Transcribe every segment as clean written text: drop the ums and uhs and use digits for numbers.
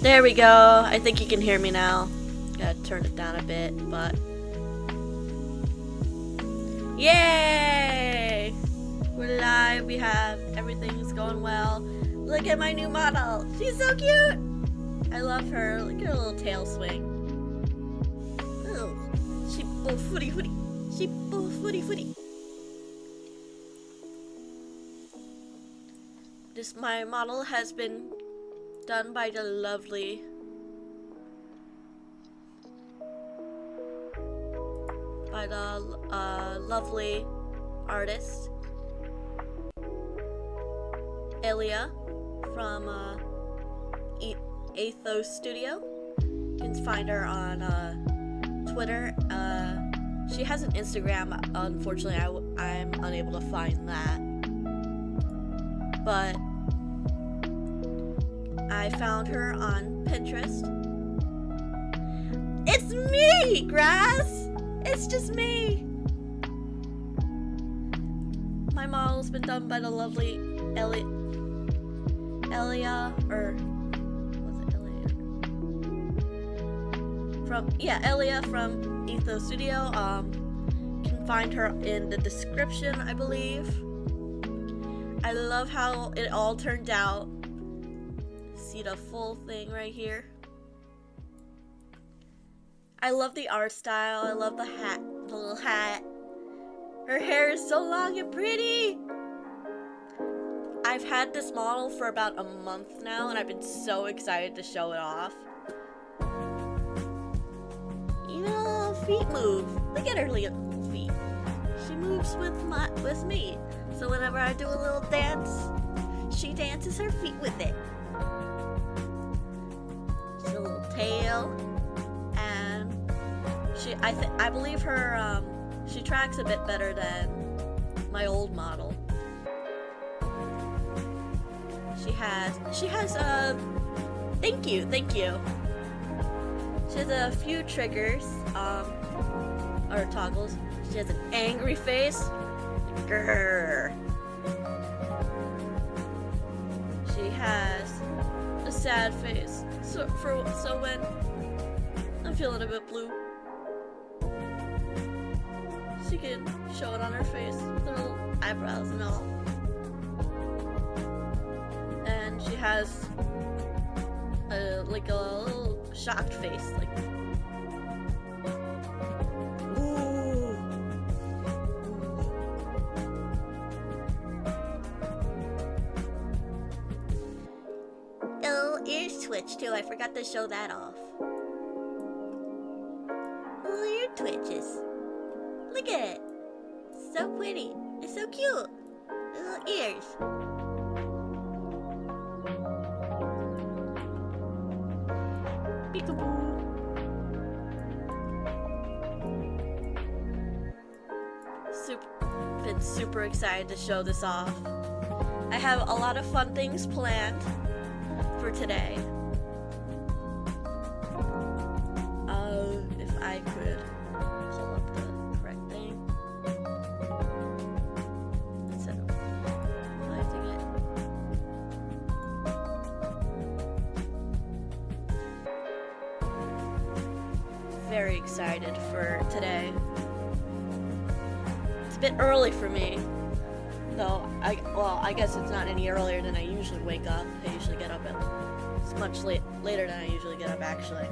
There we go. I think you can hear me now. Gotta turn it down a bit, but... Yay! We're live, we have... Everything's going well. Look at my new model! She's so cute! I love her. Look at her little tail swing. Oh, she footy footy. She footy footy. My model has been done by the lovely lovely artist Elia from ARISU Studio. You can find her on Twitter. She has an Instagram. Unfortunately, I'm unable to find that, but I found her on Pinterest. It's me, Grass! It's just me! My model's been done by the lovely Elia, or was it Elia? Elia from ARISU Studio. You can find her in the description, I believe. I love how it all turned out. See the full thing right here. I love the art style. I love the hat, the little hat. Her hair is so long and pretty. I've had this model for about a month now, and I've been so excited to show it off. Even her little feet move. Look at her little feet. She moves with me. So whenever I do a little dance, she dances her feet with it. She's a little tail, and I believe her she tracks a bit better than my old model. She has thank you. She has a few triggers, or toggles. She has an angry face. Grrr. She has a sad face. So when I'm feeling a bit blue, she can show it on her face with her little eyebrows and all. And she has like a little shocked face, like. Ears twitch too. I forgot to show that off. Little ear twitches. Look at it. It's so pretty. It's so cute. Little ears. Peekaboo. Been super excited to show this off. I have a lot of fun things planned for today. If I could pull up the correct thing instead of highlighting it. Very excited for today. It's a bit early for me, though. I guess it's not any earlier than I usually wake up. I usually get up it's much later than I usually get up, actually.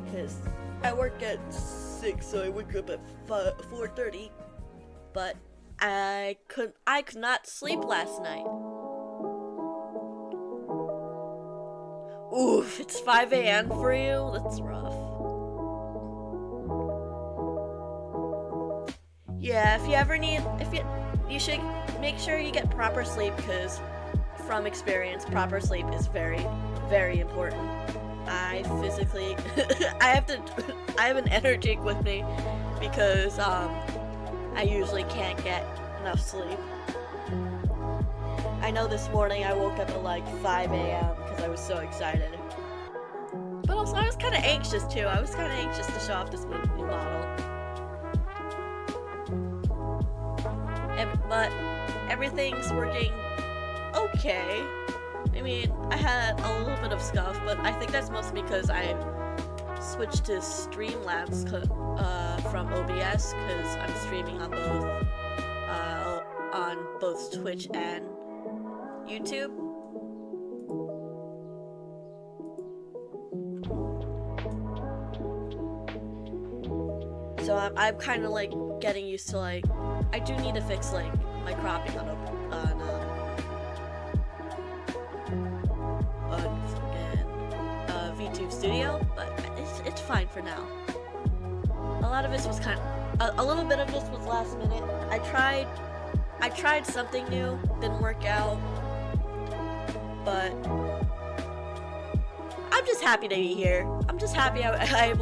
Because I work at 6, so I wake up at 4:30. But I could not sleep last night. Oof, it's 5 a.m. for you? That's rough. Yeah, if you ever need, you should make sure you get proper sleep, because from experience, proper sleep is very, very important. I physically, I have an Energic with me because I usually can't get enough sleep. I know this morning I woke up at like 5 a.m. because I was so excited. But also I was kind of anxious too. I was kind of anxious to show off this new model. But everything's working okay. I mean, I had a little bit of scuff, but I think that's mostly because I switched to Streamlabs from OBS because I'm streaming on both Twitch and YouTube. So I'm kind of like getting used to like I do need to fix like my cropping on VTube Studio, but it's fine for now. A lot of this was a little bit of this was last minute. I tried something new, didn't work out, but I'm just happy to be here. I'm just happy I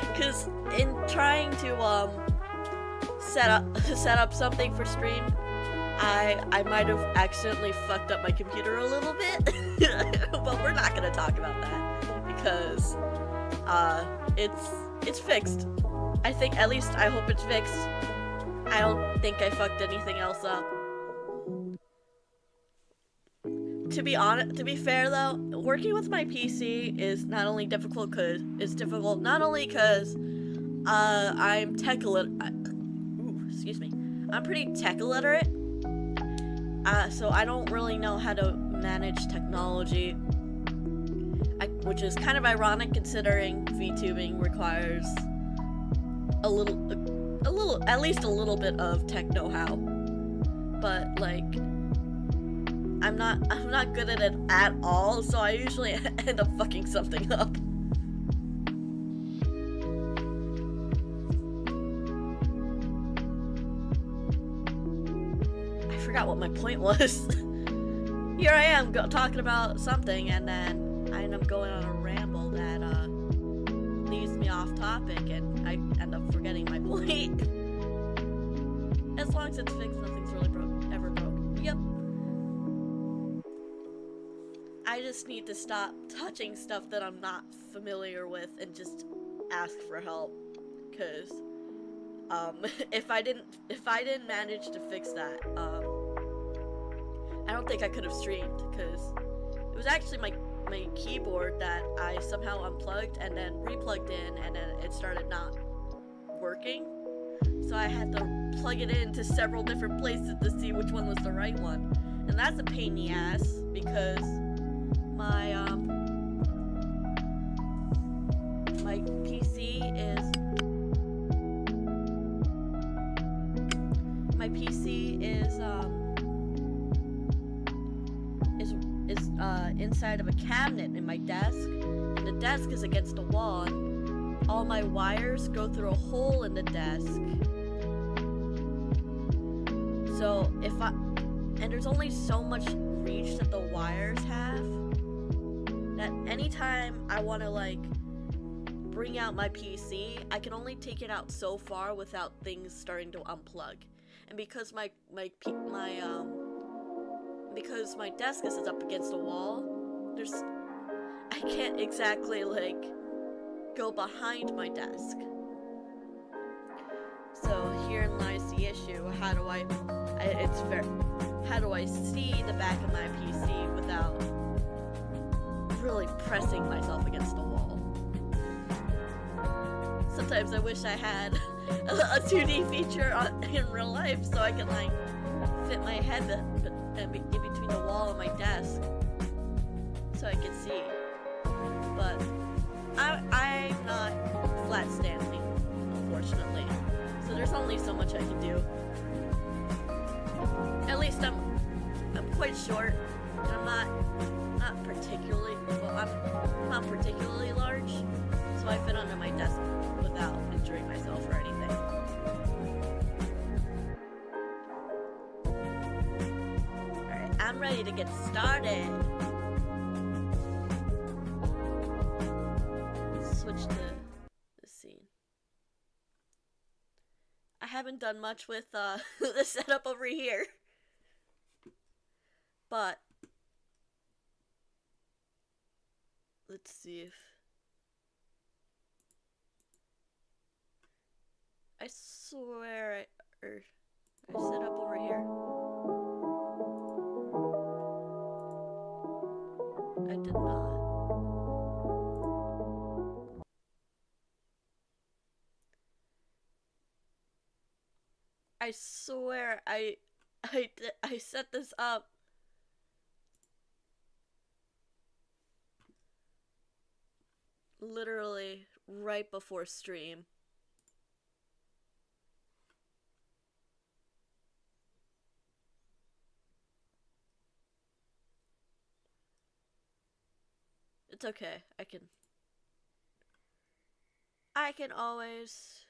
because in trying to set up something for stream, I might have accidentally fucked up my computer a little bit, but we're not gonna talk about that because it's fixed. I think, at least I hope it's fixed. I don't think I fucked anything else up. To be fair though, working with my PC is not only difficult because I'm I'm pretty tech illiterate. So I don't really know how to manage technology, which is kind of ironic considering VTubing requires at least a little bit of tech know-how. But like, I'm not good at it at all, so I usually end up fucking something up. I forgot what my point was. Here I am talking about something, and then I end up going on a ramble that leaves me off topic, and I end up forgetting my point. As long as it's fixed, nothing's really ever broke. Yep. I just need to stop touching stuff that I'm not familiar with and just ask for help, because if I didn't manage to fix that, I don't think I could have streamed, because it was actually my keyboard that I somehow unplugged and then replugged in, and then it started not working. So I had to plug it into several different places to see which one was the right one. And that's a pain in the ass, because my PC is inside of a cabinet in my desk, and the desk is against a wall, and all my wires go through a hole in the desk. So and there's only so much reach that the wires have, that anytime I want to like bring out my PC, I can only take it out so far without things starting to unplug. And because because my desk is up against a wall, I can't exactly like go behind my desk. So herein lies the issue. How do I see the back of my PC without really pressing myself against the wall? Sometimes I wish I had a 2D feature in real life so I can like fit my head in between the wall and my desk so I can see. But I'm not flat standing, unfortunately. So there's only so much I can do. At least I'm quite short, and I'm not particularly I'm not particularly large, so I fit under my desk without injuring myself or anything. Alright, I'm ready to get started. Switch to the scene. I haven't done much with the setup over here, but let's see if I swear I set up over here. I did not. I swear I set this up literally right before stream. It's okay. I can always.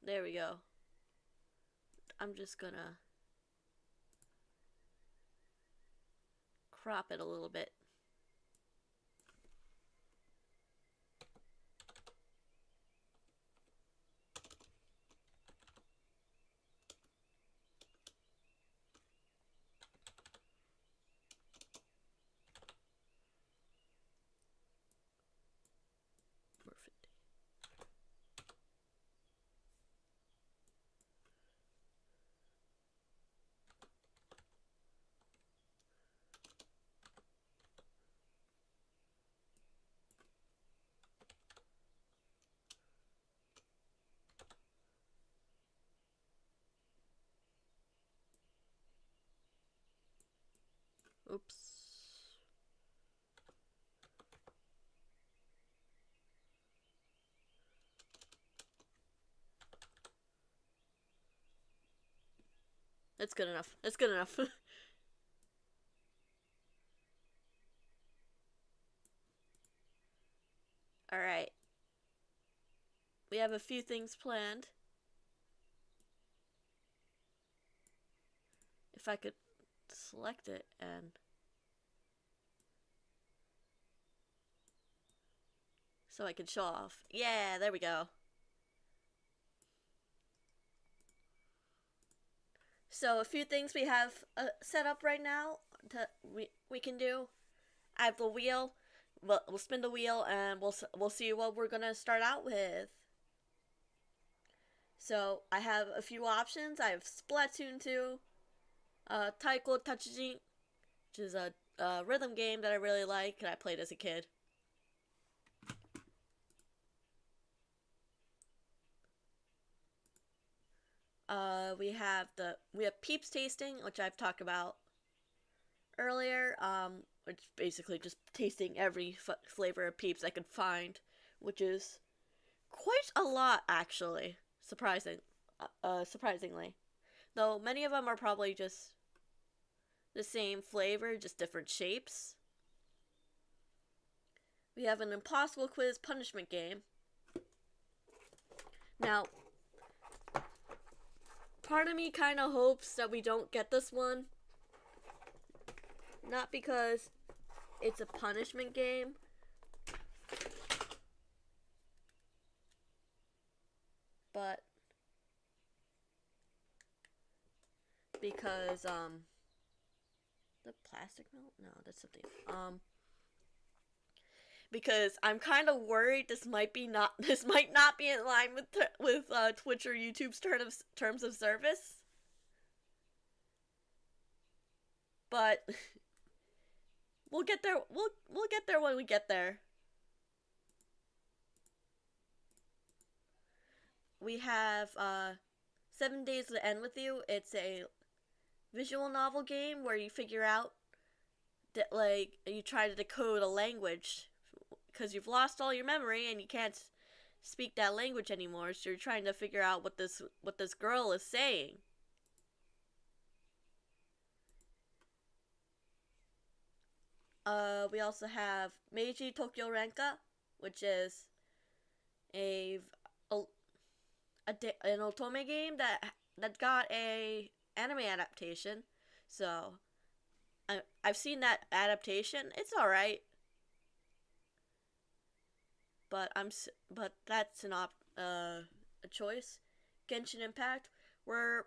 There we go. I'm just gonna crop it a little bit. Perfect. Oops. That's good enough. That's good enough. Alright. We have a few things planned. If I could select it and. So I could show off. Yeah, there we go. So a few things we have set up right now we can do. I have the wheel. We'll spin the wheel and we'll see what we're gonna start out with. So I have a few options. I have Splatoon 2, Taiko Tachijin, which is a rhythm game that I really like and I played as a kid. We have Peeps tasting, which I've talked about earlier. Which is basically just tasting every flavor of Peeps I could find, which is quite a lot actually. Surprisingly, though many of them are probably just the same flavor, just different shapes. We have an impossible quiz punishment game. Now, part of me kind of hopes that we don't get this one. Not because it's a punishment game, but because the plastic melt? No, that's something. Because I'm kind of worried this might not be in line with Twitch or YouTube's terms of service. But we'll get there. We'll get there when we get there. We have 7 Days to End with You. It's a visual novel game where you figure out that you try to decode a language because you've lost all your memory and you can't speak that language anymore. So you're trying to figure out what this girl is saying. We also have Meiji Tokyo Renka, which is a an otome game that got a anime adaptation. So I've seen that adaptation. It's all right, but that's a choice. Genshin Impact. We're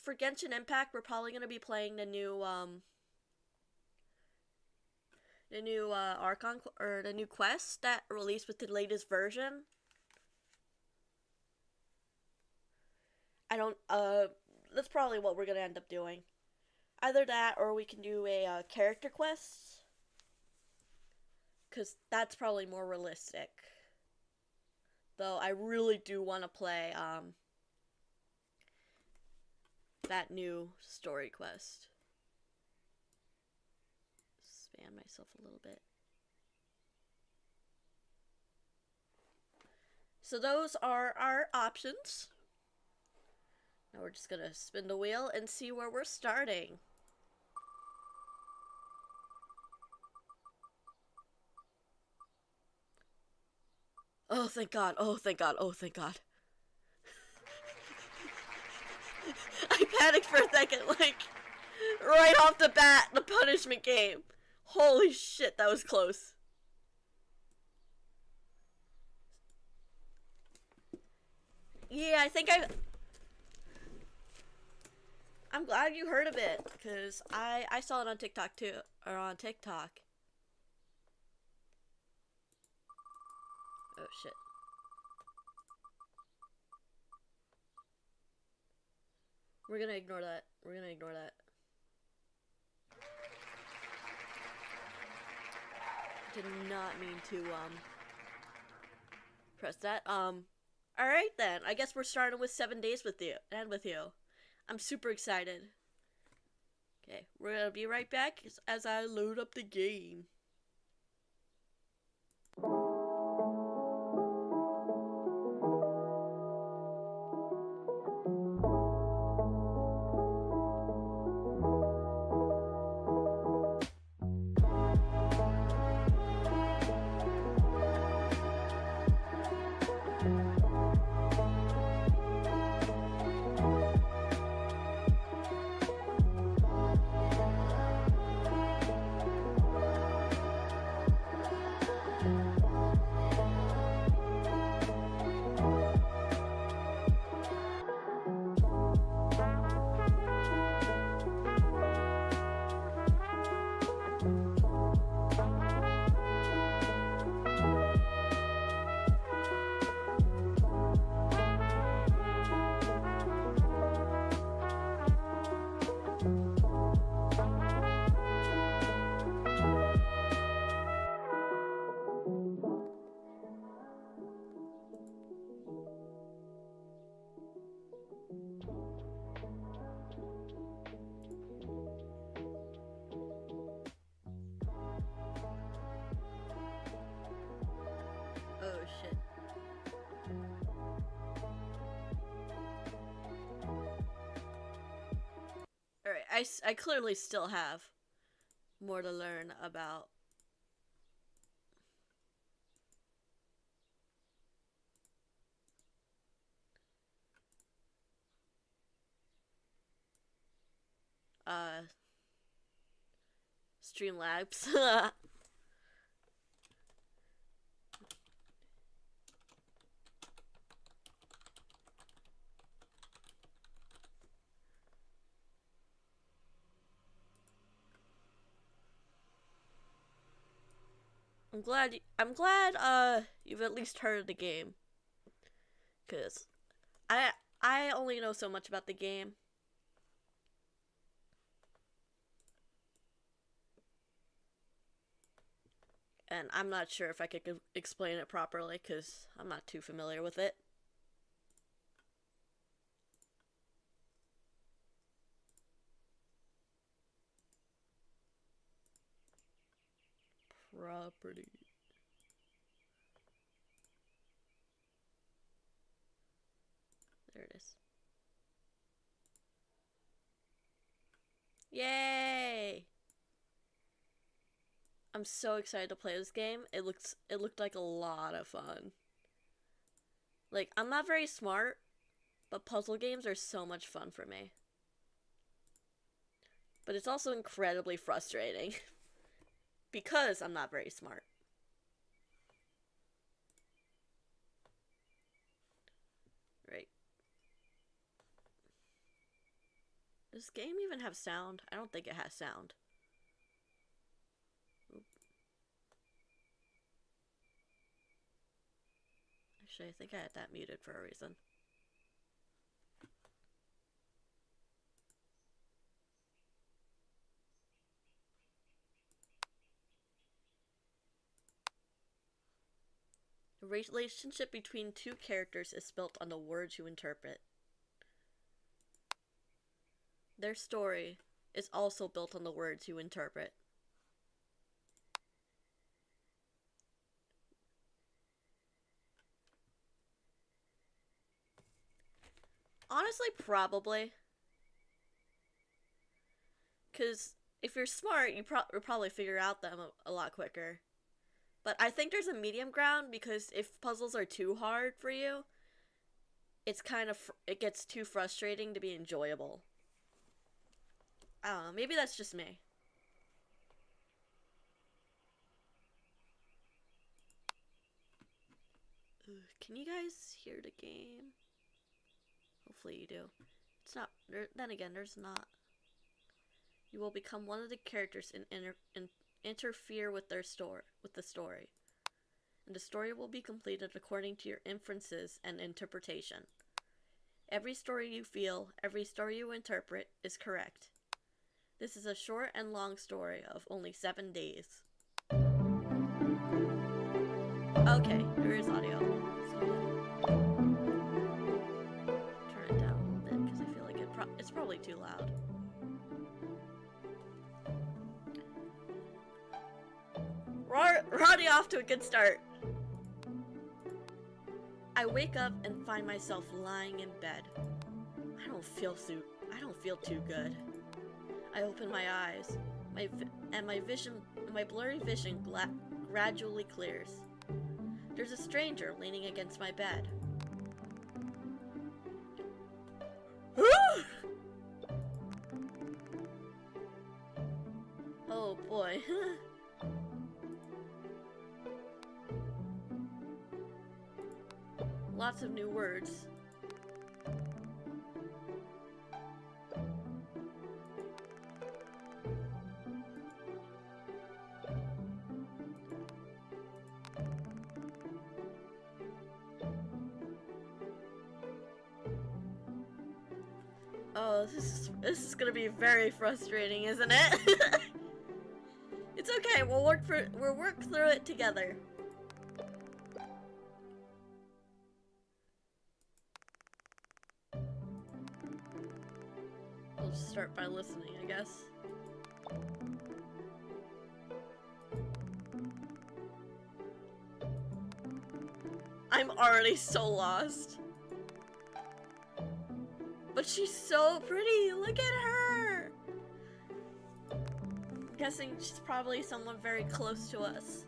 for Genshin Impact, we're probably gonna be playing the new Archon or the new quest that released with the latest version. I don't. That's probably what we're gonna end up doing. Either that, or we can do a character quest, cause that's probably more realistic. Though I really do want to play that new story quest. Expand myself a little bit. So those are our options. Now we're just gonna spin the wheel and see where we're starting. Oh, thank God. Oh, thank God. Oh, thank God. I panicked for a second, like, right off the bat, the punishment game. Holy shit, that was close. Yeah, I think I'm glad you heard of it, because I saw it on TikTok too, or on TikTok. Oh shit. We're gonna ignore that. We're gonna ignore that. Did not mean to press that. Alright then. I guess we're starting with 7 days with you and with you. I'm super excited. Okay, we're gonna be right back as I load up the game. Oh shit. Alright, I clearly still have more to learn about Streamlabs. I'm glad you've at least heard of the game, cuz I only know so much about the game. And I'm not sure if I could explain it properly cuz I'm not too familiar with it. Property. There it is. Yay! I'm so excited to play this game. It looked like a lot of fun. Like, I'm not very smart, but puzzle games are so much fun for me. But it's also incredibly frustrating because I'm not very smart. Right. Does this game even have sound? I don't think it has sound. Oop. Actually, I think I had that muted for a reason. The relationship between two characters is built on the words you interpret. Their story is also built on the words you interpret. Honestly, probably. Because if you're smart, you'll probably figure out them a lot quicker. But I think there's a medium ground, because if puzzles are too hard for you, it's it gets too frustrating to be enjoyable. I don't know, maybe that's just me. Can you guys hear the game? Hopefully you do. It's not, then again, there's not. You will become one of the characters and interfere with the story. And the story will be completed according to your inferences and interpretation. Every story you feel, every story you interpret, is correct. This is a short and long story of only 7 days. Okay, there is audio. So turn it down a little bit, because I feel like it's probably too loud. We're already off to a good start. I wake up and find myself lying in bed. I don't feel too good. I open my eyes, my blurry vision gradually clears. There's a stranger leaning against my bed. Oh boy. Lots of new words. Oh, this is gonna be very frustrating, isn't it? It's okay. We'll work through it together. We'll just start by listening, I guess. I'm already so lost. But she's so pretty! Look at her! I'm guessing she's probably someone very close to us.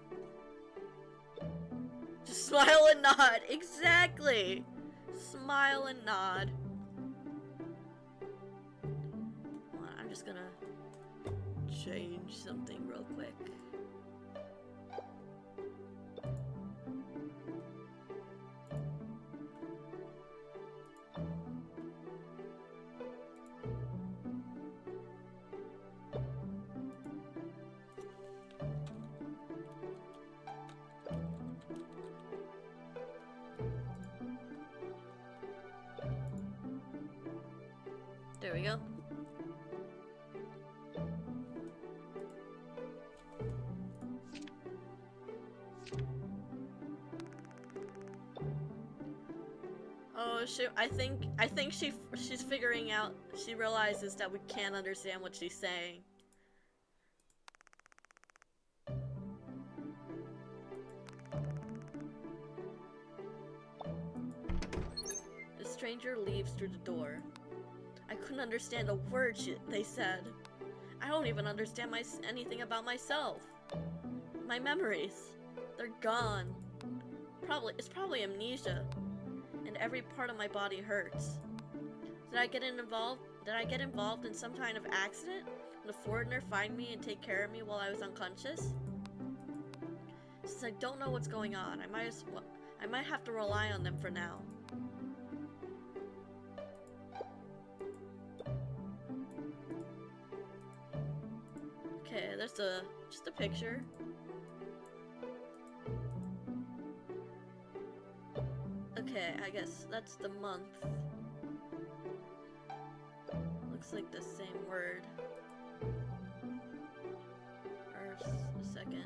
Just smile and nod! Exactly! Smile and nod. Hold on, I'm just gonna change something real quick. There we go. Oh shoot, I think she's figuring out, she realizes that we can't understand what she's saying. The stranger leaves through the door. I couldn't understand a word they said. I don't even understand anything about myself. My memories, they're gone. It's probably amnesia, and every part of my body hurts. Did I get involved in some kind of accident? Did a foreigner find me and take care of me while I was unconscious? Since I don't know what's going on, I might have to rely on them for now. Okay, there's just a picture. Okay, I guess that's the month. Looks like the same word. Or a second.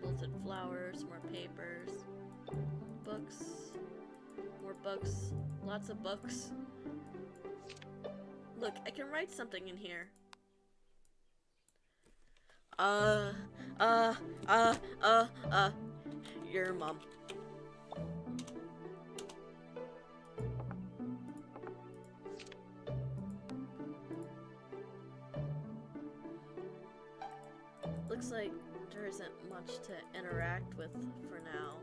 Wilted flowers, more papers, books, more books, lots of books. Look, I can write something in here. Your mom. Looks like there isn't much to interact with for now.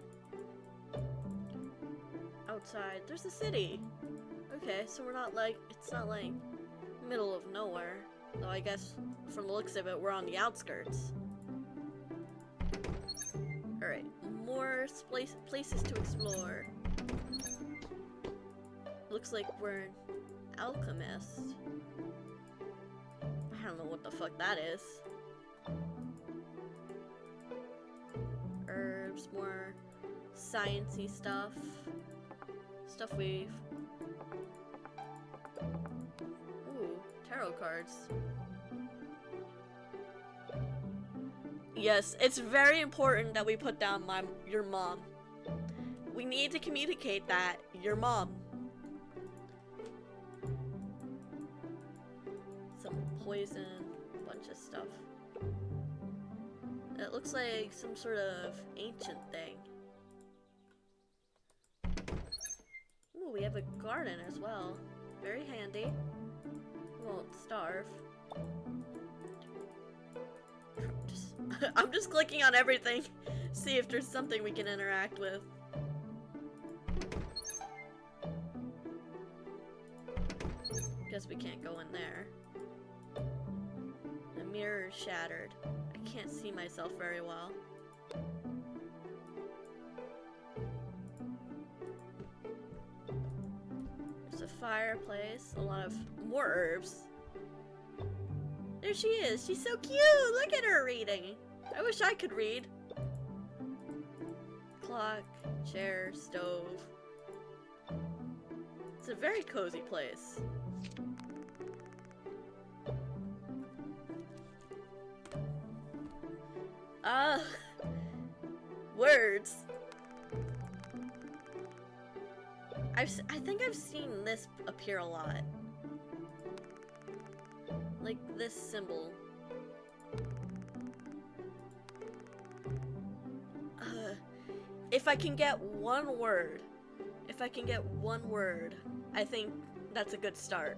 Outside, there's a city. Okay, so we're not like, it's not like middle of nowhere. Though I guess from the looks of it, we're on the outskirts. Alright, more places to explore. Looks like we're an alchemist. I don't know what the fuck that is. Herbs, more sciencey stuff. Stuff we've... Ooh, tarot cards. Yes, it's very important that we put down your mom. We need to communicate that your mom. Some poison, a bunch of stuff. It looks like some sort of ancient thing. Ooh, we have a garden as well. Very handy. We won't starve. I'm just clicking on everything, see if there's something we can interact with. Guess we can't go in there. The mirror is shattered. I can't see myself very well. There's a fireplace, a lot of more herbs. There she is. She's so cute. Look at her reading. I wish I could read. Clock, chair, stove. It's a very cozy place. Words. I think I've seen this appear a lot. Like this symbol. If I can get one word, I think that's a good start.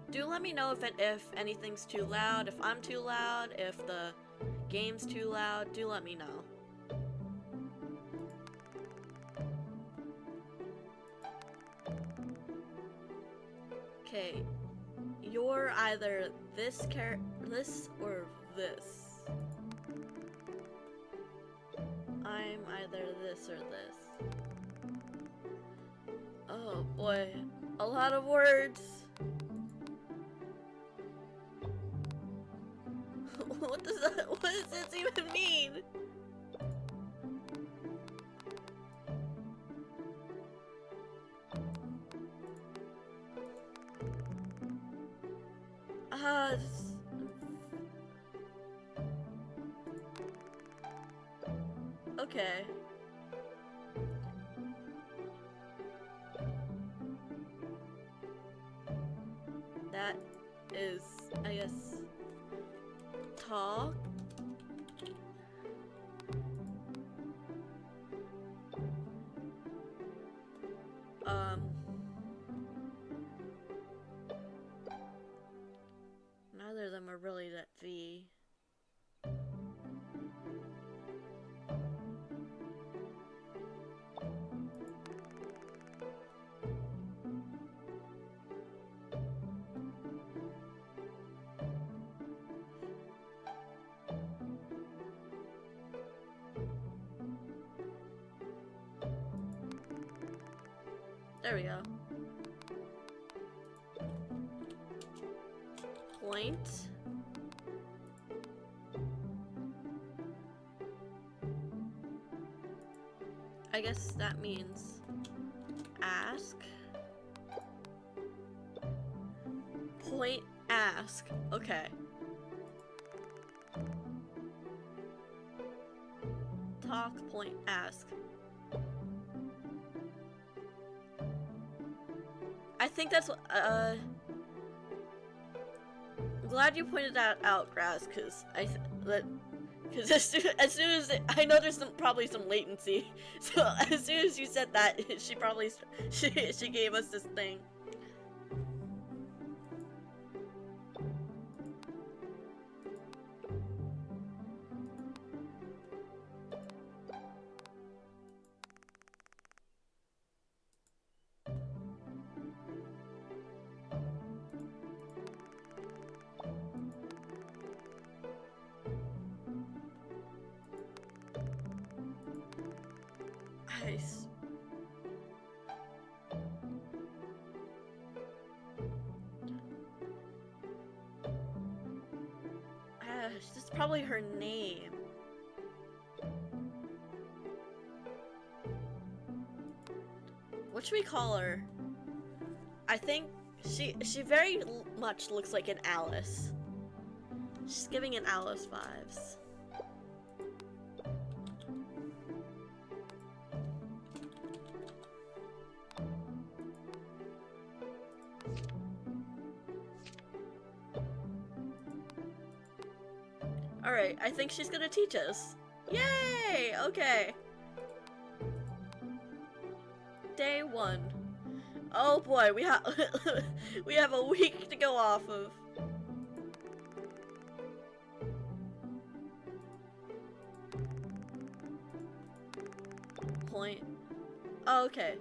Do let me know if anything's too loud, if I'm too loud, if the game's too loud, do let me know. Okay, you're either this or this. I'm either this or this. Oh boy, a lot of words. What does this even mean? Okay. That is, I guess, talk. Neither of them are really that V. There we go. Point. I guess that means ask. Point, ask. Okay. Talk, point, ask. I think that's what, I'm glad you pointed that out, Grass, because because as soon as I know there's probably some latency, so as soon as you said that, she probably she gave us this thing. Nice. This is probably her name. What should we call her? I think she very much looks like an Alice. She's giving an Alice vibes. Alright, I think she's gonna teach us. Yay! Okay. Day 1. Oh boy, we have we have a week to go off of. Point. Oh, okay.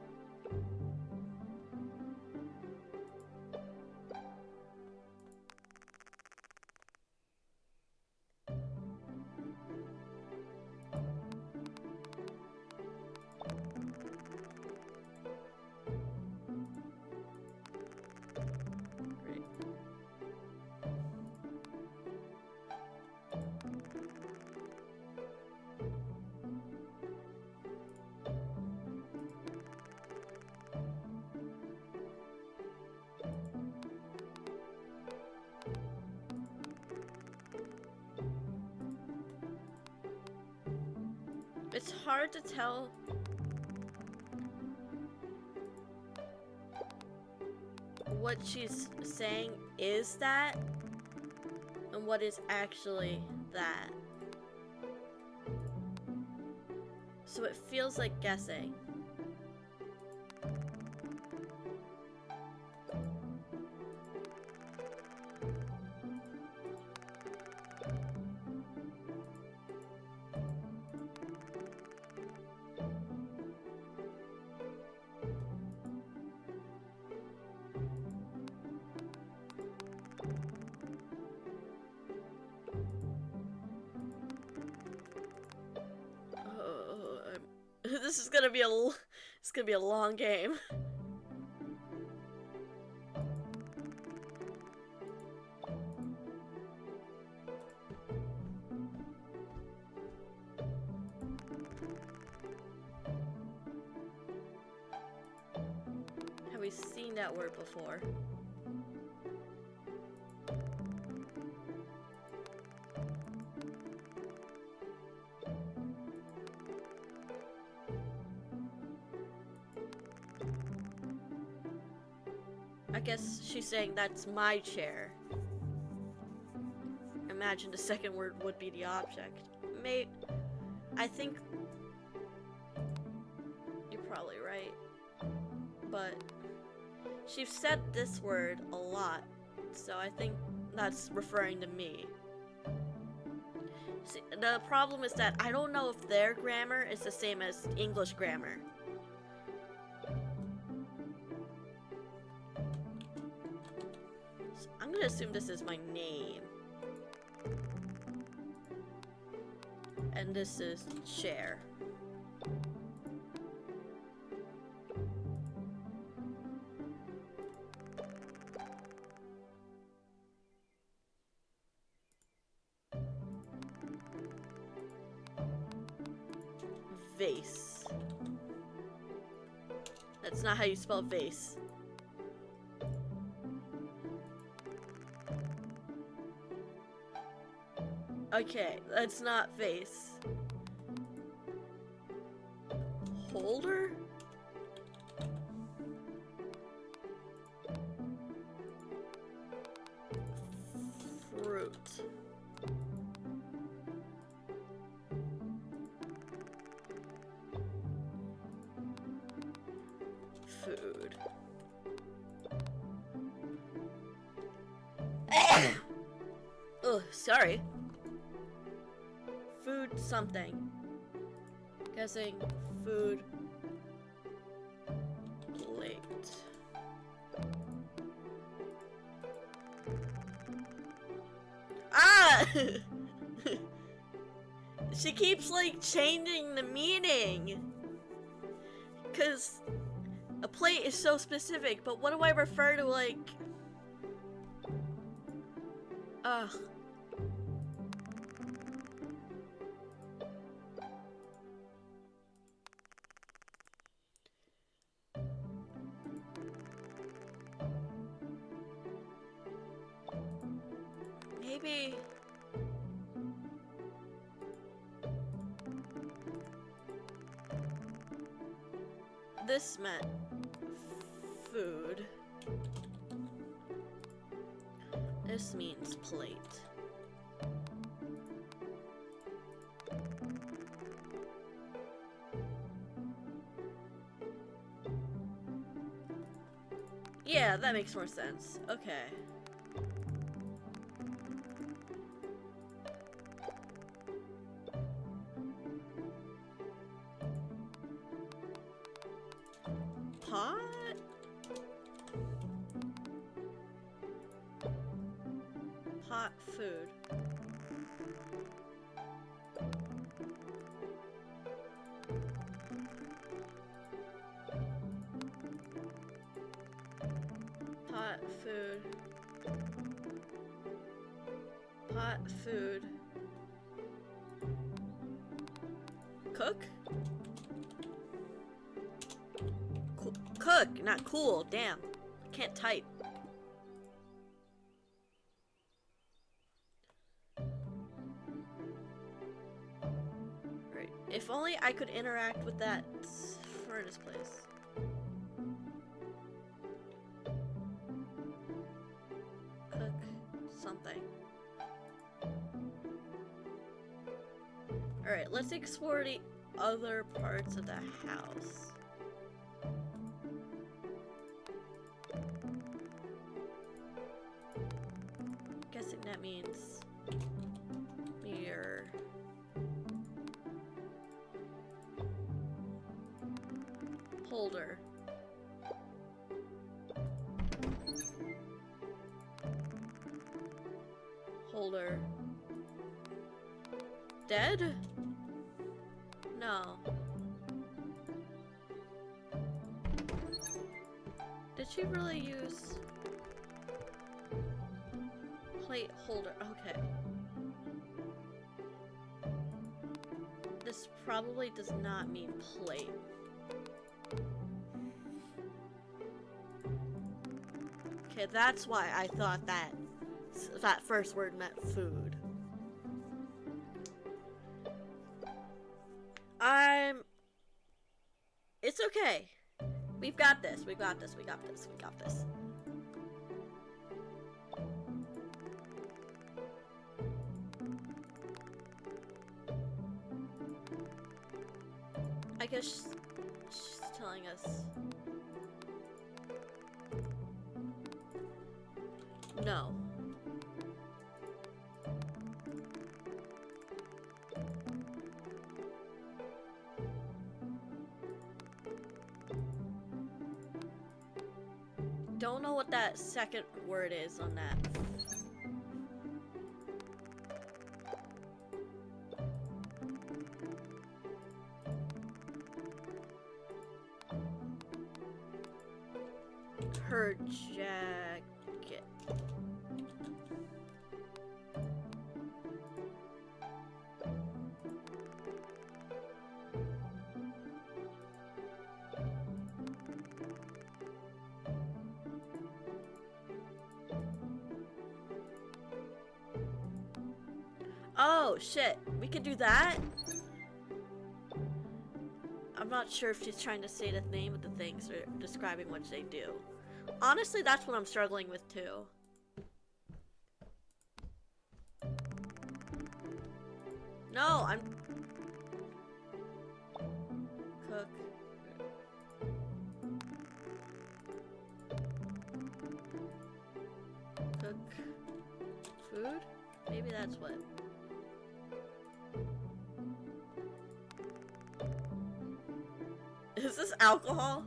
It's hard to tell what she's saying is that and what is actually that. So it feels like guessing. This is gonna be a long game. Have we seen that word before? I guess she's saying that's my chair. Imagine the second word would be the object. I think you're probably right. But she's said this word a lot, so I think that's referring to me. See, the problem is that I don't know if their grammar is the same as English grammar. I'm gonna assume this is my name. And this is chair. vase. That's not how you spell vase. Okay, that's not vase. Holder? Fruit. Food. Ugh, sorry. Food something. Guessing food plate. Ah! She keeps like changing the meaning. Cause a plate is so specific, but what do I refer to like? Ugh. Maybe this meant food. This means plate. Yeah, that makes more sense. Okay. Pot? Pot food. Pot food. Pot food. Cook? Cook, not cool. Damn. Can't type. Right. If only I could interact with that furnace place. Cook something. Alright, let's explore the other parts of the house. Guessing that means mirror. Holder. Holder. Dead? No. Did she really use plate holder? Okay. This probably does not mean plate. Okay, that's why I thought that first word meant food. It's okay. We've got this. We got this. We got this. We got this. I guess she's telling us no. Don't know what that second word is on that. Her jacket. Oh, shit. We could do that? I'm not sure if she's trying to say the name of the things or describing what they do. Honestly, that's what I'm struggling with, too. No, I'm... Cook. Cook. Food? Maybe that's what... Is this alcohol?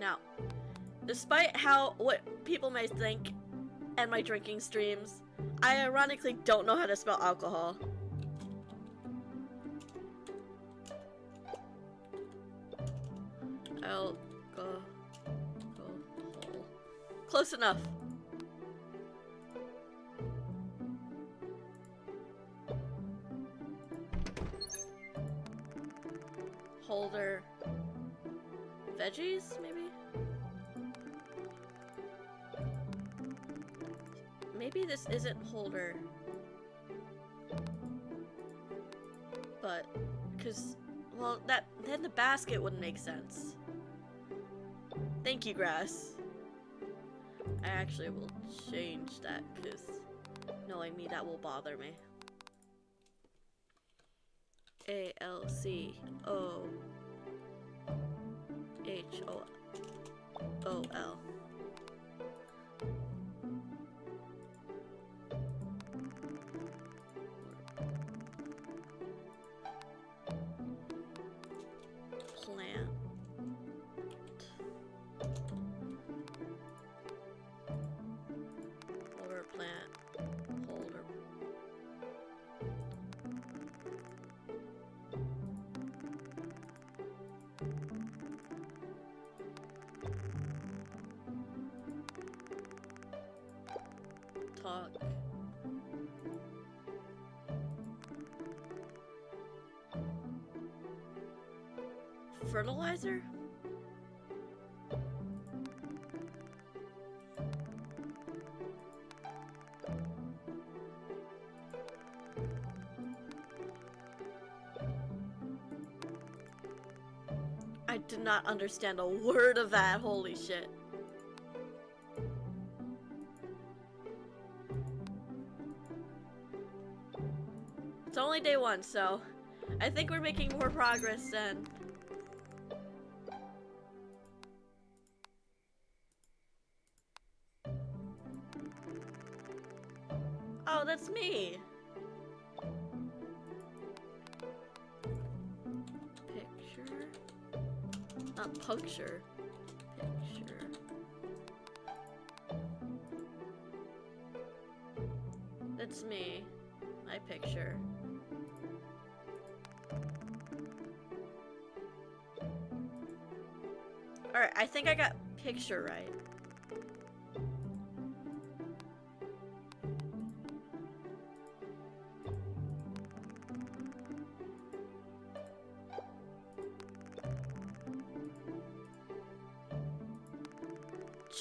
Now, despite what people may think and my drinking streams, I ironically don't know how to spell alcohol. Alcohol. Close enough. Holder. Veggies, maybe? Maybe this isn't holder. But, because, well, then the basket wouldn't make sense. Thank you, grass. I actually will change that, because knowing me, that will bother me. ALCOHOL. Plant. Holder plant. Holder. Talk. Fertilizer? I did not understand a word of that, holy shit. It's only day one, so I think we're making more progress than... Oh, that's me! Picture? Not puncture. Picture. That's me. My picture. Alright, I think I got picture right.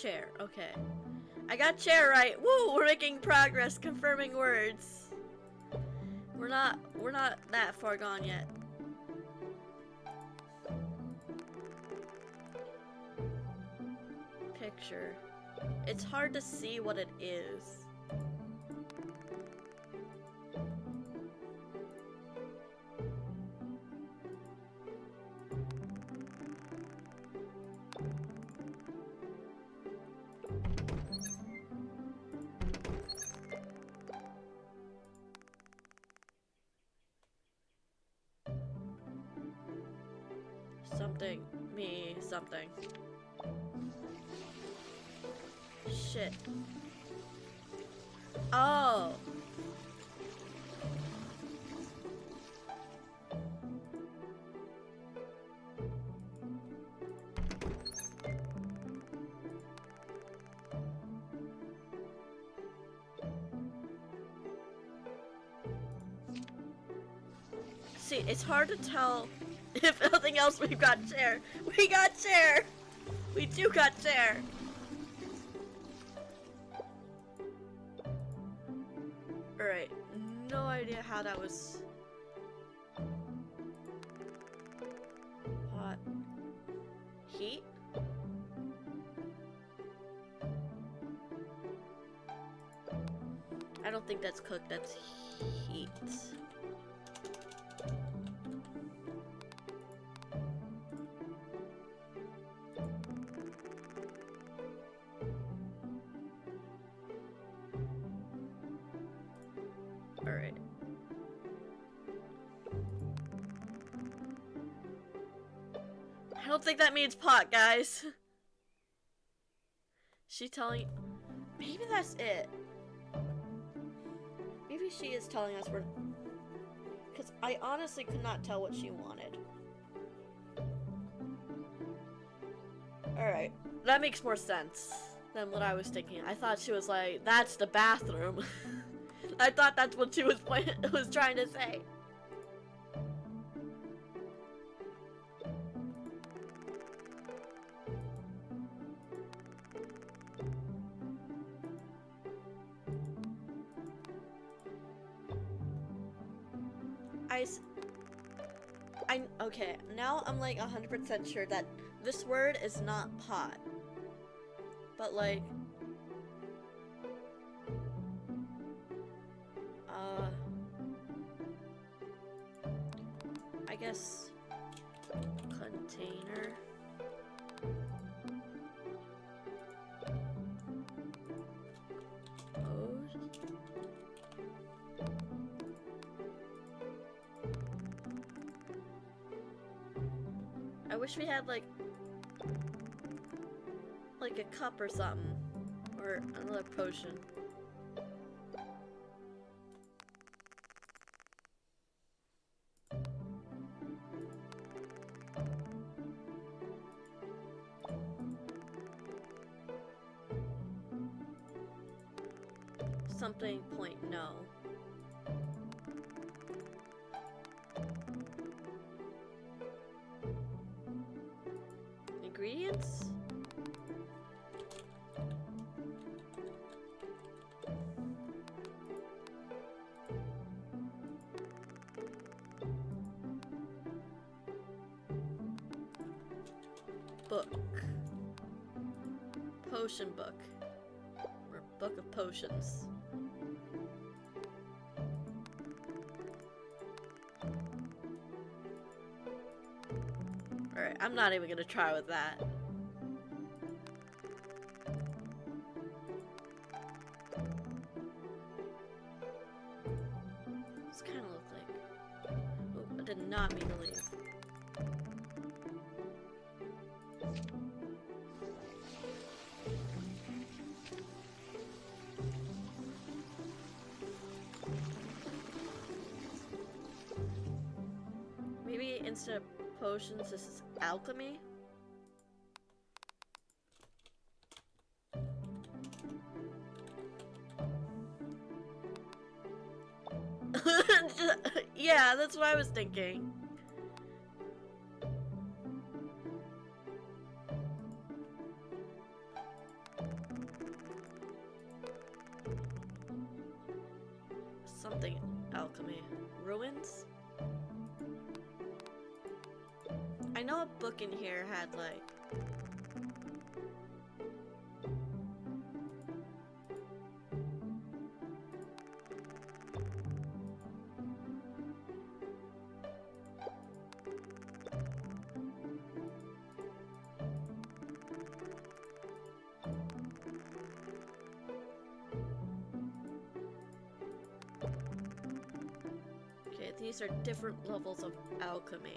Chair, okay. I got chair right. Woo, we're making progress, confirming words. We're not that far gone yet. Picture. It's hard to see what it is. Something, me, something. Shit. Oh. See, it's hard to tell. If nothing else, we've got chair. We got chair. We do got chair. Alright, no idea how that was... Hot. Heat? I don't think that's cooked, that's heat. Alright. I don't think that means pot, guys. She telling... Maybe that's it. Maybe she is telling us we're... Because I honestly could not tell what she wanted. Alright. That makes more sense than what I was thinking. I thought she was like, that's the bathroom. I thought that's what she was trying to say. Okay, now I'm like 100% sure that this word is not pot. But like... I guess... Container... I wish we had like a cup or something, or another potion. Something point no. Ingredients? Book. Potion book. Or book of potions. Alright, I'm not even gonna try with that. This kinda look like... Oh, I did not mean to leave. Maybe instead of potions, this is alchemy? Yeah, that's what I was thinking. Something alchemy. Ruins? I know a book in here had like... Okay, these are different levels of alchemy.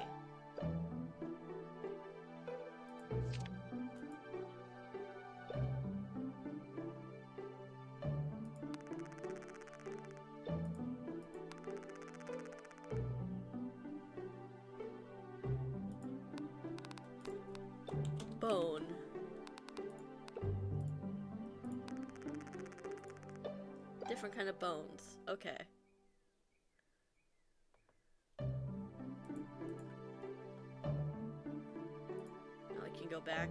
Bone. Different kind of bones. Okay. Now I can go back.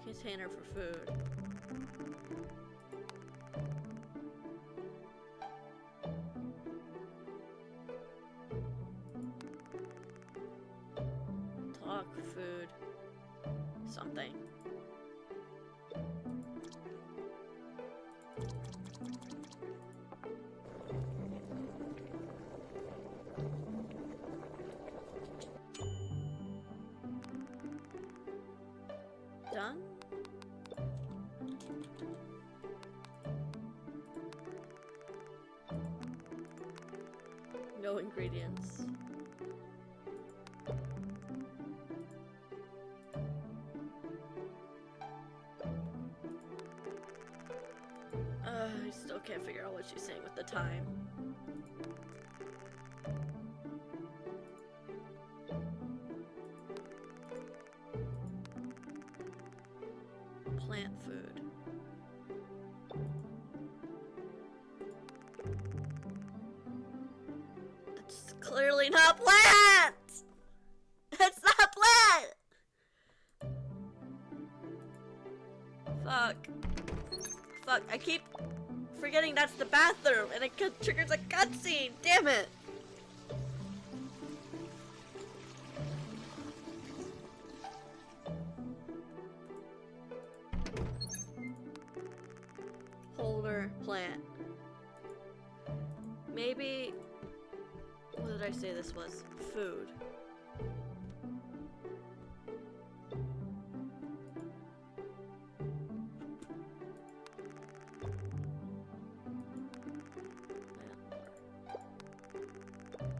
Container for food. something. Done? No ingredients. I still can't figure out what she's saying with the time. Plant food. It's clearly not plant! It's not plant! Fuck. Fuck, I keep forgetting that's the bathroom and it triggers a cutscene! Damn it! Holder, plant. Maybe... What did I say this was? Food.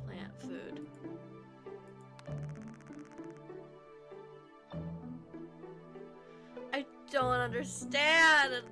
Plant food. I don't understand!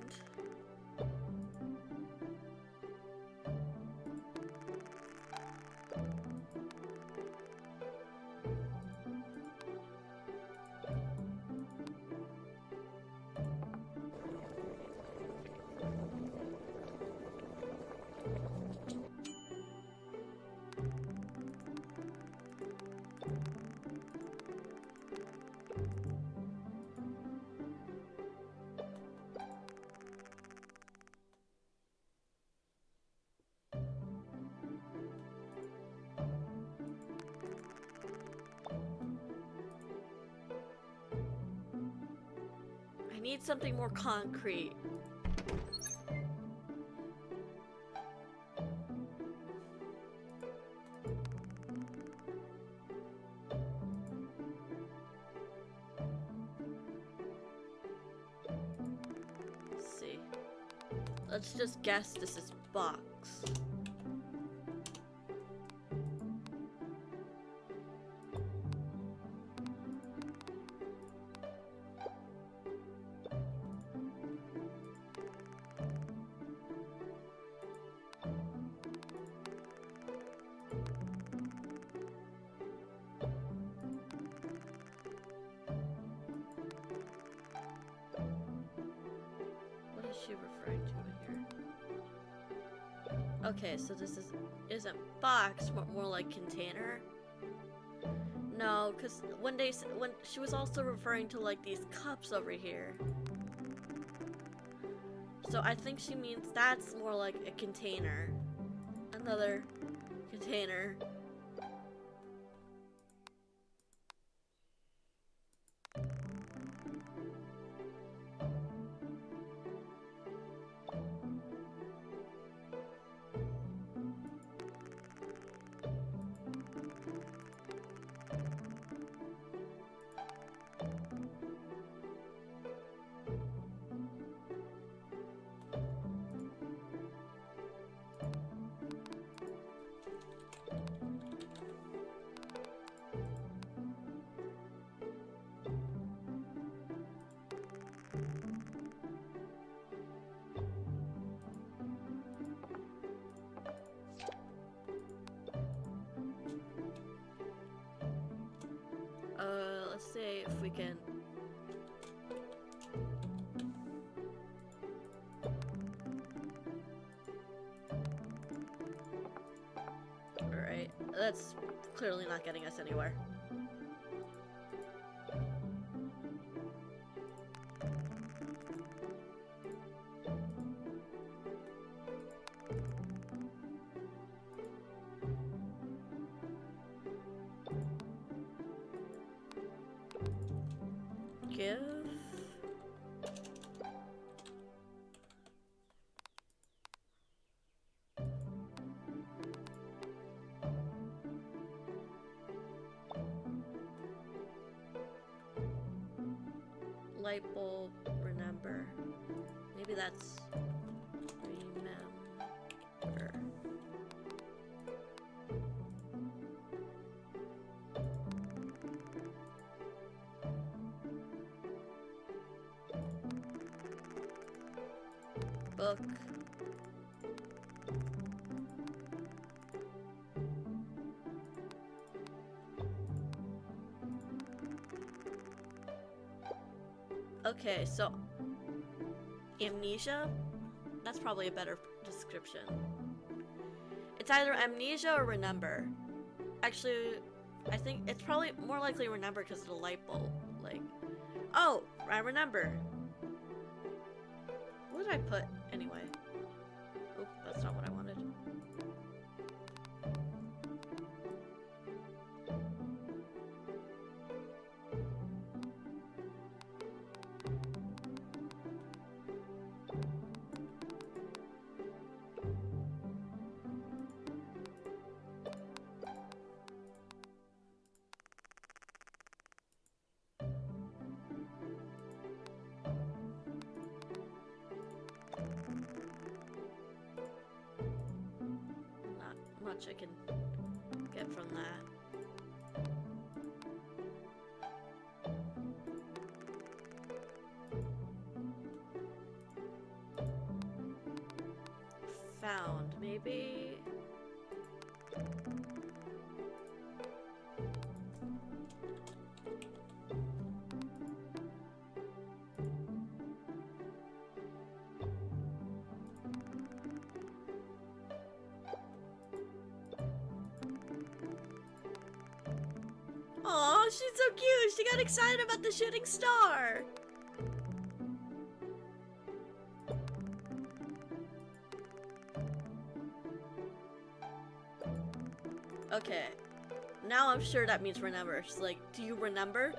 I need something more concrete. Let's see. Let's just guess this is box. She referring to it here? Okay, so this isn't box, but more like container. No, because when she was also referring to like these cups over here. So I think she means that's more like a container. Another container. Let's see if we can... Alright, that's clearly not getting us anywhere. Give. Light bulb, remember. Maybe that's remember. Book. Okay, so amnesia? That's probably a better description. It's either amnesia or remember. Actually, I think it's probably more likely remember because of the light bulb. Like, oh, I remember. What did I put anyway? Oh, that's not what I wanted. Not much I can get from that. Found, maybe? Aw, she's so cute! She got excited about the shooting star! Okay. Now I'm sure that means remember. She's like, do you remember?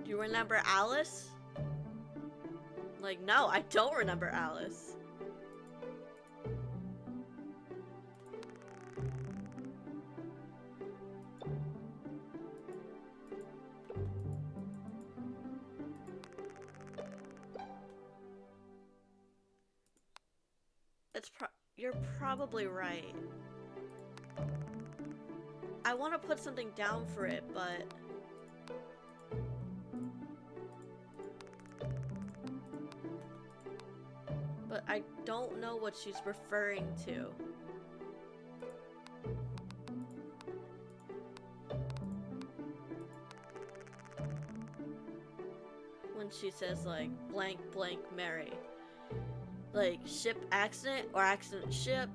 Do you remember Alice? Like, no, I don't remember Alice. You're probably right. I want to put something down for it, but I don't know what she's referring to. When she says like blank blank Mary. Like ship accident or accident ship.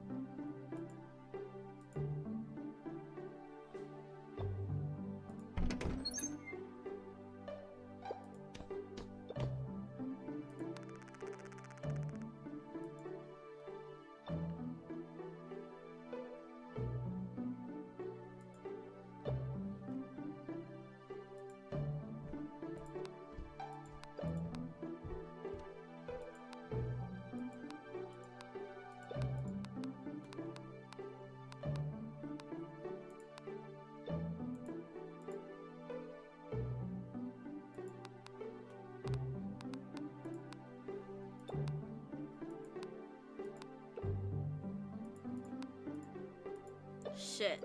Shit.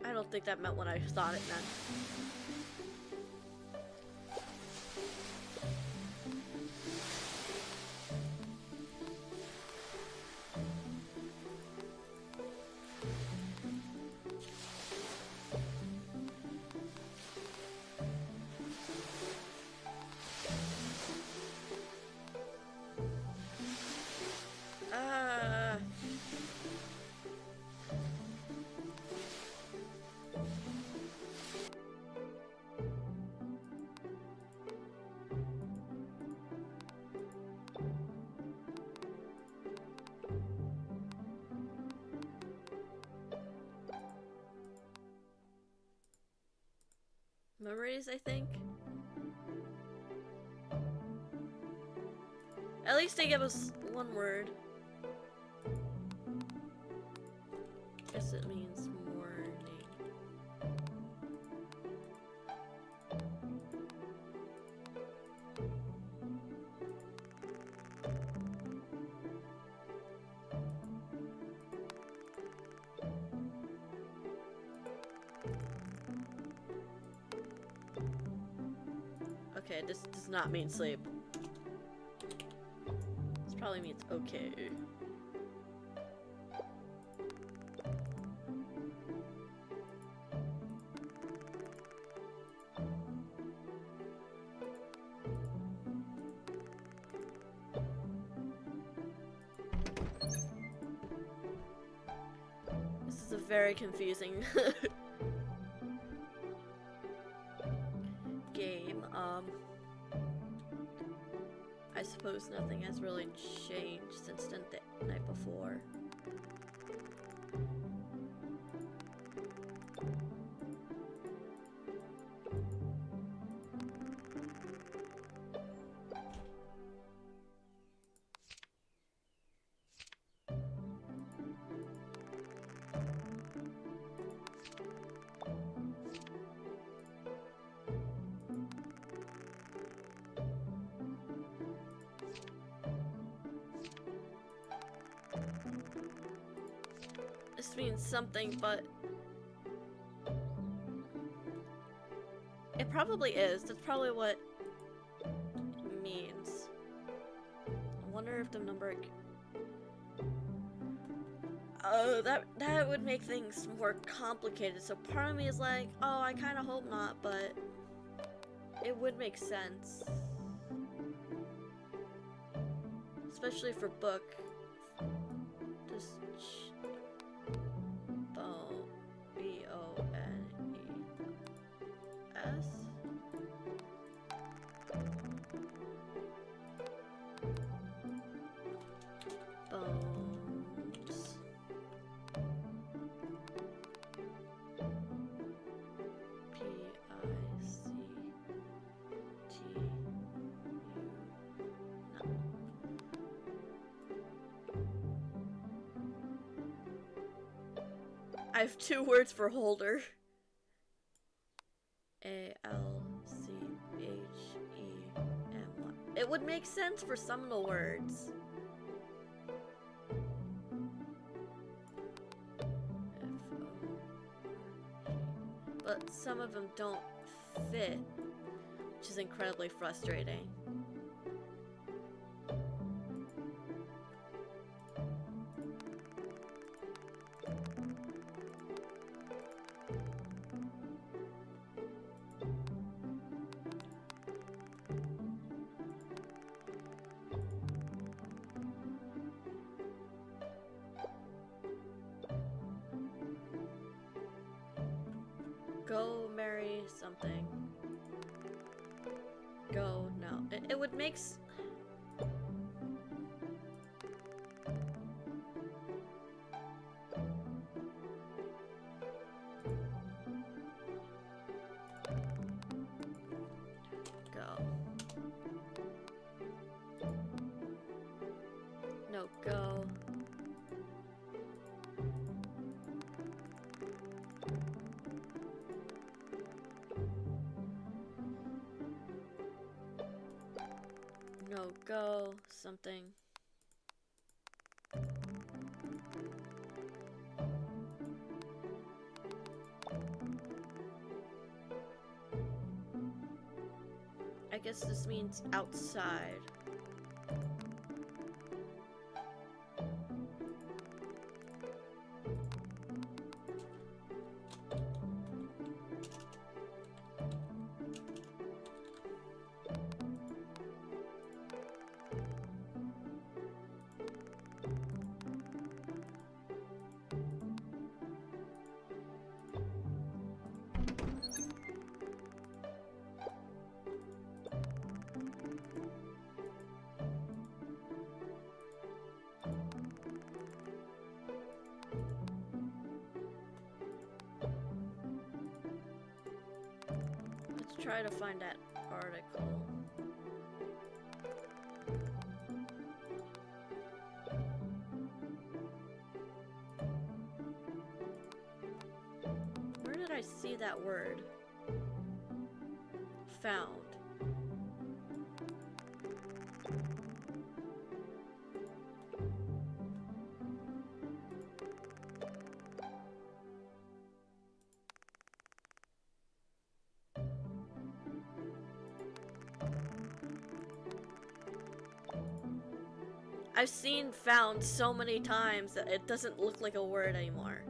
I don't think that meant what I thought it meant. memories, I think. At least they give us one word. Guess it means morning. Okay, this does not mean sleep. This probably means okay. This is a very confusing game. I suppose nothing has really changed since the night before. This means something, but it probably is. That's probably what it means. I wonder if the number... Oh, that would make things more complicated. So part of me is like, oh, I kind of hope not, but it would make sense. Especially for book. Just... B-O-N-E-S? Bones. P-I-C-T-U. No. I have two words for holder. A-L-C-H-E-M-Y. It would make sense for some of the words. F-O-R-G. But some of them don't fit, which is incredibly frustrating. Go marry something. Go, no. It would make Go. No, go. No, go, something. I guess this means outside. try to find that article. Where did I see that word? Found. I've seen found so many times that it doesn't look like a word anymore.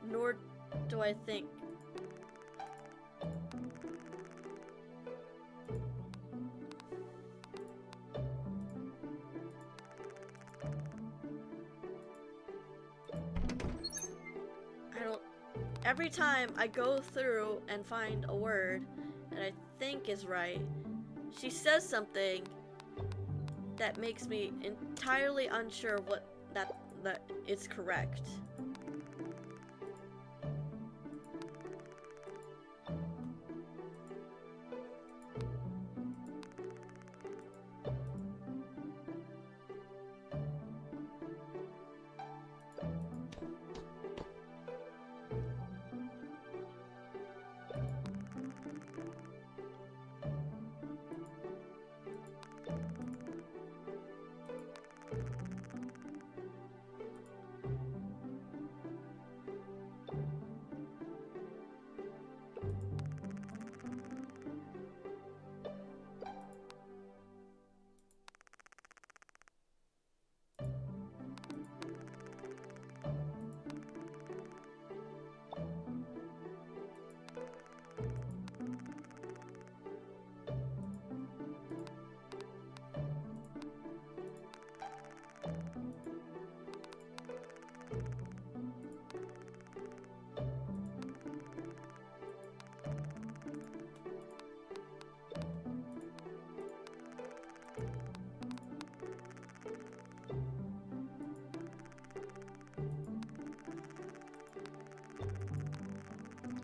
Nor do I think. Every time I go through and find a word that I think is right, she says something that makes me entirely unsure what that is correct.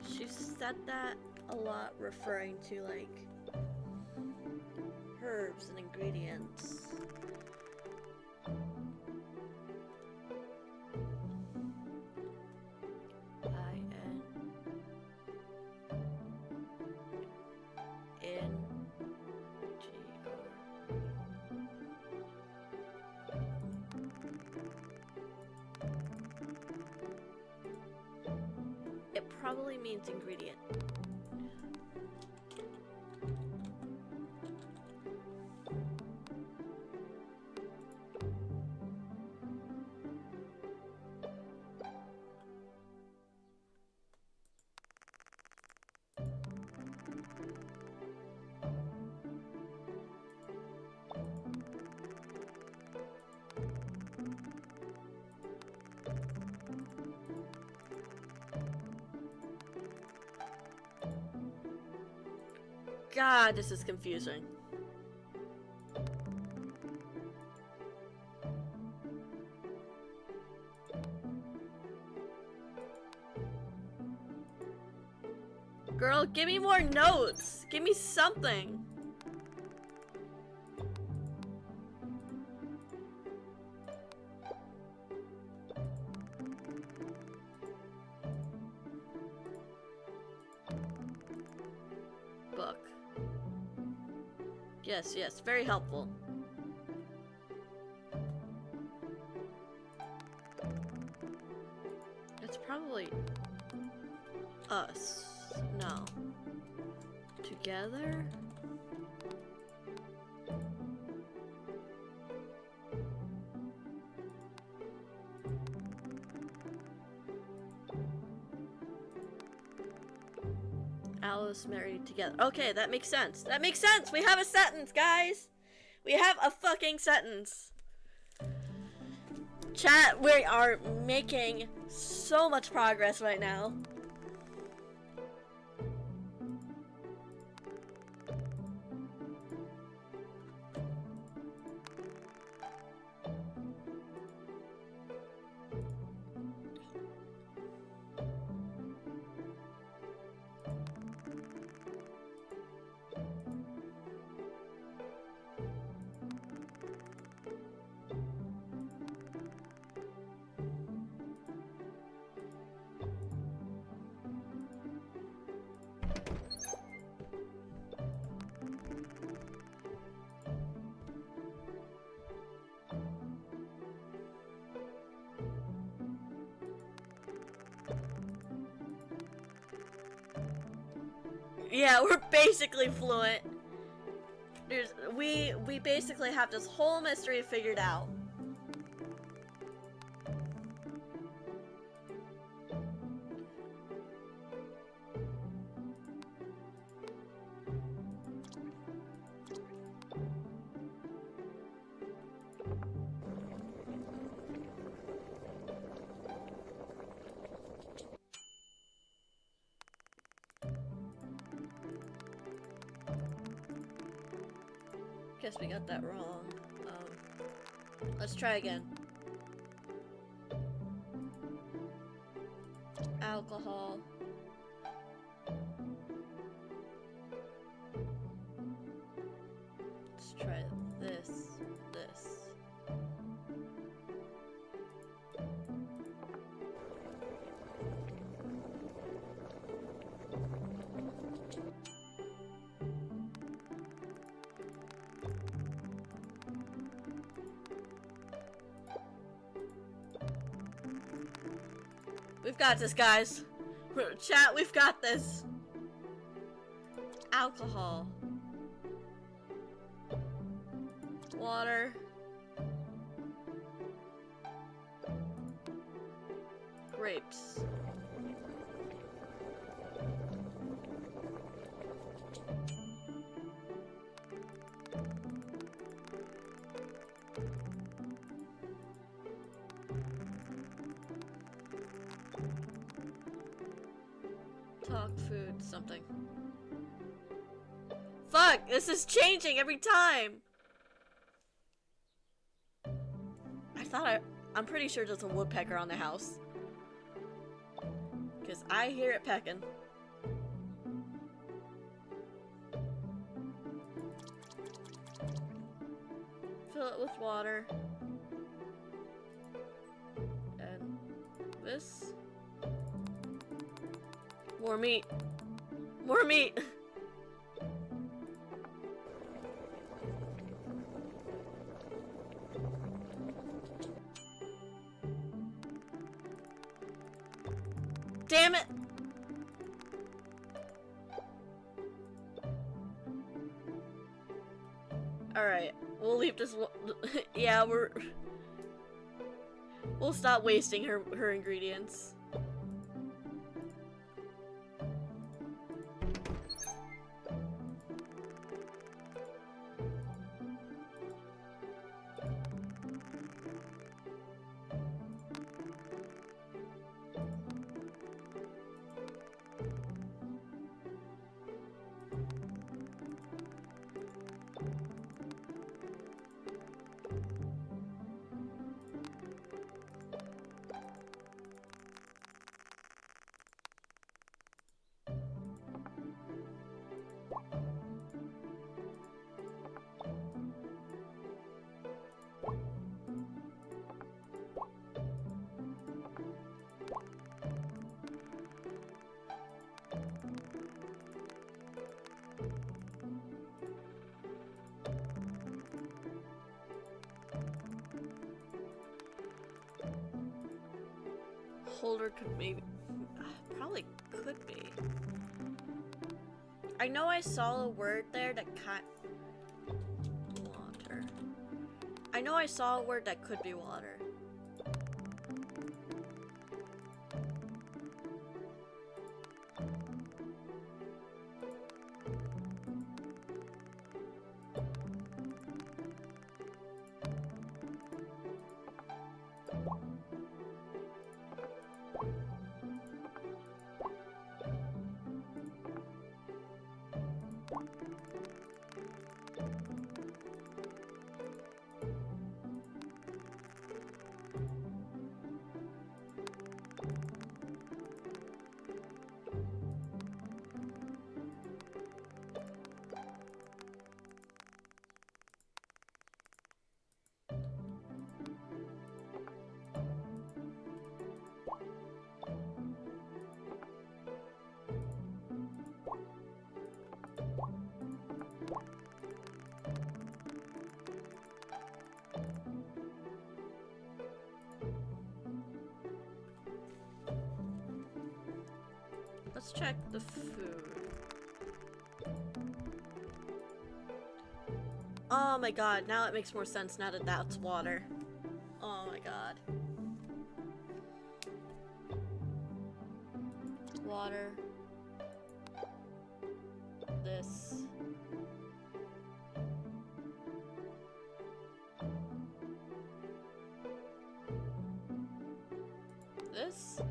She said that a lot, referring to like herbs and ingredients. It probably means ingredient. God, this is confusing. Girl, give me more notes. Give me something. Book. Yes, yes, very helpful. It's probably us. No. Together? Alice married together. Okay, that makes sense. That makes sense! We have a sentence, guys! We have a fucking sentence! Chat, we are making so much progress right now. Yeah, we're basically fluent. We basically have this whole mystery figured out. Guess we got that wrong. Let's try again. Alcohol. Let's try this. We've got this, guys. Chat, we've got this. Alcohol. Water. Grapes. Talk, food, something. Fuck! This is changing every time! I'm pretty sure there's a woodpecker on the house. Because I hear it pecking. Fill it with water. And this. More meat. More meat! Damn it! Alright, we'll leave this. Yeah, we'll stop wasting her ingredients. Holder could maybe, probably could be. I know I saw a word there that water. I know I saw a word that could be water. Let's check the food. Oh my god, now it makes more sense now that that's water. Oh my god. Water. This. This.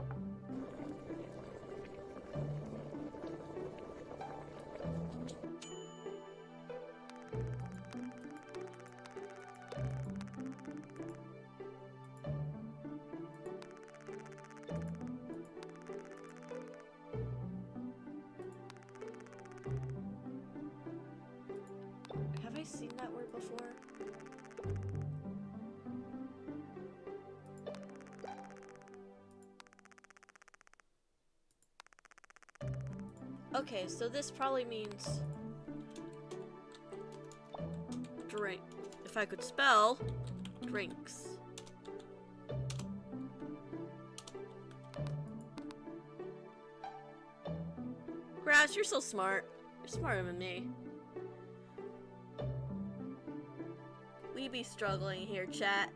Have I seen that word before? Okay, so this probably means drink. If I could spell drinks. Grass, you're so smart. You're smarter than me. We be struggling here, chat.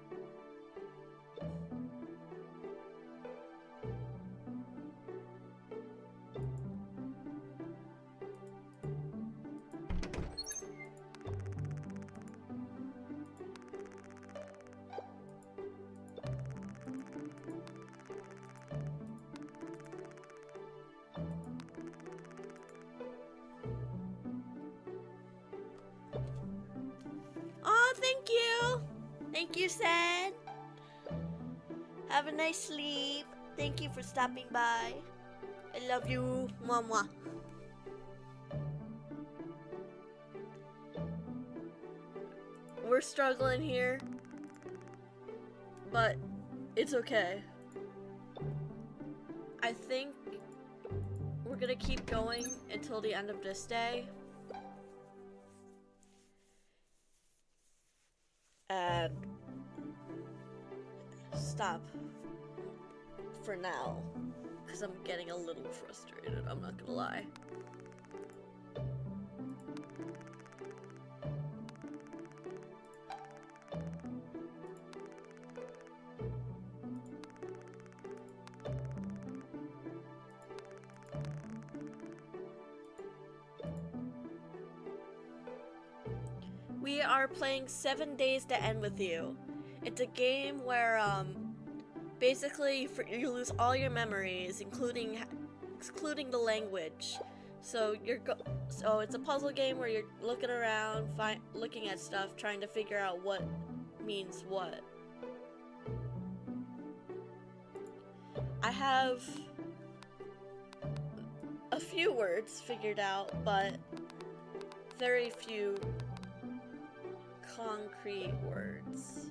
Oh, thank you. Thank you, San. Have a nice sleep. Thank you for stopping by. I love you. Mwah mwah. We're struggling here, but it's okay. I think we're gonna keep going until the end of this day. And stop for now, because I'm getting a little frustrated, I'm not gonna lie. We are playing 7 Days to End With You. It's a game where, basically you lose all your memories, excluding the language. So it's a puzzle game where you're looking around, looking at stuff, trying to figure out what means what. I have a few words figured out, but very few concrete words.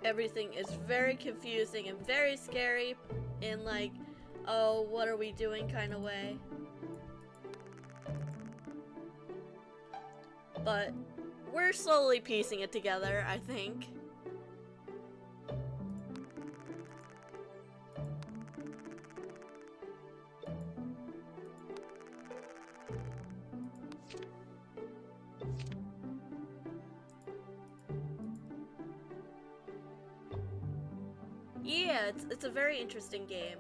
Everything is very confusing and very scary in like, oh, what are we doing kind of way. But we're slowly piecing it together, I think. Yeah, it's a very interesting game.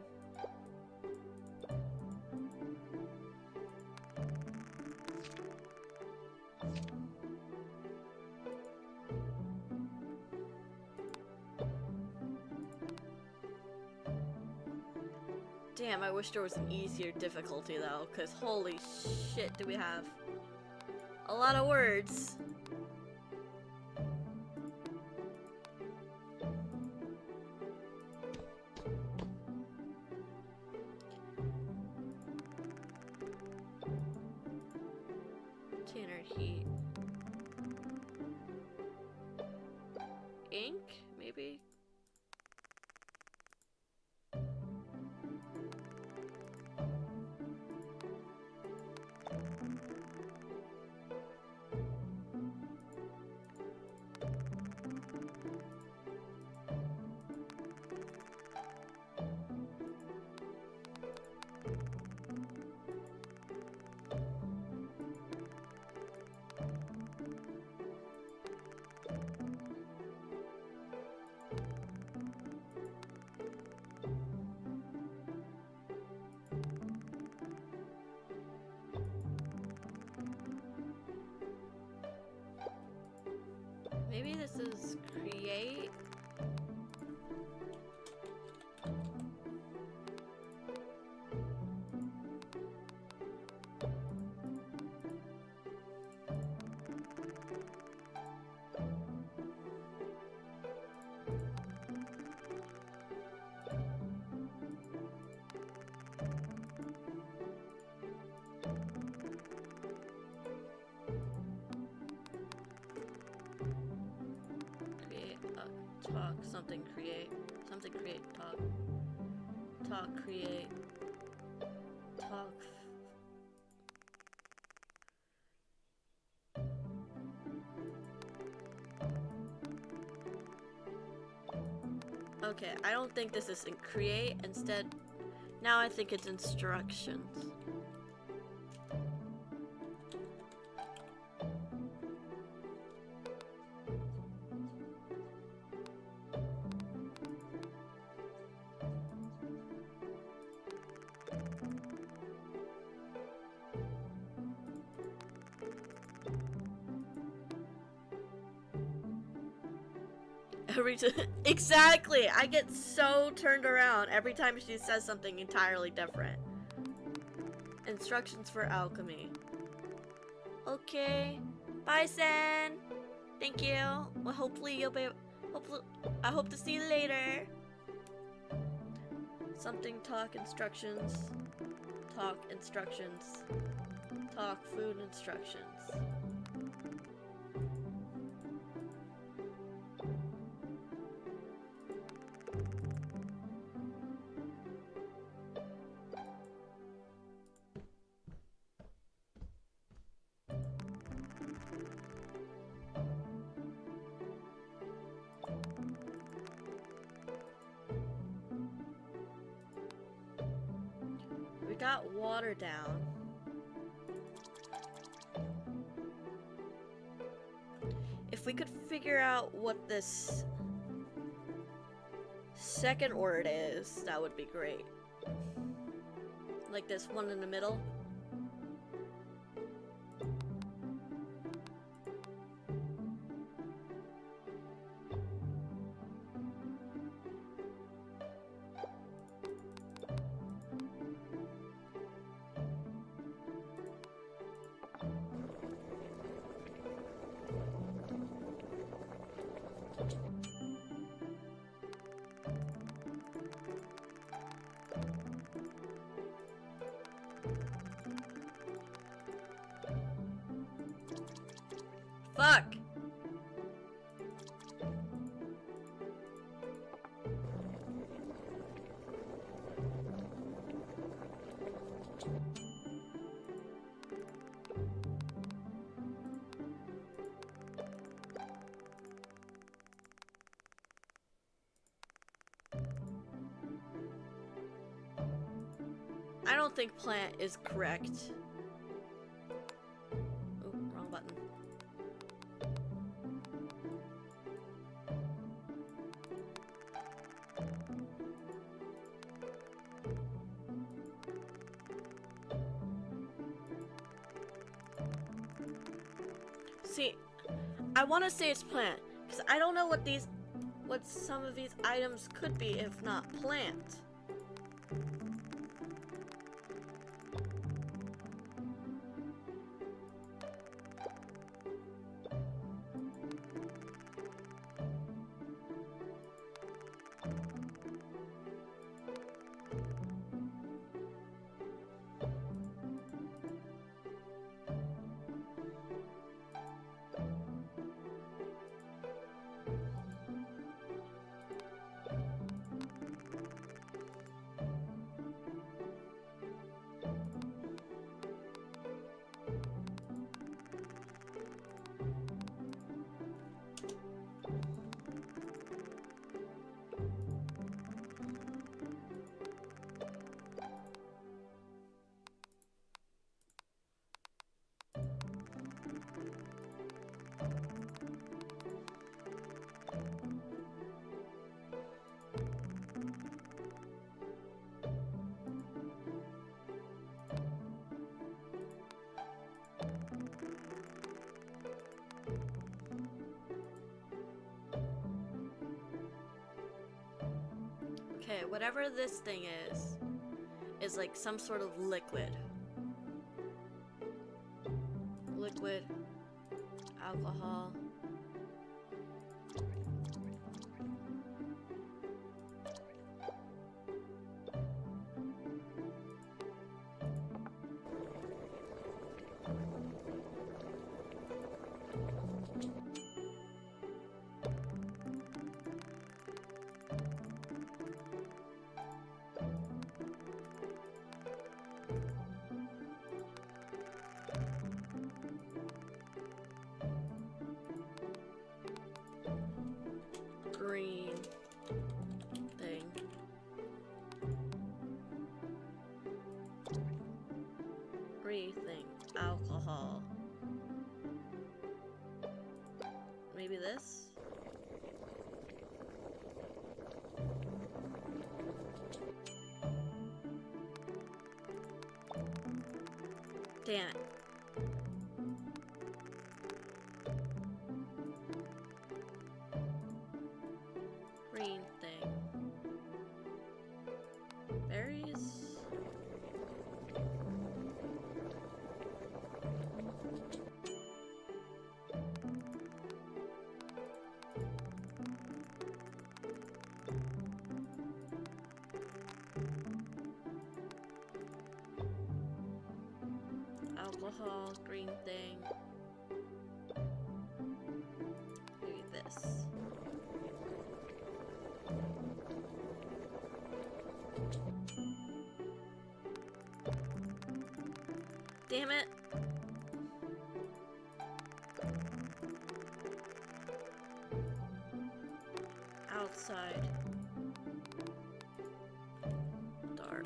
Damn, I wish there was an easier difficulty though, because holy shit do we have a lot of words. Tanner heat. Ink, maybe? is create. Talk, something, create. Something, create, talk. Talk, create. Talk. Okay, I don't think this is in create. Instead, now I think it's instructions. Exactly! I get so turned around every time she says something entirely different. Instructions for alchemy. Okay. Bye, Sen! Thank you. Well, hopefully you'll be... I hope to see you later. Something, talk, instructions. Talk, instructions. Talk, food, instructions. We got water down. If we could figure out what this second word is, that would be great. Like this one in the middle. Fuck! I don't think plant is correct. Oh, wrong button. See, I want to say it's plant, because I don't know what some of these items could be if not plant. Okay, whatever this thing is like some sort of liquid. Liquid, alcohol. Green thing. Green thing. Alcohol. Maybe this? Damn it. Green thing. Berries? Alcohol, green thing. Maybe this. Damn it. Outside. Dark.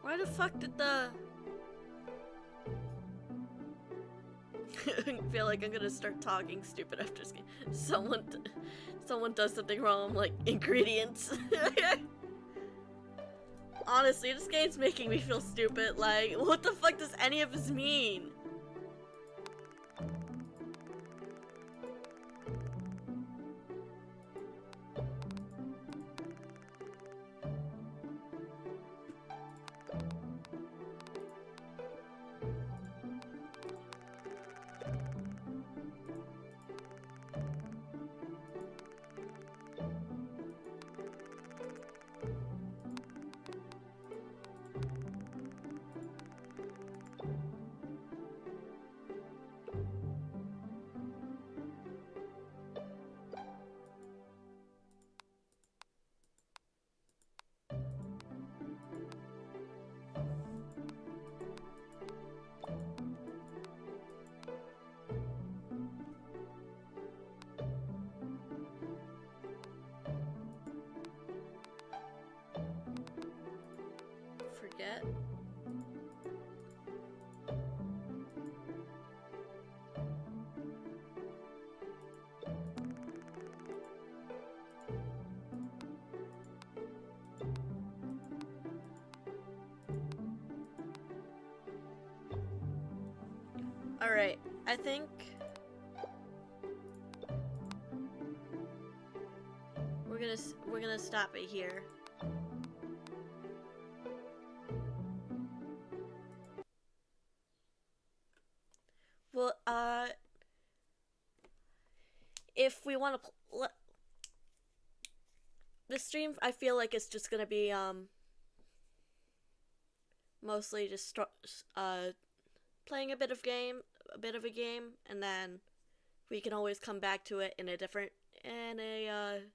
Why the fuck did the... I feel like I'm gonna start talking stupid after this game. Someone does something wrong, I'm like, ingredients. Honestly, this game's making me feel stupid. Like, what the fuck does any of this mean? Forget. Alright, I think we're gonna stop it here. Well, if we want to this stream, I feel like it's just gonna be mostly just playing a bit of a game, and then we can always come back to it in a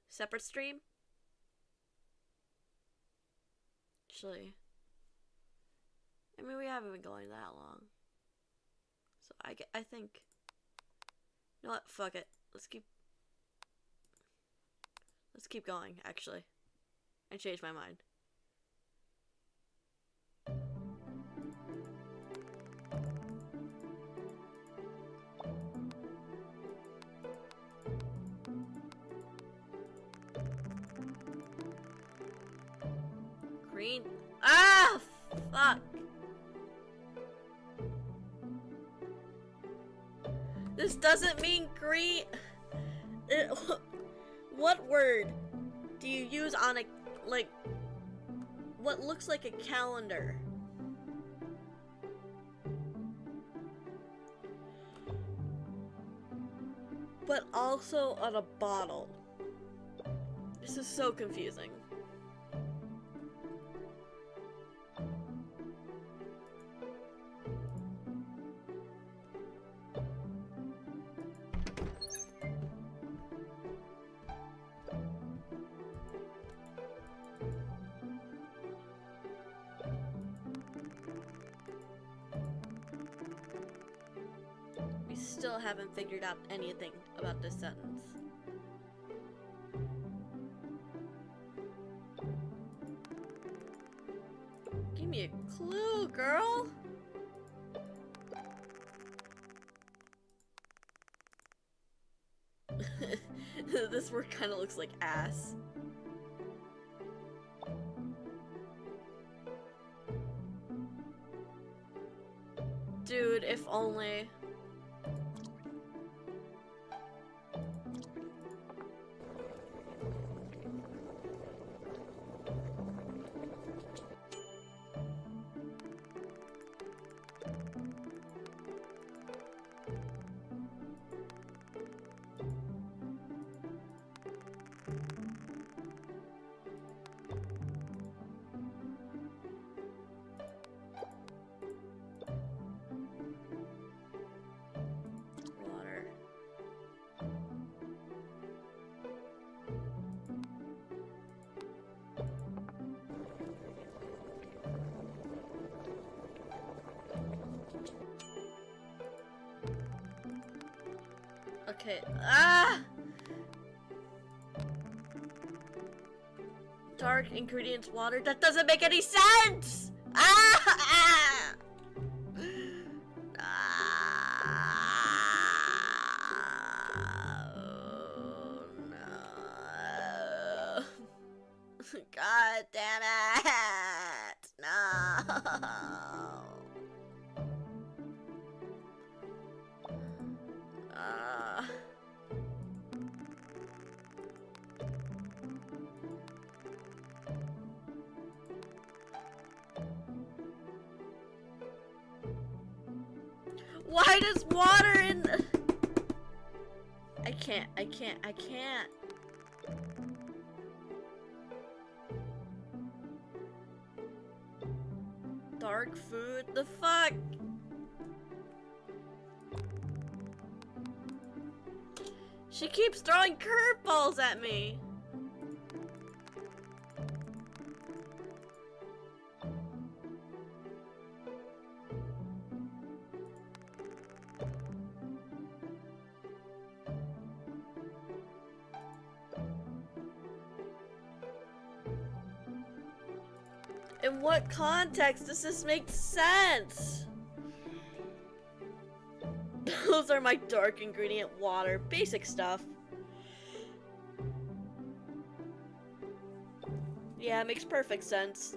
separate stream. Actually, I mean, we haven't been going that long. So I think, you know what, fuck it. Let's keep going, actually. I changed my mind. Green. Ah! Fuck! This doesn't mean green. What word do you use on a, like, what looks like a calendar? But also on a bottle. This is so confusing. We still haven't figured out anything about this sentence. Give me a clue, girl! This word kind of looks like ass. Dude, if only. Water. Okay. Ah! Dark ingredients, water. That doesn't make any sense! Ah! Ah! Oh, no. God damn it! No! Why does water in the... I can't. Dark food? The fuck? She keeps throwing curveballs at me. In what context does this make sense? Those are my dark ingredient water. Basic stuff. Yeah, it makes perfect sense.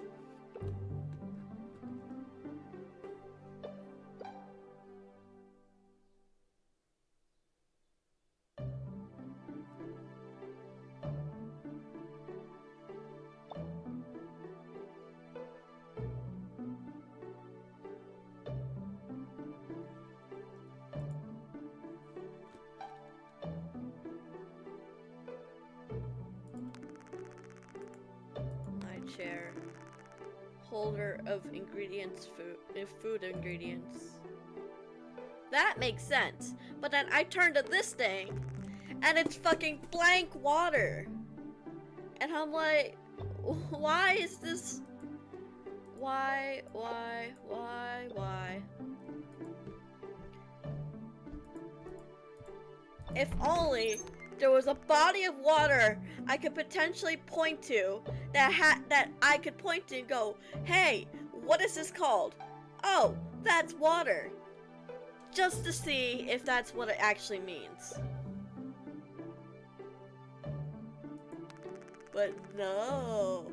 Chair. Holder of ingredients, food ingredients. That makes sense. But then I turn to this thing, and it's fucking blank water. And I'm like, why is this Why? If only there was a body of water I could potentially point to that I could point to and go, hey, what is this called? Oh, that's water. Just to see if that's what it actually means. But no.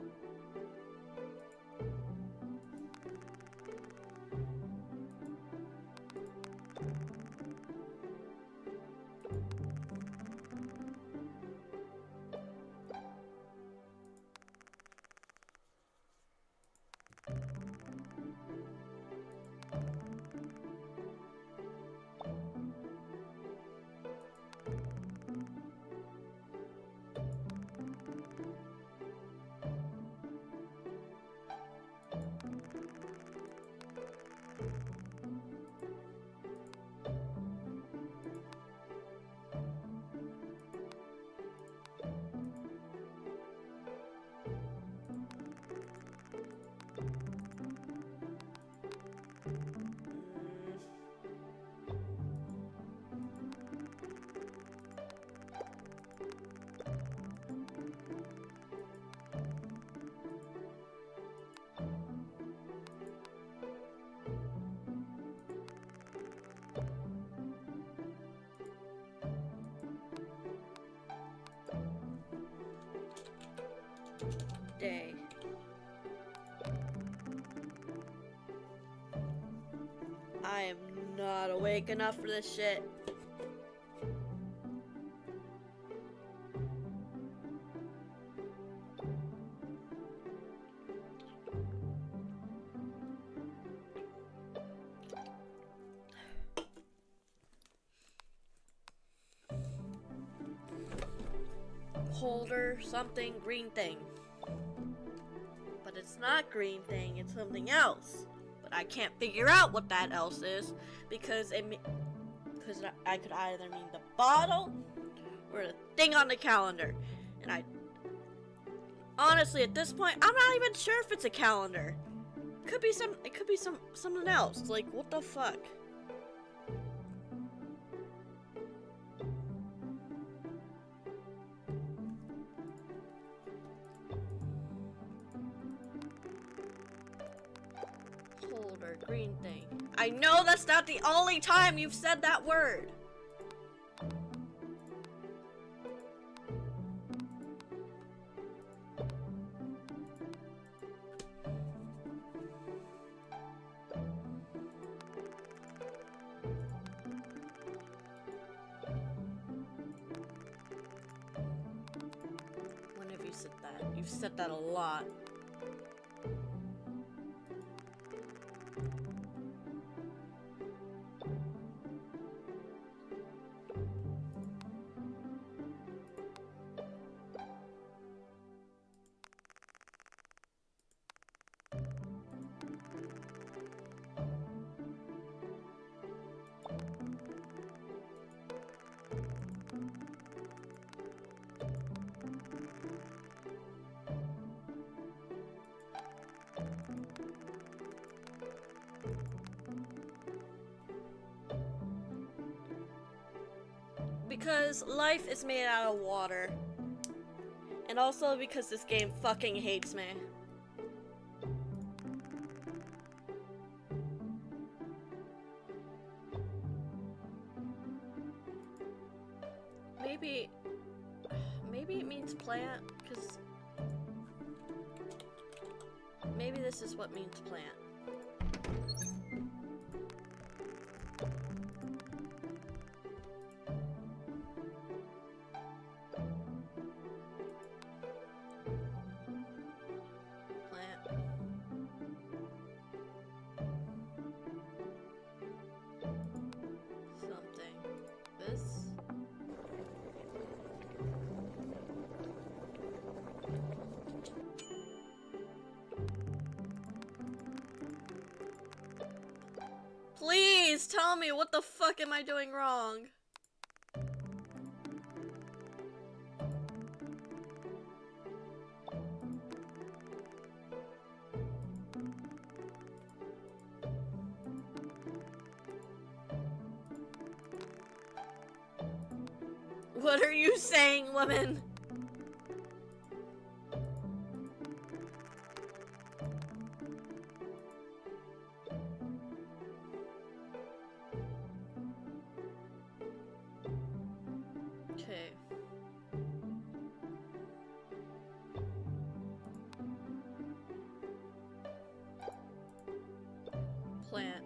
Day. I am not awake enough for this shit. Holder, something, green thing. But it's not green thing, it's something else. But I can't figure out what that else is because I could either mean the bottle or the thing on the calendar. And I honestly at this point I'm not even sure if it's a calendar. It could be something else. Like what the fuck? Holder, green thing. I know that's not the only time you've said that word. When have you said that? You've said that a lot. Because life is made out of water. And also because this game fucking hates me. Maybe it means plant, because maybe this is what means plant. Please tell me, what the fuck am I doing wrong? What are you saying, woman? Okay. Plant.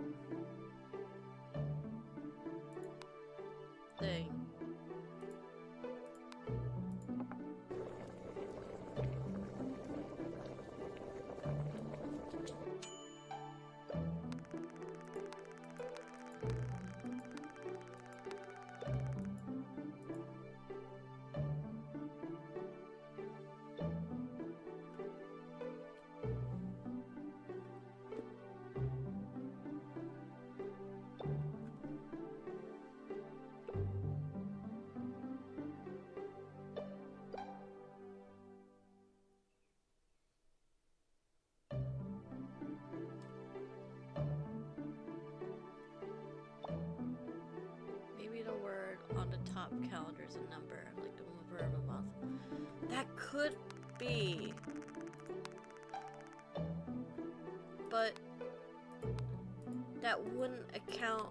Thing. Maybe the word on the top calendar is a number, like the number of a month. That could be. But that wouldn't account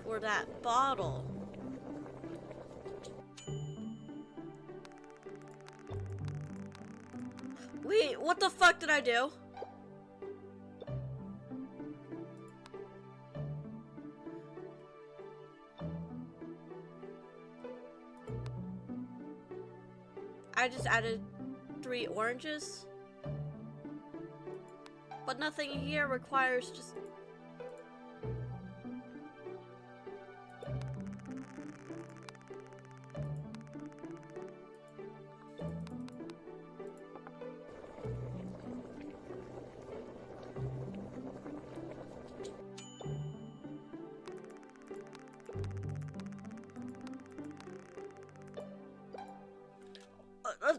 for that bottle. Wait, what the fuck did I do? I just added 3 oranges. But nothing here requires just...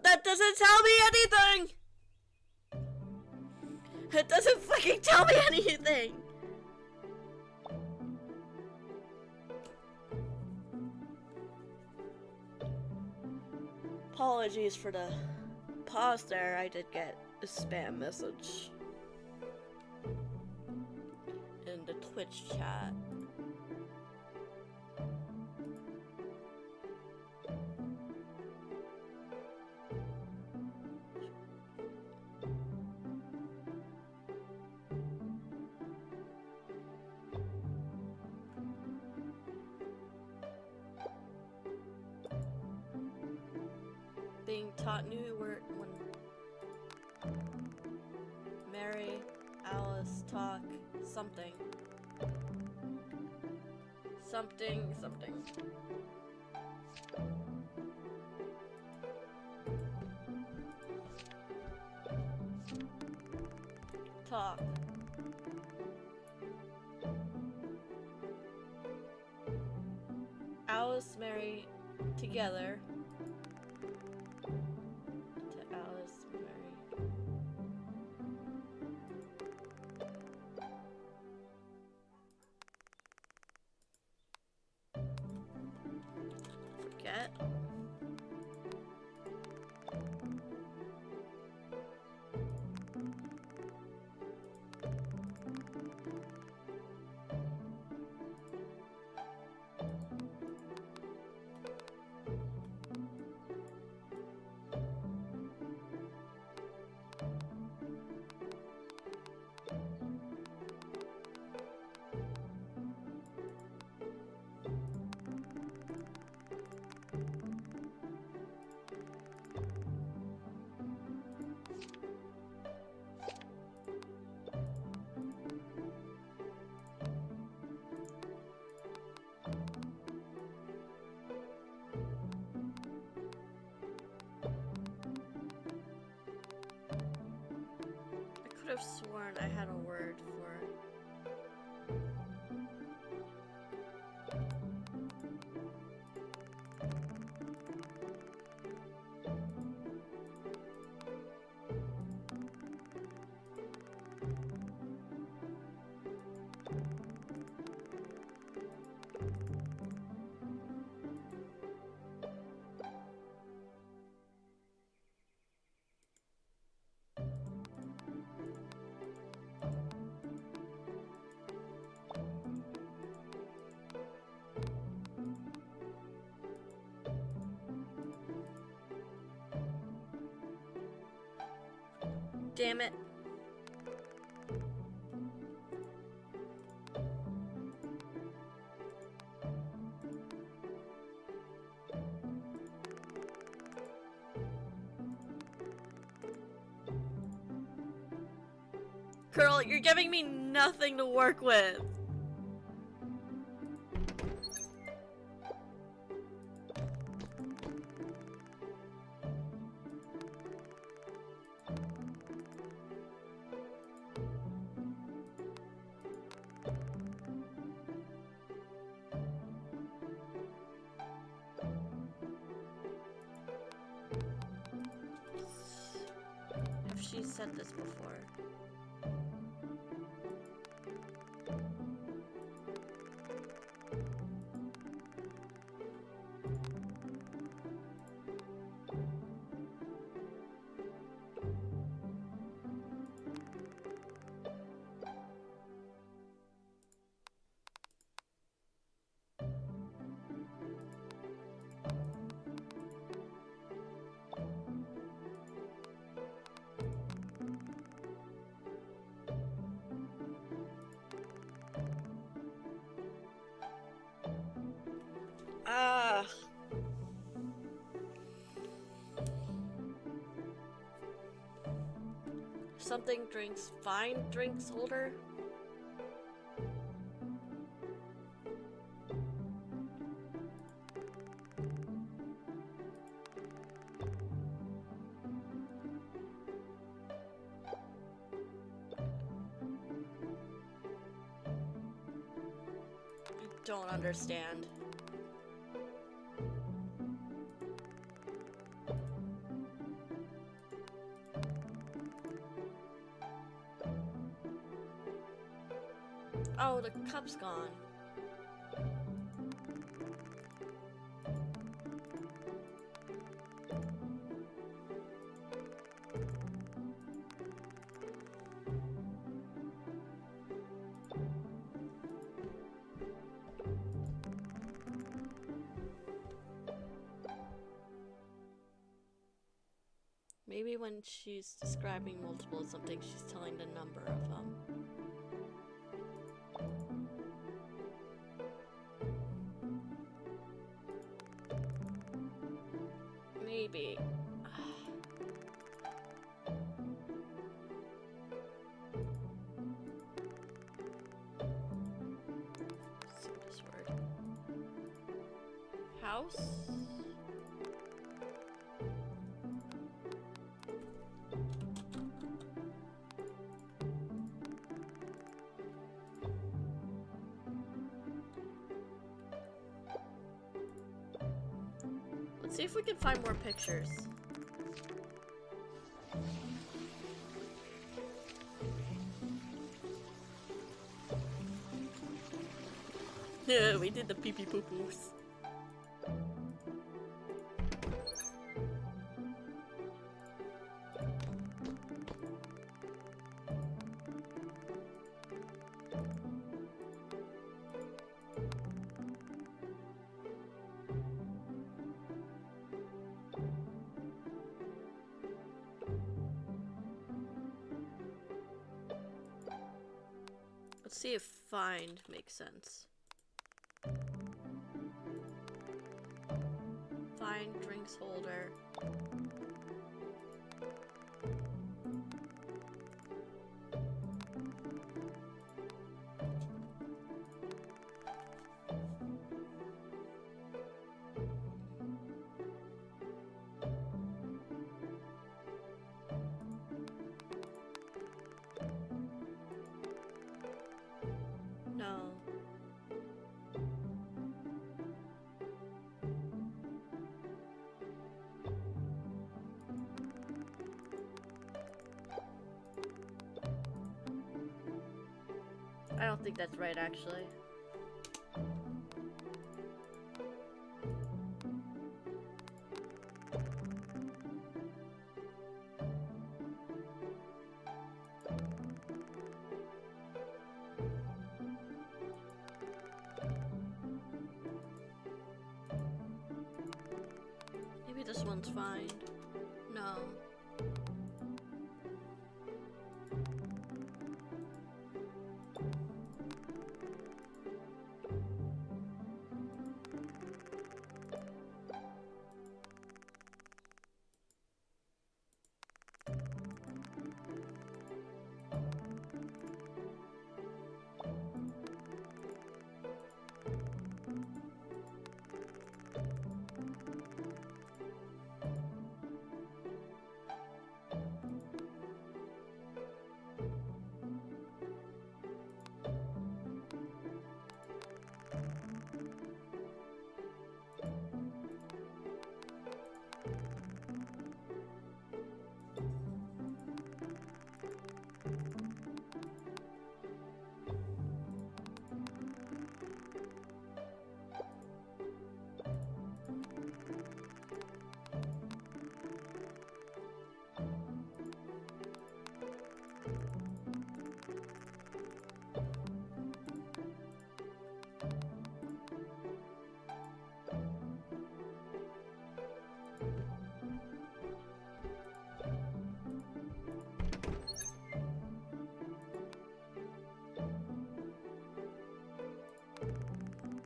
That doesn't tell me anything! It doesn't fucking tell me anything! Apologies for the pause there, I did get a spam message in the Twitch chat. Being taught new word when Mary, Alice talk something. Something. Talk. Alice, Mary, together. Forget. I could have sworn I had a word for it. Damn it. Girl, you're giving me nothing to work with. If she said this before. Ah. Something drinks fine drinks holder. I don't understand. Oh, the cup's gone. Maybe when she's describing multiple something, she's telling the number of them. Maybe. So this word. House? Let's see if we can find more pictures. Yeah, we did the pee-pee poo-poos. Let's see if find makes sense. Find drinks holder. No. I don't think that's right, actually. Maybe this one's fine. No.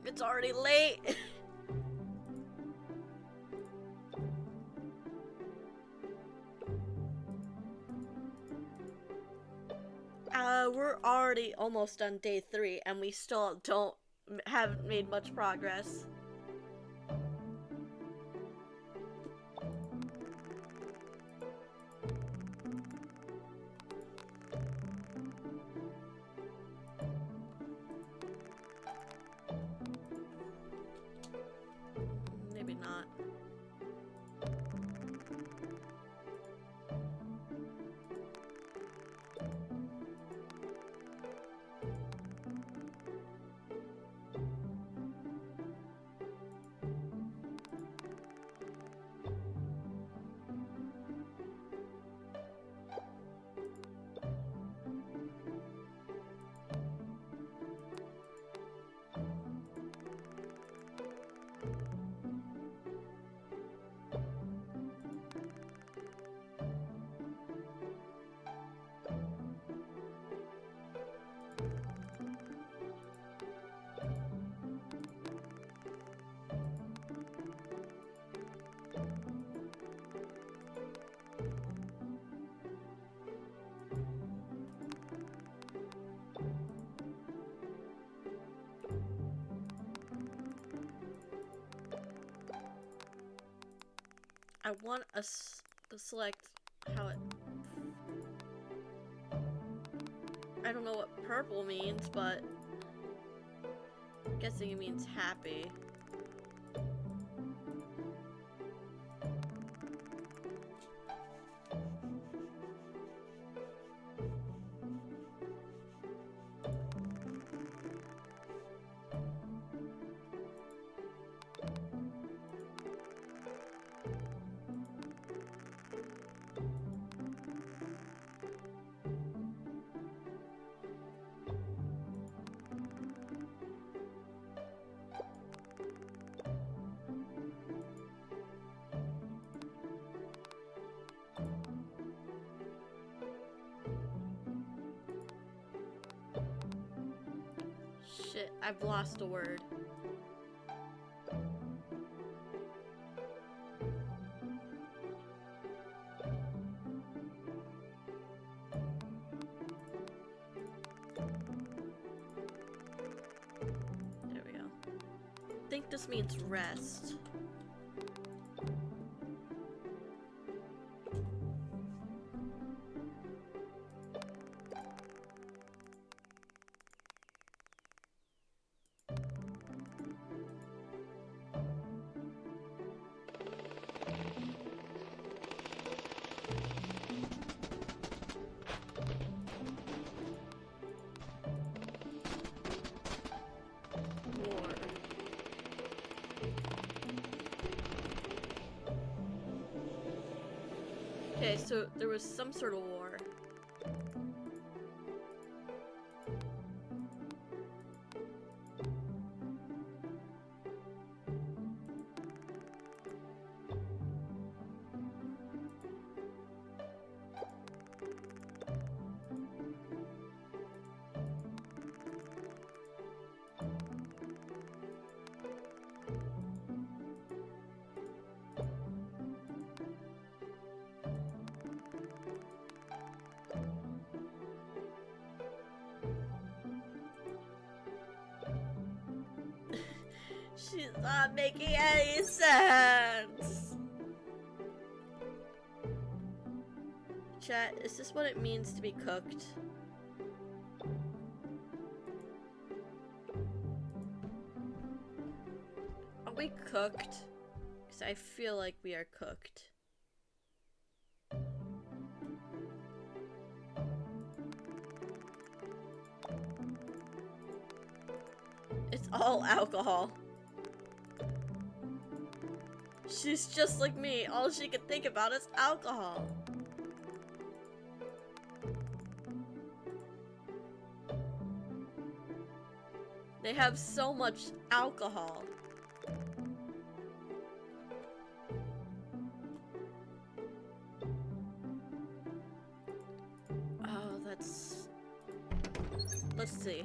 It's already late. We're already almost on day 3 and we still haven't made much progress. Maybe not. I want us to select how it... I don't know what purple means, but I'm guessing it means happy. Shit, I've lost a word. There we go. I think this means rest. Okay, so there was some sort of war. She's not making any sense. Chat, is this what it means to be cooked? Are we cooked? Because I feel like we are cooked. It's all alcohol. She's just like me. All she can think about is alcohol. They have so much alcohol. Oh, that's... Let's see.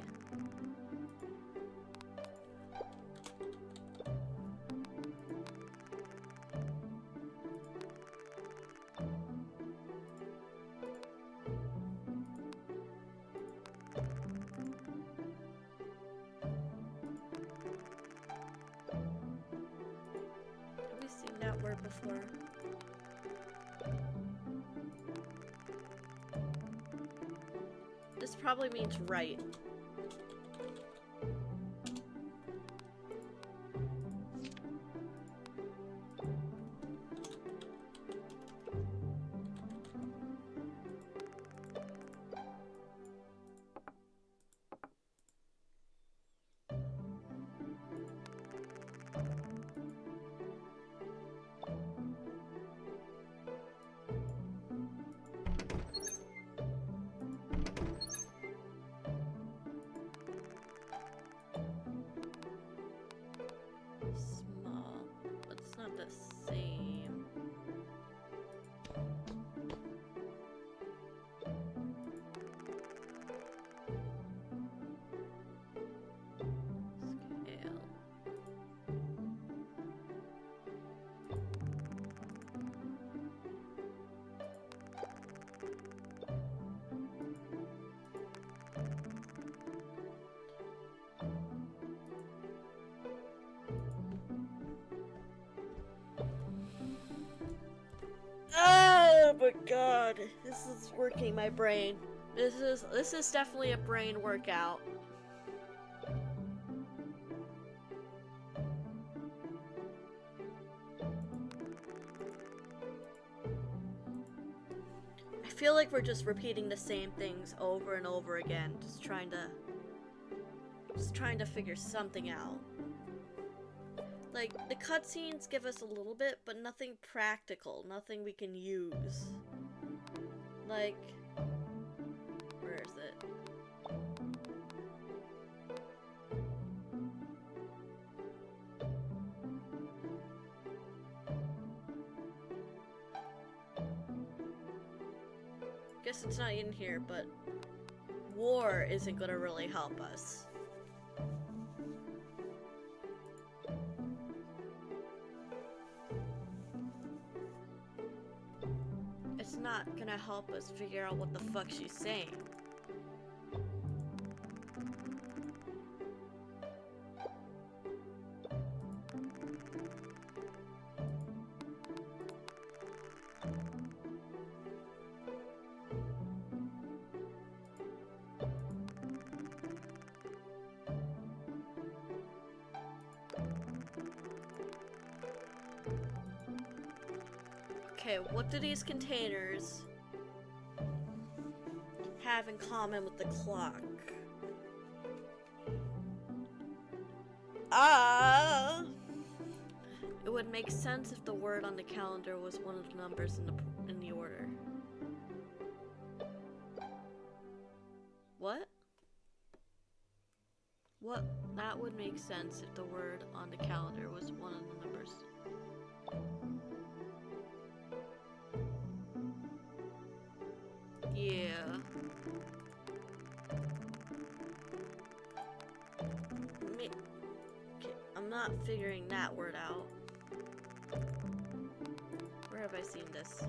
Have we seen that word before? This probably means right. Small, but it's not the same. Scale. Oh my god, this is working my brain. This is definitely a brain workout. I feel like we're just repeating the same things over and over again, just trying to figure something out. Like, the cutscenes give us a little bit, but nothing practical, nothing we can use. Like, where is it? Guess it's not in here, but war isn't gonna really help us. It's not gonna help us figure out what the fuck she's saying. Okay, what do these containers have in common with the clock? It would make sense if the word on the calendar was one of the numbers in the order. What? What? That would make sense if the word on the calendar was one of the numbers. Yeah. Okay, I'm not figuring that word out. Where have I seen this?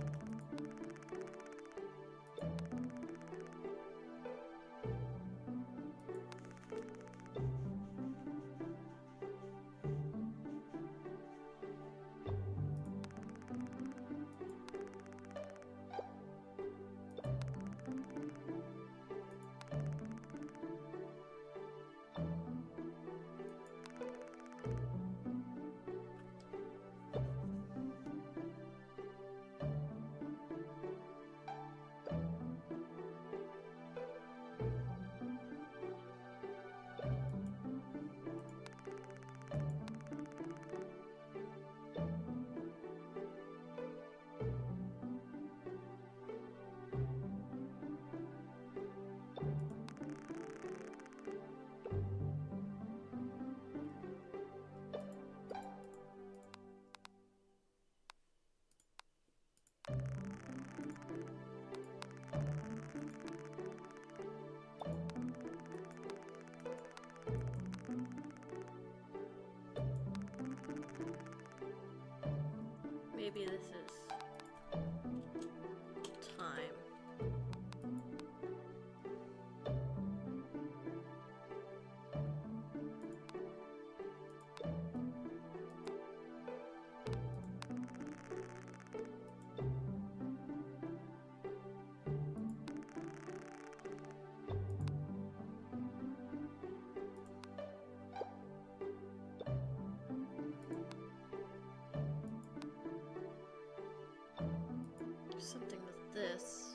this.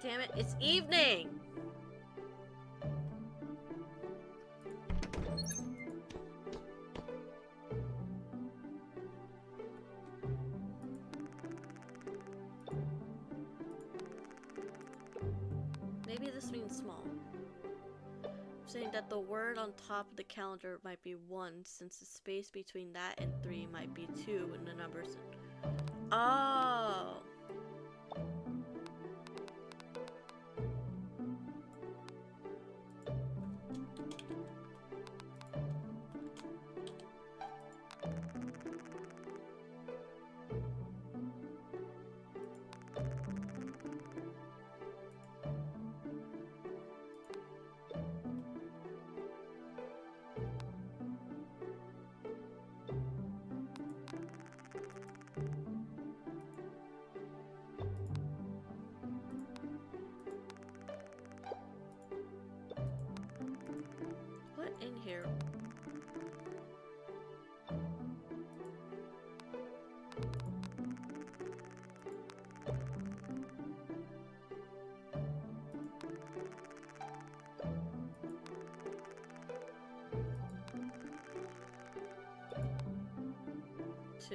Damn it, it's evening! Maybe this means small. I'm saying that the word on top of the calendar might be 1, since the space between that and 3 might be 2 in the numbers. Oh! 2.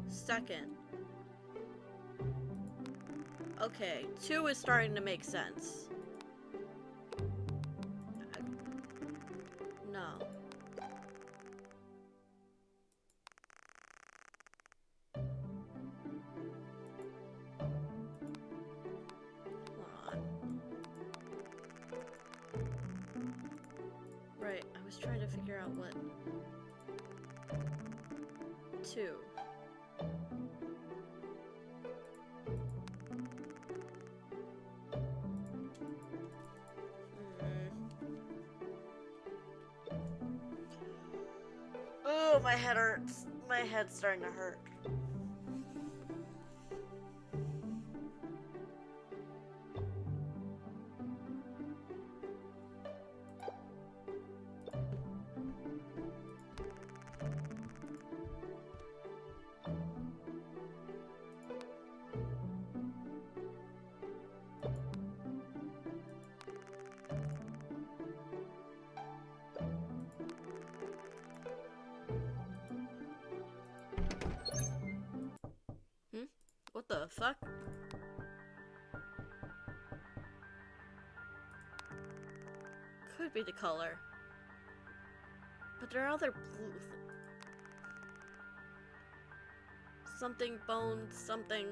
Second. Okay, 2 is starting to make sense. No. Hold on. Right, I was trying to figure out what... 2. Oh, my head hurts. My head's starting to hurt. What the fuck? Could be the color. But there are other blue... Something bone, something...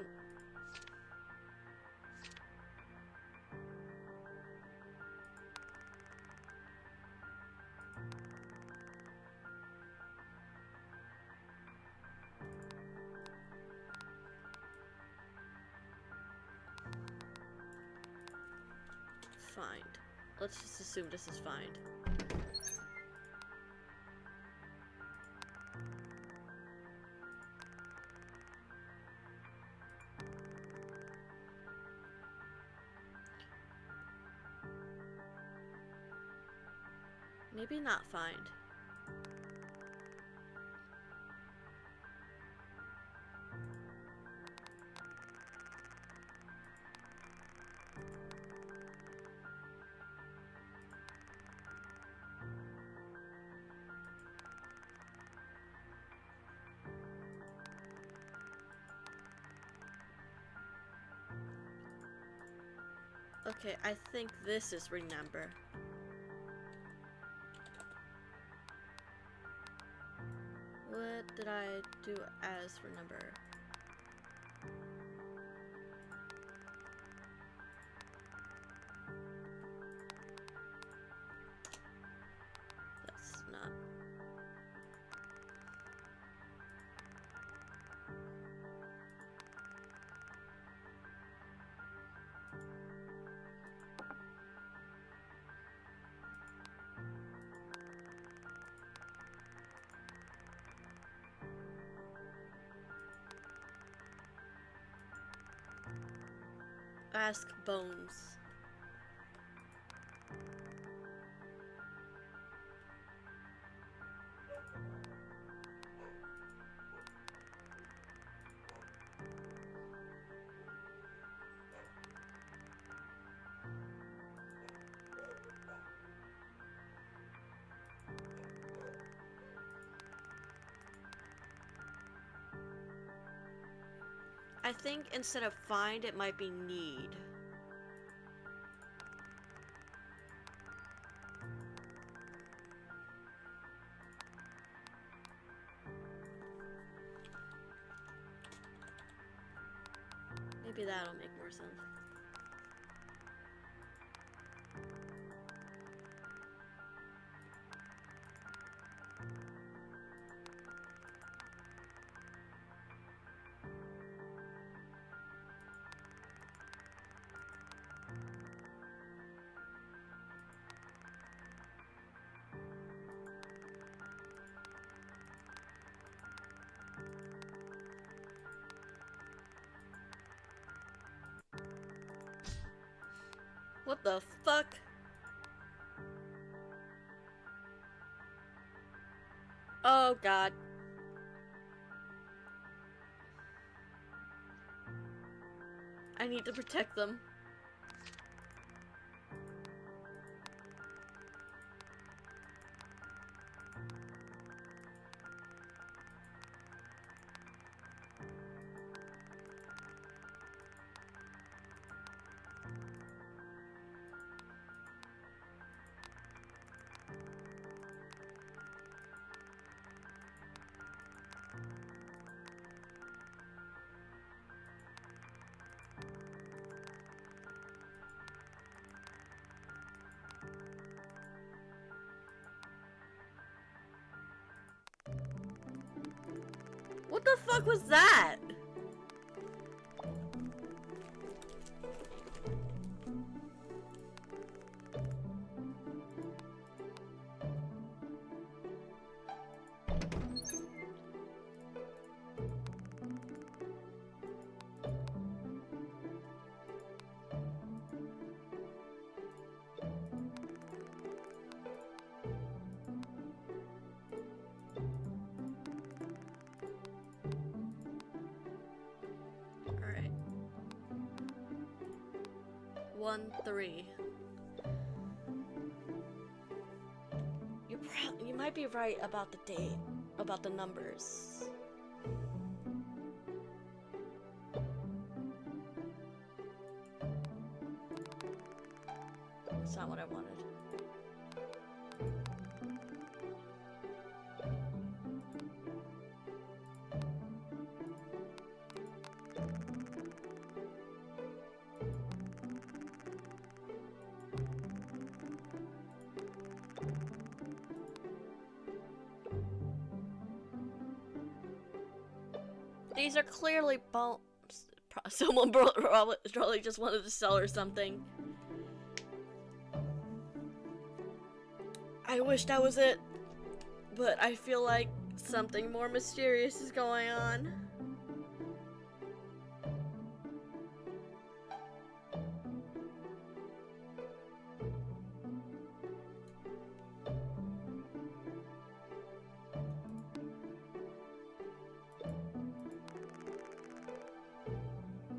Find. Let's just assume this is find. Maybe not find. Okay, I think this is remember. What did I do as remember? That's not... Ask Bones. I think instead of find, it might be need. Maybe that'll make more sense. What the fuck? Oh god. I need to protect them. What the fuck was that? Alright. 1-3. You might be right about the date, about the numbers. That's not what I wanted. These are clearly bones. Someone probably just wanted to sell her something. I wish that was it, but I feel like something more mysterious is going on.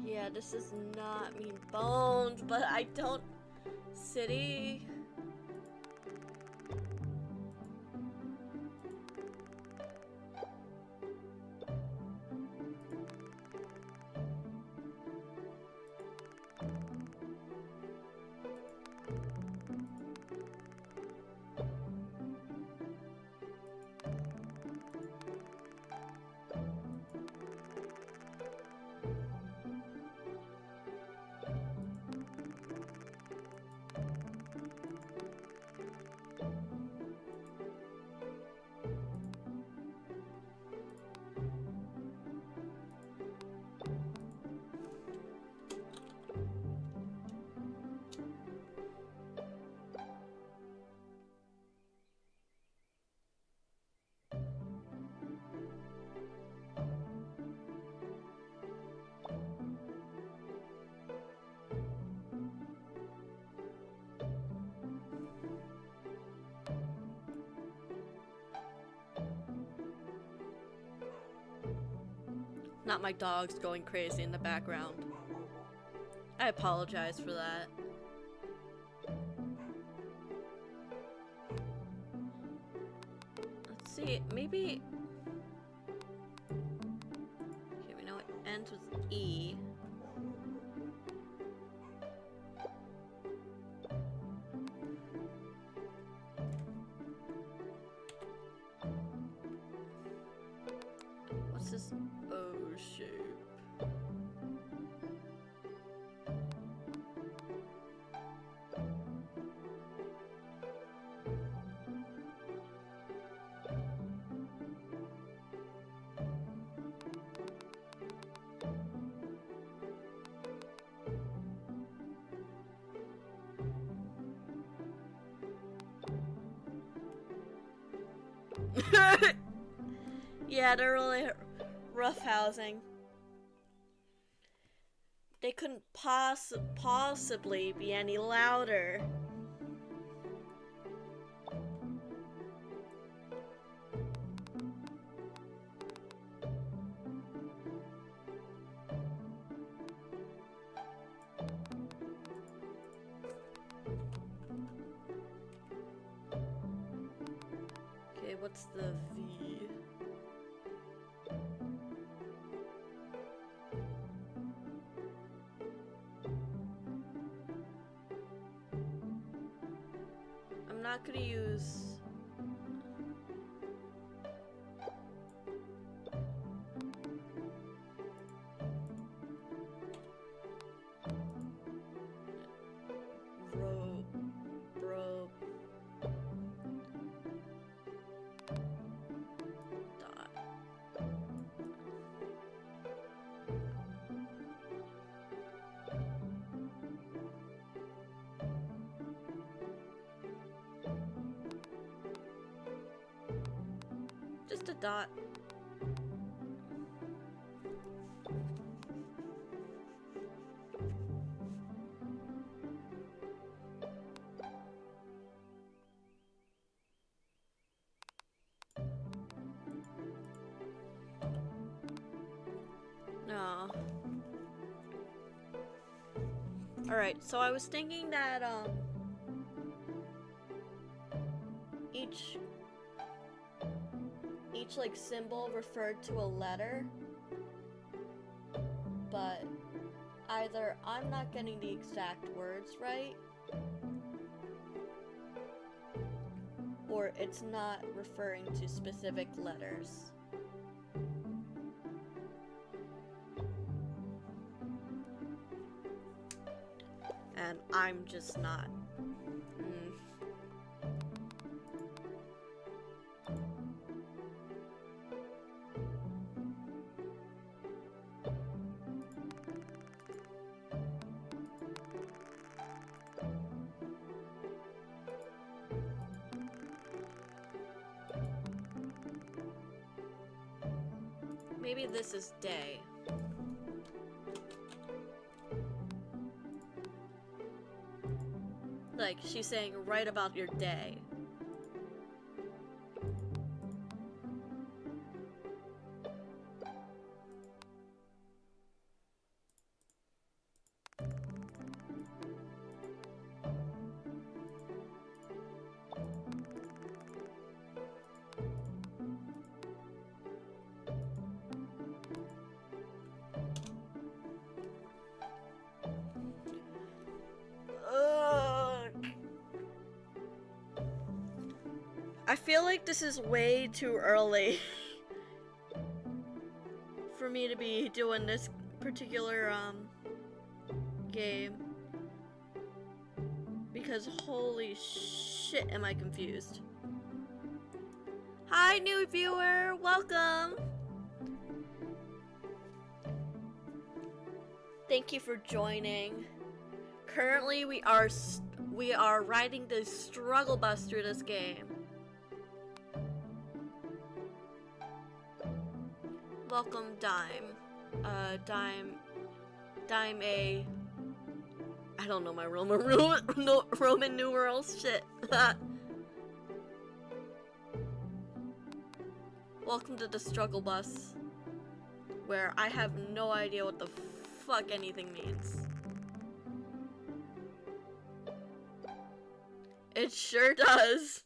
Yeah, this does not mean bones, but I don't... City... Not my dogs going crazy in the background. I apologize for that. Let's see, maybe... Okay, we know it ends with E. What's this O shape? Yeah, they're really rough housing. They couldn't possibly be any louder. Okay, what's the V? I'm not gonna use... Just a dot. No. Alright, so I was thinking that, each like symbol referred to a letter, but either I'm not getting the exact words right, or it's not referring to specific letters. And I'm just not. Maybe this is day. Like, she's saying, write about your day. I feel like this is way too early for me to be doing this particular game, because holy shit am I confused. Hi new viewer, welcome! Thank you for joining. Currently we are riding the struggle bus through this game. Welcome, Dime. Dime A. I don't know my Roman numerals. Shit. Welcome to the struggle bus, where I have no idea what the fuck anything means. It sure does.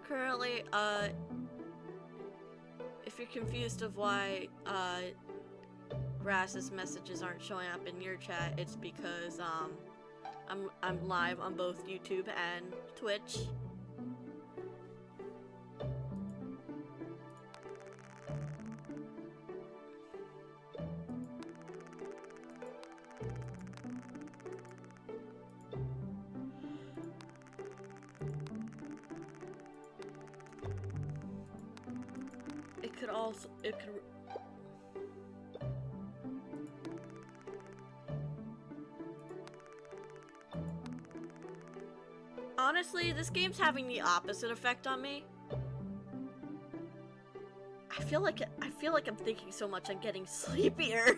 Currently, if you're confused of why, Grass's messages aren't showing up in your chat, it's because, I'm live on both YouTube and Twitch. It could honestly, this game's having the opposite effect on me. I feel like I'm thinking so much I'm getting sleepier.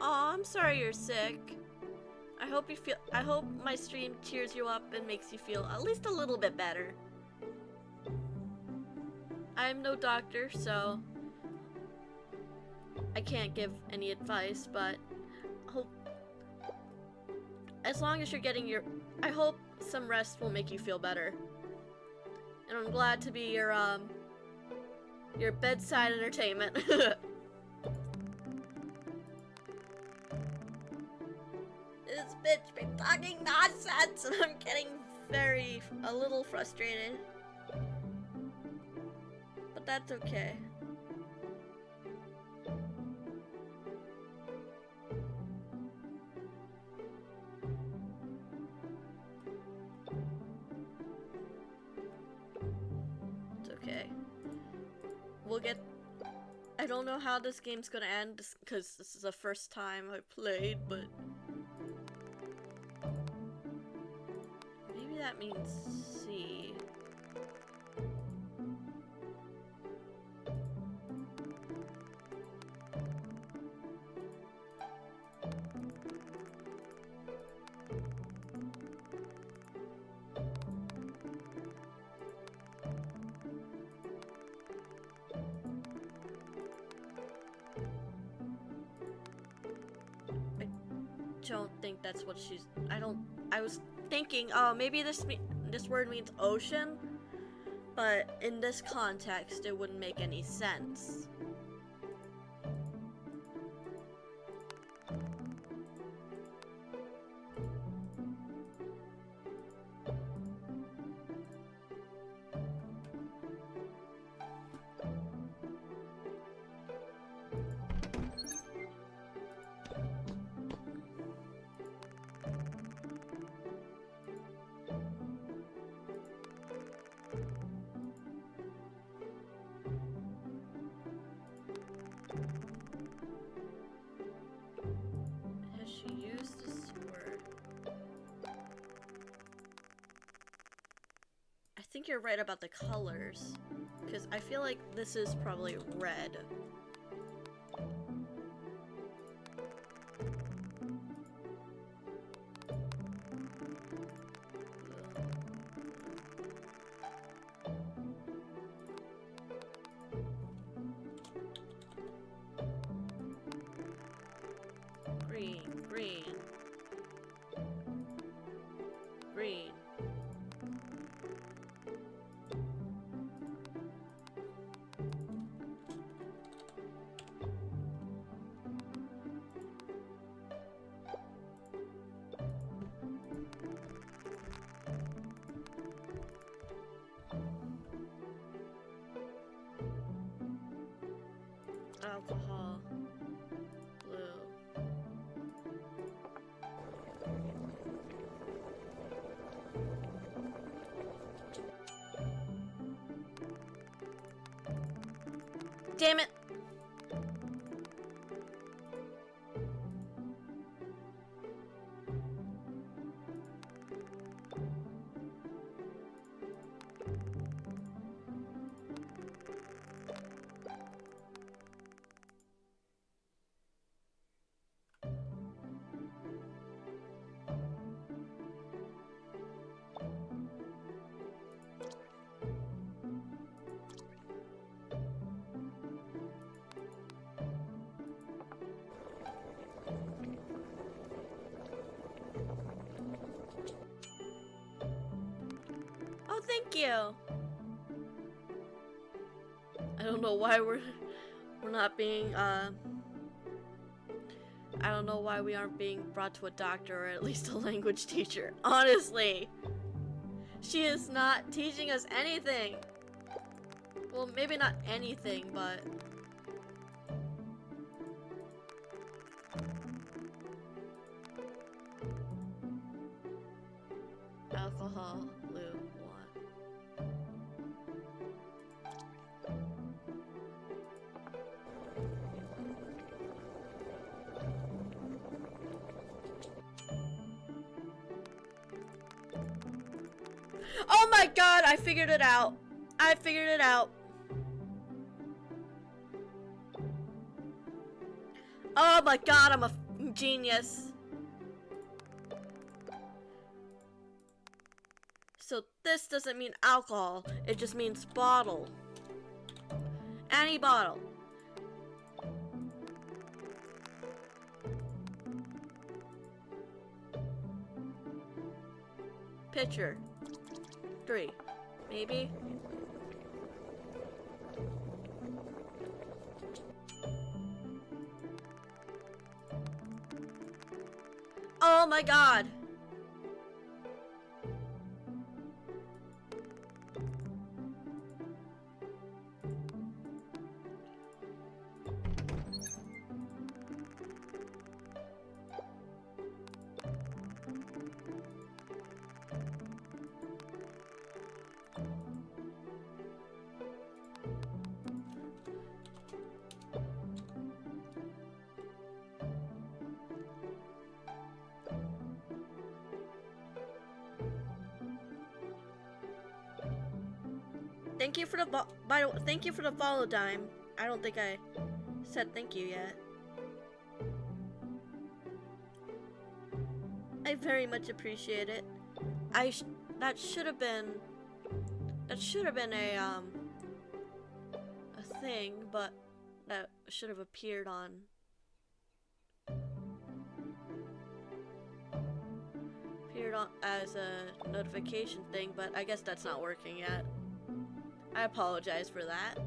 Aw, I'm sorry you're sick. I hope my stream cheers you up and makes you feel at least a little bit better. I'm no doctor, so I can't give any advice, but as long as you're getting I hope some rest will make you feel better. And I'm glad to be your bedside entertainment. This bitch been talking nonsense and I'm getting a little frustrated. But that's okay. It's okay. I don't know how this game's gonna end because this is the first time I played, but maybe that means C. I don't think that's what she's. I was thinking, oh, maybe this word means ocean, but in this context, it wouldn't make any sense. I think you're right about the colors, because I feel like this is probably red. Green, green, green. Alcohol. Blue. Damn it! Oh, thank you. I don't know why we're not being I don't know why we aren't being brought to a doctor or at least a language teacher. Honestly, she is not teaching us anything. Well, maybe not anything, but alcohol, blue, one. Oh my god, I figured it out. I figured it out. Oh my god, I'm a genius. So this doesn't mean alcohol, it just means bottle. Any bottle. Pitcher. 3. Maybe? Oh my god! Thank you for the thank you for the follow, Dime. I don't think I said thank you yet. I very much appreciate it. That should have been a thing, but that should have appeared on as a notification thing, but I guess that's not working yet. I apologize for that.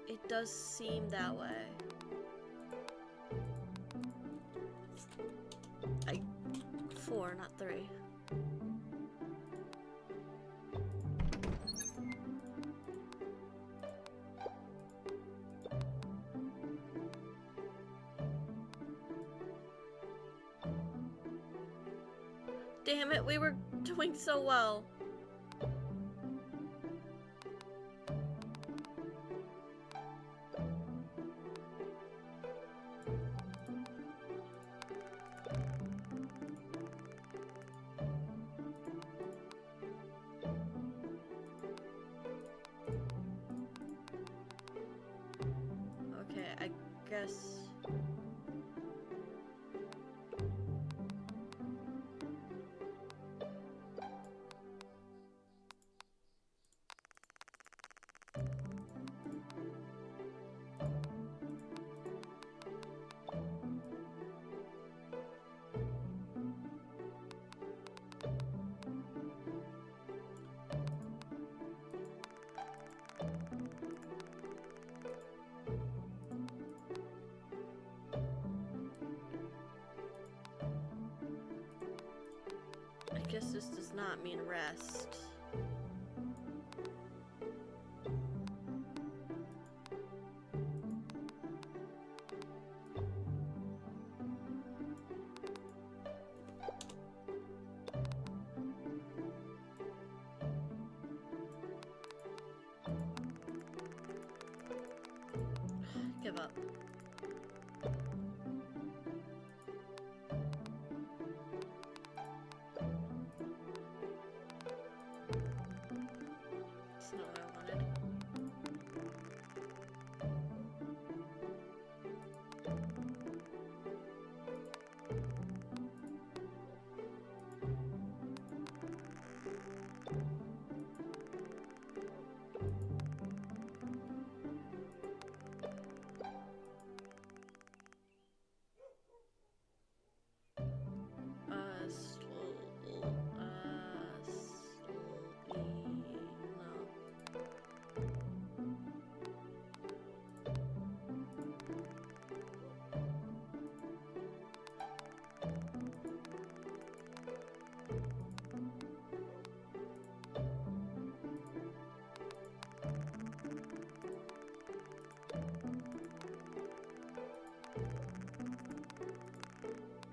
It does seem that way. 4, not 3. Damn it, we were doing so well. Okay, I guess... guess this does not mean rest. Give up. It's not what I wanted.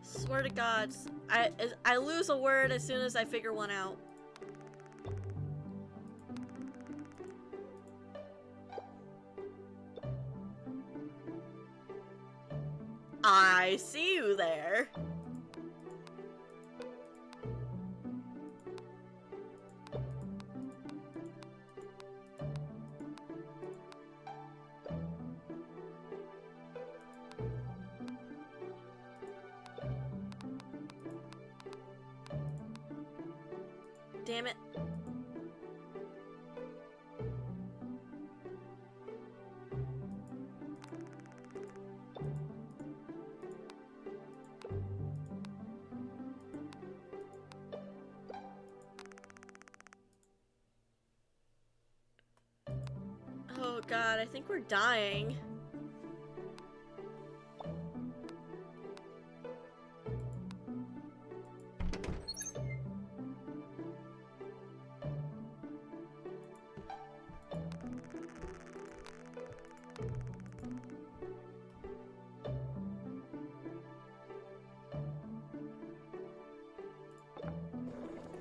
Swear to God, I lose a word as soon as I figure one out. I see you there. Damn it. Oh God, I think we're dying.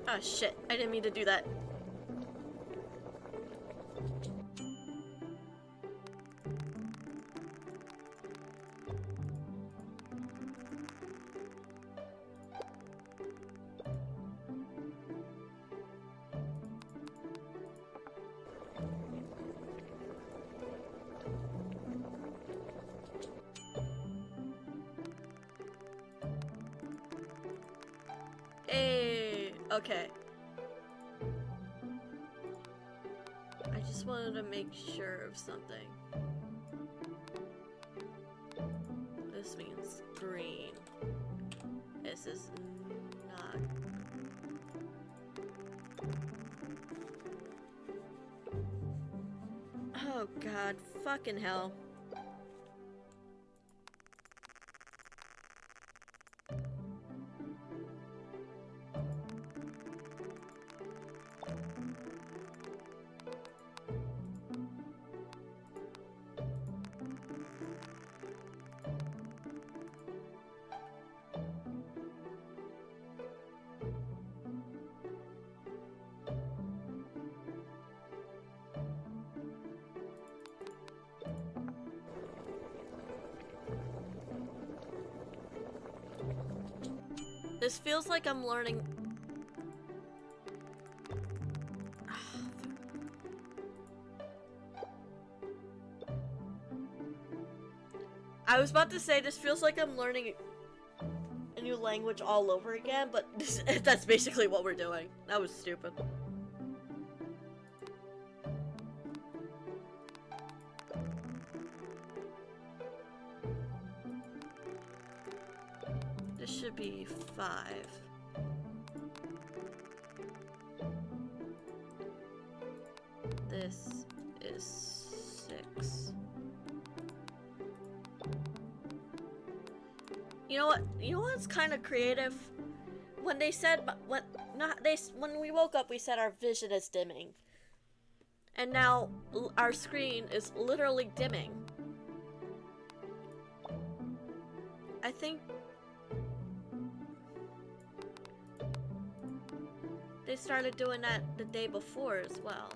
Oh shit, I didn't mean to do that. Hey, okay. I just wanted to make sure of something. This means green. This is not. Oh God, fucking hell. This feels like I'm learning. I was about to say this feels like I'm learning a new language all over again, but that's basically what we're doing. That was stupid. This should be 5. This is 6. You know what? You know what's kind of creative? When they said not they. When we woke up, we said our vision is dimming, and now our screen is literally dimming. I think they started doing that the day before as well.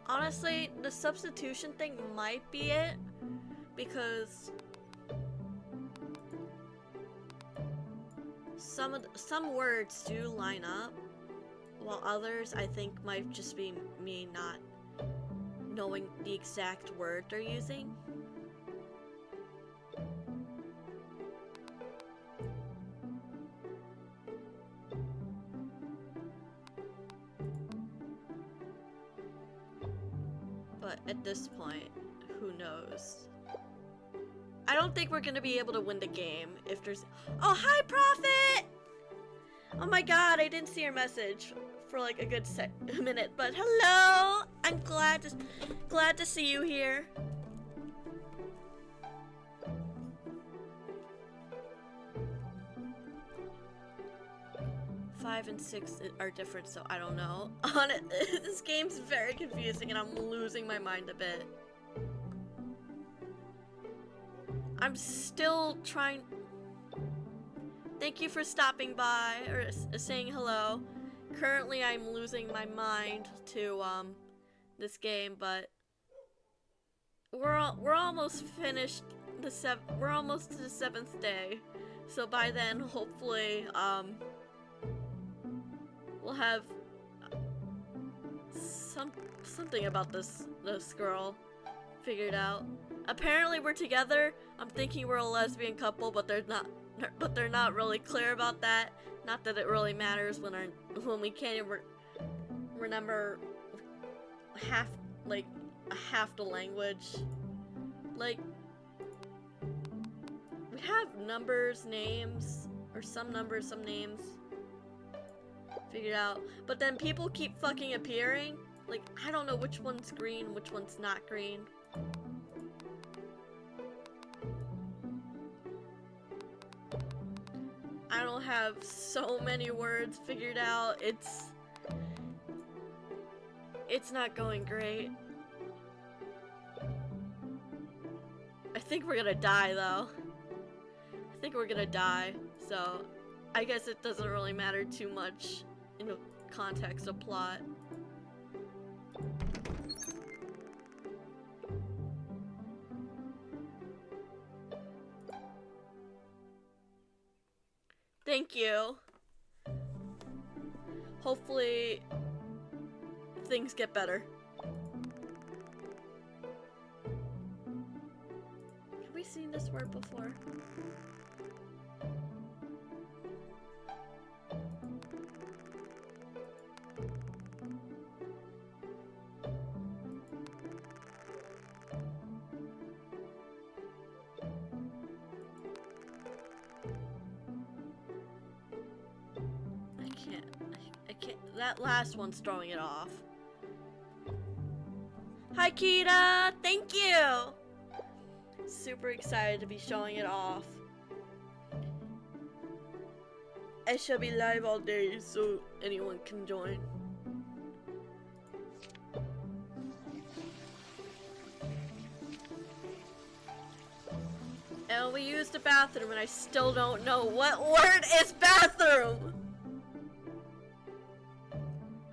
Honestly, the substitution thing might be it, because some words do line up, while others I think might just be me not knowing the exact word they're using. But at this point, who knows? I don't think we're gonna be able to win the game if there's— Oh, hi, Prophet! Oh my god, I didn't see your message for like a good minute, but hello! I'm glad to see you here. Five and 6 are different, so I don't know. On it, this game's very confusing and I'm losing my mind a bit. I'm still trying. Thank you for stopping by or saying hello. Currently, I'm losing my mind to this game, but we're almost finished we're almost to the 7th day. So by then, hopefully, we'll have something about this girl figured out. Apparently we're together. I'm thinking we're a lesbian couple, but they're not really clear about that. Not that it really matters when we can't even remember half the language. Like, we have numbers, names, or some numbers, some names figured out, but then people keep fucking appearing. Like, I don't know which one's green, which one's not green. I don't have so many words figured out. It's not going great. I think we're gonna die though. I think we're gonna die, so I guess it doesn't really matter too much in the context of plot. Thank you. Hopefully things get better. Have we seen this word before? I can't. That last one's throwing it off. Hi, Kita! Thank you! Super excited to be showing it off. It shall be live all day, so anyone can join. bathroom and I still don't know what word is bathroom.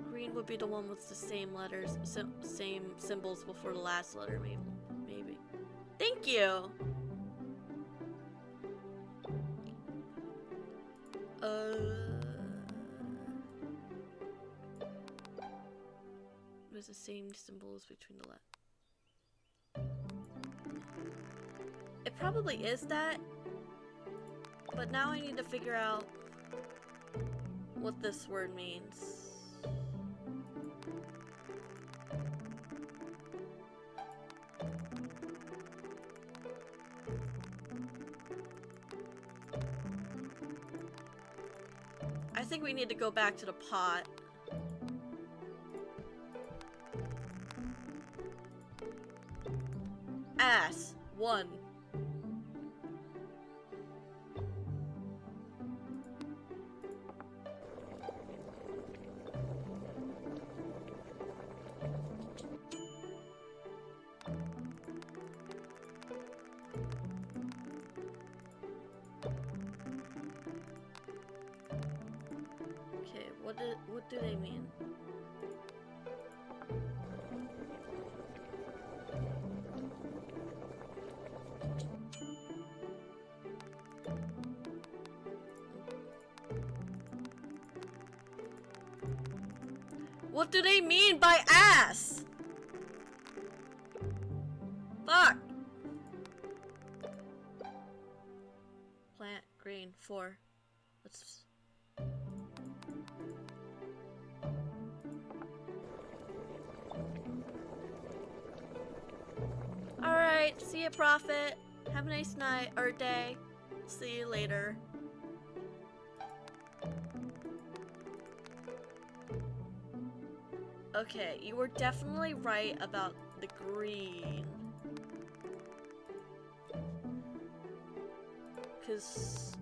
Green would be the one with the same letters, same symbols before the last letter, maybe. Thank you. There's the same symbols between the letters. It probably is that, but now I need to figure out what this word means. I think we need to go back to the pot. Ass. 1. Okay, what do they mean? What do they mean by ass? Fuck. Plant green 4. Let's. Alright, see ya, Prophet. Have a nice night or day. See you later. Okay, you were definitely right about the green. 'Cause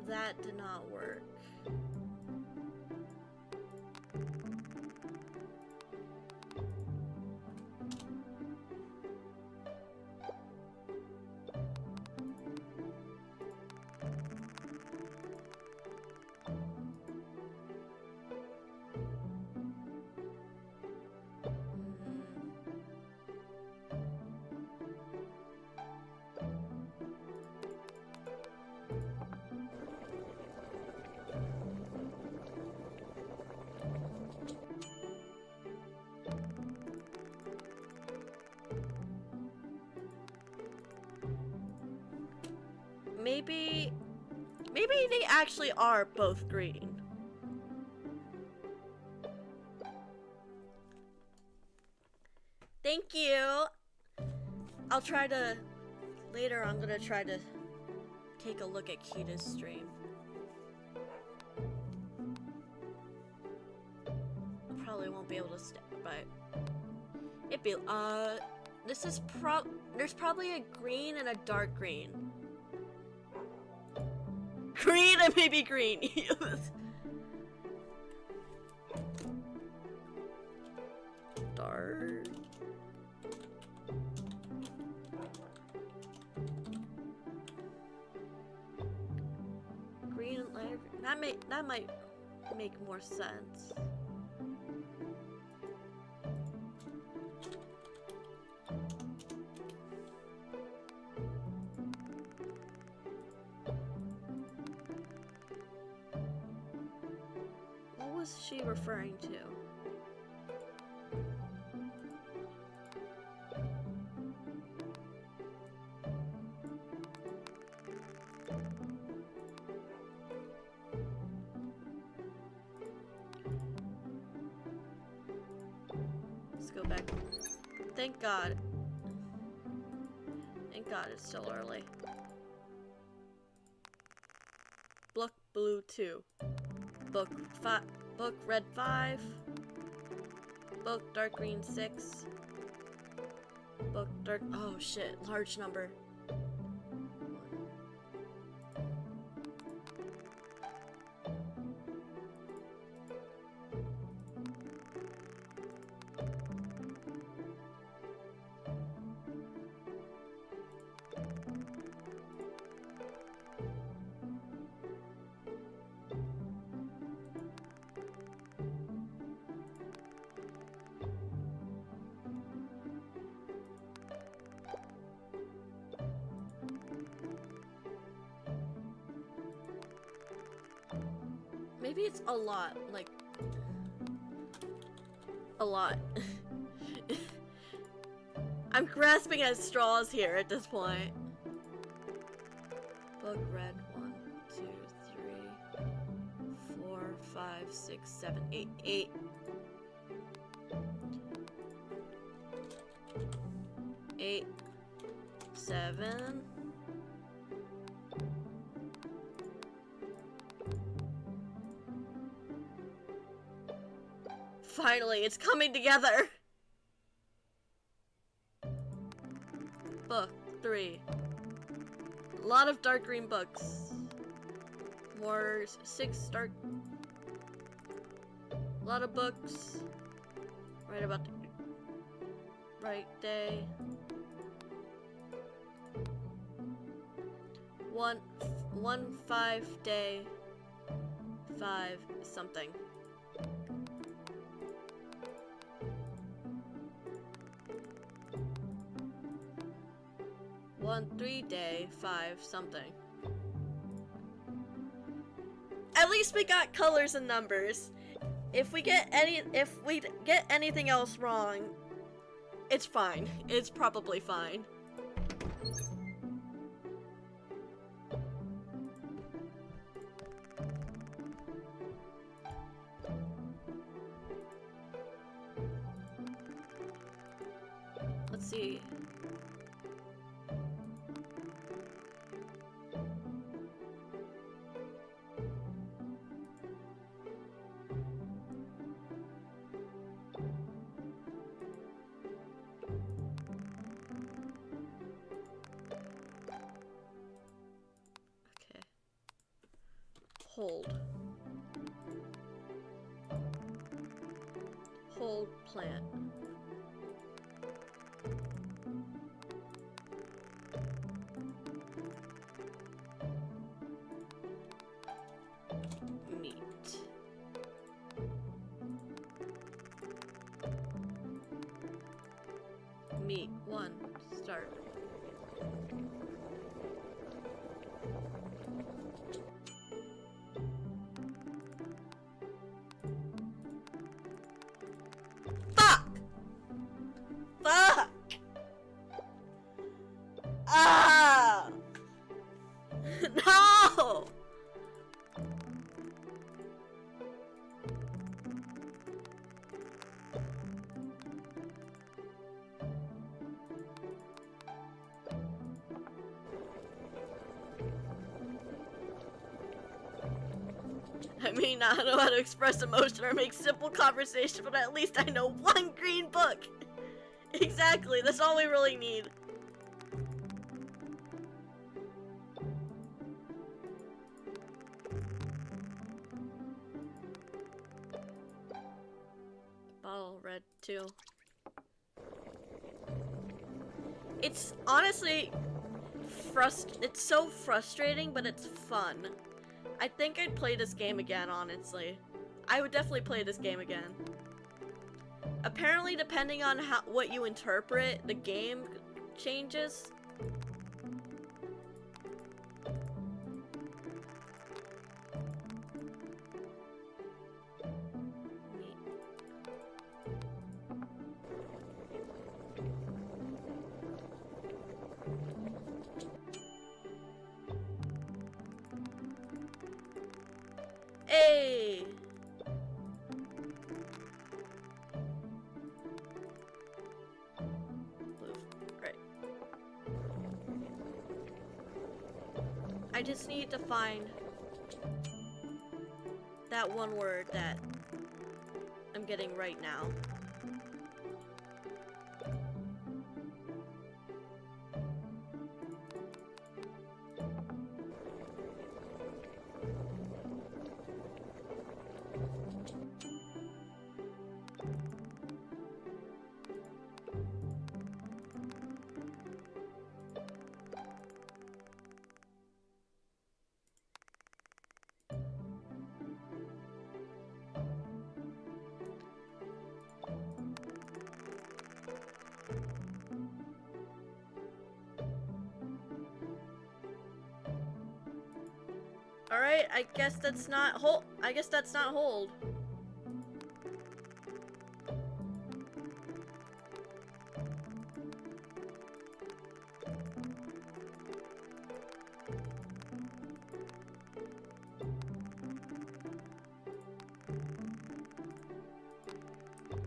that did not work. Maybe they actually are both green. Thank you. I'll try to later. I'm gonna try to take a look at Kita's stream. Probably won't be able to stay, but it'd be this is there's probably a green and a dark green. Green and maybe green. Dark. Green and light. That might make more sense. What was she referring to? Let's go back. Thank God. Thank God it's still early. Book blue 2. Book red 5. Book dark green 6. Book dark. Oh shit! Large number. Maybe it's a lot, like a lot. I'm grasping at straws here at this point. Book red 1, 2, 3, 4, 5, 6, 7, 8, 8. 8, 7. Finally, it's coming together! Book 3. A lot of dark green books. More 6 dark. A lot of books. Right about the right day. 1 5 day 5 something. 1 3 day 5 something. At least we got colors and numbers. If we get anything else wrong, it's fine. It's probably fine. Let's see. Okay. Hold. Hold plant. Meat. Meat. 1. Start. Fuck! Fuck! Ah! No! I may not know how to express emotion or make simple conversation, but at least I know one green book! Exactly, that's all we really need. Bottle red 2. It's honestly it's so frustrating, but it's fun. I think I'd play this game again, honestly. I would definitely play this game again. Apparently, depending on what you interpret, the game changes. Hey! Blue. Great. I just need to find that one word that I'm getting right now. Alright, I guess that's not hold. I guess that's not hold.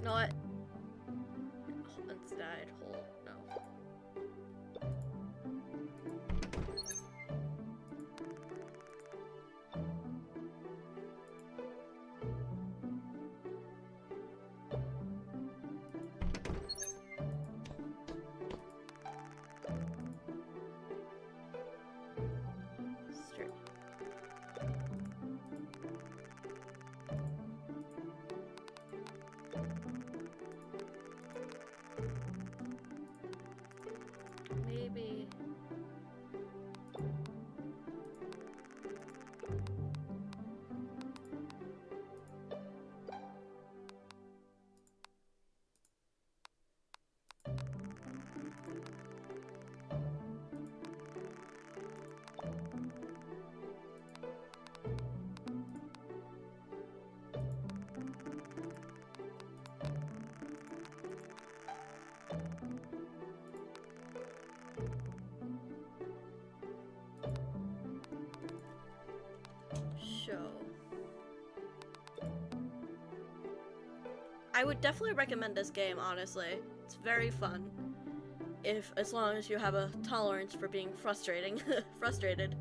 No, what? Instead, hold. No. Straight. Maybe. Show. I would definitely recommend this game, honestly. It's very fun. As long as you have a tolerance for being frustrated.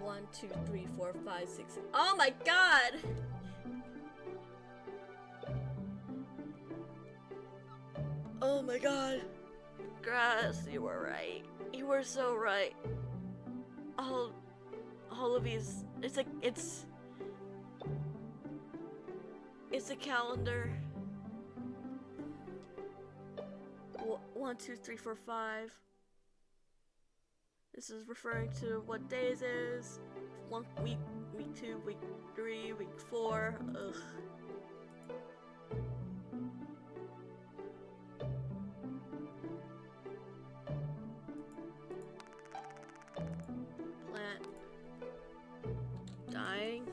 1, 2, 3, 4, 5, 6. Oh my god! Oh my god. Grass, you were right. You were so right. All of these, it's a calendar. 1, 2, 3, 4, 5. This is referring to what days is. 1 week, week 2, week 3, week 4. Ugh. Plant dying.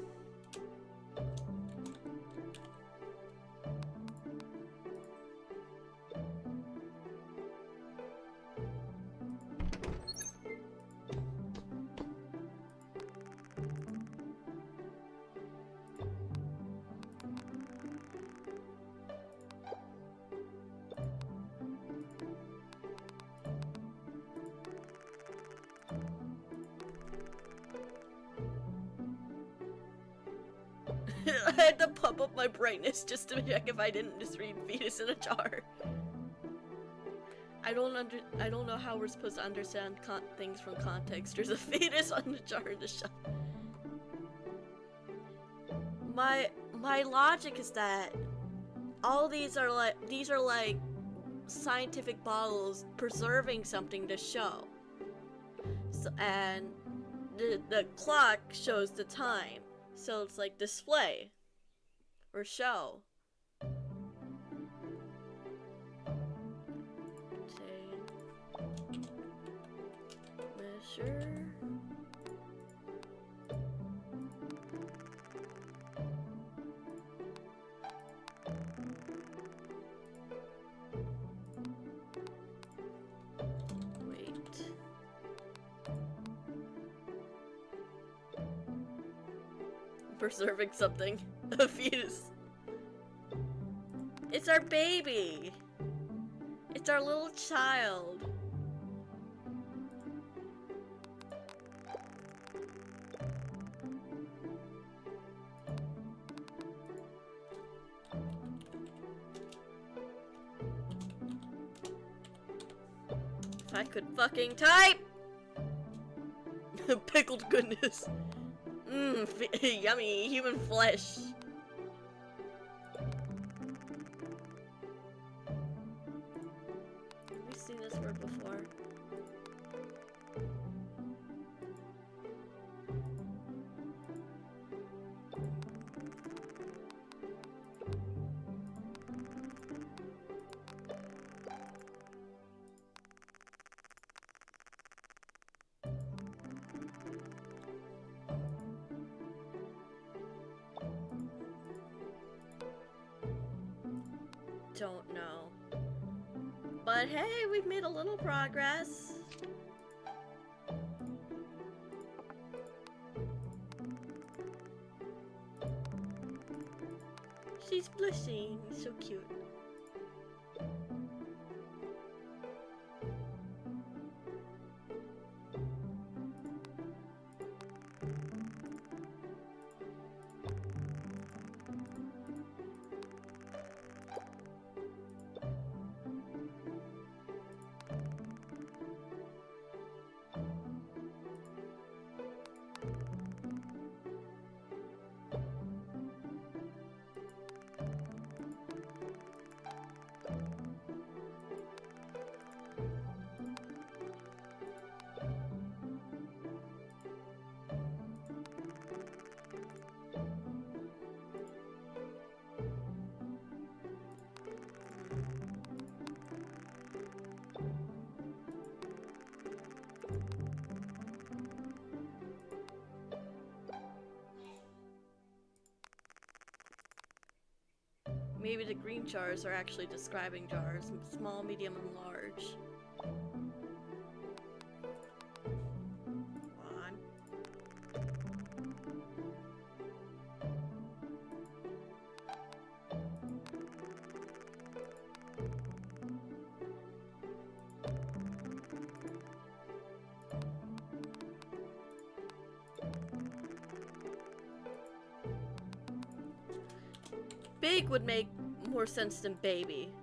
I had to pump up my brightness just to check if I didn't just read fetus in a jar. I don't know how we're supposed to understand things from context. There's a fetus on the jar in the shelf. My logic is that all these are like scientific bottles preserving something to show. So, and the clock shows the time. So it's like display or show. Measure. Preserving something. A fetus. It's our baby. It's our little child. If I could fucking type! Pickled goodness. Mmm, yummy human flesh. We've seen this word before. don't know. But hey, we've made a little progress. She's blushing, so cute. Maybe the green jars are actually describing jars. Small, medium, and large. Come on. Big would make more sense than baby.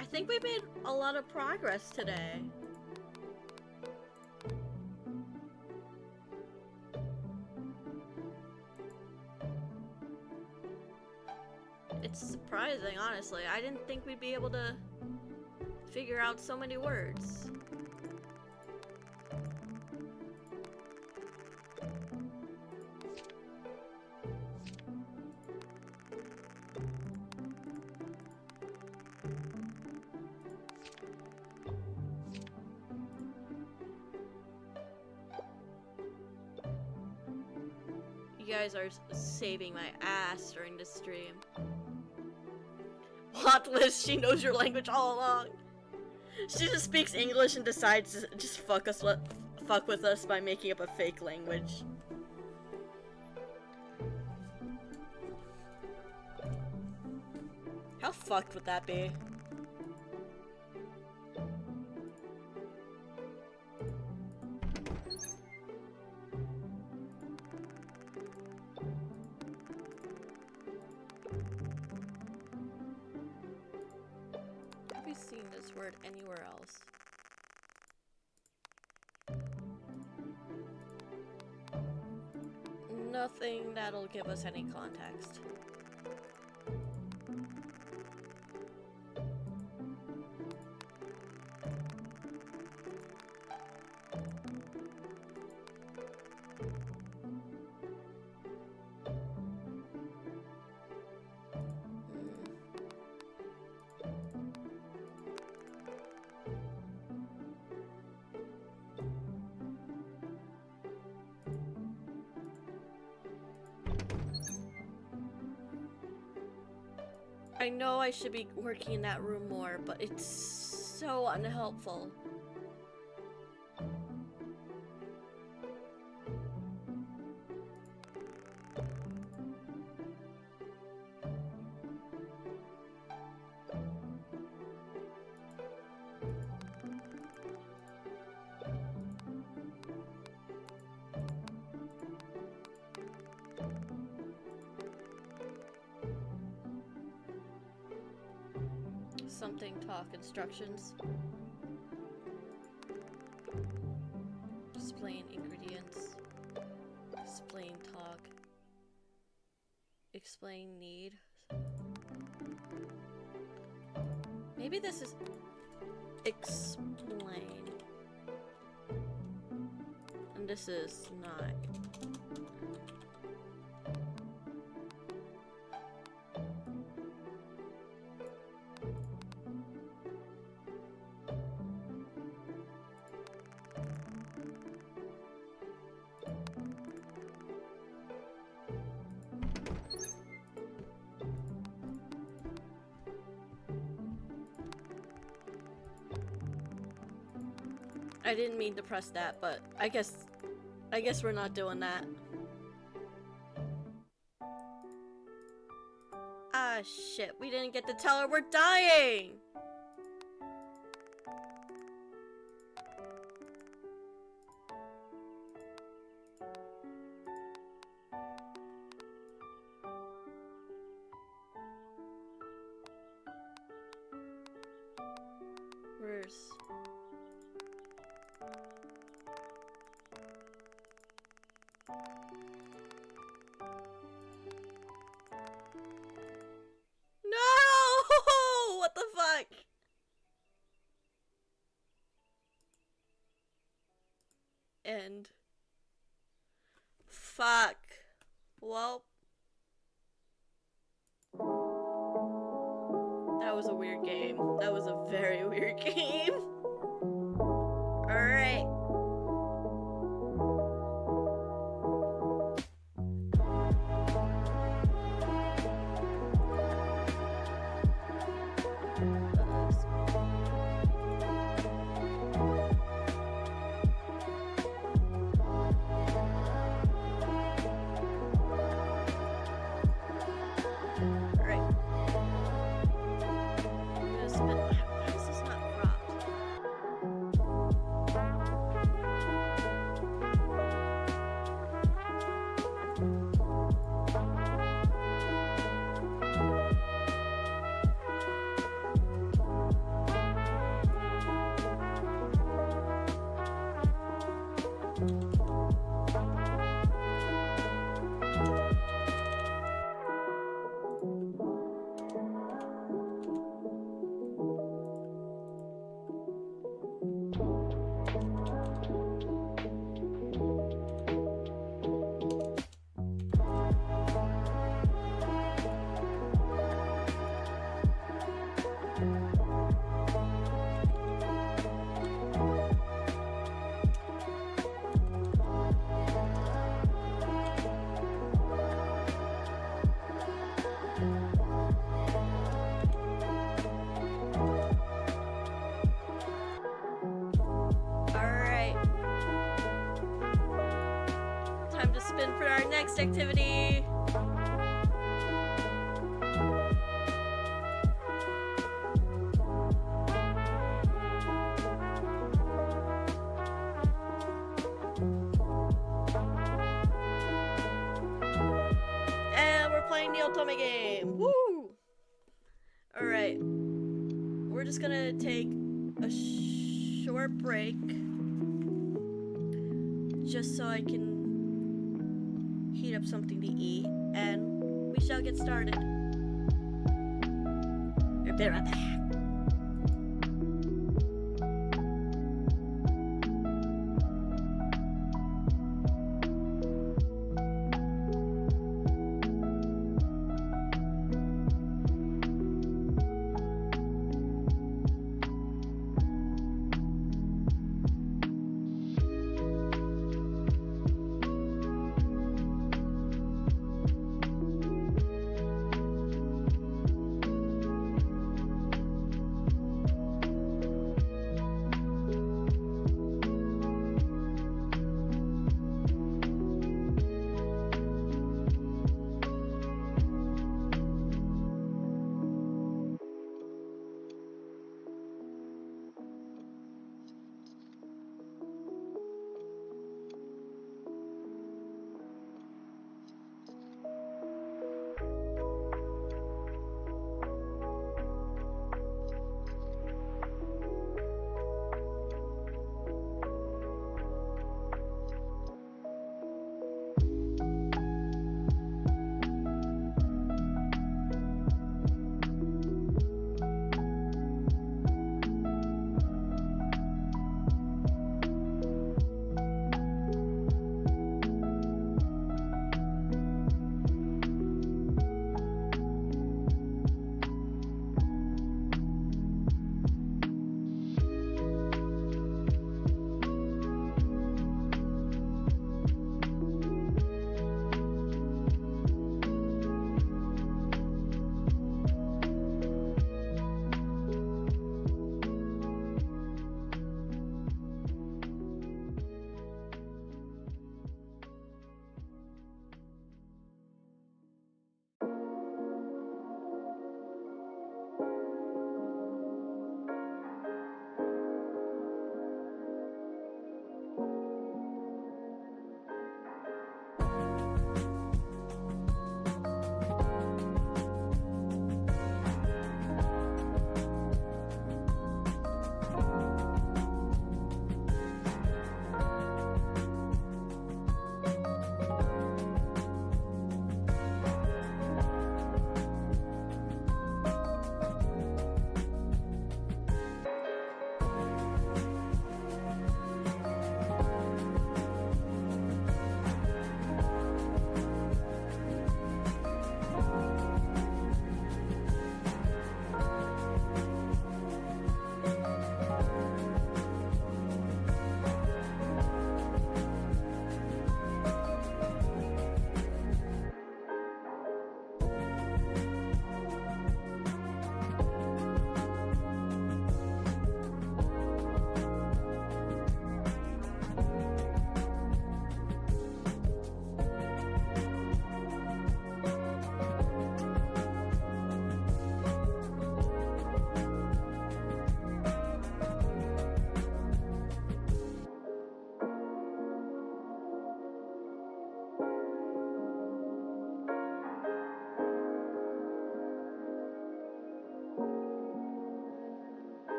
I think we made a lot of progress today. It's surprising, honestly. I didn't think we'd be able to figure out so many words. You guys are saving my ass during this stream. Plot twist, she knows your language all along. She just speaks English and decides to just fuck with us by making up a fake language. How fucked would that be? Have we seen this word anywhere else? Nothing that'll give us any context. I know I should be working in that room more, but it's so unhelpful. something talk instructions. Explain ingredients. Explain talk. Explain need. Maybe this is explain. And this is not. I didn't mean to press that, but I guess we're not doing that. Ah, shit, we didn't get to tell her we're dying! Where's... No! What the fuck? And fuck. Well, that was a weird game. That was a very weird game. Alright. For our next activity. And we're playing the Otome game. Woo! Alright. We're just gonna take a short break just so I can heat up something to eat, and we shall get started. I'll be right back.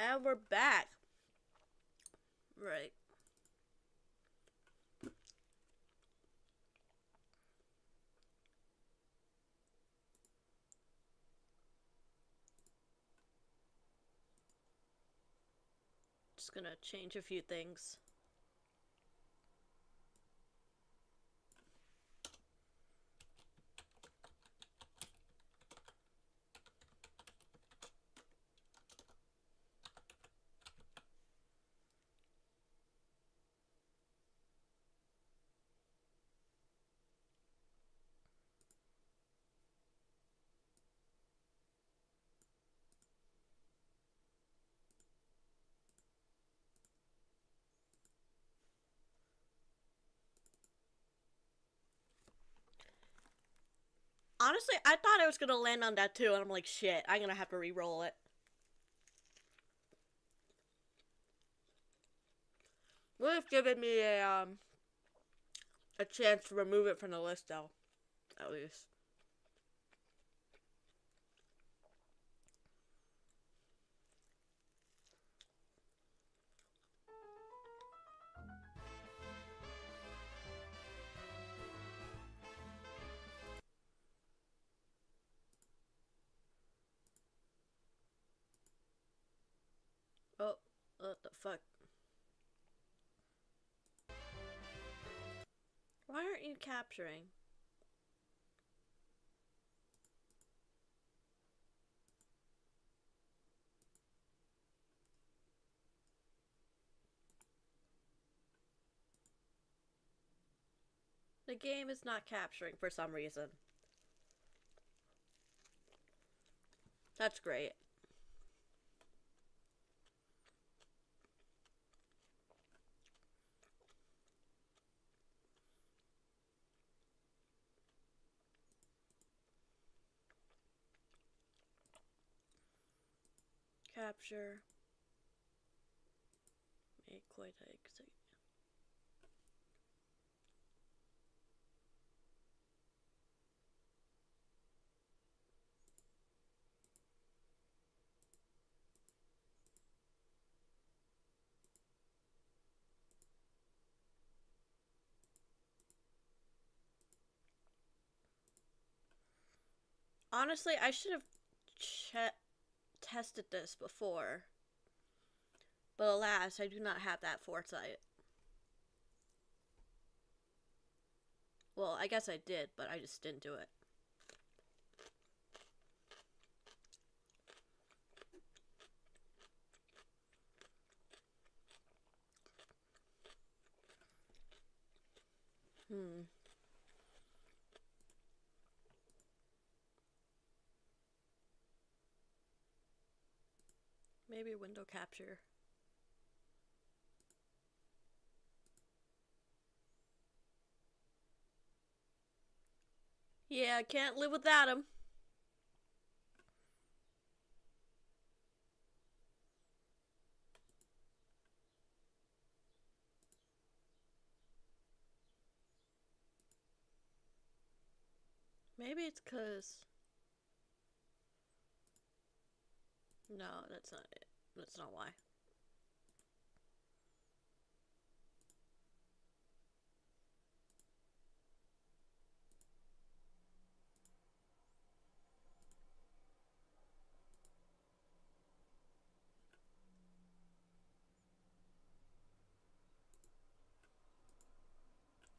And we're back. Right. Just gonna change a few things. Honestly, I thought I was gonna land on that too, and I'm like, shit, I'm gonna have to re-roll it. Would have given me a chance to remove it from the list though, at least. Oh, what the fuck? Why aren't you capturing? The game is not capturing for some reason. That's great. Capture. Make quite exit. Honestly, I should have tested this before. But alas, I do not have that foresight. Well, I guess I did, but I just didn't do it. Maybe window capture. Yeah, I can't live without him. Maybe it's because... No, that's not it. That's not why.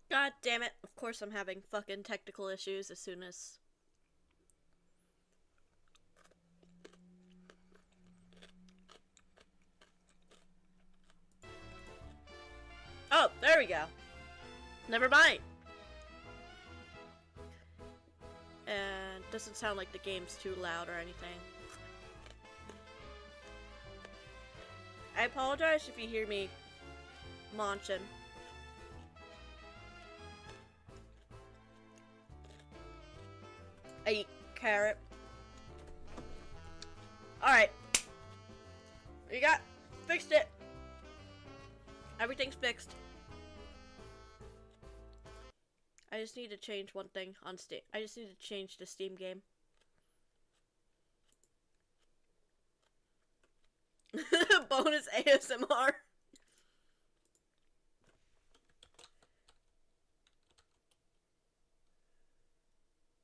God damn it. Of course I'm having fucking technical issues as soon as... Oh, there we go. Never mind. And doesn't sound like the game's too loud or anything. I apologize if you hear me munching. I eat carrot. Alright. You got? Fixed it. Everything's fixed. I just need to change one thing on Steam. I just need to change the Steam game. bonus ASMR.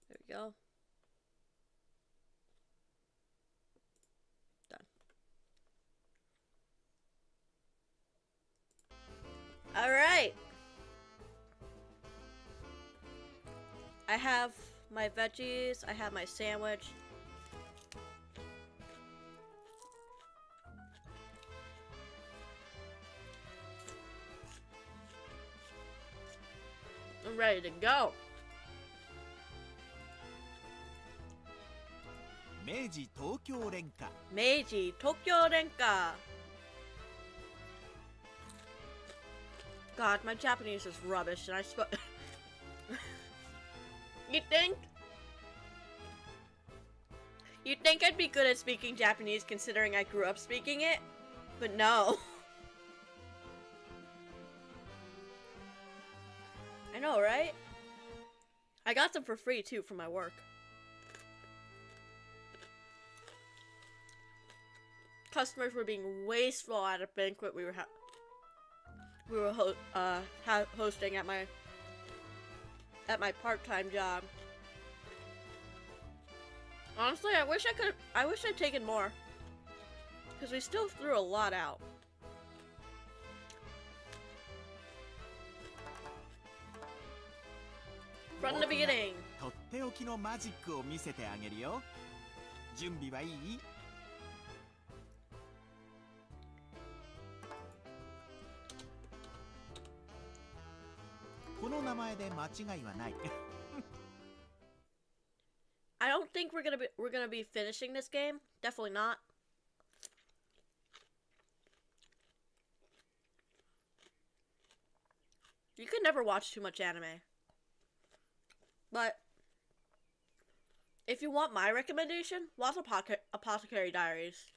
There we go. Done. All right. I have my veggies. I have my sandwich. I'm ready to go. Meiji Tokyo Renka. Meiji Tokyo Renka. God, my Japanese is rubbish, and I spoke. You think? You'd think I'd be good at speaking Japanese considering I grew up speaking it, but no. I know, right? I got them for free too from my work. Customers were being wasteful at a banquet we were hosting at my part-time job. Honestly, I wish I'd taken more, because we still threw a lot out. From the beginning. とっておきのマジックを見せてあげるよ。準備はいい？この名前で間違いはない。I don't think we're gonna be finishing this game. Definitely not. You can never watch too much anime. But if you want my recommendation, watch Apothecary Diaries.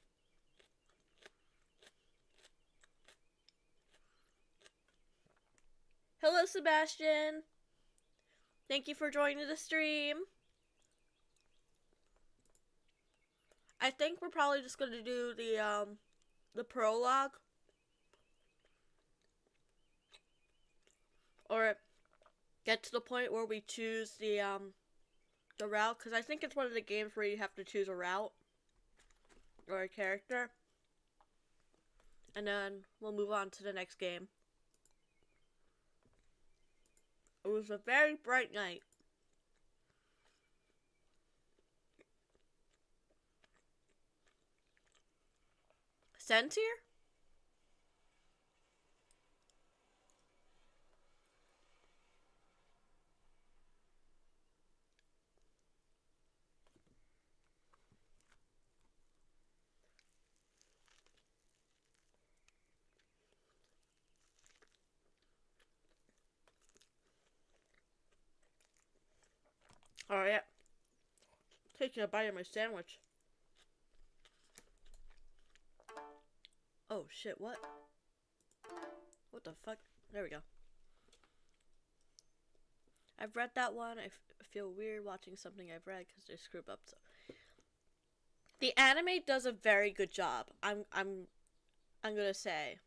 Hello, Sebastian. Thank you for joining the stream. I think we're probably just gonna do the prologue, or get to the point where we choose the route, because I think it's one of the games where you have to choose a route or a character, and then we'll move on to the next game. It was a very bright night. Sen's here? Oh yeah. Taking a bite of my sandwich. Oh shit, what? What the fuck? There we go. I've read that one. I feel weird watching something I've read because they screw up. So the anime does a very good job. I'm gonna say.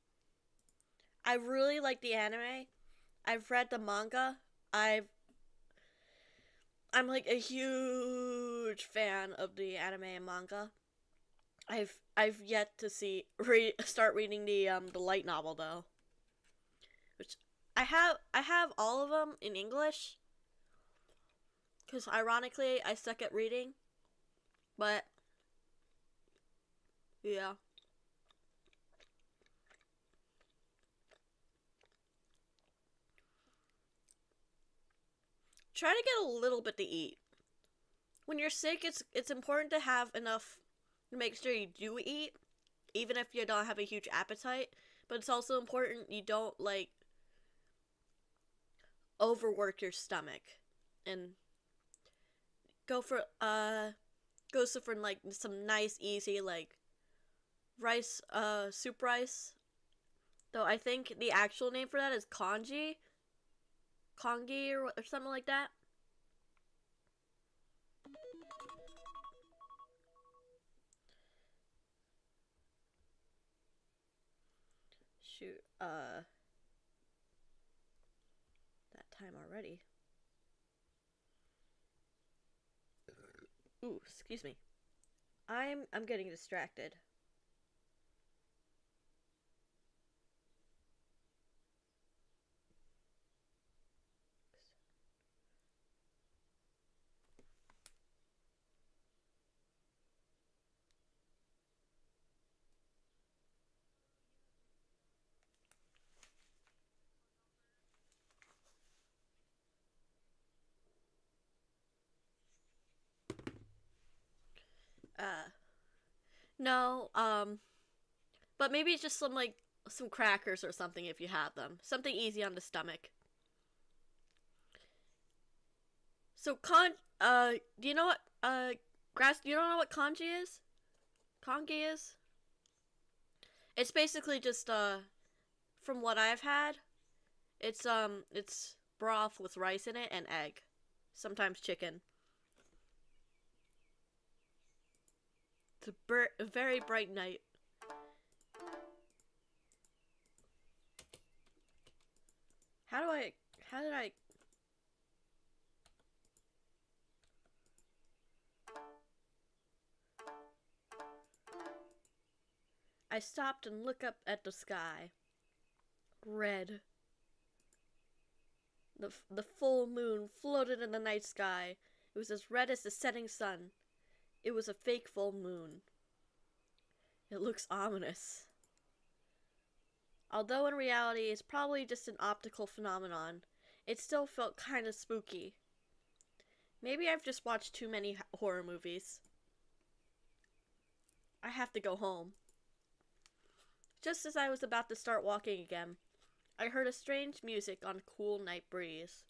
I really like the anime. I've read the manga. I'm like a huge fan of the anime and manga. I've yet to start reading the light novel though, which I have all of them in English, because ironically I suck at reading, but yeah. Try to get a little bit to eat. When you're sick, it's important to have enough to make sure you do eat, even if you don't have a huge appetite. But it's also important you don't like overwork your stomach, and go for like some nice easy like rice, soup rice. Though I think the actual name for that is kongi or something like that. shoot, that time already. Ooh, excuse me. I'm getting distracted. No, but maybe it's just some crackers or something if you have them. Something easy on the stomach. So do you know what grass? You don't know what congee is? Congee is? It's basically just from what I've had, it's broth with rice in it and egg, sometimes chicken. It's a very bright night. How did I I stopped and looked up at the sky. Red. The full moon floated in the night sky. It was as red as the setting sun. It was a fake full moon. It looks ominous. Although in reality it's probably just an optical phenomenon, it still felt kind of spooky. Maybe I've just watched too many horror movies. I have to go home. Just as I was about to start walking again, I heard a strange music on a cool night breeze.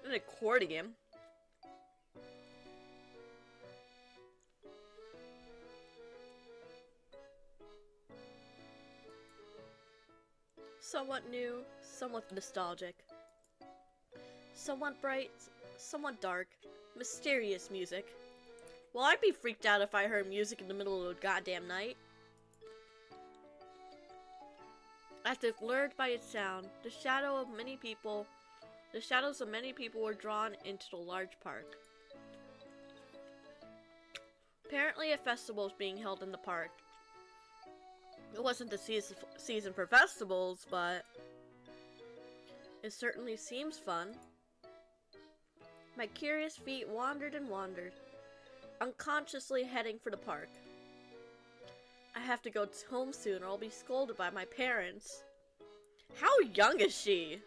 An accordion? Somewhat new, somewhat nostalgic. Somewhat bright, somewhat dark, mysterious music. Well, I'd be freaked out if I heard music in the middle of the goddamn night. As if lured by its sound, the shadows of many people were drawn into the large park. Apparently a festival was being held in the park. It wasn't the season for festivals, but it certainly seems fun. My curious feet wandered and wandered, unconsciously heading for the park. I have to go home soon or I'll be scolded by my parents. How young is she?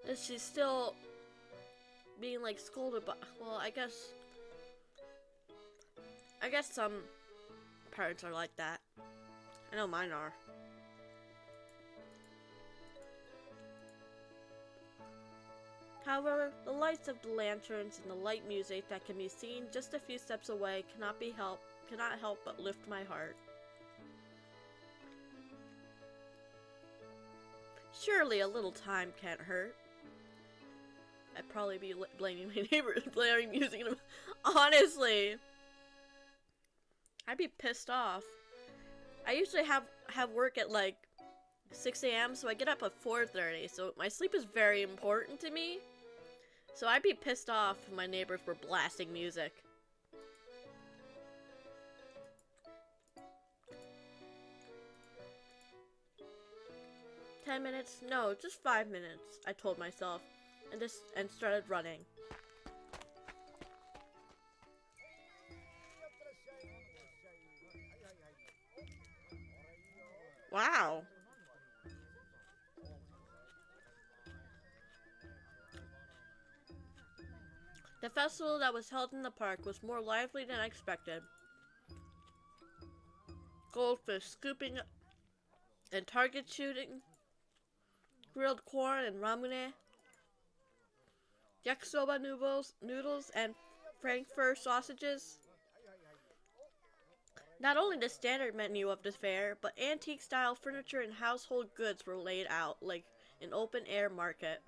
Is she still being like scolded by, well, I guess some parents are like that. I know mine are. However, the lights of the lanterns and the light music that can be seen just a few steps away cannot help but lift my heart. Surely a little time can't hurt. I'd probably be blaming my neighbors blaring music. Honestly, I'd be pissed off. I usually have work at like 6 a.m. so I get up at 4:30. So my sleep is very important to me. So I'd be pissed off if my neighbors were blasting music. "10 minutes? No, just 5 minutes," I told myself, and started running. Wow. The festival that was held in the park was more lively than I expected. Goldfish scooping and target shooting, grilled corn and ramune, yakisoba noodles and frankfurt sausages. Not only the standard menu of the fair, but antique-style furniture and household goods were laid out like an open-air market.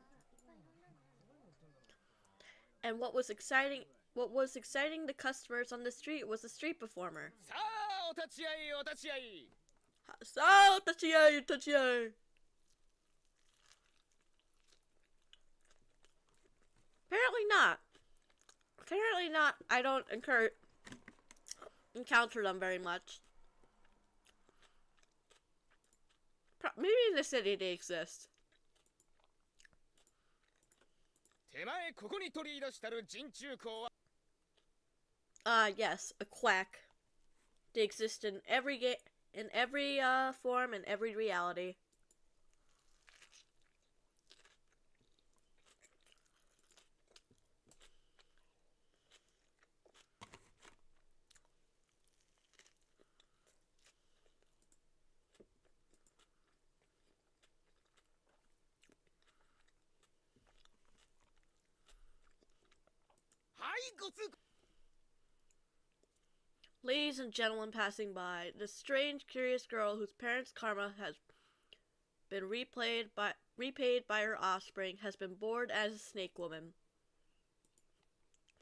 And what was What was exciting the customers on the street was a street performer. So, tachiai. Apparently not. Apparently not. I don't encounter them very much. Maybe in the city they exist. Yes, a quack. They exist in every form and every reality. Ladies and gentlemen passing by, this strange, curious girl whose parents' karma has been repaid by her offspring has been born as a snake woman.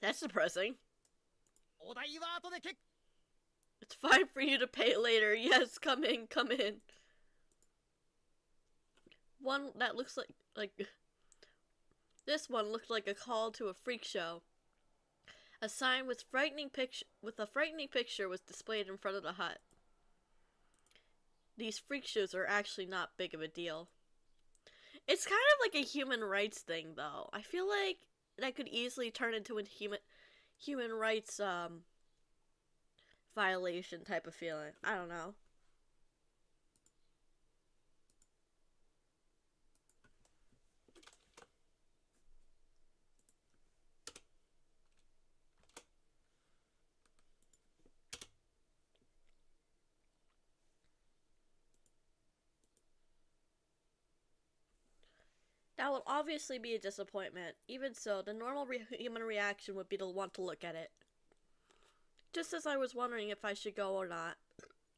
That's depressing. It's fine for you to pay later. Yes, come in. One that looks like this one looked like a call to a freak show. A sign with a frightening picture was displayed in front of the hut. These freak shows are actually not big of a deal. It's kind of like a human rights thing, though. I feel like that could easily turn into a human rights violation type of feeling. I don't know. That would obviously be a disappointment. Even so, the normal human reaction would be to want to look at it. Just as I was wondering if I should go or not,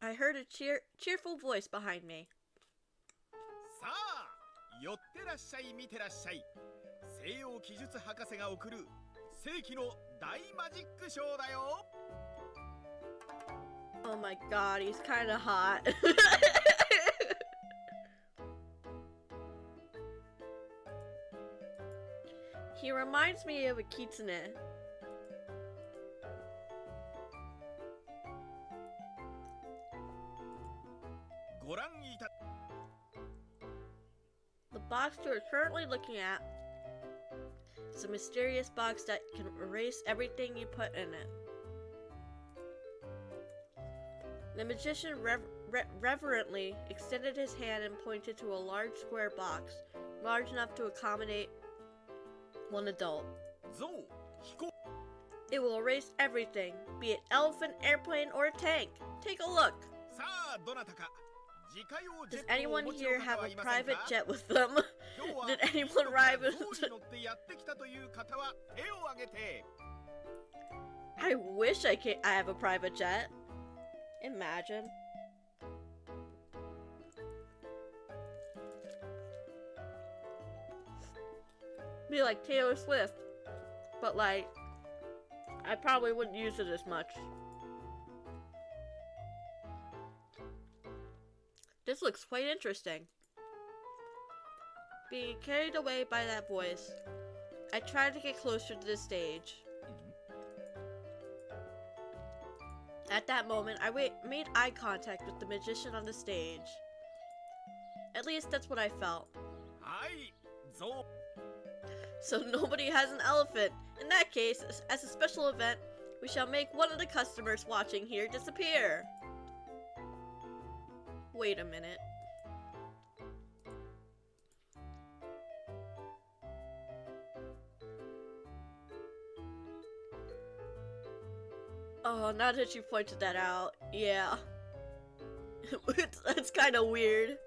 I heard a cheerful voice behind me. Oh my god, he's kinda hot. He reminds me of a kitsune. The box you are currently looking at is a mysterious box that can erase everything you put in it. The magician reverently extended his hand and pointed to a large square box, large enough to accommodate one adult. It will erase everything, be it elephant, airplane, or a tank. Take a look. Does anyone here have a private jet with them? Did anyone arrive with... I wish I have a private jet. Imagine. Be like Taylor Swift, but like, I probably wouldn't use it as much. This looks quite interesting. Being carried away by that voice, I tried to get closer to the stage. At that moment, I made eye contact with the magician on the stage. At least that's what I felt. So nobody has an elephant. In that case, as a special event, we shall make one of the customers watching here disappear. Wait a minute. Oh, now that you pointed that out, yeah. That's kind of weird.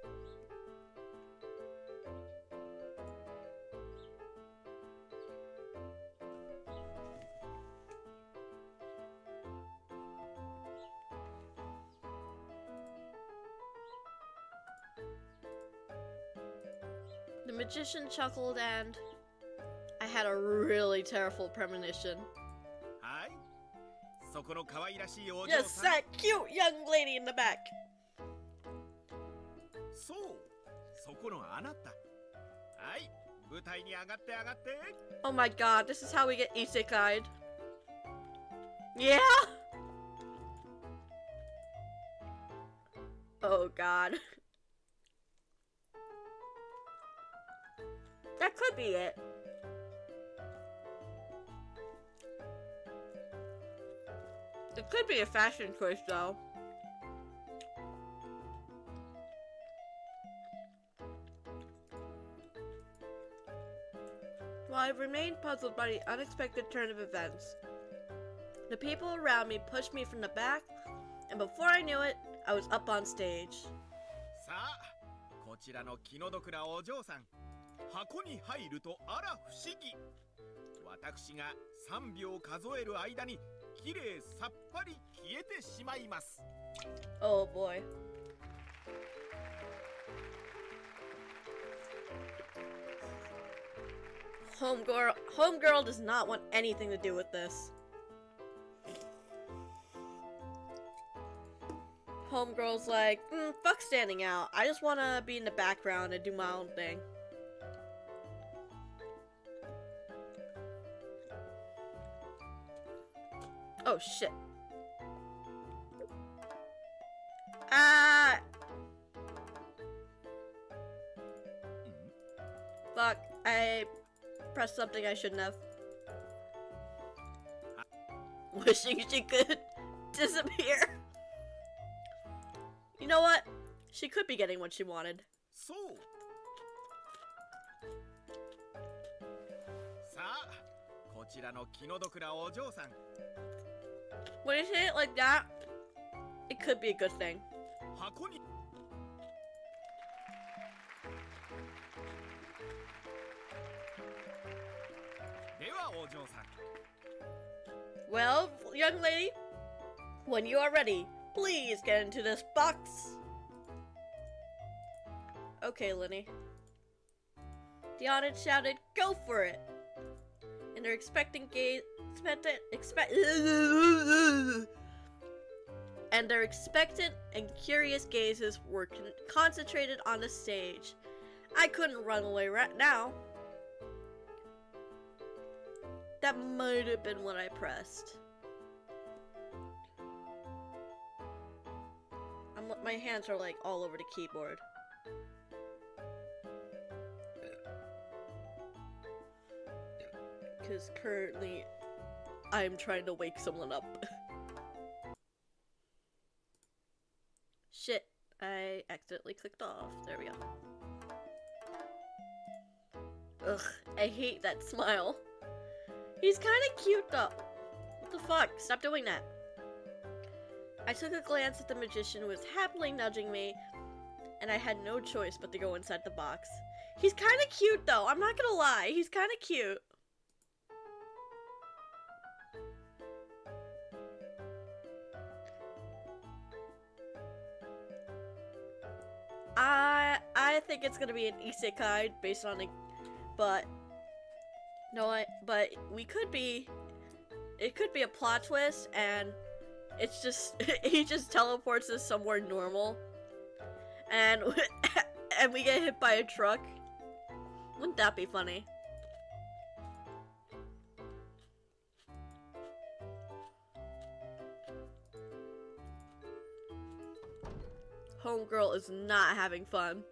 The magician chuckled and I had a really terrible premonition. はい。そこの可愛らしいお嬢 Yes, さん。 that cute young lady in the back. そう、そこのあなた。はい、舞台に上がって上がって。 Oh my god, this is how we get isekai'd. Yeah? Oh god. That could be it. It could be a fashion choice though. While I remained puzzled by the unexpected turn of events, the people around me pushed me from the back, and before I knew it, I was up on stage. さあ、こちらの気の毒なお嬢さん。箱に入るとあら不思議。私が3秒数える間にきれいさっぱり消えてしまいます。 Oh boy. Homegirl does not want anything to do with this. Homegirl's like, fuck standing out. I just want to be in the background and do my own thing. Oh shit. Ah! Fuck, I pressed something I shouldn't have. Wishing she could disappear. You know what? She could be getting what she wanted. そう。さあ、こちらの気の毒なお嬢さん。 When you say it like that, it could be a good thing. 箱に。ではお嬢さん。 Well, young lady, when you are ready, please get into this box. Okay, Lenny. The audience shouted, "Go for it!" And their and their expectant and curious gazes were concentrated on the stage. I couldn't run away right now. That might have been what I pressed. My hands are like all over the keyboard. Because currently I'm trying to wake someone up. Shit, I accidentally clicked off. There we go. Ugh, I hate that smile. He's kind of cute though. What the fuck? Stop doing that. I took a glance at the magician who was happily nudging me, and I had no choice but to go inside the box. He's kind of cute though, I'm not gonna lie. He's kind of cute. I think it's gonna be an isekai based on but we could be, it could be a plot twist and it's just he just teleports us somewhere normal and and we get hit by a truck. Wouldn't that be funny? Homegirl is not having fun.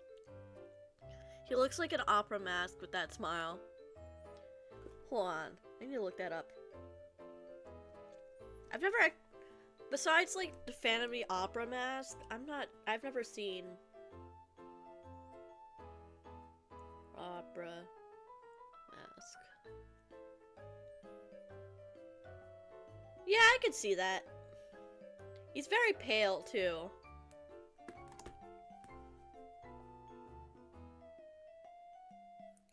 He looks like an opera mask with that smile. Hold on, I need to look that up. Besides like the Phantom of the Opera mask, I've never seen opera mask. Yeah, I could see that. He's very pale too.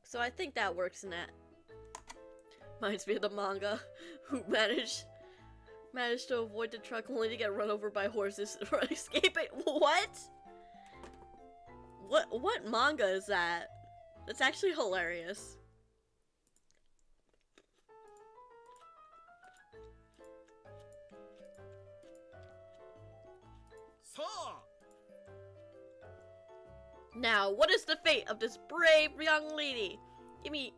So I think that works in that. Reminds me of the manga who managed to avoid the truck only to get run over by horses for escaping. What? What manga is that? That's actually hilarious. さあ Now, what is the fate of this brave young lady?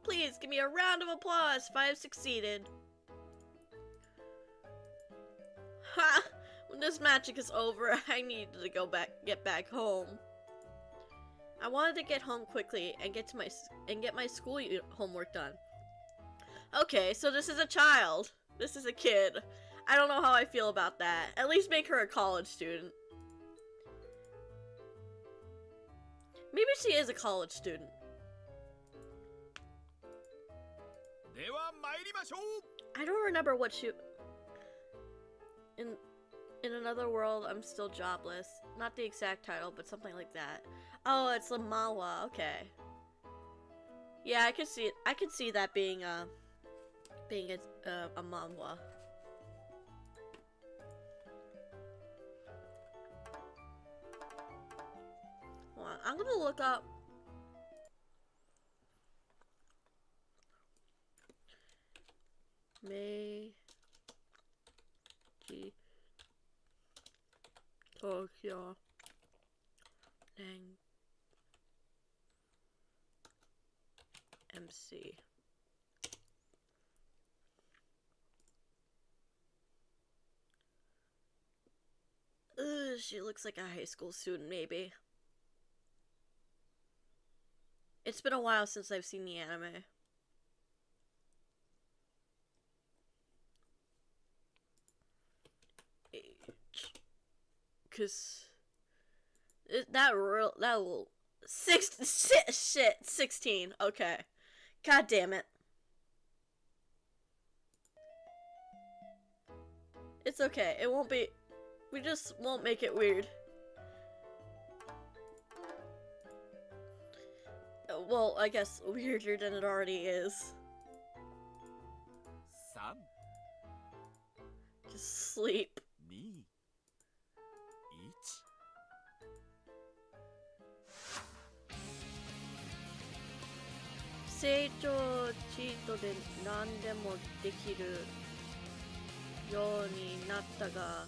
Please give me a round of applause if I have succeeded. Ha! When this magic is over, I need to get back home. I wanted to get home quickly and get my school homework done. Okay, so this is a child. This is a kid. I don't know how I feel about that. At least make her a college student. Maybe she is a college student. では参りましょう I don't remember what she... In another world, I'm still jobless. Not the exact title, but something like that. Oh, it's a manhwa. Okay. Yeah, I could see it. I could see that being a manhwa. Hold on, I'm gonna look up. Meiji Tokyo and MC. Ugh, she looks like a high school student, maybe. It's been a while since I've seen the anime. Age. 'Cause that little 16. Okay. God damn it. It's okay. It won't be. We just won't make it weird. Well, I guess weirder than it already is. 3 Just sleep. 2 成長チートで何でもできるようになったが、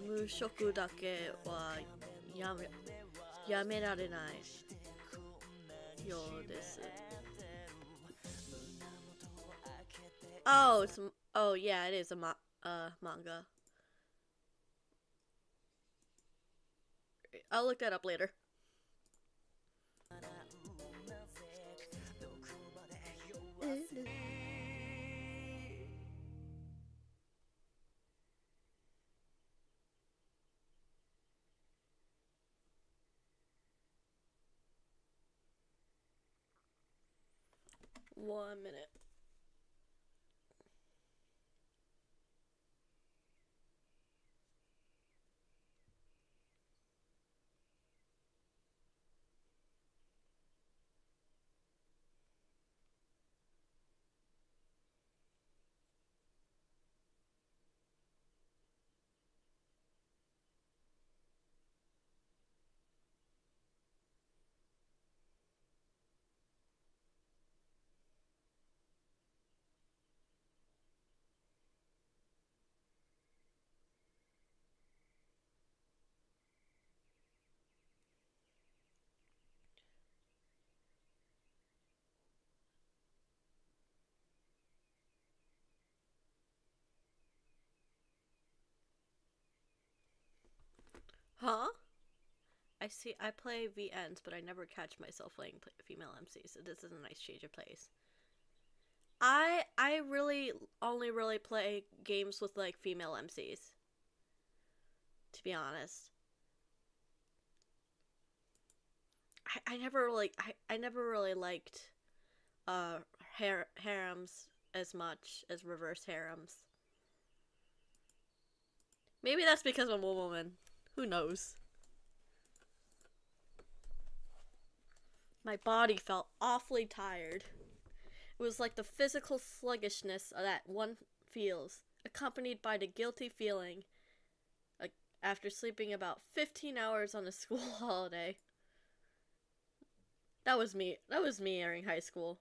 無職だけはやめられないようです。Oh, yeah, it is a manga. I'll look that up later. One minute. Huh? I play VNs, but I never catch myself playing female MCs, so this is a nice change of pace. I really only really play games with like female MCs, to be honest. I never really liked harems as much as reverse harems. Maybe that's because I'm a woman. Who knows? My body felt awfully tired. It was like the physical sluggishness that one feels, accompanied by the guilty feeling after sleeping about 15 hours on a school holiday. That was me. That was me during high school.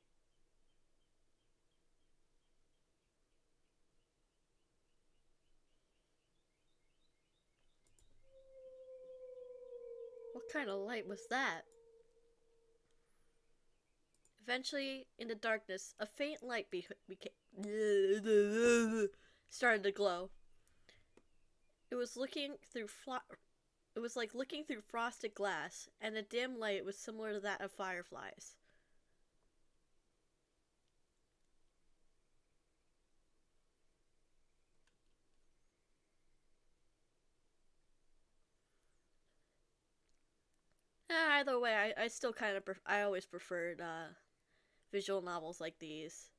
What kind of light was that? Eventually, in the darkness, a faint light started to glow. It was like looking through frosted glass, and the dim light was similar to that of fireflies. Either way, I still kind of I always preferred visual novels like these.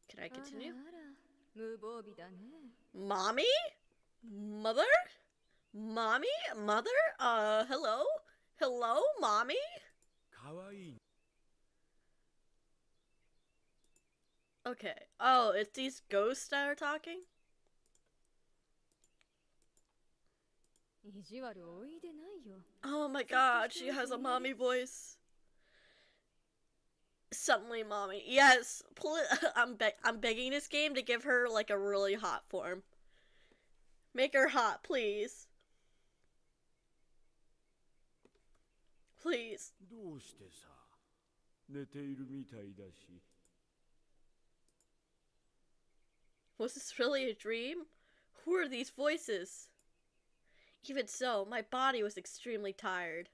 Can I continue? Mommy? Mother? Mommy? Mother? Hello? Hello, mommy? かわいい Okay. Oh, it's these ghosts that are talking? Oh my god, she has a mommy voice. Suddenly, mommy. Yes, I'm begging this game to give her like a really hot form. Make her hot, please. Please. どうしてさ、寝ているみたいだし。Was this really a dream? Who are these voices? Even so, my body was extremely tired.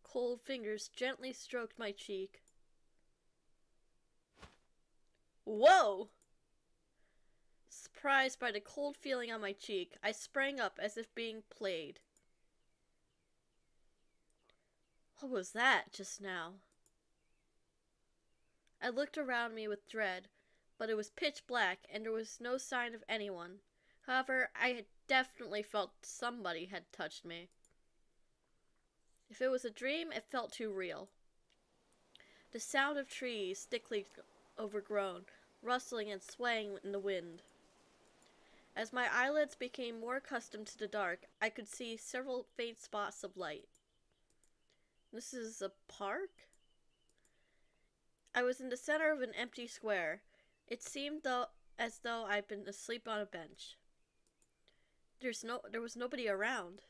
Cold fingers gently stroked my cheek. Whoa! Surprised by the cold feeling on my cheek, I sprang up as if being played. What was that just now? I looked around me with dread, but it was pitch black and there was no sign of anyone. However, I had definitely felt somebody had touched me. If it was a dream, it felt too real. The sound of trees, thickly overgrown, rustling and swaying in the wind. As my eyelids became more accustomed to the dark, I could see several faint spots of light. This is a park? I was in the center of an empty square. It seemed as though I'd been asleep on a bench. There was nobody around.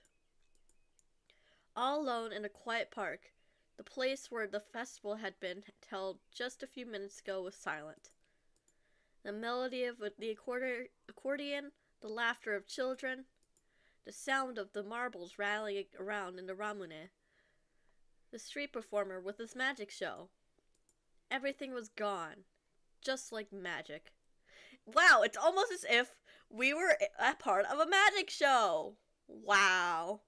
All alone in a quiet park, the place where the festival had been held just a few minutes ago was silent. The melody of the accordion, the laughter of children, the sound of the marbles rattling around in the ramune, the street performer with his magic show. Everything was gone, just like magic. Wow, it's almost as if we were a part of a magic show. Wow.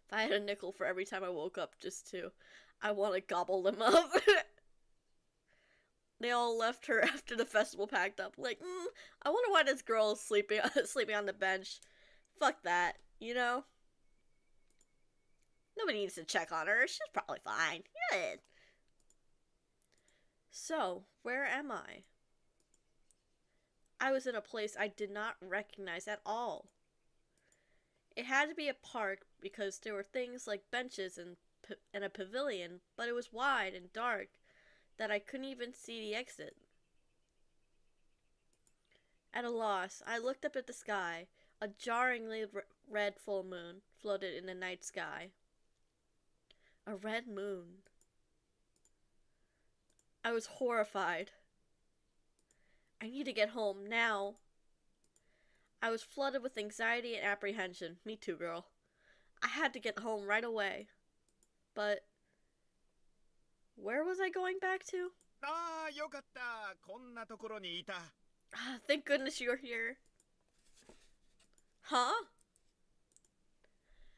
If I had a nickel for every time I woke up I want to gobble them up. They all left her after the festival packed up. Like, I wonder why this girl is sleeping on the bench. Fuck that, you know? Nobody needs to check on her. She's probably fine. Yeah. So, where am I? I was in a place I did not recognize at all. It had to be a park because there were things like benches and a pavilion, but it was wide and dark that I couldn't even see the exit. At a loss, I looked up at the sky. A jarringly red full moon floated in the night sky. A red moon. I was horrified. I need to get home now. I was flooded with anxiety and apprehension. Me too, girl. I had to get home right away. But where was I going back to? Ah, よかった。こんなところにいた。Thank goodness you're here. Huh?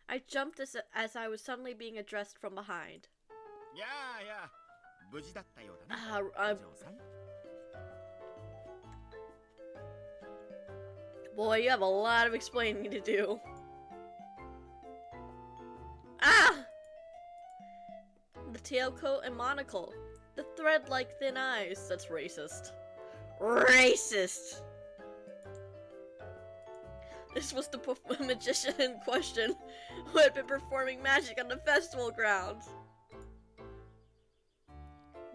I jumped as I was suddenly being addressed from behind. いやいや、無事だったようだね。お嬢さん。Boy, you have a lot of explaining to do. Ah! The tailcoat and monocle. The thread-like thin eyes. That's racist. Racist! This was the magician in question who had been performing magic on the festival grounds.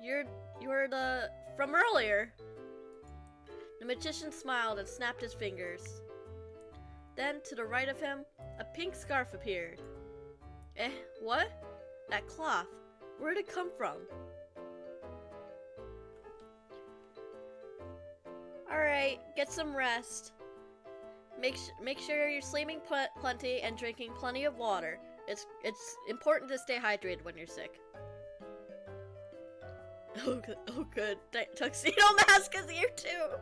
You're the from earlier. The magician smiled and snapped his fingers. Then, to the right of him, a pink scarf appeared. What? That cloth. Where did it come from? Alright, get some rest. Make sure you're sleeping plenty and drinking plenty of water. It's important to stay hydrated when you're sick. Oh good. Tuxedo Mask is here too!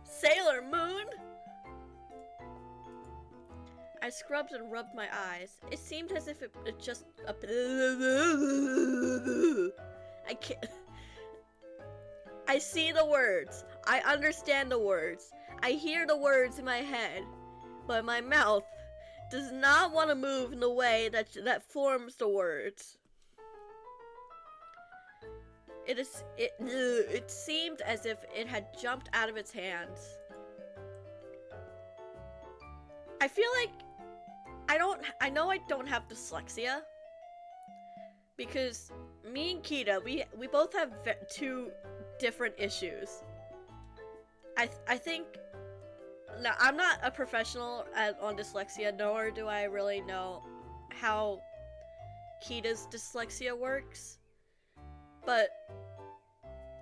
Sailor Moon? I scrubbed and rubbed my eyes. It seemed as if it just... I can't... I see the words. I understand the words. I hear the words in my head. But my mouth does not want to move in the way that forms the words. It seemed as if it had jumped out of its hands. I feel like I know I don't have dyslexia because me and Kita, we both have two different issues. I think now I'm not a professional on dyslexia, nor do I really know how Kita's dyslexia works, but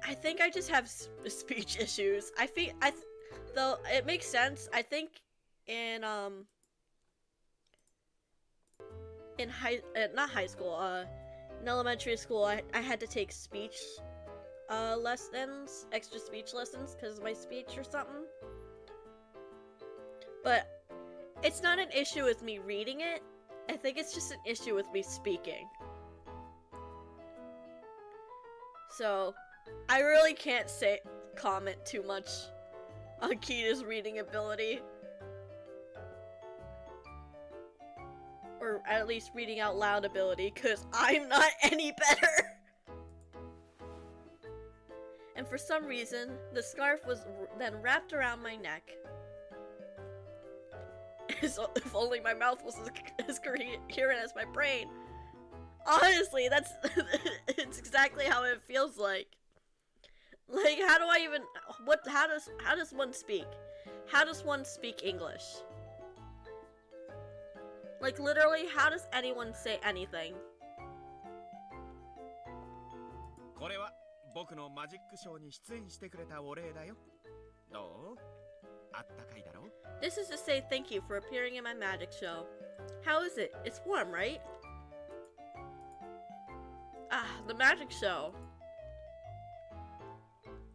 I think I just have speech issues. Though it makes sense. I think in elementary school, I had to take speech lessons, extra speech lessons because of my speech or something. But it's not an issue with me reading it. I think it's just an issue with me speaking. So I really can't comment too much on Kita's reading ability. Or at least reading out loud ability, because I'm not any better! And for some reason, the scarf was then wrapped around my neck. So if only my mouth was as coherent as my brain. Honestly, that's it's exactly how it feels like. Like, how do I even how does one speak? How does one speak English? Like, literally, how does anyone say anything? これは僕のマジックショーに出演してくれたお礼だよ。どう？あったかいだろう？ This is to say thank you for appearing in my magic show. How is it? It's warm, right? Ah, the magic show.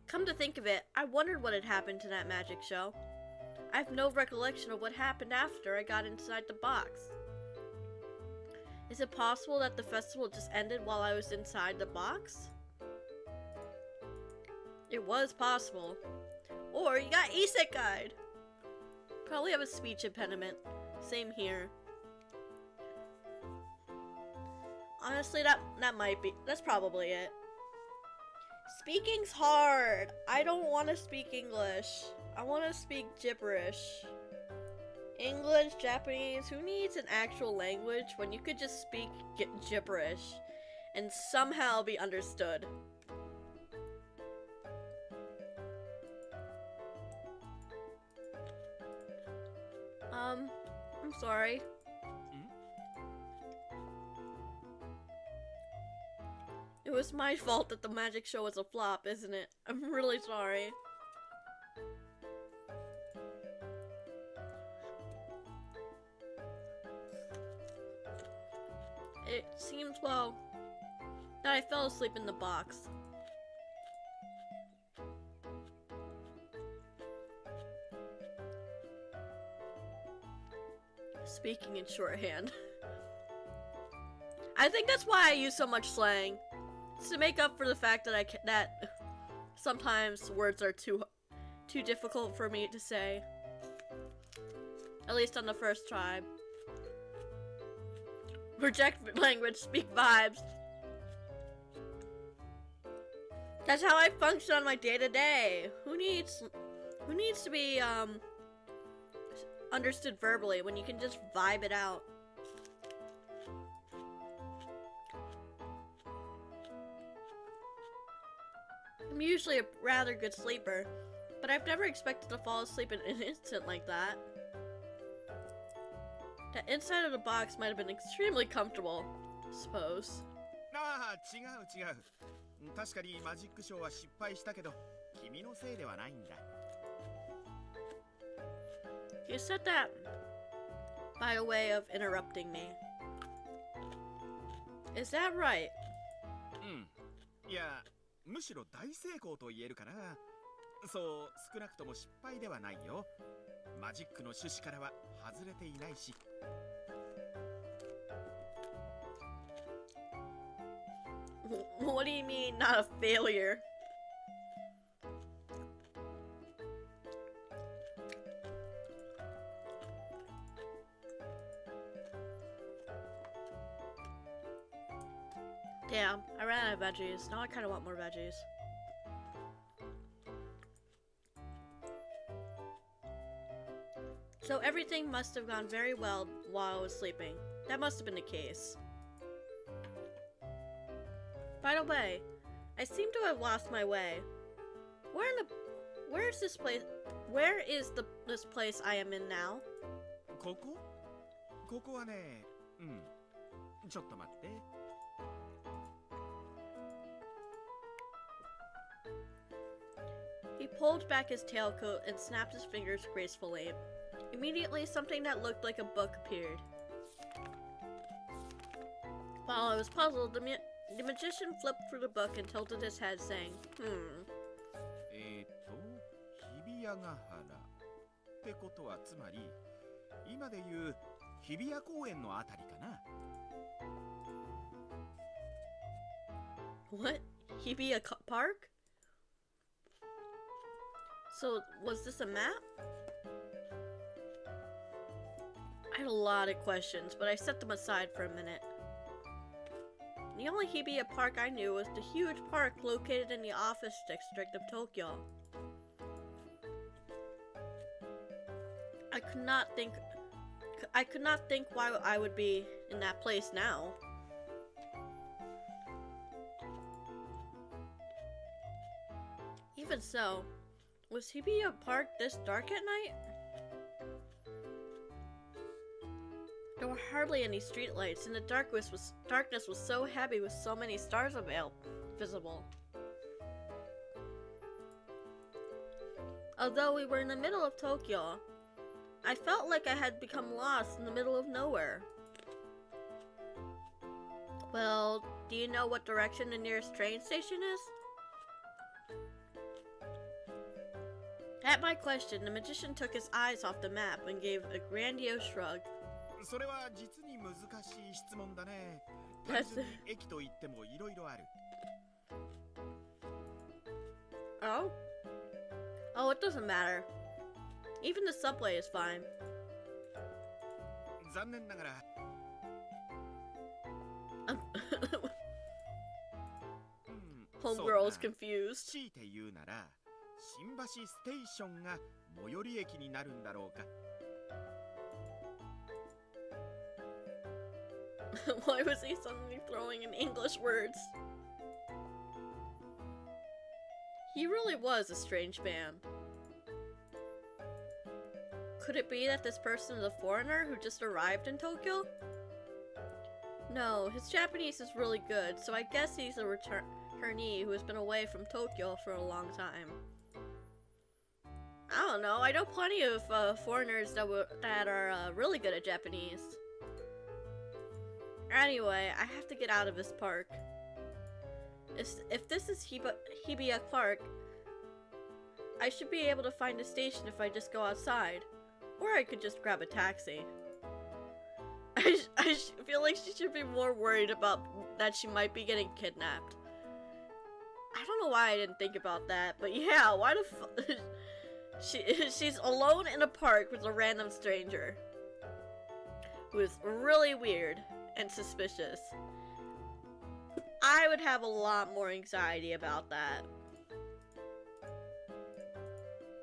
Come to think of it, I wondered what had happened to that magic show. I have no recollection of what happened after I got inside the box. Is it possible that the festival just ended while I was inside the box? It was possible. Or you got isekai'd. Probably have a speech impediment. Same here. Honestly, that might be. That's probably it. Speaking's hard. I don't want to speak English. I want to speak gibberish. English, Japanese, who needs an actual language when you could just speak gibberish and somehow be understood? I'm sorry. It was my fault that the magic show was a flop, isn't it? I'm really sorry. It seems, well, that I fell asleep in the box. Speaking in shorthand. I think that's why I use so much slang. It's to make up for the fact that that sometimes words are too difficult for me to say. At least on the first try. Reject language, speak vibes. That's how I function on my day-to-day. Who needs to be understood verbally when you can just vibe it out. I'm usually a rather good sleeper, but I've never expected to fall asleep in an instant like that. The inside of the box might have been extremely comfortable, I suppose. ああ、違う違う。確かにマジックショーは失敗したけど、君のせいではないんだ。You said that by a way of interrupting me. Is that right? うん。いや、むしろ大成功と言えるかな。そう、少なくとも失敗ではないよ。マジックの趣旨からは外れていないし。What do you mean, not a failure? Damn, I ran out of veggies. Now I kind of want more veggies. So everything must have gone very well while I was sleeping. That must have been the case. By the way, I seem to have lost my way. Where is this place? Where is this place I am in now? ここ？ここはね、ちょっと待って。He pulled back his tailcoat and snapped his fingers gracefully. Immediately, something that looked like a book appeared. While I was puzzled, the magician flipped through the book and tilted his head, saying, 日比谷ヶ原ってことはつまり今でいう日比谷公園のあたりかな。What? Hibiya Park? So, was this a map? I had a lot of questions, but I set them aside for a minute. The only Hibiya Park I knew was the huge park located in the office district of Tokyo. I could not think why I would be in that place now. Even so, was Hibiya Park this dark at night? There were hardly any streetlights, and the darkness was so heavy with so many stars visible. Although we were in the middle of Tokyo, I felt like I had become lost in the middle of nowhere. Well, do you know what direction the nearest train station is? At my question, the magician took his eyes off the map and gave a grandiose shrug. それは実に難しい質問だね。単純に駅といってもいろいろある。Oh? Oh, it doesn't matter. Even the subway is fine. 残念ながら。Homegirl is confused. 強いて言うなら、新橋ステーションが最寄り駅になるんだろうか。Why was he suddenly throwing in English words? He really was a strange man. Could it be that this person is a foreigner who just arrived in Tokyo? No, his Japanese is really good, so I guess he's a returnee who has been away from Tokyo for a long time. I don't know, I know plenty of foreigners that are really good at Japanese. Anyway, I have to get out of this park. If this is Hibiya Park, I should be able to find a station if I just go outside. Or I could just grab a taxi. I feel like she should be more worried about that she might be getting kidnapped. I don't know why I didn't think about that, but yeah, why the fuck? She's alone in a park with a random stranger. Who is really weird and suspicious. I would have a lot more anxiety about that.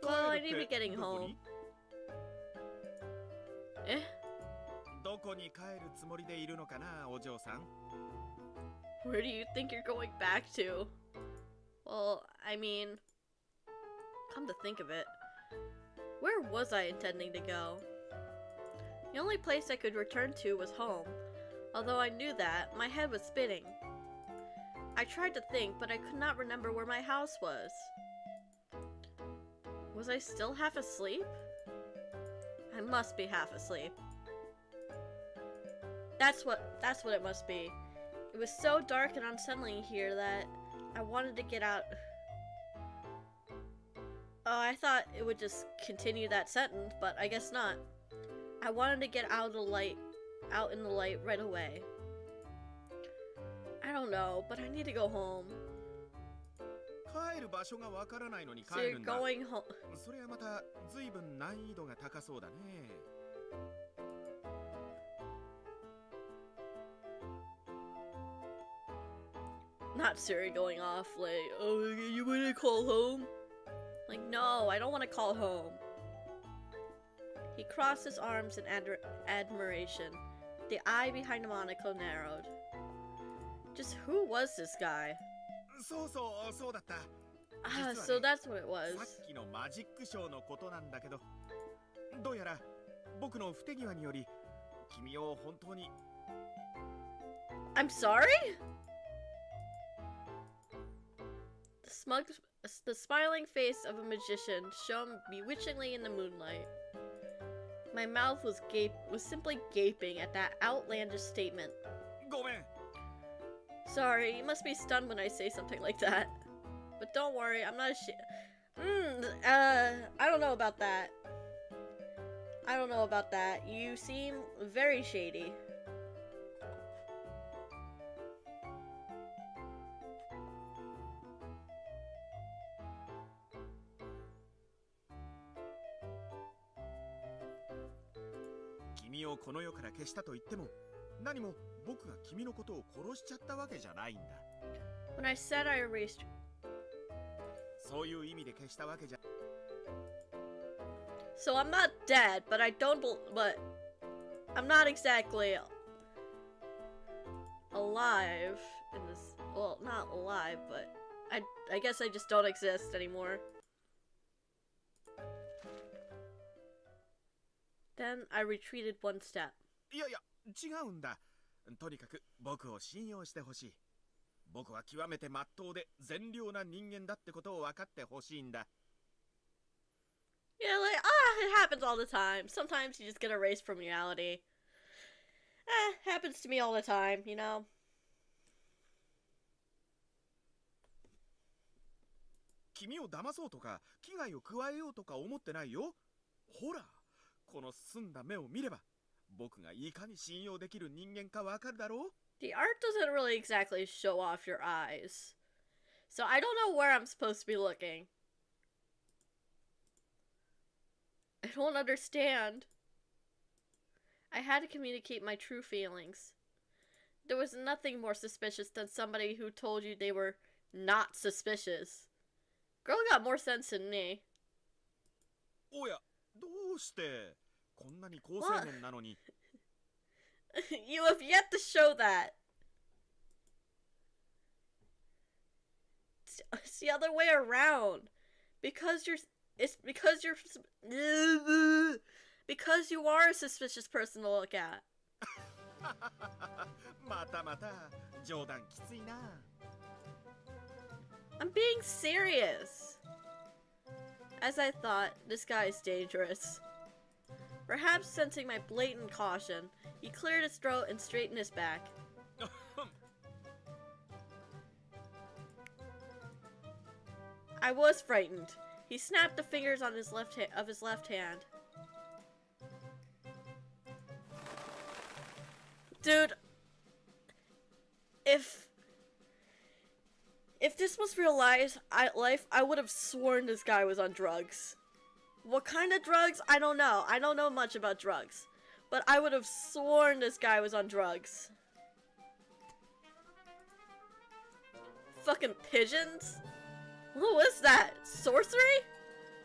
Well, I need to be getting home. Eh? どこに帰るつもりでいるのかな、お嬢さん。 Where do you think you're going back to? Well, I mean, come to think of it, where was I intending to go? The only place I could return to was home. Although I knew that, my head was spinning. I tried to think, but I could not remember where my house was. Was I still half asleep? I must be half asleep. That's what it must be. It was so dark and unsettling here that I wanted to get out. Oh, I thought it would just continue that sentence, but I guess not. I wanted to get out in the light right away. I don't know, but I need to go home. 帰る場所がわからないのに So 帰 you're るんだ。 going home. それはまた随分難易度が高そうだね。 Not Siri going off like, oh, you wanna call home? Like, no, I don't want to call home. He crossed his arms in admiration. The eye behind the monocle narrowed. Just who was this guy? そうそうそうだった。 Ah, 実 so はね、 that's what it was. さっきのマジックショーのことなんだけど、どうやら僕の不手際により君を本当に I'm sorry? The smiling face of a magician shone bewitchingly in the moonlight. My mouth was simply gaping at that outlandish statement. ごめん。 Sorry, you must be stunned when I say something like that. But don't worry, I'm not ashamed. I don't know about that. I don't know about that. You seem very shady. Kimiをこの世から消したと言っても、何も僕が君のことを殺しちゃったわけじゃないんだ。 When I said I erased... そういう意味で消したわけじゃ。 So I'm not dead, but but I'm not exactly alive in this. Well, not alive, but I guess I just don't exist anymore. Then I retreated one step. いやいや、違うんだ。とにかく僕を信用してほしい。僕は極めて真っ当で善良な人間だってことを分かってほしいんだ。 Yeah, like, it happens all the time. Sometimes you just get erased from reality. Happens to me all the time, you know? 君を騙そうとか危害を加えようとか思ってないよ。ほら、この澄んだ目を見れば僕がいかに信用できる人間かわかるだろう。 The art doesn't really exactly show off your eyes. So I don't know where I'm supposed to be looking. I don't understand. I had to communicate my true feelings. There was nothing more suspicious than somebody who told you they were not suspicious. Girl got more sense than me. おや、どうしてこんなに好青年なのに。 You have yet to show that. It's the other way around. Because you are a suspicious person to look at. またまた冗談きついな。 I'm being serious. As I thought, this guy is dangerous. Perhaps sensing my blatant caution, he cleared his throat and straightened his back. I was frightened. He snapped the fingers on his left hand. Dude, if this was real life, I would have sworn this guy was on drugs. What kind of drugs? I don't know. I don't know much about drugs. But I would have sworn this guy was on drugs. Fucking pigeons? What was that? Sorcery?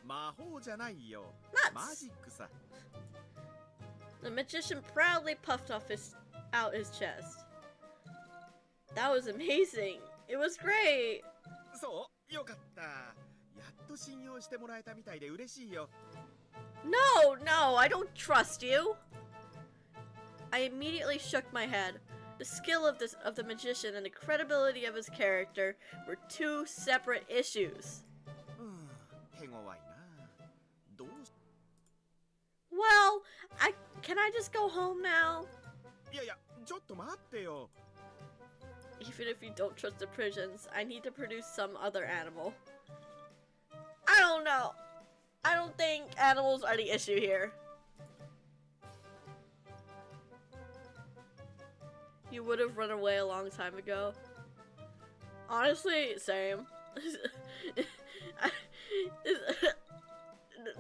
魔法じゃないよ。 Nuts. マジックさ。The magician proudly puffed out his chest. That was amazing. It was great. そう、よかった。やっと信用してもらえたみたいで嬉しいよ。No, no, I don't trust you. I immediately shook my head. The skill of the magician and the credibility of his character were two separate issues. 手強いな。どうし Well, can I just go home now? いやいや、ちょっと待ってよ。Even if you don't trust the pigeons, I need to produce some other animal. I don't know. I don't think animals are the issue here. You would have run away a long time ago. Honestly, same.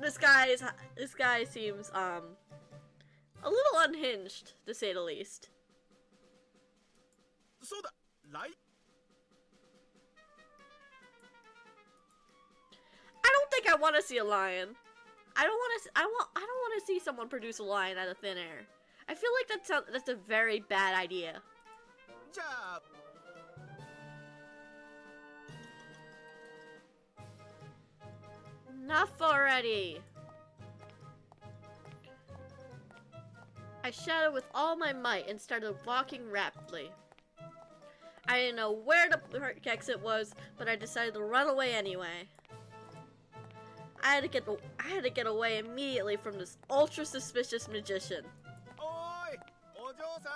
This guy seems a little unhinged, to say the least. そうだ、ライ I don't think I want to see a lion. I don't want to see someone produce a lion out of thin air. I feel like that's a very bad idea. じゃあ Enough already. I shouted with all my might and started walking rapidly. I didn't know where the exit was, but I decided to run away anyway. I had to get away immediately from this ultra suspicious magician. おーい、お嬢さ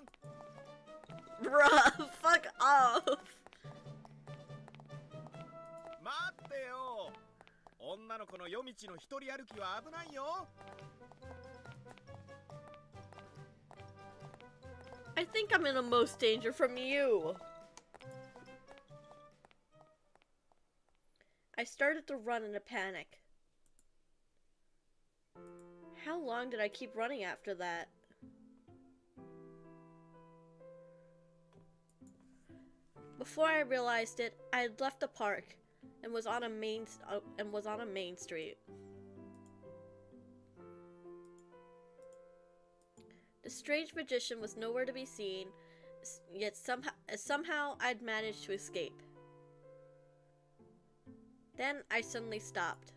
ん。 Bruh, fuck off. 待ってよ。女の子の夜道の一人歩きは危ないよ。 I think I'm in the most danger from you. I started to run in a panic. How long did I keep running after that? Before I realized it, I had left the park and was on a main street. The strange magician was nowhere to be seen, yet somehow I'd managed to escape. Then I suddenly stopped.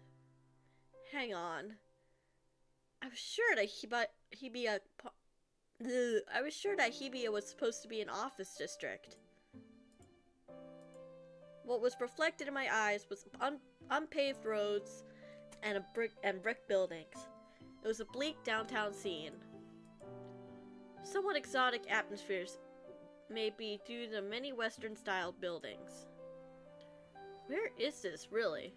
Hang on. I was sure that Hibiya was supposed to be an office district. What was reflected in my eyes was unpaved roads and brick buildings. It was a bleak downtown scene. Somewhat exotic atmospheres may be due to many Western-style buildings. Where is this, really?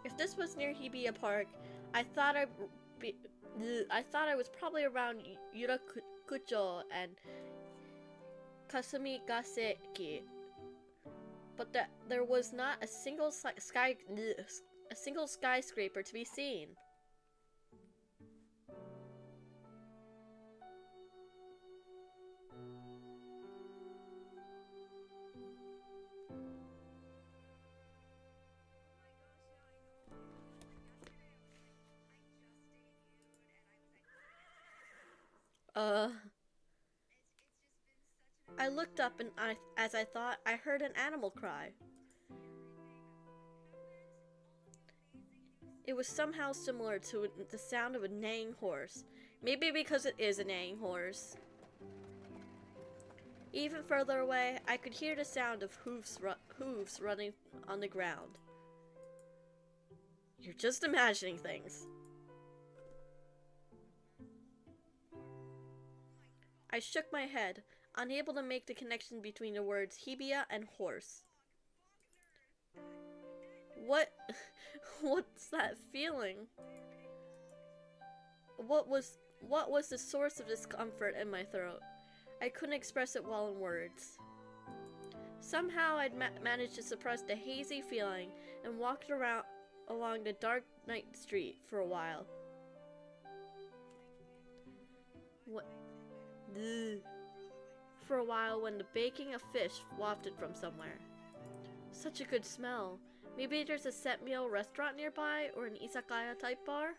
If this was near Hibiya Park, I thought I was probably around Yurakucho and Kasumigaseki, but there was not a single skyscraper to be seen. I looked up and as I thought, I heard an animal cry. It was somehow similar to the sound of a neighing horse. Maybe because it is a neighing horse. Even further away, I could hear the sound of hooves running on the ground. You're just imagining things. I shook my head, unable to make the connection between the words Hibiya and horse. What's that feeling? What was the source of discomfort in my throat? I couldn't express it well in words. Somehow I'd managed to suppress the hazy feeling and walked along the dark night street for a while. For a while when the baking of fish wafted from somewhere. Such a good smell. Maybe there's a set meal restaurant nearby or an izakaya type bar?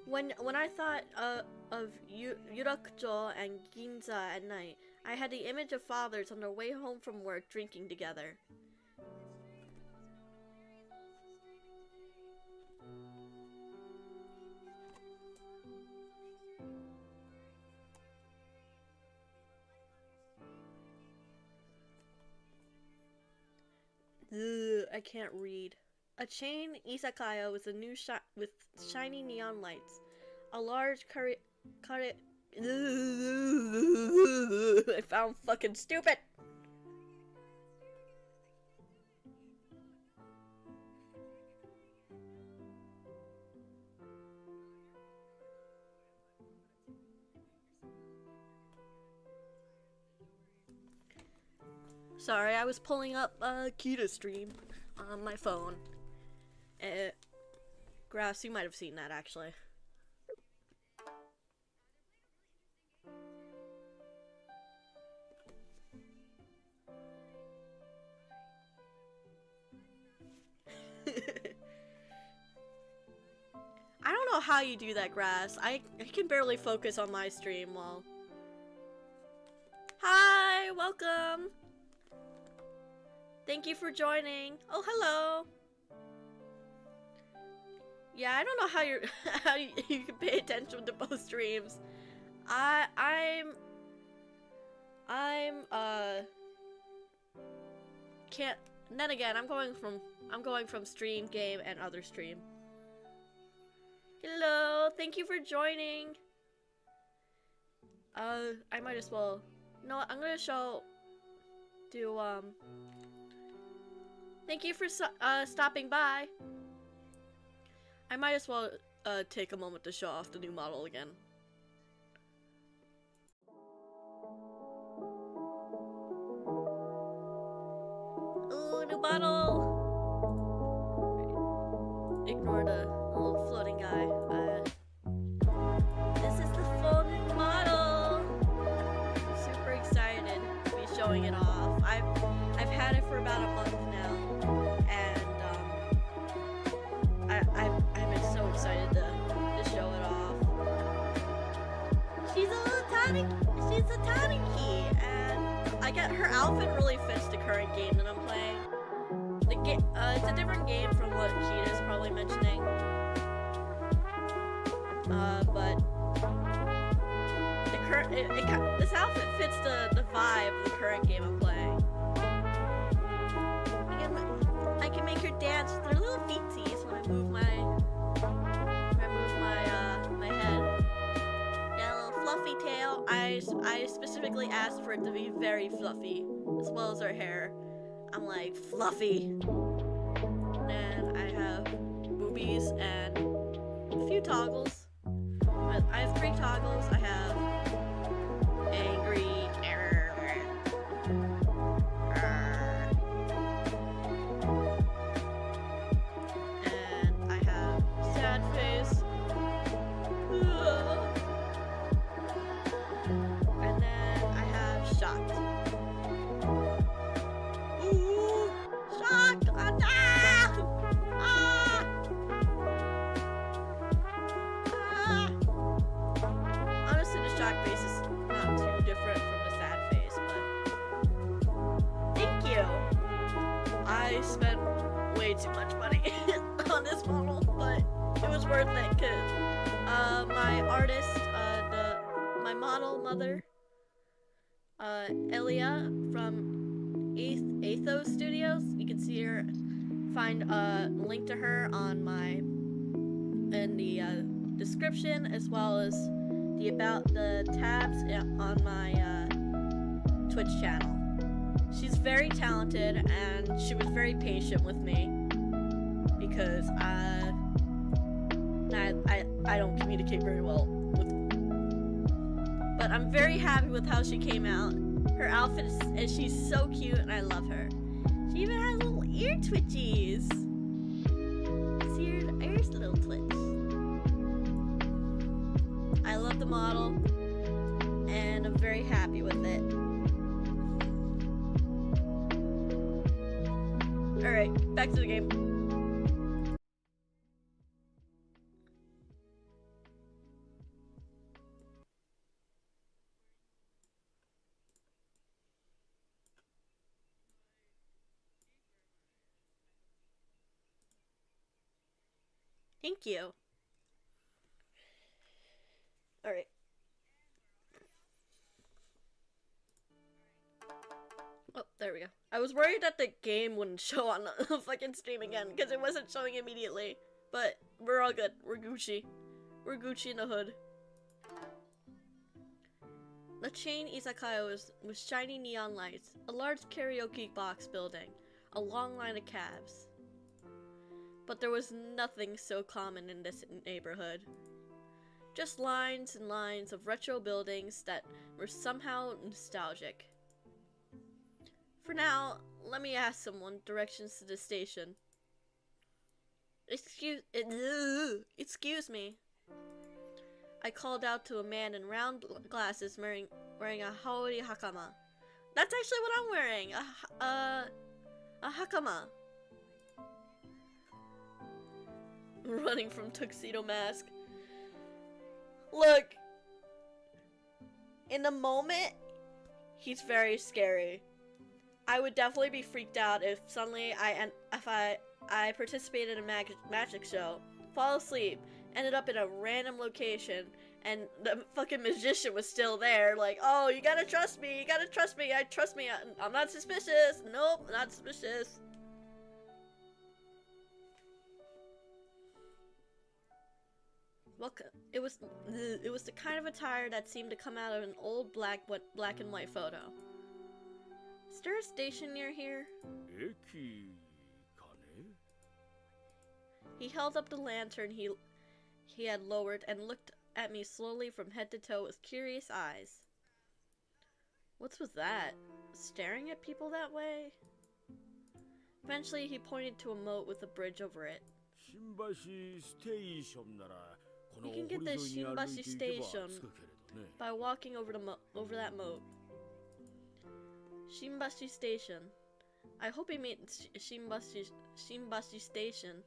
When I thought of Yurakucho and Ginza at night, I had the image of fathers on their way home from work drinking together. Ugh, I can't read. A chain izakaya with a new with shiny neon lights. A large I found fucking stupid. Sorry, I was pulling up Kita stream on my phone. Grass, you might have seen that actually. I don't know how you do that, Grass. I can barely focus on my stream while... Hi, welcome! Thank you for joining. Oh, hello! Yeah, I don't know how you're how you can pay attention to both streams. I'm can't. And then again, I'm going from stream, game, and other stream. Hello, thank you for joining. I might as well. No, I'm gonna thank you for stopping by. I might as well take a moment to show off the new model again. Ooh, new model! Ignore the little floating guy. This is the full new model! I'm super excited to be showing it off. I've had it for about a month now, and I'm just so excited to show it off. She's a tanuki, and I get her outfit really fits the current game that I'm playing. It's a different game from what Kita's probably mentioning. But the this outfit fits the vibe of the current game I'm playing. I can make her dance with her little feetsies when I move my head. Yeah, a little fluffy tail. I specifically asked for it to be very fluffy, as well as her hair. I'm like, fluffy. And I have boobies and a few toggles. I have 3 toggles. I have angry, and I have sad face, and then I have shocked. Ooh, shocked! Honestly, the shock face is not too different from the sad face, but thank you. I spent way too much money on this model, but it was worth it because my artist, my model mother, Elia from Athos Studios. You can see her, find a link to her on in the description, as well as the tabs on my Twitch channel. She's very talented, and she was very patient with me because I don't communicate very well with. But I'm very happy with how she came out. Her outfit is she's so cute, and I love her. She even has little ear twitchies. See her ears, little twitch. I love the model, and I'm very happy with it. Alright, back to the game. Thank you. Alright. Oh, there we go. I was worried that the game wouldn't show on the fucking stream again, because it wasn't showing immediately. But we're all good. We're Gucci. We're Gucci in the hood. The chain izakaya was with shiny neon lights, a large karaoke box building, a long line of cabs. But there was nothing so common in this neighborhood. Just lines and lines of retro buildings that were somehow nostalgic. For now, let me ask someone directions to the station. Excuse me. I called out to a man in round glasses wearing a haori hakama. That's actually what I'm wearing. A hakama. Running from Tuxedo Mask. Look. In the moment, he's very scary. I would definitely be freaked out if suddenly I participated in a magic show, fall asleep, ended up in a random location, and the fucking magician was still there, like, oh, you gotta trust me, trust me, I'm not suspicious, nope, not suspicious. Look, it was the kind of attire that seemed to come out of an old black and white photo. Is there a station near here? Eki kane? He held up the lantern he had lowered and looked at me slowly from head to toe with curious eyes. What's with that? Staring at people that way? Eventually, he pointed to a moat with a bridge over it. Shimbashi Station nara You can get the Shimbashi Station by walking over that moat. Shimbashi Station. I hope he means Shimbashi Station.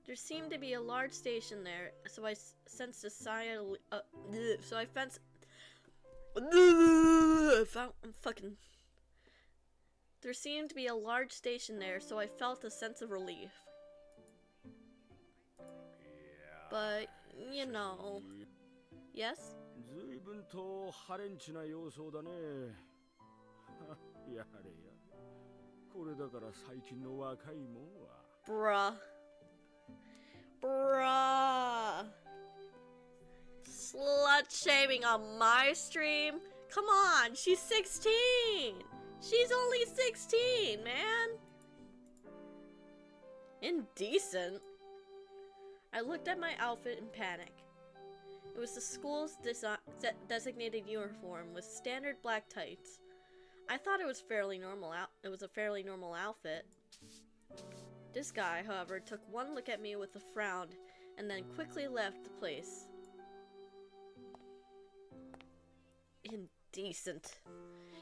There seemed to be a large station there, so I sensed a sigh of There seemed to be a large station there, so I felt a sense of relief. But, you know. Yes? 随分とハレンチな様相だね。やれや。これだから最近の若いもんは。Bruh. Slut shaming on my stream? Come on, she's 16. She's only 16, man. Indecent. I looked at my outfit in panic. It was the school's designated uniform with standard black tights. I thought it was a fairly normal outfit. This guy, however, took one look at me with a frown and then quickly left the place. Indecent.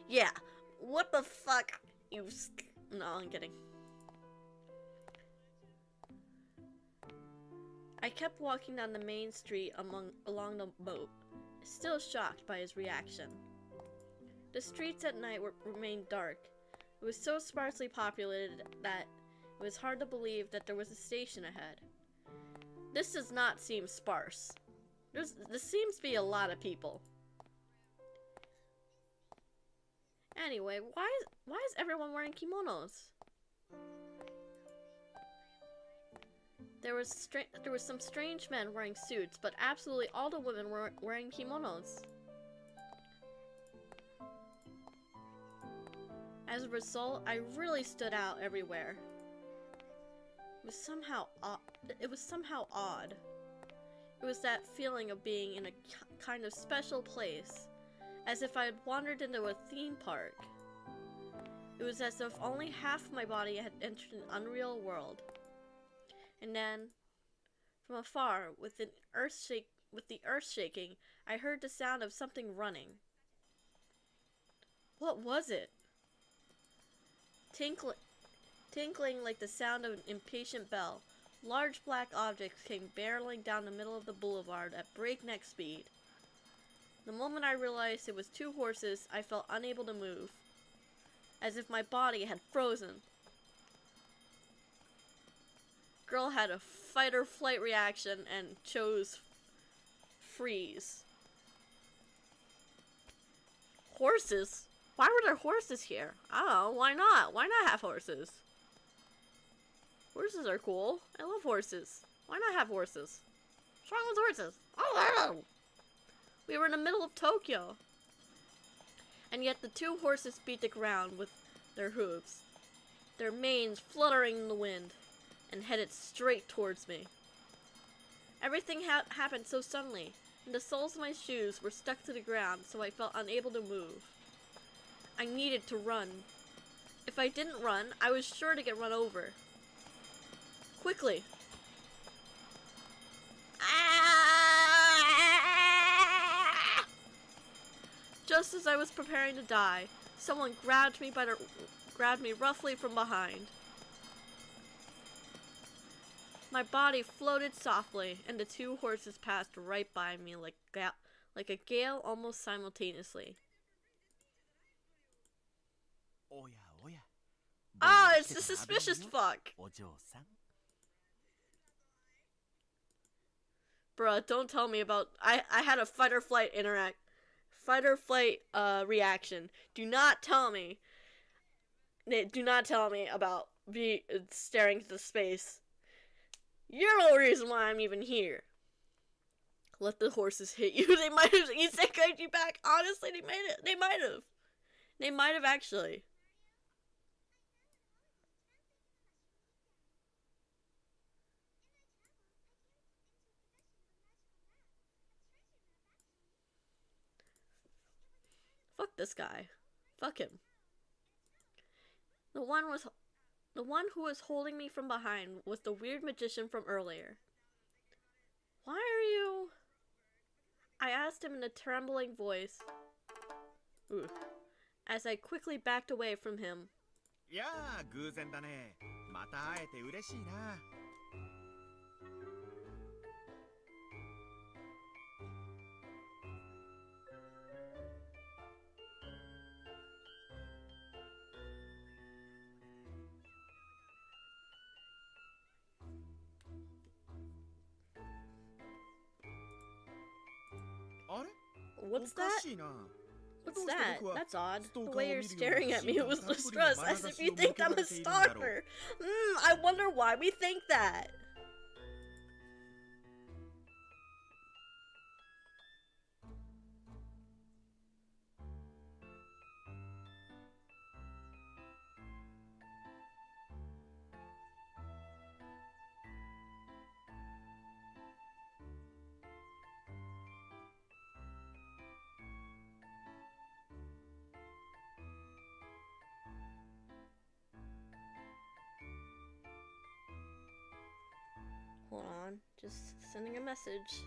Yeah, what the fuck? No, I'm kidding. I kept walking down the main street along the moat, still shocked by his reaction. The streets at night remained dark. It was so sparsely populated that it was hard to believe that there was a station ahead. This does not seem sparse. There seems to be a lot of people. Anyway, why is everyone wearing kimonos? There was some strange men wearing suits, but absolutely all the women were wearing kimonos. As a result, I really stood out everywhere. It was somehow odd. It was that feeling of being in a kind of special place, as if I had wandered into a theme park. It was as if only half of my body had entered an unreal world. And then, from afar, with the earth shaking, I heard the sound of something running. What was it? tinkling like the sound of an impatient bell. Large black objects came barreling down the middle of the boulevard at breakneck speed. The moment I realized it was two horses, I felt unable to move, as if my body had frozen. Girl had a fight or flight reaction and chose freeze. Horses? Why were there horses here? I don't know, why not? Why not have horses? Horses are cool. I love horses. Why not have horses? What's wrong with horses? Oh, we were in the middle of Tokyo. And yet the two horses beat the ground with their hooves, their manes fluttering in the wind, and headed straight towards me. Everything happened so suddenly, and the soles of my shoes were stuck to the ground, so I felt unable to move. I needed to run. If I didn't run, I was sure to get run over. Quickly. Ah! Just as I was preparing to die, someone grabbed me roughly from behind. My body floated softly, and the two horses passed right by me like a gale almost simultaneously. Ah, it's the suspicious fuck! Bruh, don't tell me about... I had a fight or flight reaction. Do not tell me about staring into space. You're the reason why I'm even here. Let the horses hit you. They might have isekai'd you back. Honestly, they might have. They might have actually. Fuck this guy. Fuck him. The one who was holding me from behind was the weird magician from earlier. Why are you... I asked him in a trembling voice. Ooh. As I quickly backed away from him. いやー、偶然だね。また会えて嬉しいな。あれ? What's that? おかしいな。 What's that? That's odd. The way you're staring at me was distressed, as if you think I'm a stalker. I wonder why we think that. Hold on, just sending a message.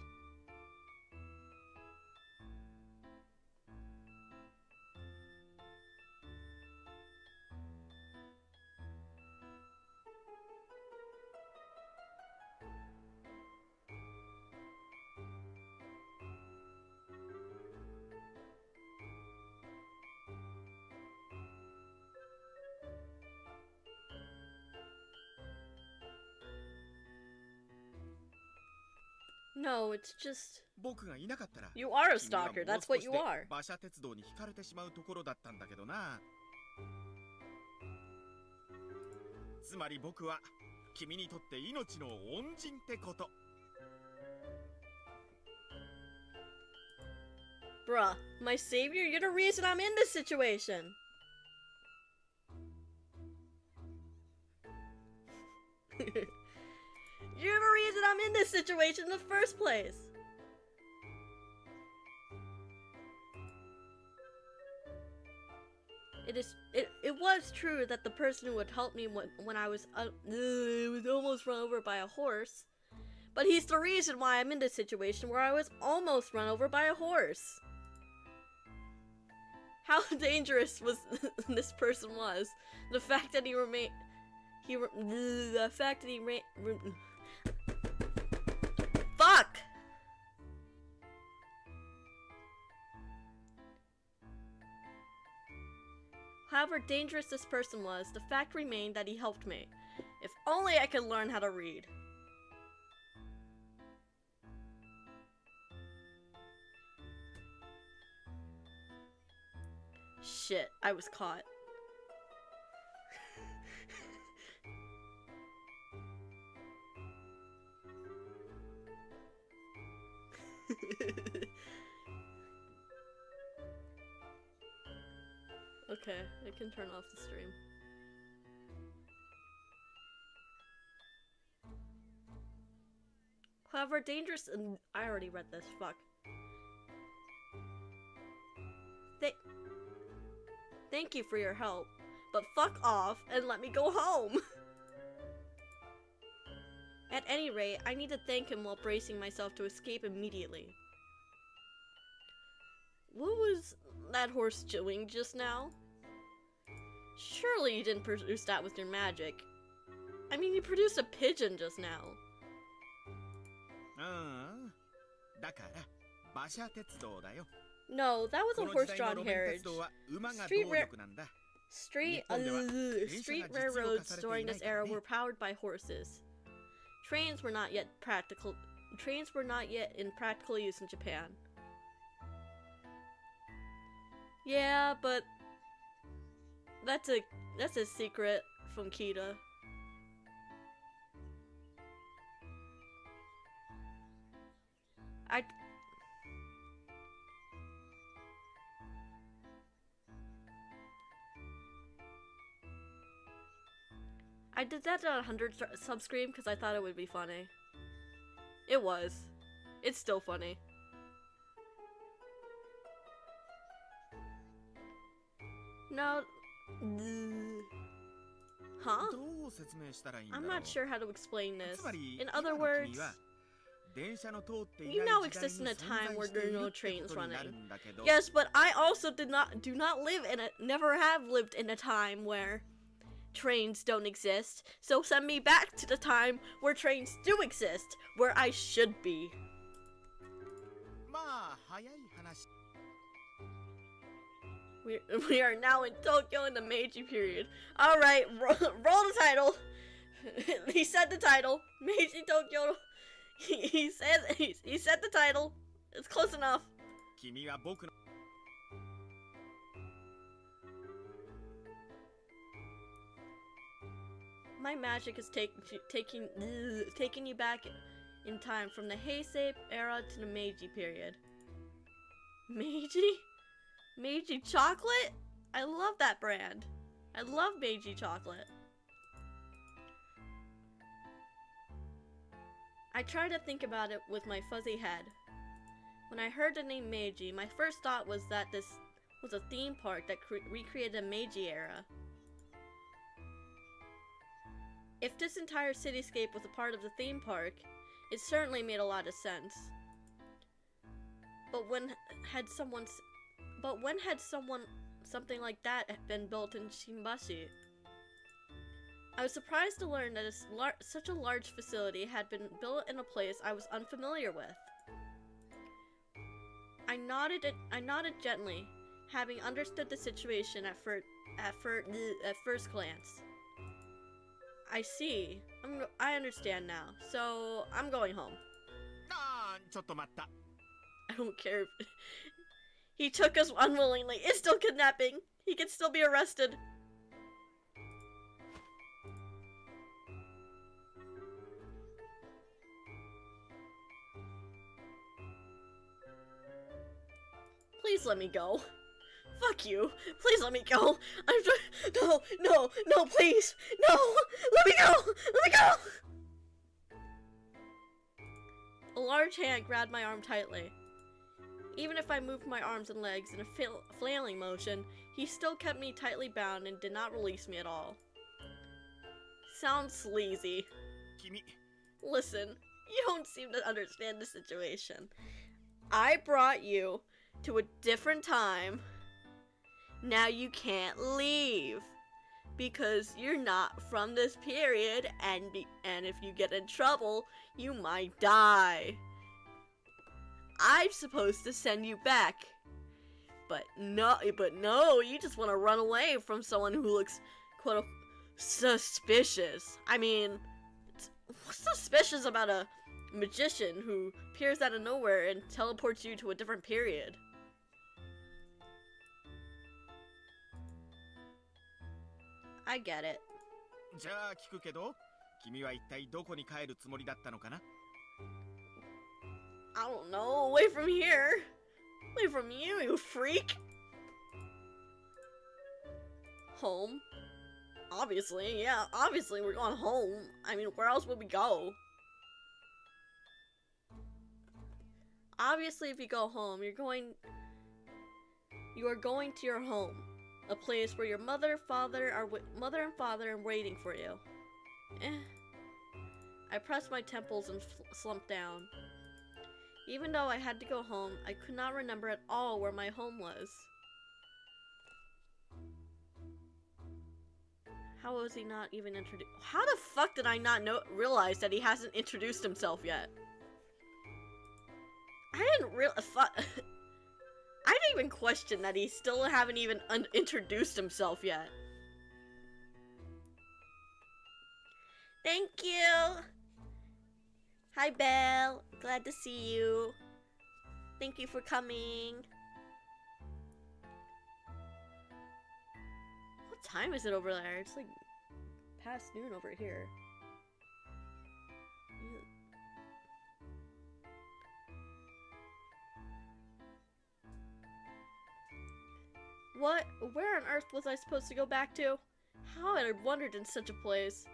No, it's just... 僕がいなかったら You are a stalker, that's what you are. 馬車鉄道に惹かれてしまうところだったんだけどな。つまり僕は君にとって命の恩人ってこと。 Bruh, my savior, you're the reason I'm in this situation. You're the reason I'm in this situation in the first place. It was true that the person who had helped me when I was almost run over by a horse, but he's the reason why I'm in this situation where I was almost run over by a horse. How dangerous was this person was. The fact that The fact that he fuck! However dangerous this person was, the fact remained that he helped me. If only I could learn how to read. Shit, I was caught. Okay, I can turn off the stream. However, dangerous and I already read this, fuck. Thank you for your help, but fuck off and let me go home! At any rate, I need to thank him while bracing myself to escape immediately. What was that horse doing just now? Surely you didn't produce that with your magic. I mean, you produced a pigeon just now. No, that was a horse-drawn carriage. Street railroads during this era were powered by horses. Trains were not yet in practical use in Japan. Yeah, but that's a secret from Kita. I did that on 100 sub-scream because I thought it would be funny. It was. It's still funny. No. Huh? I'm not sure how to explain this. In other words, you now exist in a time where there are no trains running. Yes, but I also never have lived in a time where trains don't exist. So send me back to the time where trains do exist, where I should be. We are now in Tokyo in the Meiji period. Alright, roll the title. He said the title. Meiji Tokyo. He said the title. It's close enough. My magic is taking you back in time from the Heisei era to the Meiji period. Meiji? Meiji chocolate? I love that brand. I love Meiji chocolate. I try to think about it with my fuzzy head. When I heard the name Meiji, my first thought was that this was a theme park that recreated the Meiji era. If this entire cityscape was a part of the theme park, it certainly made a lot of sense. But when had something like that been built in Shimbashi? I was surprised to learn that such a large facility had been built in a place I was unfamiliar with. I nodded gently, having understood the situation at first glance. I see. I understand now. So, I'm going home. I don't care if... He took us unwillingly. It's still kidnapping. He can still be arrested. Please let me go. Fuck you. Please let me go. No, please. No. Let me go. Let me go. A large hand grabbed my arm tightly. Even if I moved my arms and legs in a flailing motion, he still kept me tightly bound and did not release me at all. Sounds sleazy. Listen, you don't seem to understand the situation. I brought you to a different time. Now you can't leave. because you're not from this period, and if you get in trouble, you might die. I'm supposed to send you back. But no, you just want to run away from someone who looks, quote, suspicious. I mean, what's suspicious about a magician who appears out of nowhere and teleports you to a different period? I get it. じゃあ聞くけど、君は一体どこに帰るつもりだったのかな? I don't know. Away from here. Away from you, you freak. Home. Obviously, yeah. Obviously, we're going home. I mean, where else would we go? Obviously, if you go home, you are going to your home. A place where your mother and father are waiting for you. I pressed my temples and slumped down. Even though I had to go home, I could not remember at all where my home was. How was he not even introduced? How the fuck did I not realize that he hasn't introduced himself yet? I didn't I didn't even question that he still haven't even introduced himself yet. Thank you! Hi, Belle. Glad to see you. Thank you for coming. What time is it over there? It's like past noon over here. What? Where on earth was I supposed to go back to? How had I wandered in such a place?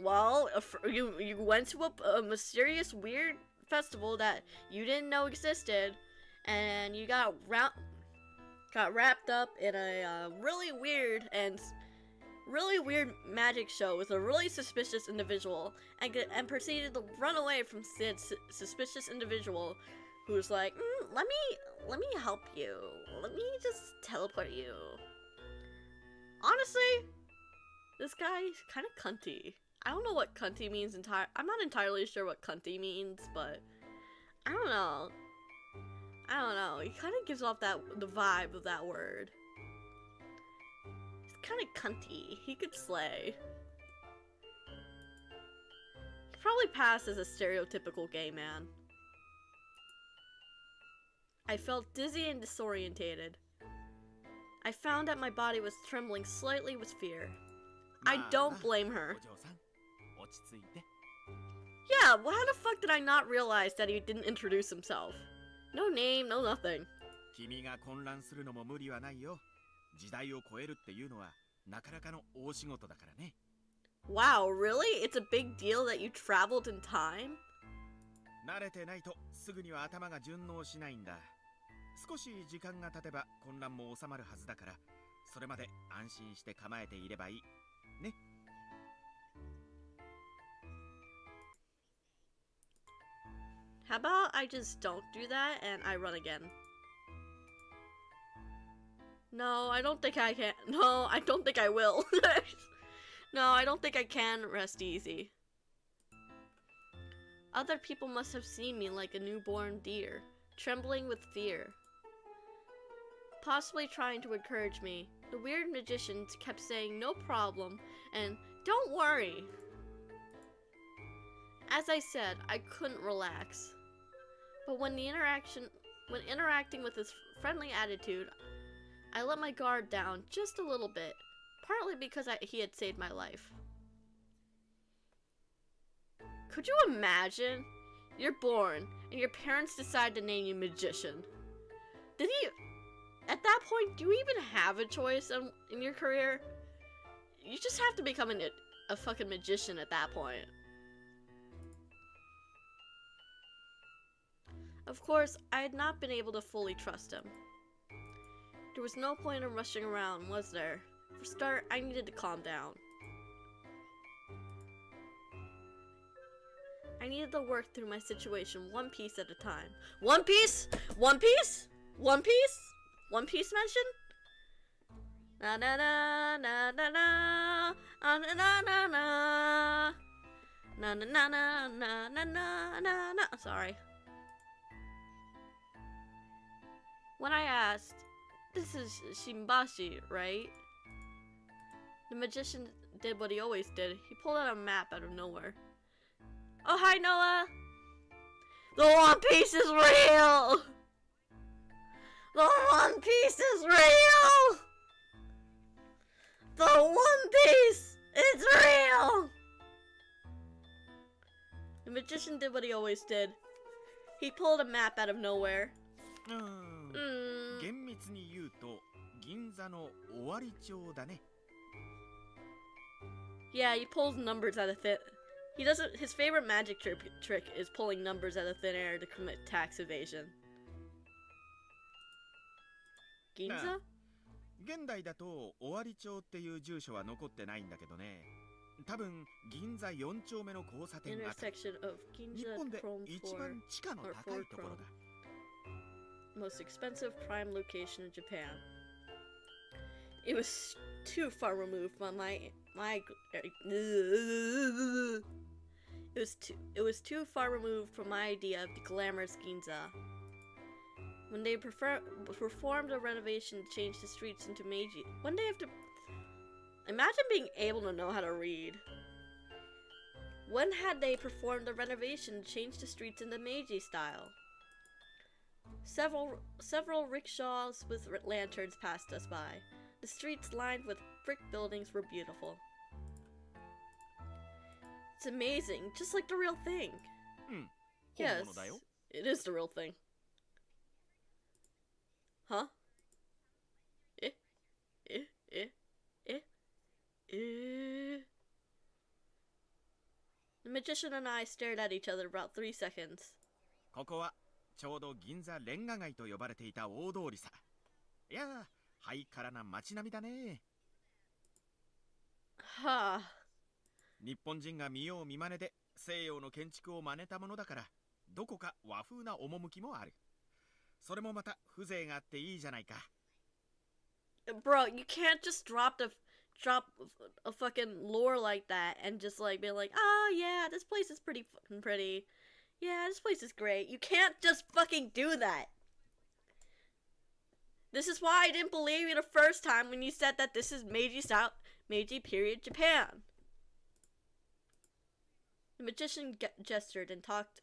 Well, you went to a mysterious, weird festival that you didn't know existed, and you got wrapped up in a really weird magic show with a really suspicious individual, and proceeded to run away from said suspicious individual, who's like, let me help you. Let me just teleport you. Honestly, this guy's kind of cunty. I don't know what cunty means I'm not entirely sure what cunty means, but I don't know. He kind of gives off the vibe of that word. He's kind of cunty. He could slay. He'd probably pass as a stereotypical gay man. I felt dizzy and disorientated. I found that my body was trembling slightly with fear. I don't blame her. Yeah, well, how the fuck did I not realize that he didn't introduce himself? No name, no nothing. Wow, really? It's a big deal that you traveled in time? 慣れてないとすぐには頭が順応しないんだ。少し時間が経てば混乱も収まるはずだから、それまで安心して構えていればいい。ね。How about I just don't do that and I run again? No, I don't think I can. No, I don't think I will. No, I don't think I can rest easy. Other people must have seen me like a newborn deer, trembling with fear. Possibly trying to encourage me, the weird magician kept saying no problem and don't worry. As I said, I couldn't relax. But when interacting with his friendly attitude, I let my guard down just a little bit, partly because he had saved my life. Could you imagine? You're born, and your parents decide to name you magician. At that point, do you even have a choice in your career? You just have to become a fucking magician at that point. Of course, I had not been able to fully trust him. There was no point in rushing around, was there? For a start, I needed to calm down. I needed to work through my situation one piece at a time. One piece? One piece? One piece? One Piece mention? Na na na na na na na na na na na na na na na na na na. Sorry. When I asked, this is Shimbashi, right? The magician did what he always did. He pulled out a map out of nowhere. Oh, hi, Noah! The One Piece is real! The One Piece is real! The One Piece is real! The magician did what he always did. He pulled a map out of nowhere. 厳密に言うと銀座の終わり町だね。 Yeah, he pulls numbers out of thin. He doesn't. His favorite magic trick is pulling numbers out of thin air to commit tax evasion. Ginza? 現代だと終わり町っていう住所は残ってないんだけどね。多分銀座4丁目の交差点あたり。 Intersection of 日 Ginza 本で Chrome 一 Floor. 番地価の高いところだ。 Most expensive prime location in Japan. It was too far removed from my it was too far removed from my idea of the glamorous Ginza. When they performed a renovation to change the streets into Meiji. When they have to imagine being able to know how to read. When had they performed a renovation to change the streets into Meiji style? Several rickshaws with lanterns passed us by. The streets lined with brick buildings were beautiful. It's amazing, just like the real thing. Yes, it is the real thing. Huh? The magician and I stared at each other about 3 seconds. ここはちょうど銀座レンガ街と呼ばれていた大通りさ。いやー、ハイカラな街並みだね。はあ。日本人が見よう見まねで西洋の建築を真似たものだから、どこか和風な趣もある。それもまた風情があっていいじゃないか。Bro, you can't just drop a fucking lore like that and just like be like, oh yeah, this place is pretty fucking pretty. Yeah, this place is great. You can't just fucking do that. This is why I didn't believe you the first time when you said that this is Meiji period Japan. The magician gestured and talked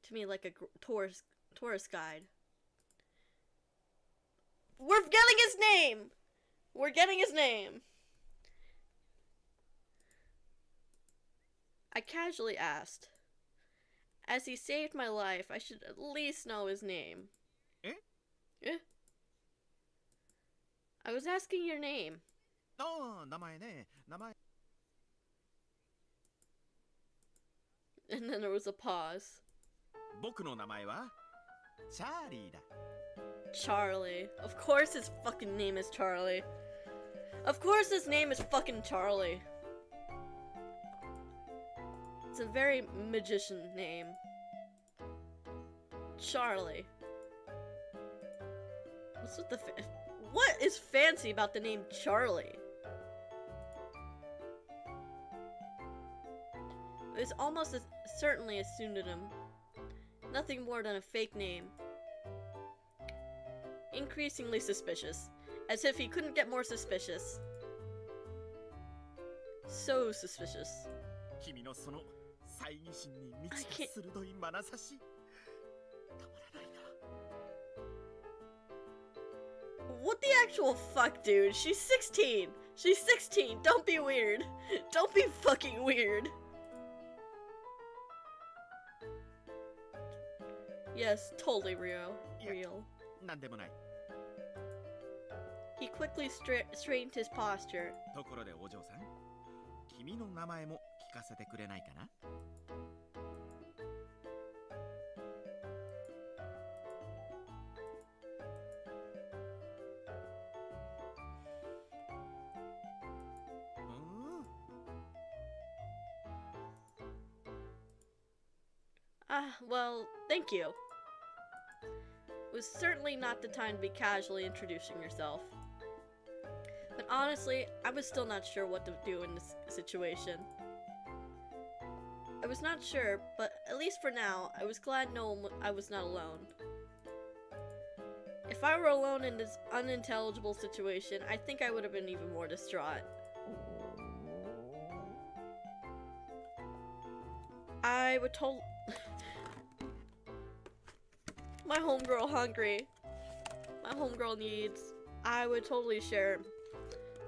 to me like a tourist guide. We're getting his name! We're getting his name! I casually asked. As he saved my life, I should at least know his name. Eh? Eh? I was asking your name. ああ、名前ね。名前。 And then there was a pause. 僕の名前はチャーリーだ。 Charlie. Of course his fucking name is Charlie. Of course his name is fucking Charlie. It's a very magician name. Charlie. What's with the what is fancy about the name Charlie? It's almost certainly a pseudonym. Nothing more than a fake name. Increasingly suspicious. As if he couldn't get more suspicious. So suspicious. 君のその猜疑心に満ちた鋭い眼差し。たまらないな。 What the actual fuck, dude? She's 16! She's 16! Don't be weird! Don't be fucking weird! Yes, totally real. Real. なんでもない。 He quickly straightened his posture. ところでお嬢さん、君の名前も聞かせてくれないかな？ Well, thank you. It was certainly not the time to be casually introducing yourself. But honestly, I was still not sure what to do in this situation. I was not sure, but at least for now, I was glad I was not alone. If I were alone in this unintelligible situation, I think I would have been even more distraught. I would told my homegirl hungry. My homegirl needs. I would totally share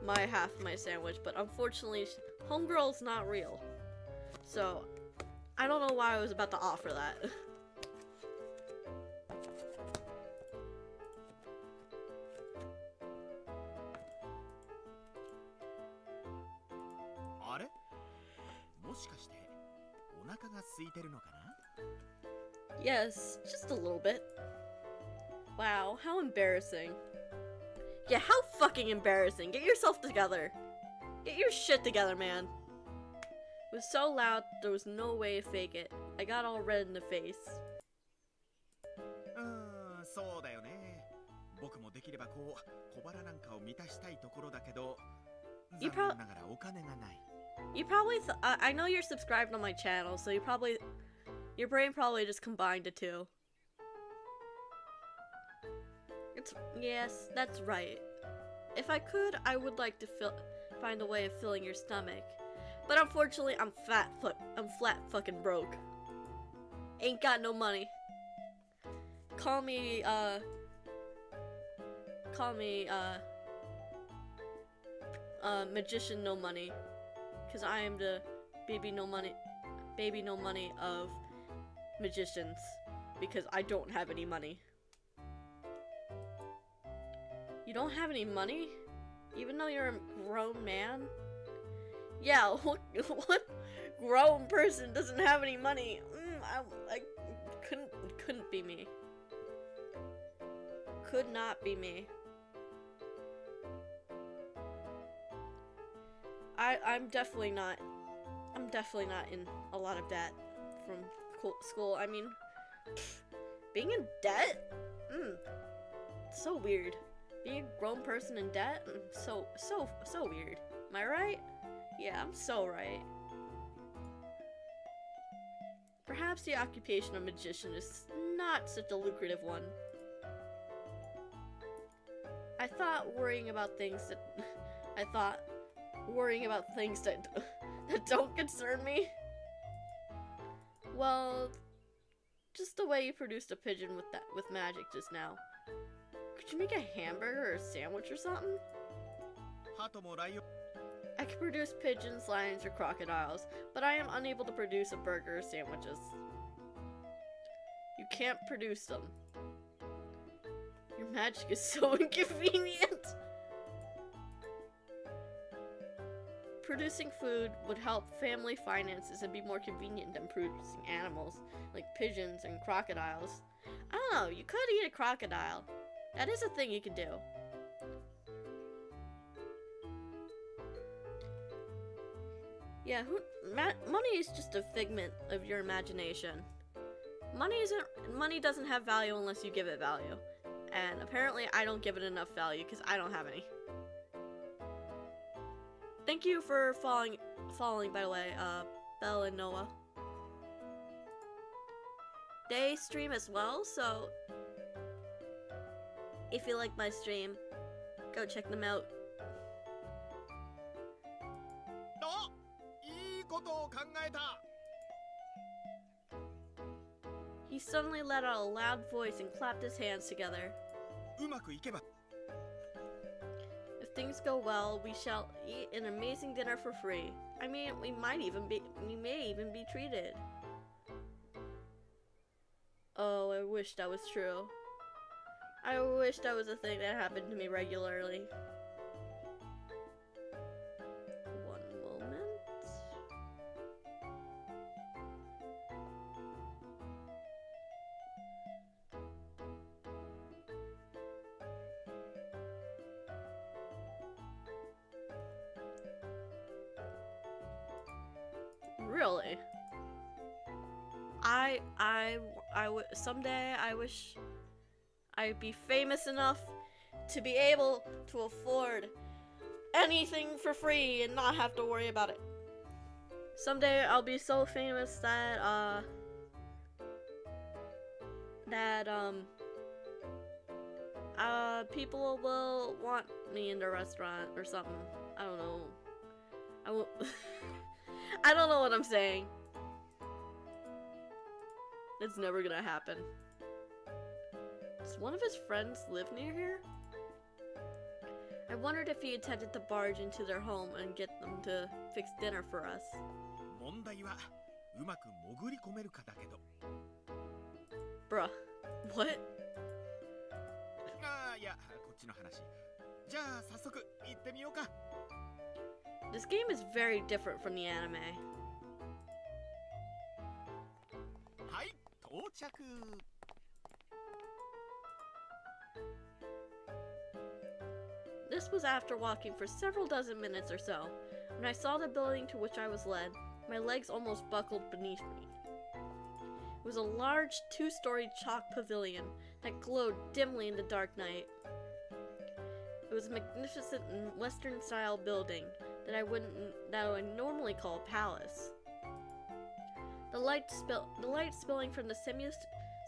my half of my sandwich, but unfortunately, homegirl's not real. So, I don't know why I was about to offer that. あれもしかしてお腹が空いてるのかな Yes, just a little bit. Wow, how embarrassing. Yeah, how fucking embarrassing. Get yourself together. Get your shit together, man. It was so loud, there was no way to fake it. I got all red in the face. そうだよね。僕もできればこう小腹なんかを満たしたいところだけど、残念ながらお金がない。You probably I know you're subscribed on my channel, so your brain probably just combined the two. Yes, that's right. If I could, I would like to find a way of filling your stomach. But unfortunately, I'm flat fucking broke. Ain't got no money. Call me magician no money. Cause I am the baby no money of magicians. Because I don't have any money. You don't have any money? Even though you're a grown man? Yeah, what grown person doesn't have any money? I couldn't be me. Could not be me. I'm definitely not in a lot of debt from school. I mean, being in debt? So weird. Being a grown person in debt? So weird. Am I right? Yeah, I'm so right. Perhaps the occupation of magician is not such a lucrative one. I thought worrying about things that that don't concern me. Well, just the way you produced a pigeon with magic just now. Could you make a hamburger or a sandwich or something? I can produce pigeons, lions, or crocodiles, but I am unable to produce a burger or sandwiches. You can't produce them. Your magic is so inconvenient! Producing food would help family finances and be more convenient than producing animals, like pigeons and crocodiles. I don't know, you could eat a crocodile. That is a thing you can do. Yeah, money is just a figment of your imagination. Money doesn't have value unless you give it value. And apparently I don't give it enough value because I don't have any. Thank you for following by the way, Belle and Noah. They stream as well, so if you like my stream, go check them out. He suddenly let out a loud voice and clapped his hands together. If things go well, we shall eat an amazing dinner for free. I mean, we may even be treated. Oh, I wish that was true. I wish that was a thing that happened to me regularly. One moment. Really? Someday I wish I'd be famous enough to be able to afford anything for free and not have to worry about it. Someday I'll be so famous that people will want me in the restaurant or something. I don't know. I will. I don't know what I'm saying. It's never gonna happen. Does one of his friends live near here? I wondered if he intended to barge into their home and get them to fix dinner for us. 問題はうまく潜り込めるかだけど。 Bruh. What? ああ、いや、こっちの話。じゃあ早速行ってみようか。 This game is very different from the anime. はい、到着。 This was after walking for several dozen minutes or so. When I saw the building to which I was led, my legs almost buckled beneath me. It was a large, two-story chalk pavilion that glowed dimly in the dark night. It was a magnificent Western-style building that I would normally call a palace. The light spilling from the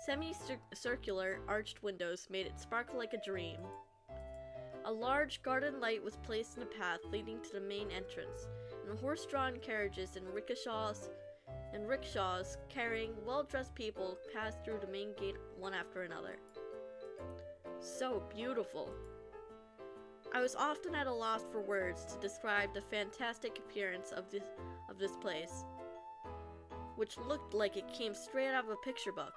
semicircular arched windows made it sparkle like a dream. A large garden light was placed in a path leading to the main entrance, and horse-drawn carriages and rickshaws carrying well-dressed people passed through the main gate one after another. So beautiful. I was often at a loss for words to describe the fantastic appearance of this place, which looked like it came straight out of a picture book.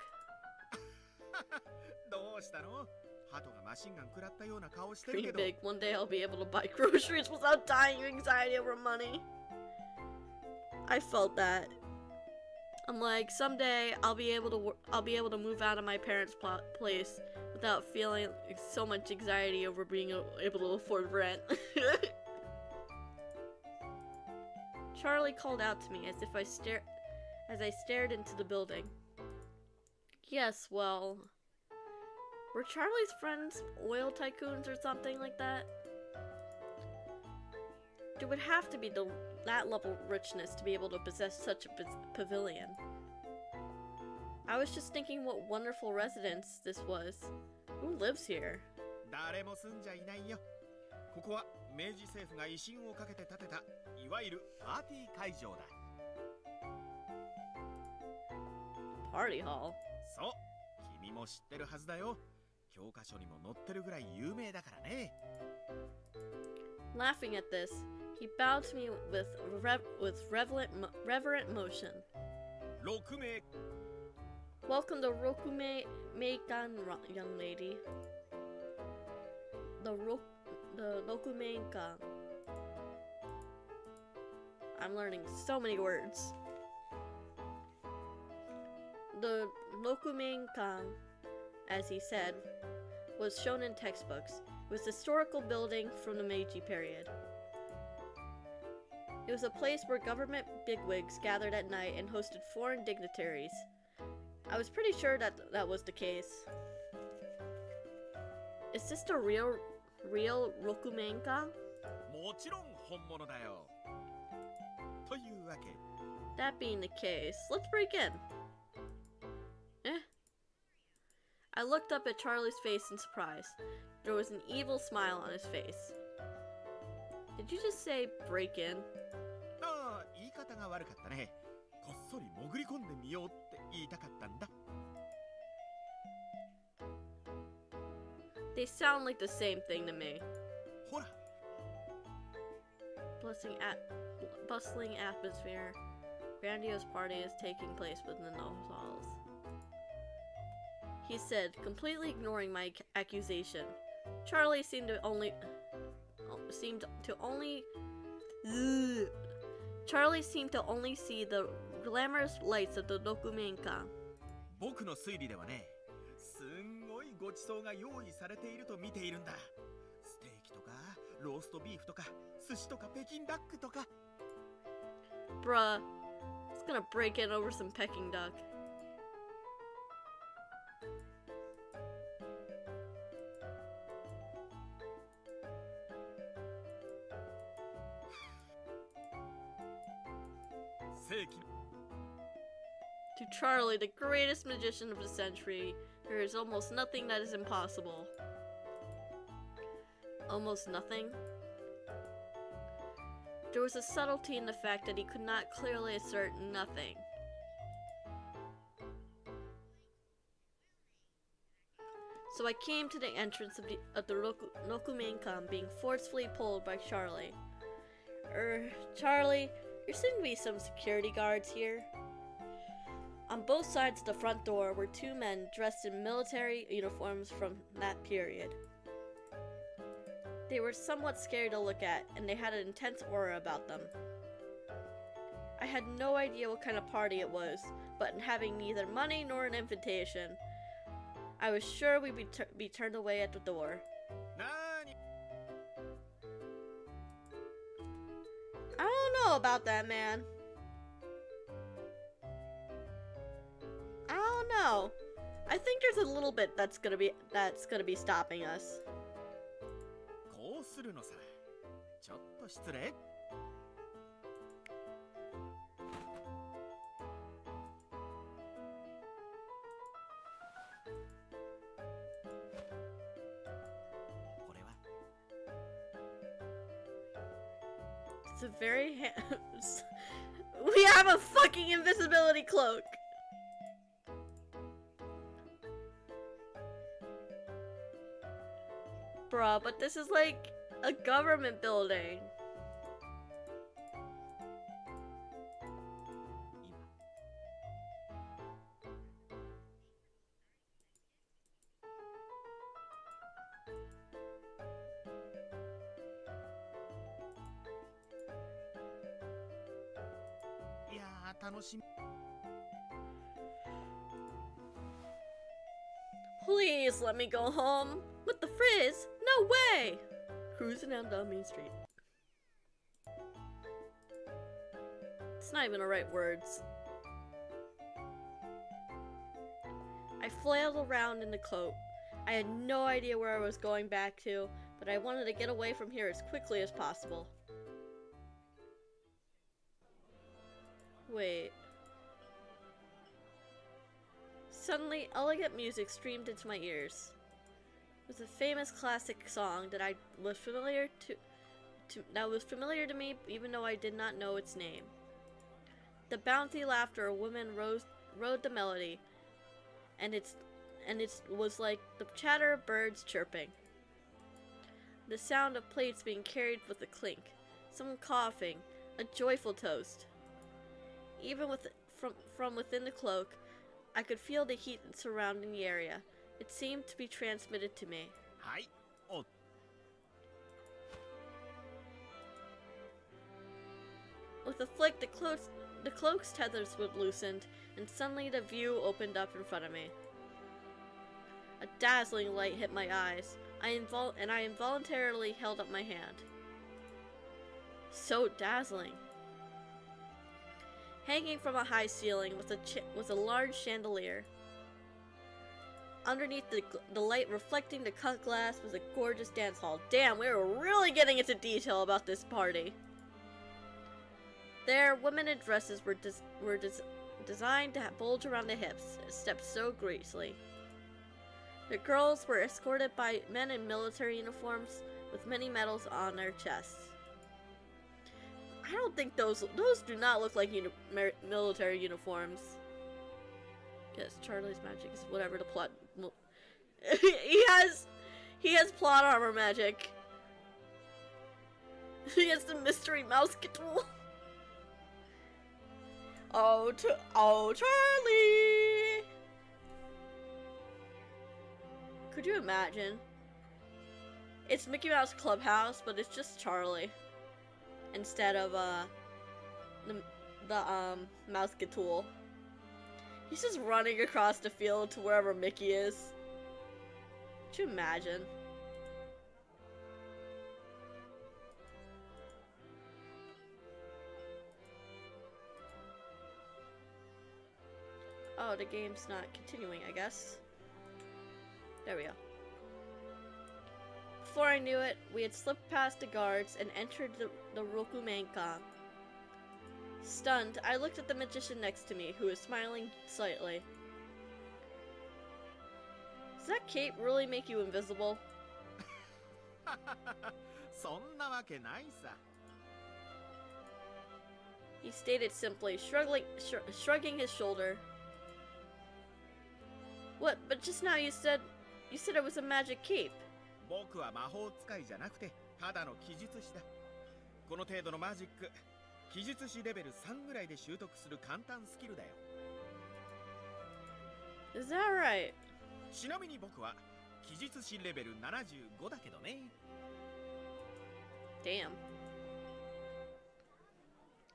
どうしたの？ Pretty big. One day I'll be able to buy groceries without dying of anxiety over money. I felt that. I'm like, someday I'll be able to move out of my parents' place without feeling so much anxiety over being able to afford rent. Charlie called out to me as I stared into the building. Yes, well, were Charlie's friends oil tycoons or something like that? There would have to be that level of richness to be able to possess such a pavilion. I was just thinking what wonderful residence this was. Who lives here? 誰も住んじゃいないよ。ここは明治政府が威信をかけて建てたいわゆるパーティー会場だ。 Party hall? そう、君も知ってるはずだよ。 教科書にも載ってるぐらい有名だからね。 Laughing at this, he bowed to me with reverent motion. 6名。 Welcome to Rokume-kan, young lady. The Rokume-kan. I'm learning so many words. The Rokume-kan, as he said, was shown in textbooks. It was a historical building from the Meiji period. It was a place where government bigwigs gathered at night and hosted foreign dignitaries. I was pretty sure that was the case. Is this the real Rokumenka? もちろん本物だよ。というわけ。 That being the case, let's break in. I looked up at Charlie's face in surprise. There was an evil smile on his face. Did you just say break in? ああ、言い方が悪かったね。こっそり潜り込んでみようって言いたかったんだ。 They sound like the same thing to me. ほら。 Bustling atmosphere. Grandiose party is taking place within the halls. He said, completely ignoring my accusation. Charlie seemed to only see the glamorous lights of the Dokumenka. 僕の推理ではね、すんごいごちそうが用意されていると見ているんだ。ステーキとか、ローストビーフとか、寿司とか北京ダックとか。 Bruh, it's gonna break in over some Peking duck. To Charlie, the greatest magician of the century, there is almost nothing that is impossible. Almost nothing? There was a subtlety in the fact that he could not clearly assert nothing. So I came to the entrance of the Rokumenkan, being forcefully pulled by Charlie. Charlie, there seem to be some security guards here. On both sides of the front door were two men dressed in military uniforms from that period. They were somewhat scary to look at, and they had an intense aura about them. I had no idea what kind of party it was, but having neither money nor an invitation, I was sure we'd be turned away at the door. I don't know about that, man. I don't know. I think there's a little bit that's gonna be stopping us. こうするのさ。ちょっと失礼。これは It's a very we have a fucking invisibility cloak. Bruh, but this is like a government building. Please let me go home. With the frizz? No way! Cruising down Main Street. It's not even the right words. I flailed around in the cloak. I had no idea where I was going back to, but I wanted to get away from here as quickly as possible. Wait. Suddenly, elegant music streamed into my ears. It was a famous classic song that was familiar to me, even though I did not know its name. The bouncy laughter of women rode the melody, and it was like the chatter of birds chirping. The sound of plates being carried with a clink, someone coughing, a joyful toast. Even from within the cloak, I could feel the heat surrounding the area. It seemed to be transmitted to me. With a flick, the cloak's tethers were loosened, and suddenly the view opened up in front of me. A dazzling light hit my eyes, and I involuntarily held up my hand. So dazzling. Hanging from a high ceiling was a large chandelier. Underneath the light reflecting the cut glass was a gorgeous dance hall. Damn, we were really getting into detail about this party. There, women in dresses were designed to bulge around the hips, stepped so gracefully. The girls were escorted by men in military uniforms with many medals on their chests. I don't think those do not look like military uniforms. Yes, Charlie's magic is whatever the plot. he has plot armor magic. He has the mystery mouse tool. Oh, Charlie! Could you imagine? It's Mickey Mouse Clubhouse, but it's just Charlie instead of the mouse tool. He's just running across the field to wherever Mickey is. Could you imagine? Oh, the game's not continuing, I guess. There we go. Before I knew it, we had slipped past the guards and entered the Rokumenkan. Stunned, I looked at the magician next to me, who was smiling slightly. Does that cape really make you invisible? そんなわけないさ。 He stated simply, shrugging his shoulder. What? But just now you said it was a magic cape. 僕は魔法使いじゃなくてただの奇術師だ。この程度のマジック、奇術師レベル3ぐらいで習得する簡単スキルだよ。 Is that right? ちなみに僕は奇術師レベル75だけどね。 Damn.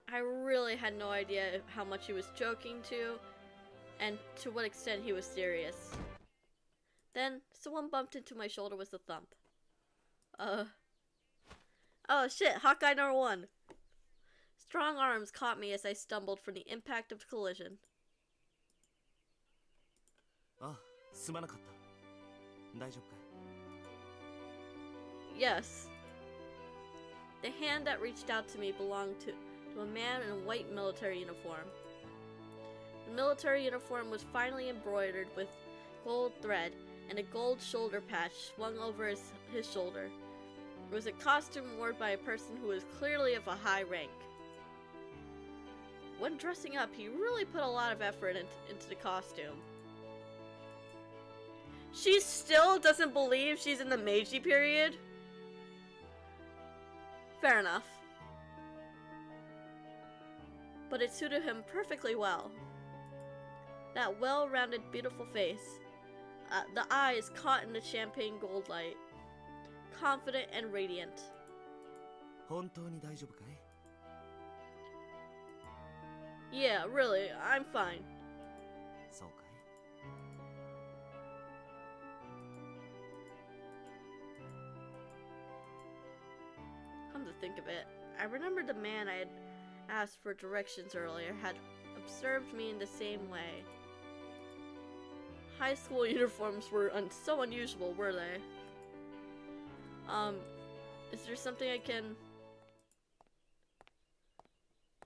I really had no idea how much he was joking to, and to what extent he was serious. Then, someone bumped into my shoulder with a thump. Oh shit, Hawkeye number 1. Strong arms caught me as I stumbled from the impact of the collision. あ、すまなかった。大丈夫かい？ Yes. The hand that reached out to me belonged to a man in a white military uniform. The military uniform was finely embroidered with gold thread, and a gold shoulder patch swung over his shoulder. It was a costume worn by a person who was clearly of a high rank. When dressing up, he really put a lot of effort into the costume. She still doesn't believe she's in the Meiji period? Fair enough. But it suited him perfectly well. That well-rounded, beautiful face. The eyes caught in the champagne gold light. Confident and radiant. 本当に大丈夫かい？ Yeah, really, I'm fine. そうかい？ Come to think of it, I remembered the man I had asked for directions earlier had observed me in the same way. High school uniforms were so unusual, were they? Is there something I can...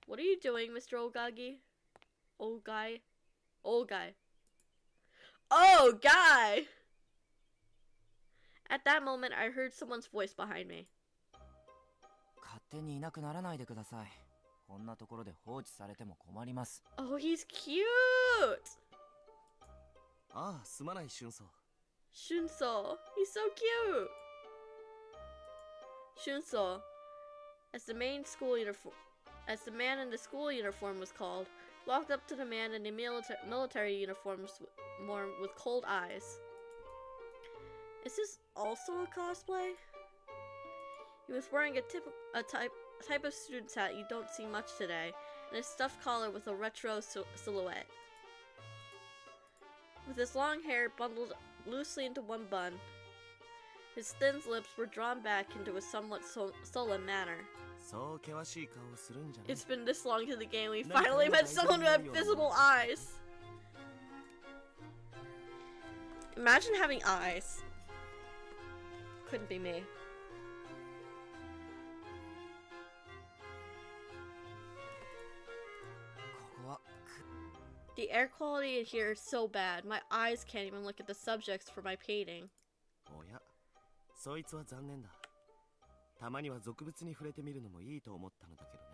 What are you doing, Mr. Ogagi? Old guy? Old guy. Oh, guy! At that moment, I heard someone's voice behind me. 勝手にいなくならないでください。こんなところで放置されても困ります。Oh, he's cute! ああ、すまない、俊宗。 Shunso, he's so cute! Shunso, as the man in the school uniform was called, walked up to the man in the military uniforms with cold eyes. Is this also a cosplay? He was wearing a type of student's hat you don't see much today, and a stuffed collar with a retro silhouette. With his long hair bundled loosely into one bun, his thin lips were drawn back into a somewhat sullen manner. そう険しい顔をするんじゃない。 It's been this long to the game, we finally met someone who had visible eyes! Imagine having eyes. Couldn't be me. The air quality in here is so bad, my eyes can't even look at the subjects for my painting. おや、そいつは残念だ。たまには俗物に触れてみるのもいいと思ったのだけどね。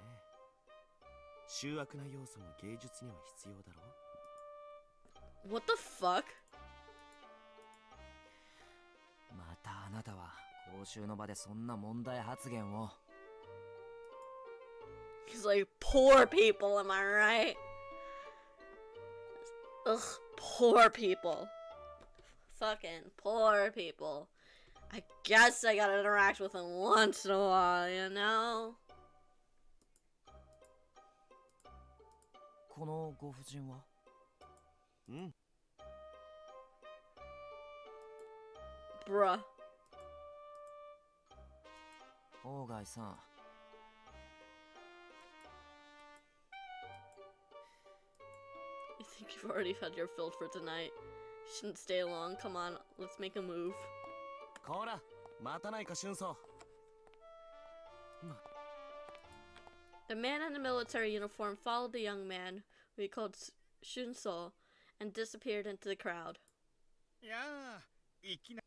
醜悪な要素も芸術には必要だろう。 What the fuck? またあなたは講習の場でそんな問題発言を。 He's like, poor people, am I right? Ugh, poor people. Fucking poor people. I guess I gotta interact with them once in a while, you know? このご婦人は？うん。 Bruh. オーガイさん。 I think you've already had your fill for tonight. You shouldn't stay long. Come on, let's make a move. こら、待たないか、俊宗。The man in the military uniform followed the young man, who he called Shunso, and disappeared into the crowd. いやー、いきな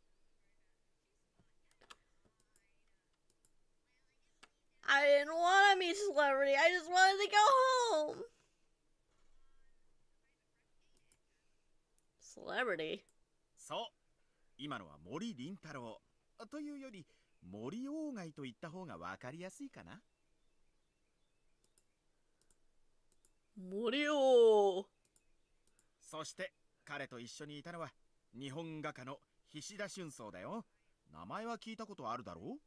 I didn't want to meet celebrity. I just wanted to go home. Celebrity? そう。今のは森林太郎。というより、森鴎外と言った方がわかりやすいかな。森鴎。そして、彼と一緒にいたのは、日本画家の菱田春草だよ。名前は聞いたことあるだろう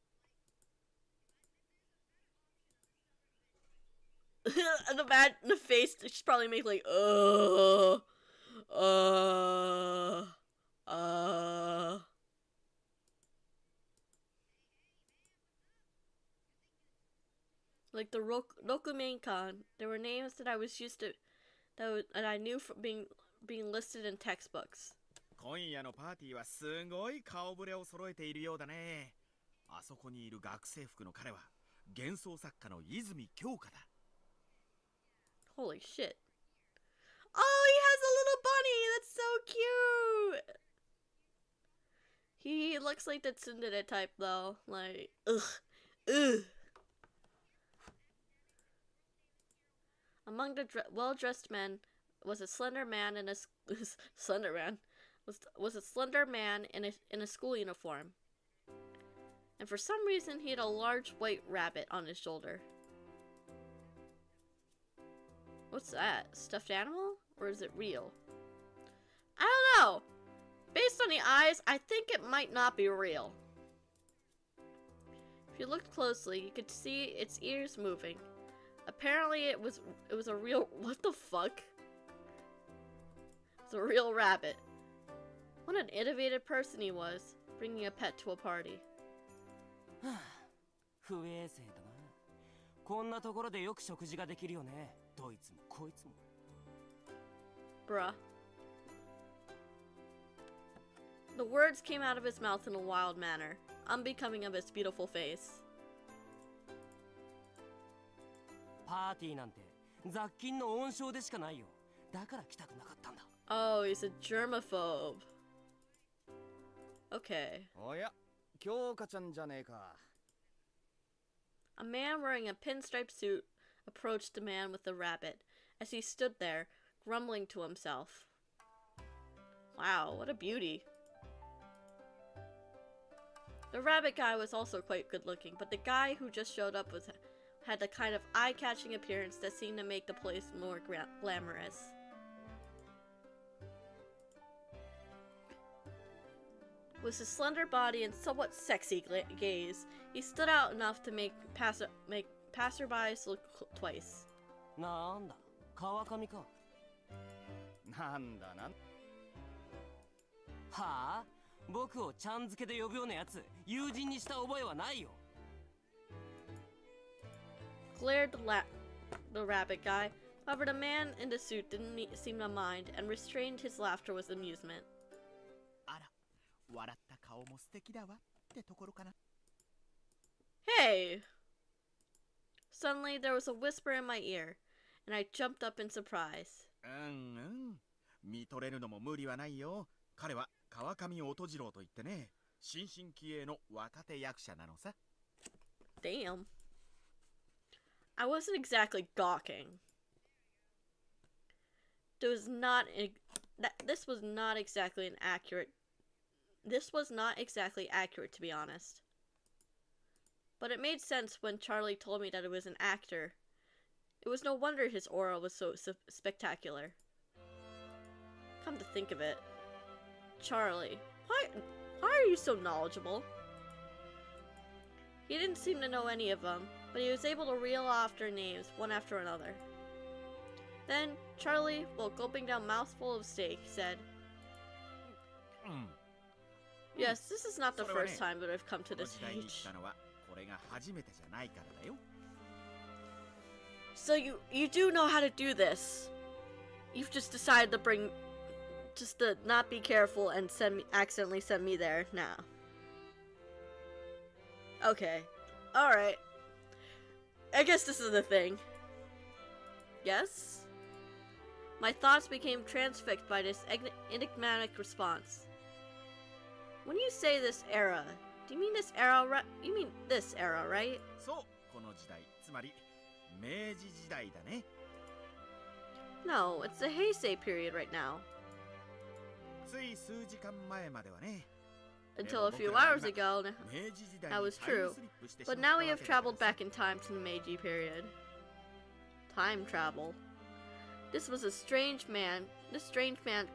the face, she's probably make like, Like the Rokumenkan, there were names that I was used to, that I knew from being listed in textbooks. 今夜のパーティーはすごい顔ぶれを揃えているようだね。あそこにいる学生服の彼は幻想作家の泉鏡花だ。Holy shit. Oh, he has a little bunny! That's so cute! He looks like the tsundere type though. Like, ugh. Among the well-dressed men was a slender man in a was a slender man in a school uniform. And for some reason he had a large white rabbit on his shoulder. What's that? Stuffed animal? Or is it real? I don't know! Based on the eyes, I think it might not be real. If you looked closely, you could see its ears moving. Apparently it was a real— what the fuck? It's a real rabbit. What an innovative person he was, bringing a pet to a party. 不衛生だな。こんなところでよく食事ができるよね。どいつもこいつも。Bruh. The words came out of his mouth in a wild manner, unbecoming of his beautiful face. パーティーなんて雑菌の温床でしかないよ。だから来たくなかったんだ。Oh, he's a germaphobe. Okay. おや、京香ちゃんじゃねえか。A man wearing a pinstripe suit approached the man with the rabbit as he stood there, grumbling to himself. Wow, what a beauty. The rabbit guy was also quite good looking, but the guy who just showed up had the kind of eye-catching appearance that seemed to make the place more glamorous. With his slender body and somewhat sexy gaze, he stood out enough to make passerbys look twice. なんだ、川上か。なんだなん。はあ、僕をちゃん付けで呼ぶようなやつ、友人にした覚えはないよ。Glared the rabbit guy. However, the man in the suit didn't seem to mind and restrained his laughter with amusement. あら、笑った顔も素敵だわってところかな。Hey! Suddenly, there was a whisper in my ear, and I jumped up in surprise. 見とれるのも無理はないよ。彼は川上音次郎といってね、新進気鋭の若手役者なのさ。Damn. I wasn't exactly gawking. This was not exactly accurate, to be honest. But it made sense when Charlie told me that it was an actor. It was no wonder his aura was so spectacular. Come to think of it, Charlie, why are you so knowledgeable? He didn't seem to know any of them, but he was able to reel off their names one after another. Then, Charlie, while gulping down a mouthful of steak, said, Yes, this is not the first time that I've come to this age. So you do know how to do this. You've just decided to not be careful and accidentally send me there now. Okay. Alright. I guess this is the thing. Yes? My thoughts became transfixed by this enigmatic response. When you say this era, do you mean this era, you mean this era, right? そうこの時代つまり明治時代だね No, it's the Heisei period right now. つい数時間前まではね Until a few hours ago, 明治時代 that に was タイム true. スリップしてし But まった now わ we け have だから traveled back in time to the Meiji period. Time travel. This strange man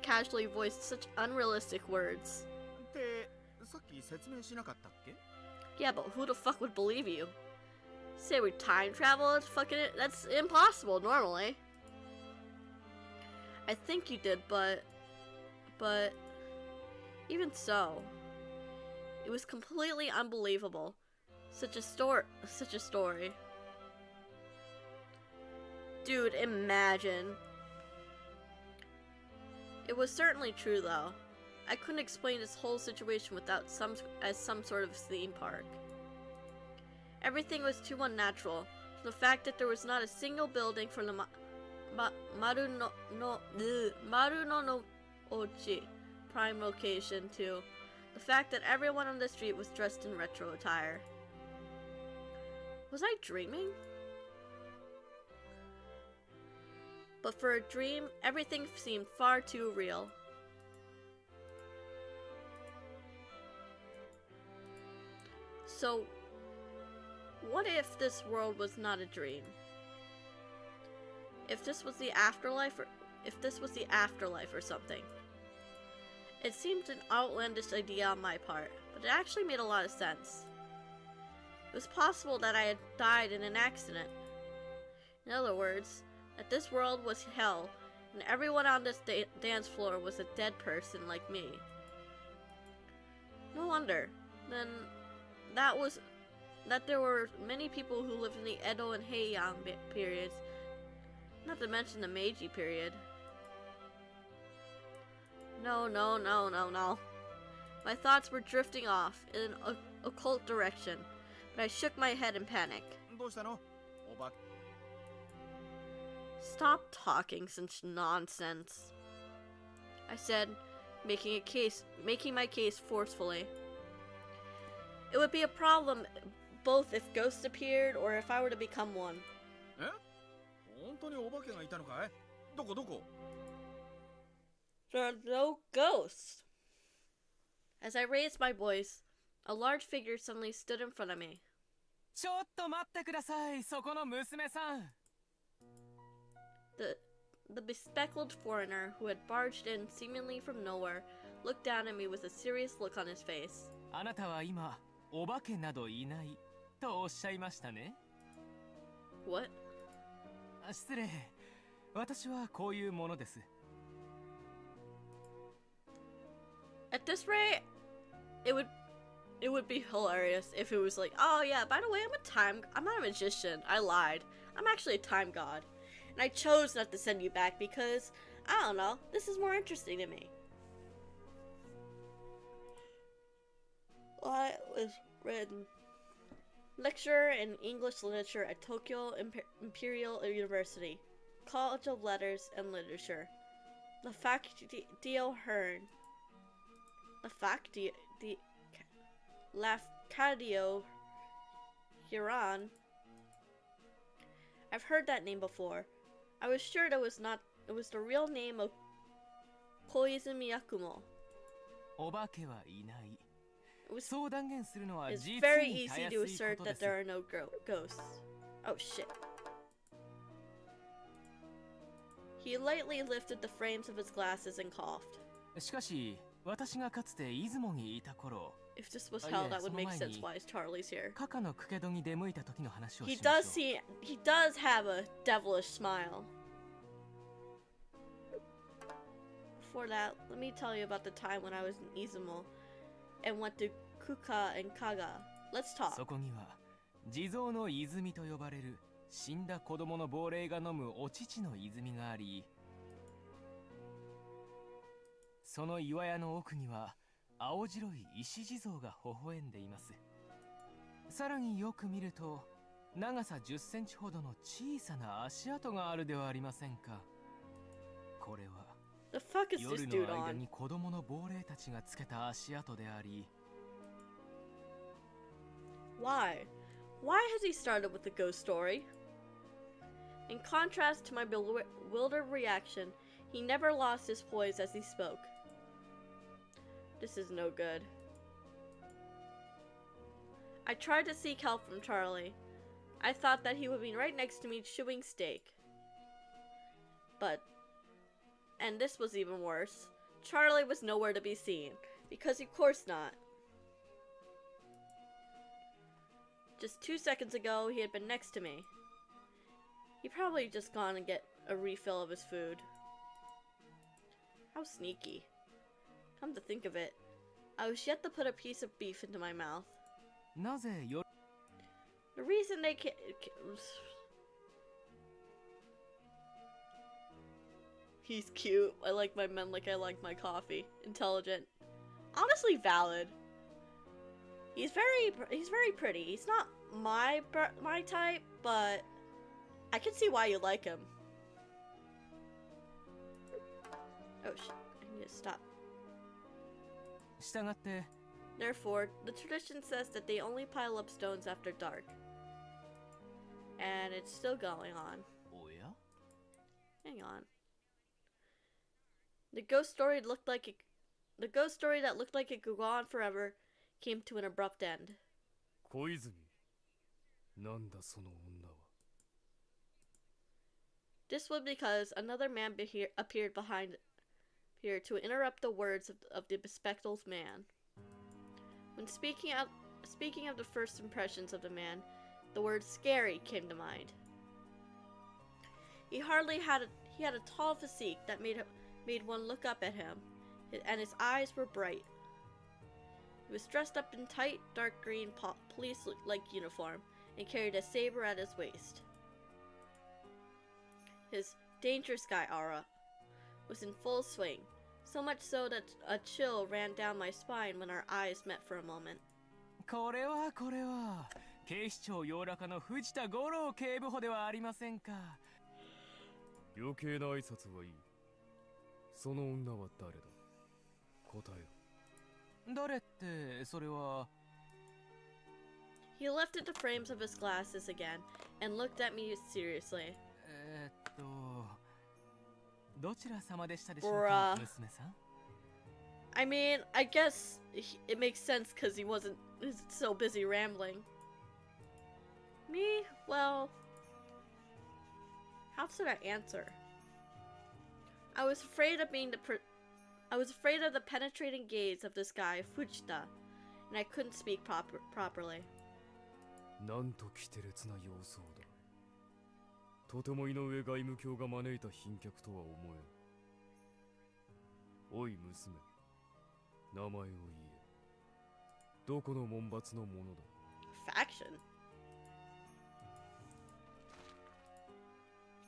casually voiced such unrealistic words. ってさっき説明しなかったっけ Yeah, but who the fuck would believe you? Say we time travel? That's impossible normally. I think you did, but even so, it was completely unbelievable. Such a story. Dude, imagine. It was certainly true though. I couldn't explain this whole situation without some sort of theme park. Everything was too unnatural. The fact that there was not a single building from the Maru no Ochi prime location to the fact that everyone on the street was dressed in retro attire. Was I dreaming? But for a dream, everything seemed far too real. So, what if this world was not a dream? If this was the afterlife or something. It seemed an outlandish idea on my part, but it actually made a lot of sense. It was possible that I had died in an accident. In other words, that this world was hell, and everyone on this dance floor was a dead person like me. No wonder, then, that there were many people who lived in the Edo and Heian periods, not to mention the Meiji period. No. My thoughts were drifting off in an occult direction, but I shook my head in panic. どうしたのおば Stop talking such nonsense, I said, making my case forcefully. It would be a problem both if ghosts appeared or if I were to become one. え本当にお化けがいたのかいどこ There are no ghosts. As I raised my voice, a large figure suddenly stood in front of me. ちょっと待ってください、そこの娘さん。The bespectacled foreigner who had barged in seemingly from nowhere looked down at me with a serious look on his face. あなたは今、お化けなどいないとおっしゃいましたね。What? 失礼。私はこういうものです。At this rate, it would be hilarious if it was like, oh yeah, by the way, I'm not a magician. I lied. I'm actually a time god. And I chose not to send you back because, I don't know, this is more interesting to me. Well, it was written. Lecturer in English Literature at Tokyo Imperial University. College of Letters and Literature. Lafcadio Hearn. Lafcadio Huron. I've heard that name before. I was sure it was the real name of Koizumi Yakumo. お化けはいない。 It's そう断言するのは very 実にた easy や to すい assert ことで that す。 there are no ghosts. Oh shit. He lightly lifted the frames of his glasses and coughed. しかし、私がかつて出雲にいた頃、 If this was いや、 hell, that would make その前に sense why Charlie's here. カカのクケドに出向いた時の話を He しま does しょう。 he does have a devilish smile. Before that, let me tell you about the time when I was in Izumo and went to Kuka and Kaga. Let's talk. そこには地蔵の泉と呼ばれる死んだ子供の亡霊が飲むお乳の泉があり、その岩屋の奥には青白い石地蔵が微笑んでいます。さらによく見ると長さ10センチほどの小さな足跡があるではありませんか。これは The fuck is this 夜 dude の間 on? に子供の亡霊たちがつけた足跡であり、 Why? Why has he started with the ghost story? In contrast to my bewildered reaction, he never lost his poise as he spoke. This is no good. I tried to seek help from Charlie. I thought that he would be right next to me chewing steak. And this was even worse. Charlie was nowhere to be seen, because of course not. Just 2 seconds ago, he had been next to me. He probably just gone and get a refill of his food. How sneaky. Come to think of it, I was yet to put a piece of beef into my mouth. なぜ夜 The reason they He's cute. I like my men like I like my coffee. Intelligent. Honestly valid. He's very pretty. He's not my type, but I can see why you like him. Oh shit. I need to stop. 従って Therefore, the tradition says that they only pile up stones after dark. And it's still going on. おや Hang on. The ghost story that looked like it could go on forever came to an abrupt end. 小泉なんだその女は This was because another man appeared behind here to interrupt the words of the bespectacled man. When speaking of the first impressions of the man, the word scary came to mind. He had a tall physique that made one look up at him, and his eyes were bright. He was dressed up in tight, dark green police-like uniform and carried a saber at his waist. His dangerous guy aura was in full swing, so much so that a chill ran down my spine when our eyes met for a moment. これは警視庁洋中の藤田五郎警部補ではありませんか。余計な挨拶はいい。その女は誰だ。答えろ。誰ってそれは。 He lifted the frames of his glasses again and looked at me seriously. どちら様でしたでしょうか、娘さん。 I mean, I guess it makes sense because he wasn't so busy rambling. Me? Well, how should I answer? I was afraid of the penetrating gaze of this guy, Fujita, and I couldn't speak properly. なんと奇て烈な様相だ。とても井上外務卿が招いた賓客とは思えん。おい娘、名前を言え。どこの門閥のものだ。 Faction?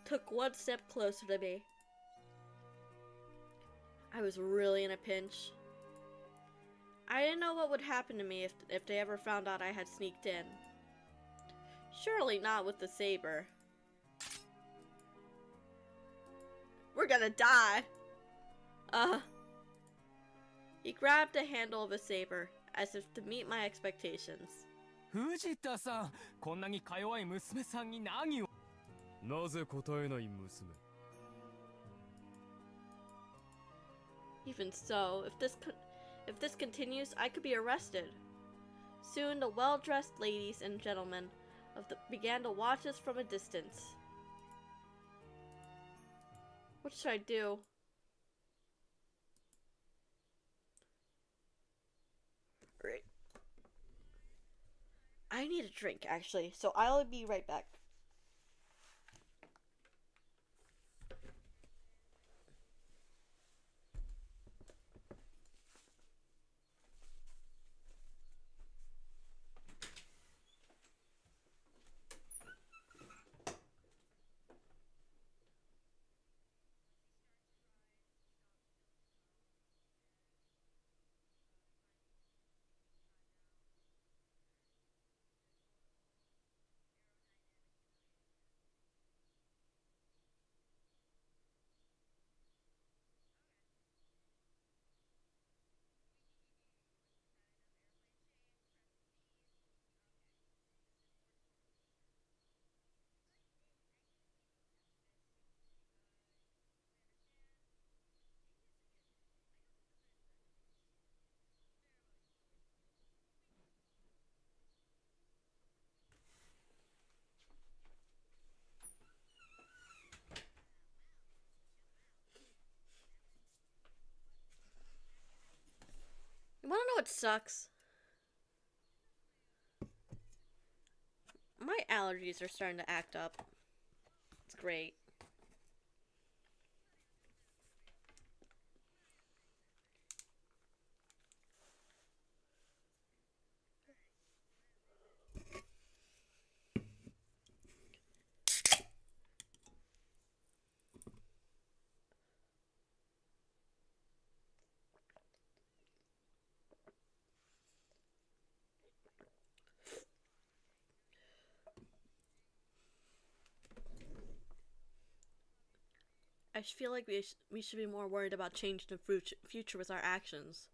Took one step closer to me. I was really in a pinch. I didn't know what would happen to me if they ever found out I had sneaked in. Surely not with the saber. We're gonna die! He grabbed the handle of a saber, as if to meet my expectations. 藤田さん、こんなにか弱い娘さんに何を。なぜ答えない娘。 Even so, if this continues, I could be arrested. Soon, the well-dressed ladies and gentlemen began to watch us from a distance. What should I do? Right. I need a drink, actually, so I'll be right back. what sucks? My allergies are starting to act up. It's great. I feel like we should be more worried about changing the future with our actions.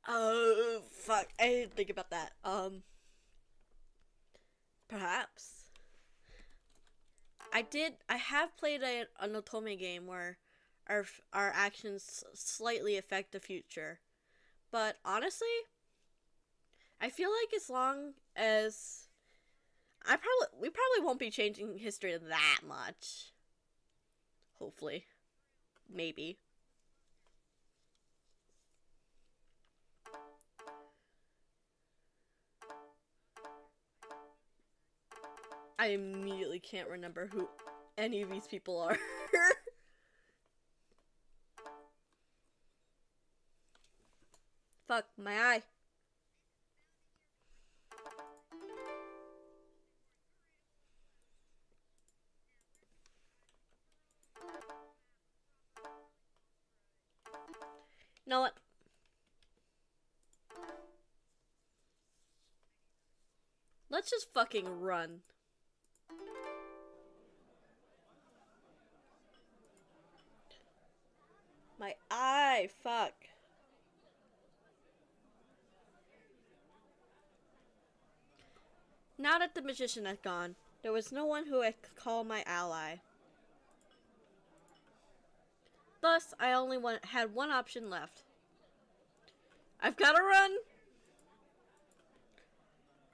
Oh, fuck. I didn't think about that. Perhaps. I have played an Otome game where our actions slightly affect the future. But honestly, I feel like as long as we probably won't be changing history that much. Hopefully. Maybe. I immediately can't remember who any of these people are. Fuck, my eye. You know what? Let's just fucking run. My eye, fuck. Now that the magician had gone, there was no one who I could call my ally. Thus, I only had one option left. I've gotta run!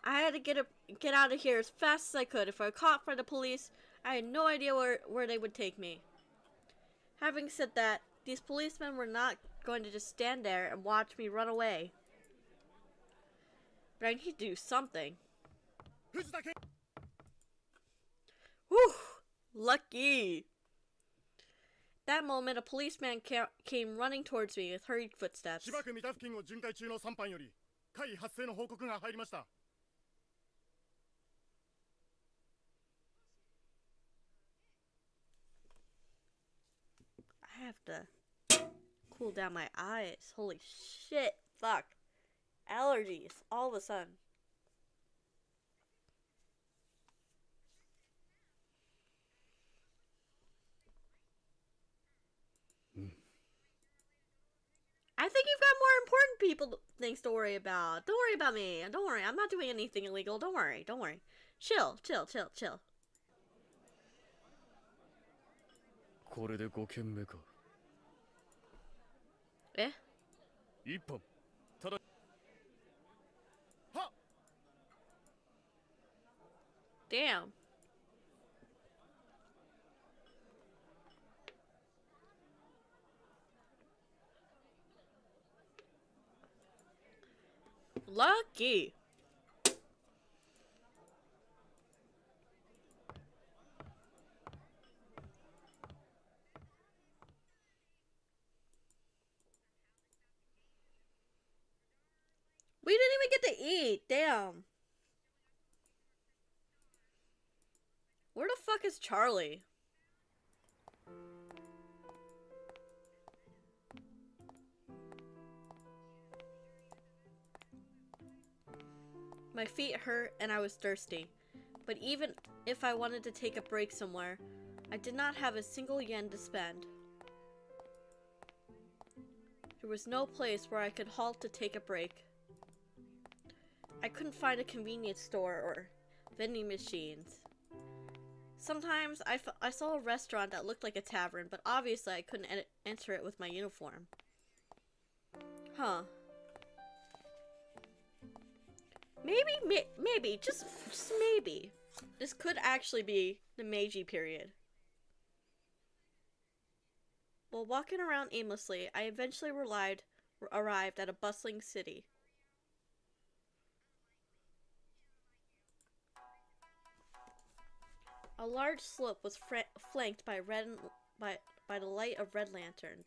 I had to get out of here as fast as I could. If I were caught by the police, I had no idea where they would take me. Having said that, these policemen were not going to just stand there and watch me run away. But I need to do something. Whew! Lucky! That moment, a policeman came running towards me with hurried footsteps. I have to cool down my eyes. Holy shit. Fuck. Allergies. All of a sudden. I think you've got more important things to worry about. Don't worry about me. Don't worry. I'm not doing anything illegal. Don't worry. Don't worry. Chill. Chill. Chill. Chill. これで5件目か。え？一本。ただ。はっ。Damn. Lucky. We didn't even get to eat. Damn. Where the fuck is Charlie? My feet hurt and I was thirsty, but even if I wanted to take a break somewhere, I did not have a single yen to spend. There was no place where I could halt to take a break. I couldn't find a convenience store or vending machines. Sometimes I saw a restaurant that looked like a tavern, but obviously I couldn't enter it with my uniform. Huh. Maybe, just maybe, this could actually be the Meiji period. While walking around aimlessly, I eventually arrived at a bustling city. A large slope was flanked by by the light of red lanterns.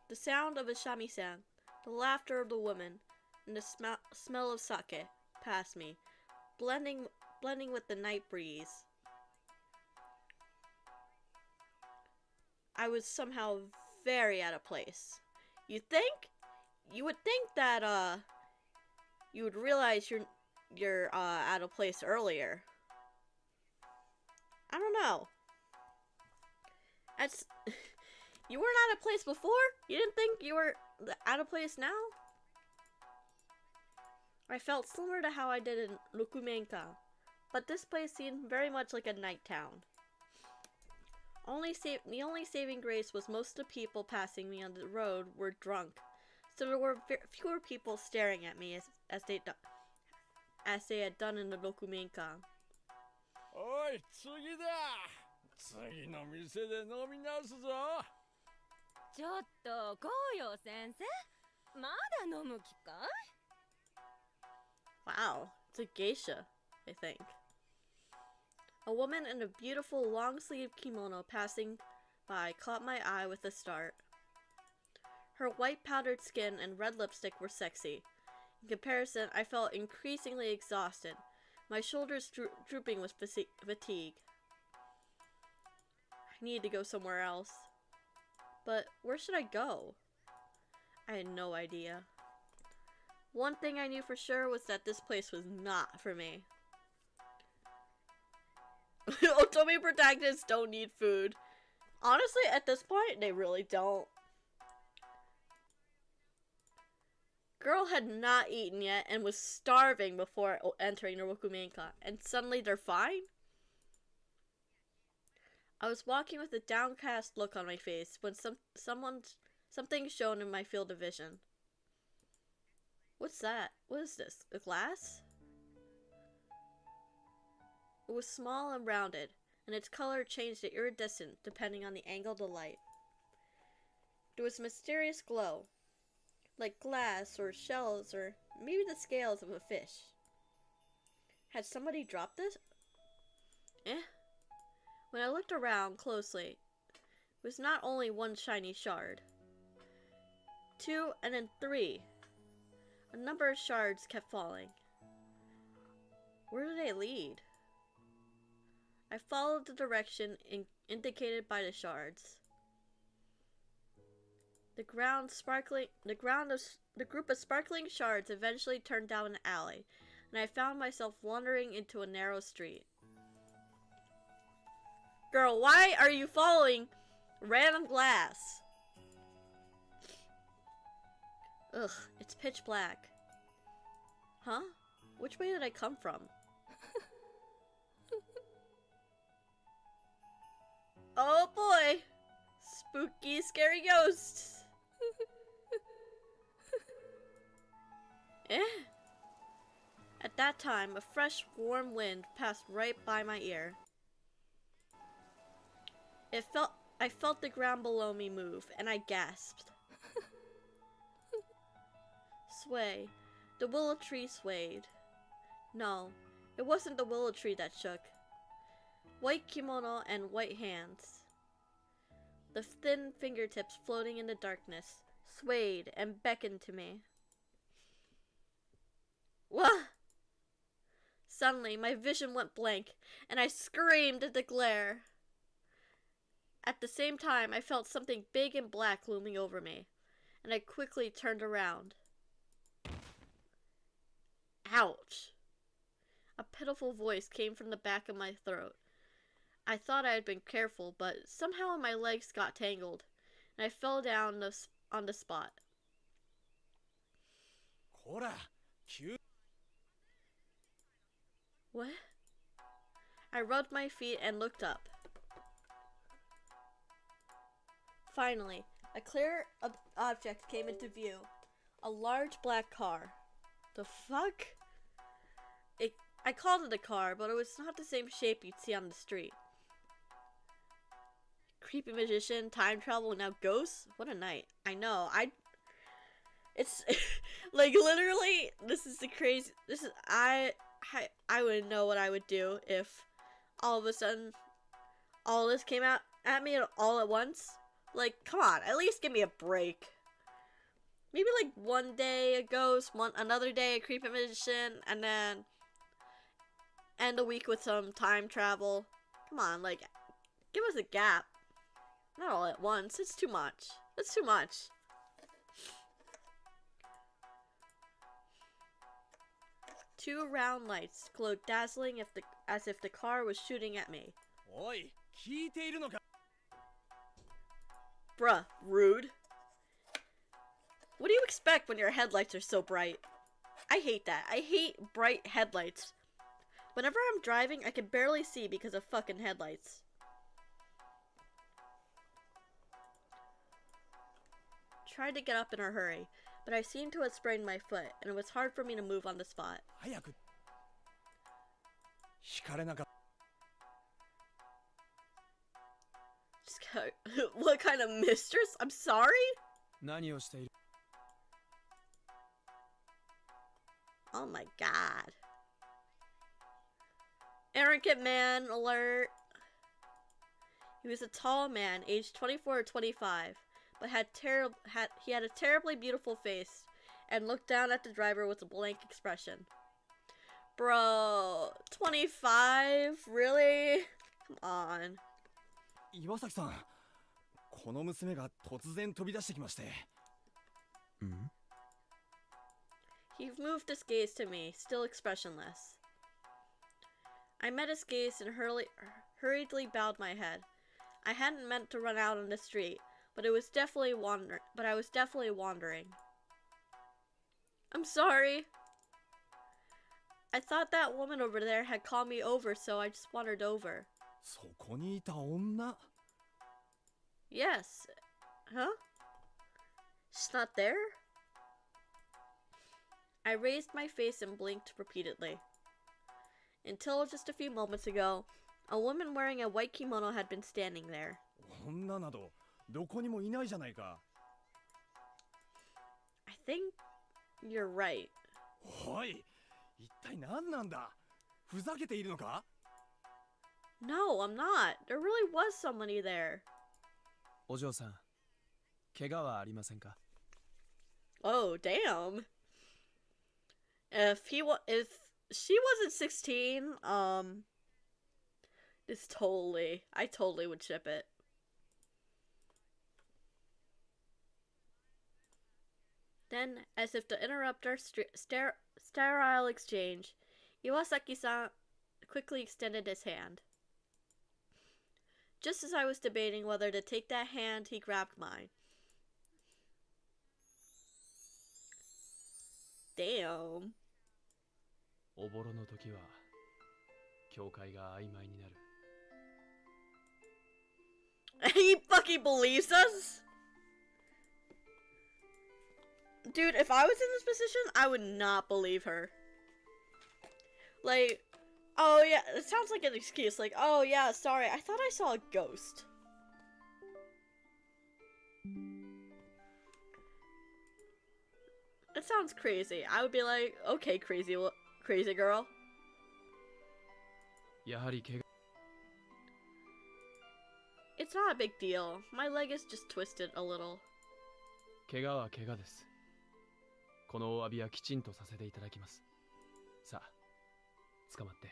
The sound of a shamisen, the laughter of the woman, and the smell of sake passed me, blending with the night breeze. I was somehow very out of place. You would think that you would realize you're out of place earlier. I don't know. That's you weren't out of place before? You didn't think you were out of place now? I felt similar to how I did in Rokumenka, but this place seemed very much like a night town. The only saving grace was most of the people passing me on the road were drunk, so there were fewer people staring at me as they had done in the Rokumenka. おい、次だ。次の店で飲み直すぞ。ちょっとこうよ先生、まだ飲む気かい？ Wow, it's a geisha, I think. A woman in a beautiful long-sleeved kimono passing by caught my eye with a start. Her white powdered skin and red lipstick were sexy. In comparison, I felt increasingly exhausted, my shoulders drooping with fatigue. I needed to go somewhere else. But where should I go? I had no idea. One thing I knew for sure was that this place was not for me. Otome protagonists don't need food. Honestly, at this point, they really don't. Girl had not eaten yet and was starving before entering the Rokumenka, and suddenly they're fine? I was walking with a downcast look on my face when something shone in my field of vision. What's that? What is this? A glass? It was small and rounded, and its color changed to iridescent depending on the angle of the light. There was a mysterious glow, like glass or shells or maybe the scales of a fish. Had somebody dropped this? When I looked around closely, it was not only one shiny shard. 2 and then 3. A number of shards kept falling. Where do they lead? I followed the direction indicated by the shards. The group of sparkling shards eventually turned down an alley, and I found myself wandering into a narrow street. Girl, why are you following random glass? Ugh, it's pitch black. Huh? Which way did I come from? Oh boy! Spooky, scary ghosts! At that time, a fresh, warm wind passed right by my ear. I felt the ground below me move, and I gasped. Sway. The willow tree swayed. No, it wasn't the willow tree that shook. White kimono and white hands, the thin fingertips floating in the darkness, swayed and beckoned to me. Wah! Suddenly, my vision went blank, and I screamed at the glare. At the same time, I felt something big and black looming over me, and I quickly turned around. Ouch! A pitiful voice came from the back of my throat. I thought I had been careful, but somehow my legs got tangled, and I fell down on the spot. What? I rubbed my feet and looked up. Finally, a clear object came into view. A large black car. The fuck? I called it a car, but it was not the same shape you'd see on the street. creepy magician, time travel, and now ghosts. What a night. I know. It's like literally. This is the crazy. This is I wouldn't know what I would do if all of a sudden all this came out at me all at once. Like, come on, at least give me a break. Maybe like one day a ghost, another day a creepy magician, and then end the week with some time travel. Come on, like, give us a gap. Not all at once. It's too much. That's too much. Two round lights glowed dazzling as if the car was shooting at me. おい、聞いているのか。 Bruh, rude. What do you expect when your headlights are so bright? I hate that. I hate bright headlights. Whenever I'm driving, I can barely see because of fucking headlights. Tried to get up in a hurry, but I seemed to have sprained my foot, and it was hard for me to move on the spot. 早く。引かれなかった。 What kind of mistress? I'm sorry? 何をしている Oh my god. Arrogant man alert. He was a tall man, aged 24 or 25, but he had a terribly beautiful face and looked down at the driver with a blank expression. Bro, 25? Really? Come on. 岩崎さん、この娘が突然飛び出してきまして。ん？ He moved his gaze to me, still expressionless. I met his gaze and hurriedly bowed my head. I hadn't meant to run out on the street, but I was definitely wandering. I'm sorry. I thought that woman over there had called me over, so I just wandered over. そこにいた女。 Yes. Huh? She's not there? I raised my face and blinked repeatedly. Until just a few moments ago, a woman wearing a white kimono had been standing there. 女などどこにもいないじゃないか。 I think you're right. おい、一体何なんだ。ふざけているのか？ No, I'm not. There really was somebody there. お嬢さん、怪我はありませんか Oh, damn. If she wasn't 16, I totally would ship it. Then, as if to interrupt our sterile exchange, Iwasaki-san quickly extended his hand. Just as I was debating whether to take that hand, he grabbed mine. Damn. おぼろの時は境界が曖昧になる He fucking believes us? Dude, if I was in this position, I would not believe her. Like, oh yeah, it sounds like an excuse. Like, oh yeah, sorry, I thought I saw a ghost. It sounds crazy. I would be like, okay, crazy girl. やはり怪我 It's not a big deal. My leg is just twisted a little. 怪我は怪我ですこのお詫びはきちんとさせていただきますさあ捕まって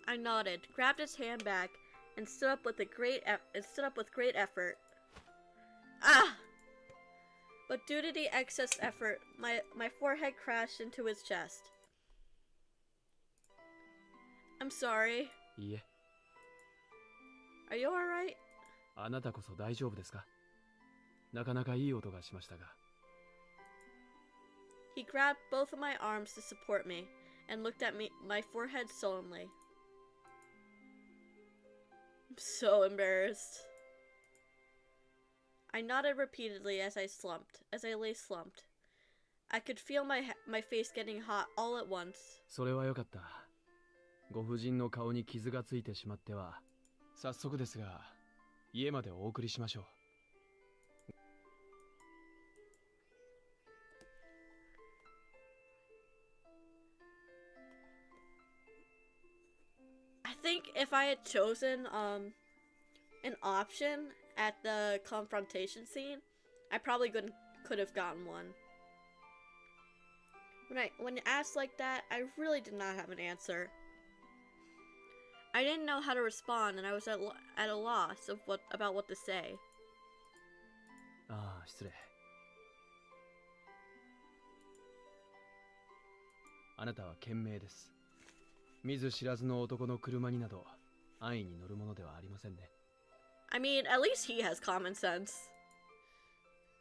I nodded, grabbed his hand back, and stood up with great effort. Ah! But due to the excess effort, my forehead crashed into his chest. I'm sorry. いいえ Are you alright? あなたこそ大丈夫ですかなかなかいい音がしましたが He grabbed both of my arms to support me and looked at my forehead sullenly. I'm so embarrassed. I nodded repeatedly as I lay slumped. I could feel my face getting hot all at once. それはよかったご婦人の顔に傷がついてしまっては早速ですが家までお送りしましょう。I think if I had chosen an option at the confrontation scene, I probably could have gotten one. When asked like that, I really did not have an answer. I didn't know how to respond, and I was at a loss of about what to say. ああ、失礼。あなたは賢明です。見ず知らずの男の車になど安易に乗るものではありませんね。I mean, at least he has common sense.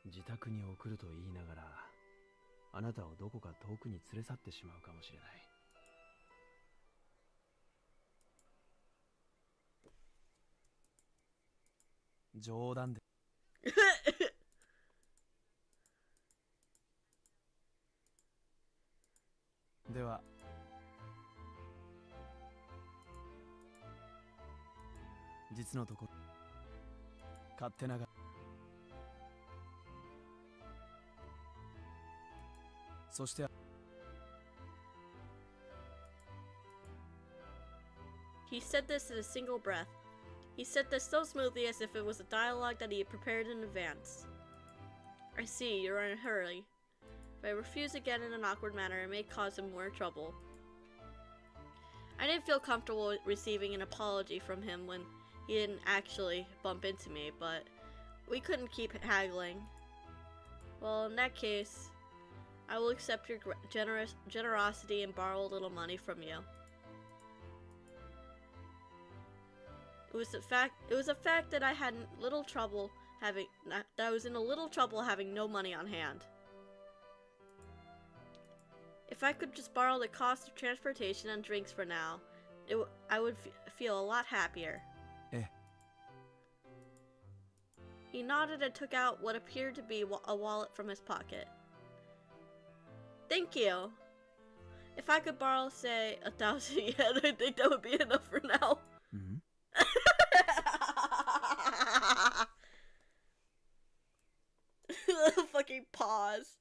自宅に送ると言いながら、あなたをどこか遠くに連れ去ってしまうかもしれない。冗談で。では、実のところ、勝手ながら。そして、He said this in a single breath. He said this so smoothly as if it was a dialogue that he had prepared in advance. I see, you're in a hurry. If I refuse again in an awkward manner, it may cause him more trouble. I didn't feel comfortable receiving an apology from him when he didn't actually bump into me, but we couldn't keep haggling. Well, in that case, I will accept your generosity and borrow a little money from you. It was a fact that I had little trouble having that I was in a little trouble having no money on hand. If I could just borrow the cost of transportation and drinks for now, I would feel a lot happier. He nodded and took out what appeared to be a wallet from his pocket. Thank you. If I could borrow, say, 1,000 yen, I think that would be enough for now. Fucking pause.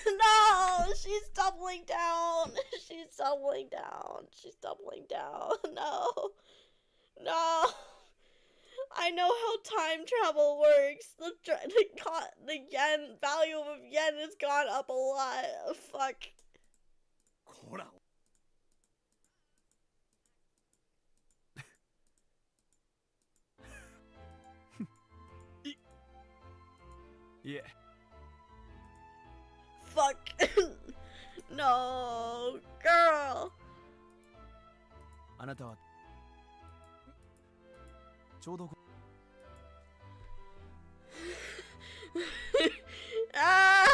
No, she's doubling down. She's doubling down. She's doubling down. No. No. I know how time travel works. The yen value of yen has gone up a lot. Fuck. こらいえ。 Fuck. No, girl. あなたはちょうど Ah!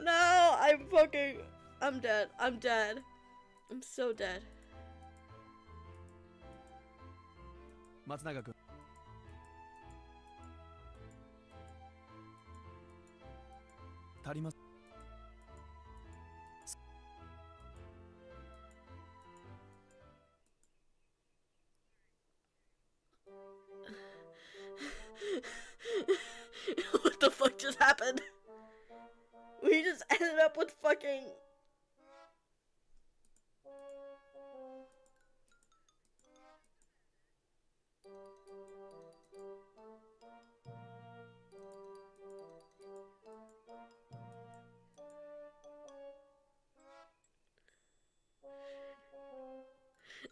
No, I'm dead. I'm dead. I'm so dead. 松永君。足ります。 What the fuck just happened? We just ended up with fucking...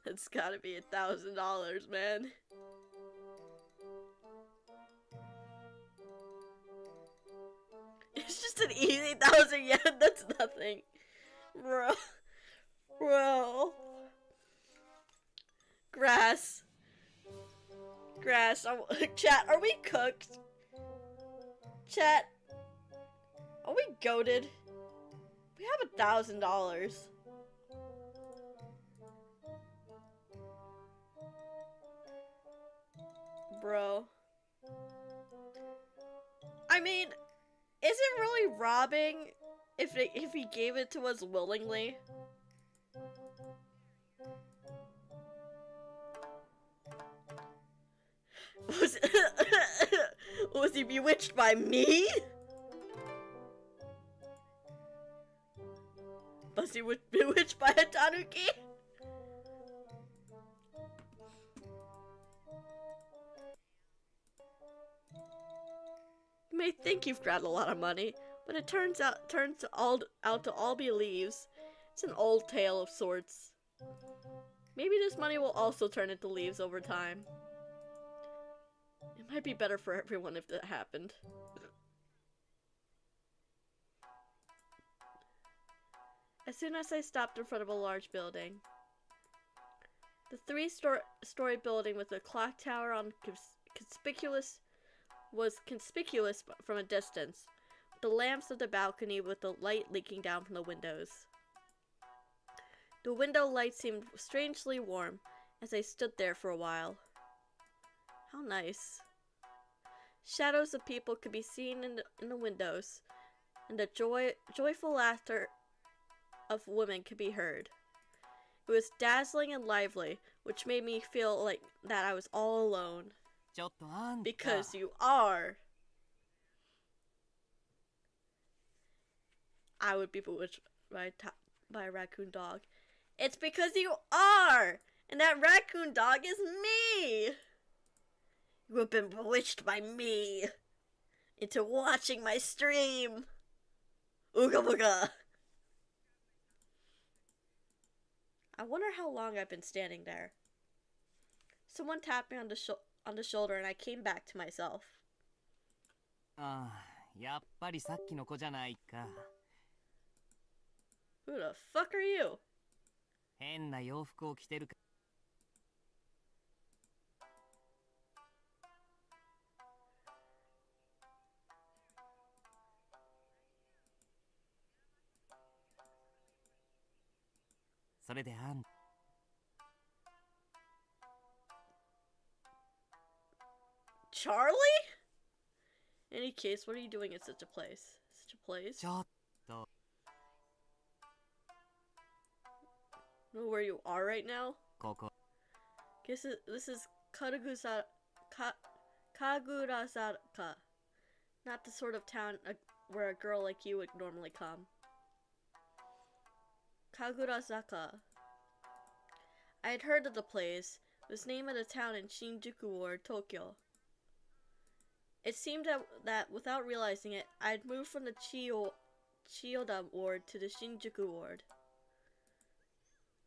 It's gotta be $1,000, man. It's just an easy 1,000 yen. That's nothing, bro. Bro. Grass. Chat, are we cooked? Chat, are we goated? We have $1,000. Bro. I mean, is it really robbing if he gave it to us willingly? Was he bewitched by me? Was he bewitched by a tanuki? You may think you've grabbed a lot of money, but it turns out to all be leaves. It's an old tale of sorts. Maybe this money will also turn into leaves over time. It might be better for everyone if that happened. As soon as I stopped in front of a large building, the three-story building with a clock tower on was conspicuous from a distance. The lamps of the balcony with the light leaking down from the windows. The window light seemed strangely warm as I stood there for a while. How nice. Shadows of people could be seen in the windows, and the joyful laughter of women could be heard. It was dazzling and lively, which made me feel like that I was all alone. Because you are. I would be bewitched by a raccoon dog. It's because you are! And that raccoon dog is me! You have been bewitched by me into watching my stream. Ooga booga. I wonder how long I've been standing there. Someone tapped me on the shoulder and I came back to myself. ああ、やっぱりさっきの子じゃないか。Who the fuck are you? 変な洋服を着てるか。それでCharlie? In any case, what are you doing in such a place? Such a place? ちょっと。 Know where you are right now? ここ。 Guess this is Kagurasaka. Not the sort of town where a girl like you would normally come. Kagurasaka. I had heard of the place. It was the name of the town in Shinjuku Ward, Tokyo. It seemed that without realizing it, I had moved from the Chiyoda Ward to the Shinjuku Ward.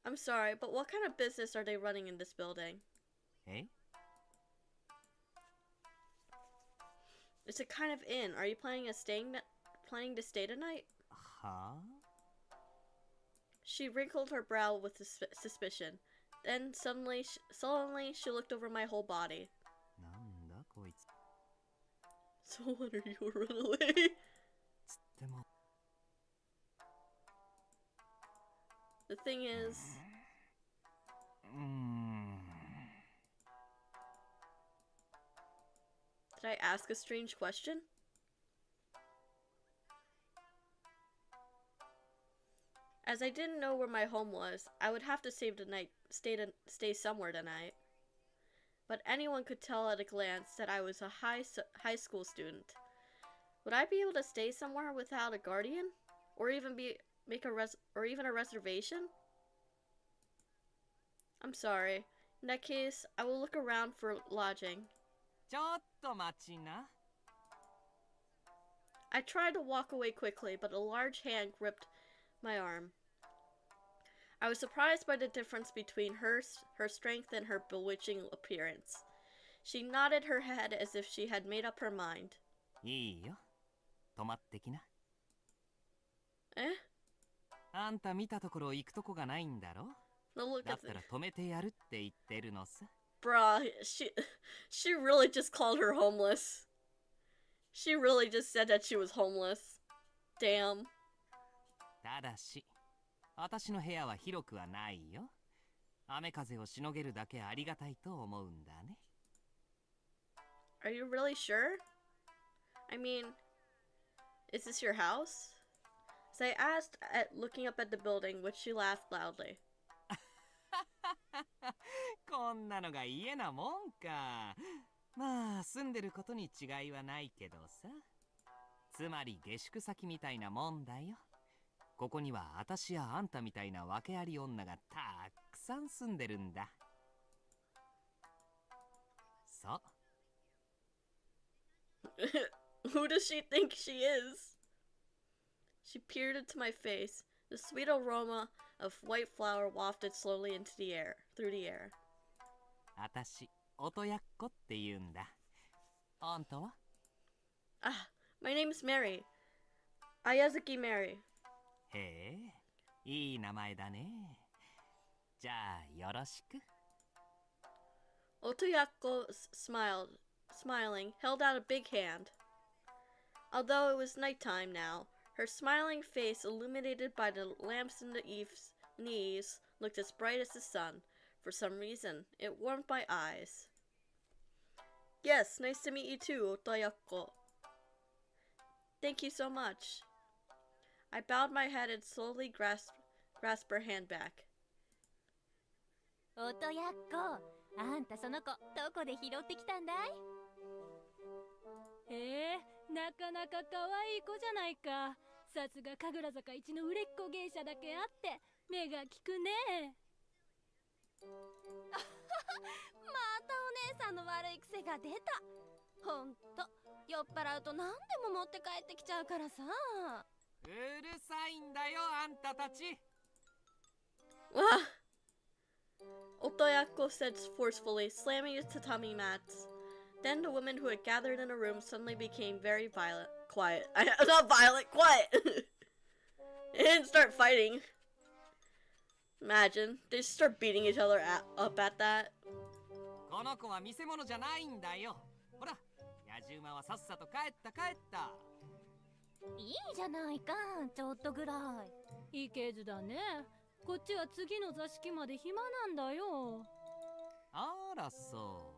I'm sorry, but what kind of business are they running in this building? Eh? It's a kind of inn. Are you planning to stay tonight? Huh? She wrinkled her brow with suspicion. Then suddenly she looked over my whole body. なんだこいつ。 So what are you, a runaway? つっても。 The thing is... Did I ask a strange question? As I didn't know where my home was, I would have to stay somewhere tonight. But anyone could tell at a glance that I was a high school student. Would I be able to stay somewhere without a guardian, or even a reservation? I'm sorry. In that case, I will look around for lodging. ちょっと待ちな。 I tried to walk away quickly, but a large hand gripped my arm. I was surprised by the difference between her strength and her bewitching appearance. She nodded her head as if she had made up her mind. いいよ。泊まってきな。 Eh? あんた見たところ行くとこがないんだろ。 No, look だ at ったら止めてやるって言ってるのさ。 Bruh, she really just called her homeless. She really just said that she was homeless. Damn. ただし、私の部屋は広くはないよ。雨風をしのげるだけありがたいと思うんだね。 Are you really sure? I mean, Is this your house? As I asked, looking up at the building, which she laughed loudly. こんなのが家なもんか。まあ住んでることに違いはないけどさ。つまり下宿先みたいなもんだよ。ここには私やあんたみたいな訳あり女がたくさん住んでるんだ。そう。Who does she think she is? She peered into my face. The sweet aroma of white flour wafted slowly into the air, through the air. 私、音やっこって言うんだ。あんたは？ Ah, my name's Mary. Ayazuki Mary. へえ、いい名前だね。じゃあ、よろしく。Otoyako smiling, held out a big hand. Although it was nighttime now, her smiling face, illuminated by the lamps in the eaves, looked as bright as the sun. For some reason, it warmed my eyes. Yes, nice to meet you too, Otoyako. Thank you so much. I bowed my head and slowly grasped her hand back. おとやっこ、あんたその子どこで拾ってきたんだい？なかなか可愛い子じゃないか。さすが神楽坂一の売れっ子芸者だけあって目が利くね。またお姉さんの悪い癖が出た。ほんと酔っ払うと何でも持って帰ってきちゃうからさ。うるさいんだよ、あんたたち。Otoyako said forcefully, slamming his tatami mats. Then the women who had gathered in a room suddenly became very quiet. Not violent, quiet! They didn't start fighting. Imagine, they just start beating each other up at that. この子は見せ物じゃないんだよ。ほら、野獣馬はさっさと帰った。いいじゃないか、ちょっとぐらい。いけずだね。こっちは次の座敷まで暇なんだよ。あらそ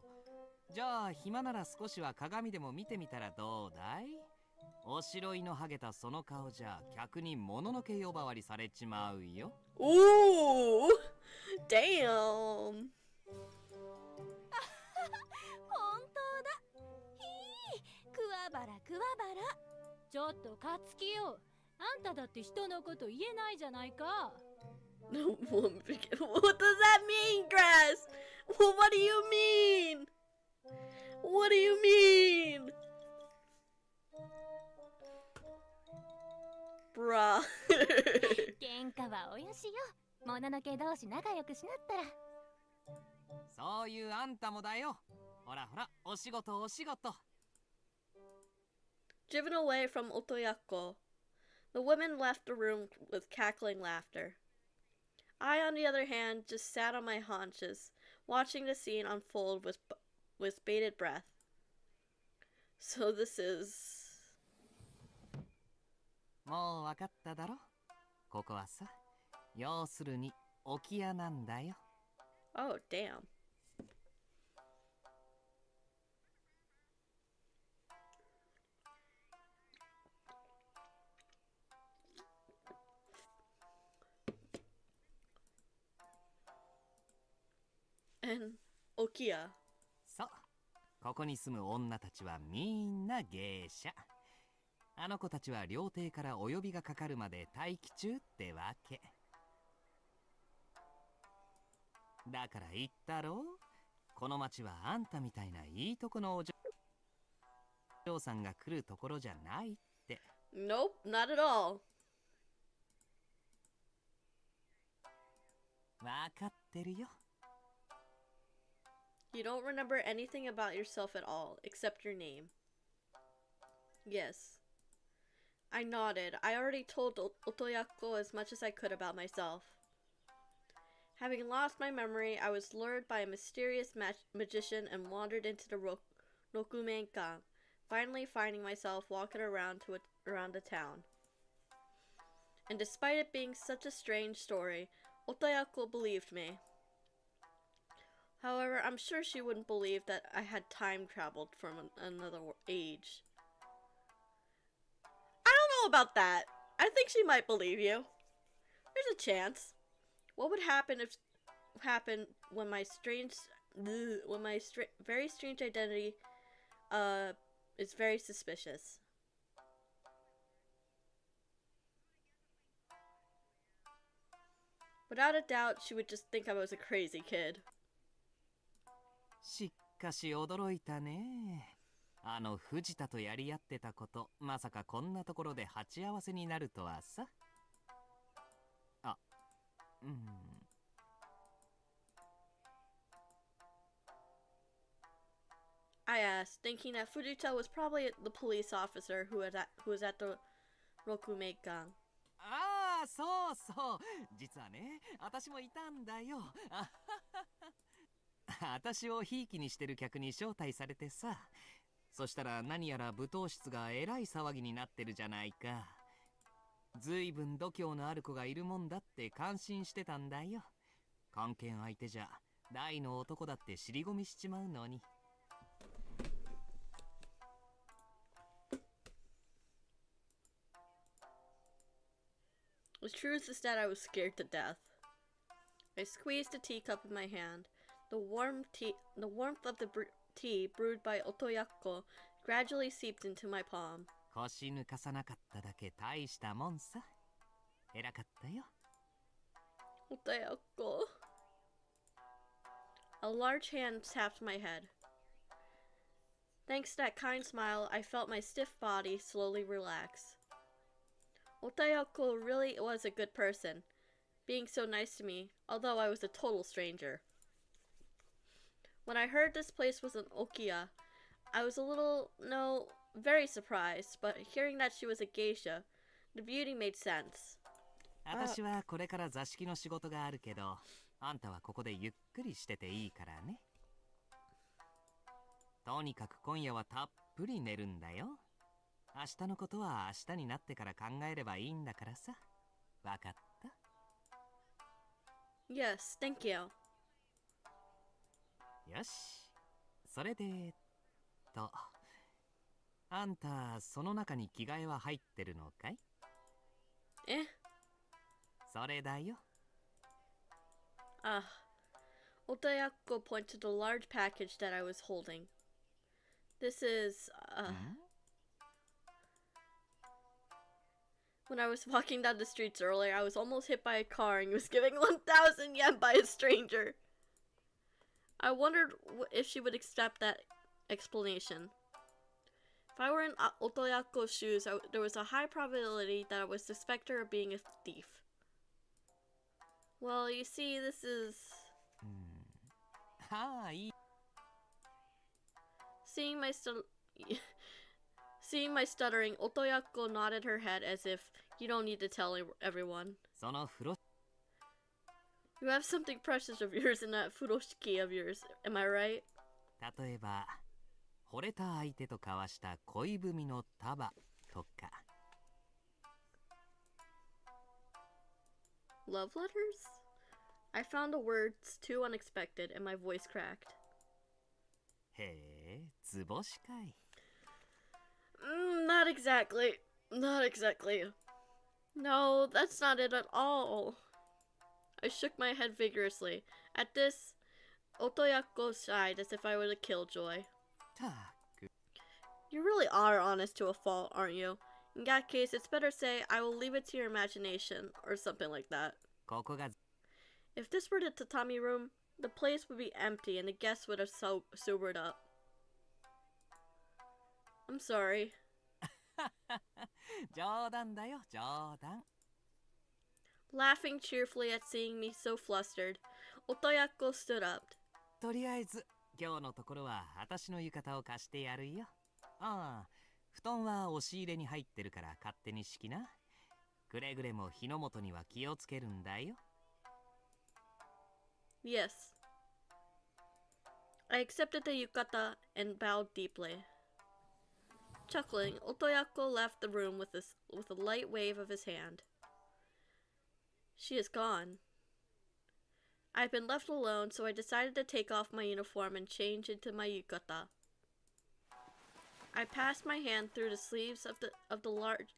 う。じゃあ暇なら少しは鏡でも見てみたらどうだい？おしろいのハゲたその顔じゃ客にもののけ呼ばわりされちまうよ。Ooh! Damn! 本当だ。ひー、くわばら。ちょっとかつきよ。あんただって人のこと言えないじゃないか。No woman begin. What does that mean, Grass? Well, what do you mean? What do you mean? Bruh. 喧嘩はおよしよ。もののけ同士仲良くしなったら。そういうあんたもだよ。ほら、お仕事。Driven away from Otoyako, the women left the room with cackling laughter. I, on the other hand, just sat on my haunches, watching the scene unfold with bated breath. So this is... もうわかっただろ？ここはさ、要するに置き屋なんだよ。Oh, damn. And Okia. そう。ここに住む女たちはみんな芸者。あの子たちは料亭からお呼びがかかるまで待機中ってわけ。だから言ったろ？この町はあんたみたいないいとこのお嬢さんが来るところじゃないって。Nope, not at all. わかってるよ。You don't remember anything about yourself at all, except your name. Yes. I nodded. I already told Otoyako as much as I could about myself. Having lost my memory, I was lured by a mysterious magician and wandered into the Rokumenkan, finally finding myself walking around the town. And despite it being such a strange story, Otoyako believed me. However, I'm sure she wouldn't believe that I had time traveled from another age. I don't know about that. I think she might believe you. There's a chance. What would happen when my very strange identity is very suspicious? Without a doubt, she would just think I was a crazy kid. しかし驚いたね。あの藤田とやり合ってたこと、まさかこんなところで鉢合わせになるとはさ。あ、うん。I asked, thinking that Fujita was probably the police officer who was at the Rokumeikan. ああ、そうそう。実はね、私もいたんだよ。私をひいきにしてる客に招待されてさ。そしたら何やら舞踏室がえらい騒ぎになってるじゃないか。ずいぶん度胸のある子がいるもんだって感心してたんだよ。関係相手じゃ大の男だって尻込みしちまうのに。The truth is that I was scared to death. I squeezed the teacup in my hand. The warmth of the tea brewed by Otoyako gradually seeped into my palm. 腰抜かさなかっただけ大したもんさ。偉かったよ。Otoyako. A large hand tapped my head. Thanks to that kind smile, I felt my stiff body slowly relax. Otoyako really was a good person, being so nice to me, although I was a total stranger. When I heard this place was an Okiya, I was very surprised, but hearing that she was a geisha, the beauty made sense. 私はこれから座敷の仕事があるけど、あんたはここでゆっくりしてていいからね。とにかく今夜はたっぷり寝るんだよ。明日のことは明日になってから考えればいいんだからさ。わかった？ Yes, thank you. よし。それであんたその中に着替えは入ってるのかい？それだよ。Otoyako pointed to the large package that I was holding. This is, When I was walking down the streets earlier, I was almost hit by a car and was given 1,000 yen by a stranger. I wondered if she would accept that explanation. If I were in Otoyako's shoes, there was a high probability that I would suspect her of being a thief. Well, you see, this is... Seeing my stuttering, Otoyako nodded her head as if you don't need to tell everyone. You have something precious of yours in that furoshiki of yours, am I right? 例えば、惚れた相手と交わした恋文の束とか。Love letters? I found the words too unexpected and my voice cracked. へえ、図星かい。Not exactly. Not exactly. No, that's not it at all. I shook my head vigorously. At this, Otoyako sighed as if I were a killjoy. You really are honest to a fault, aren't you? In that case, it's better say, I will leave it to your imagination, or something like that. If this were the tatami room, the place would be empty and the guests would have sobered up. I'm sorry. 冗談だよ、冗談。Laughing cheerfully at seeing me so flustered, Otoyako stood up. とりあえず、今日のところは私の浴衣を貸してやるよ。ああ、布団は押し入れに入ってるから勝手に敷きな。くれぐれも火の元には気をつけるんだよ。Yes. I accepted the yukata and bowed deeply. Chuckling, Otoyako left the room with a light wave of his hand. She is gone. I had been left alone, so I decided to take off my uniform and change into my yukata. I passed my hand through the sleeves of the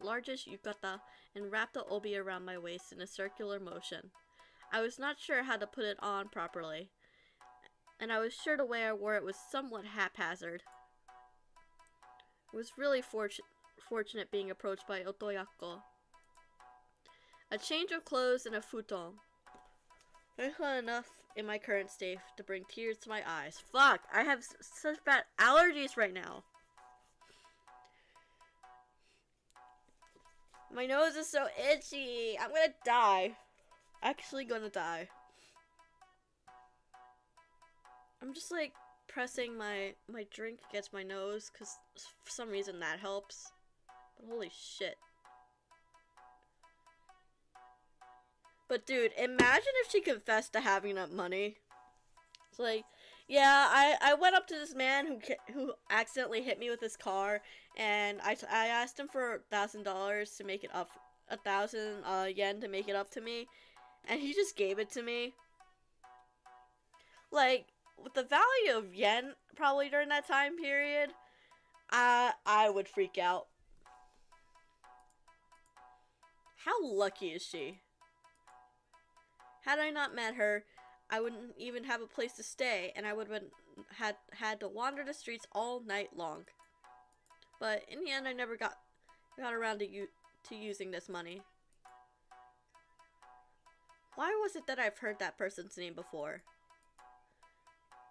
largest yukata and wrapped the obi around my waist in a circular motion. I was not sure how to put it on properly, and I was sure the way I wore it was somewhat haphazard. It was really fortunate being approached by Otoyako. A change of clothes and a futon. There's not enough in my current state to bring tears to my eyes. Fuck, I have such bad allergies right now. My nose is so itchy. I'm gonna die. Actually gonna die. I'm just like pressing my drink against my nose because for some reason that helps. But holy shit. But dude, imagine if she confessed to having enough money. It's like, yeah, I went up to this man who accidentally hit me with his car, and I asked him for $1,000 to make it up, 1,000 yen to make it up to me, and he just gave it to me. Like, with the value of yen probably during that time period, I would freak out. How lucky is she? Had I not met her, I wouldn't even have a place to stay, and I would have had to wander the streets all night long. But in the end, I never got around to using this money. Why was it that I've heard that person's name before?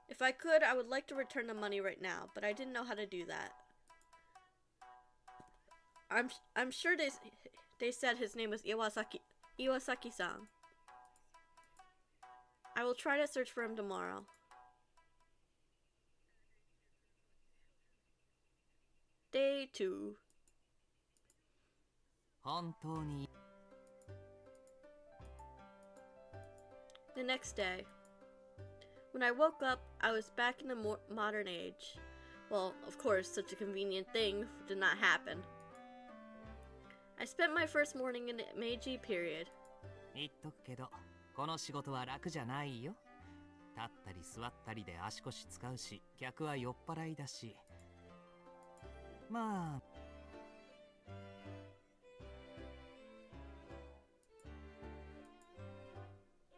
If I could, I would like to return the money right now, but I didn't know how to do that. I'm sure they said his name was Iwasaki-san. I will try to search for him tomorrow. Day 2. 本当に The next day. When I woke up, I was back in the modern age. Well, of course, such a convenient thing did not happen. I spent my first morning in the Meiji period. 言っとくけど、この仕事は楽じゃないよ。立ったり座ったりで足腰使うし、客は酔っ払いだし。まあ。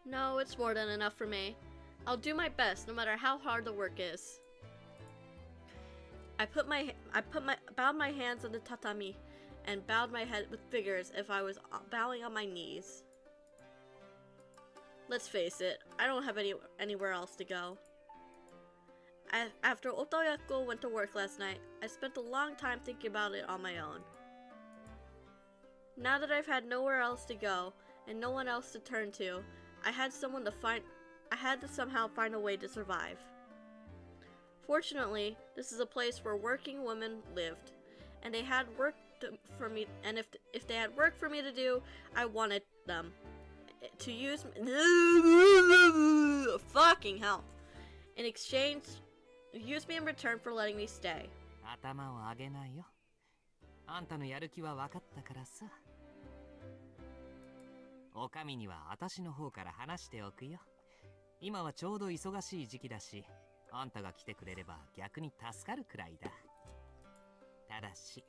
No, it's more than enough for me. I'll do my best, no matter how hard the work is. I bowed my hands on the tatami, and bowed my head with vigor as if I was bowing on my knees. Let's face it, I don't have anywhere else to go. After Otoyako went to work last night, I spent a long time thinking about it on my own. Now that I've had nowhere else to go, and no one else to turn to, I had to somehow find a way to survive. Fortunately, this is a place where working women lived, and they had work for me. And if they had work for me to do, I wanted them to use me. Fucking hell! In exchange, use me in return for letting me stay. 頭を上げないよ。あんたのやる気は分かったからさ。お上には私の方から話しておくよ。今はちょうど忙しい時期だし、あんたが来てくれれば逆に助かるくらいだ。ただし。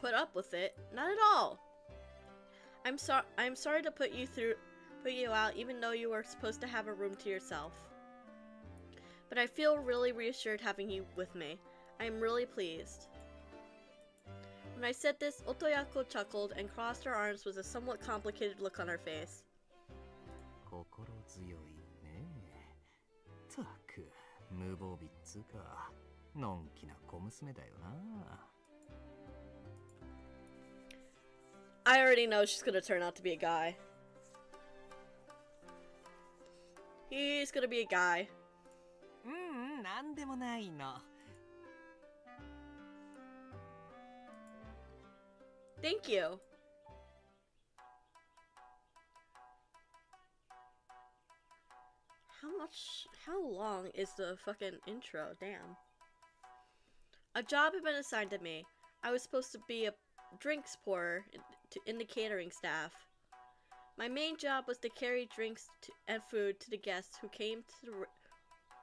Put up with it? Not at all. I'm sorry to put you out, even though you were supposed to have a room to yourself. But I feel really reassured having you with me. I am really pleased. When I said this, Otoyako chuckled and crossed her arms with a somewhat complicated look on her face. 心強いね。たく、無防備っつうか、のんきな小娘だよな。I already know she's gonna turn out to be a guy. He's gonna be a guy. なんでもないの。Thank you. How long is the fucking intro? Damn. A job had been assigned to me. I was supposed to be a drinks pourer in the catering staff. My main job was to carry drinks and food to the guests who came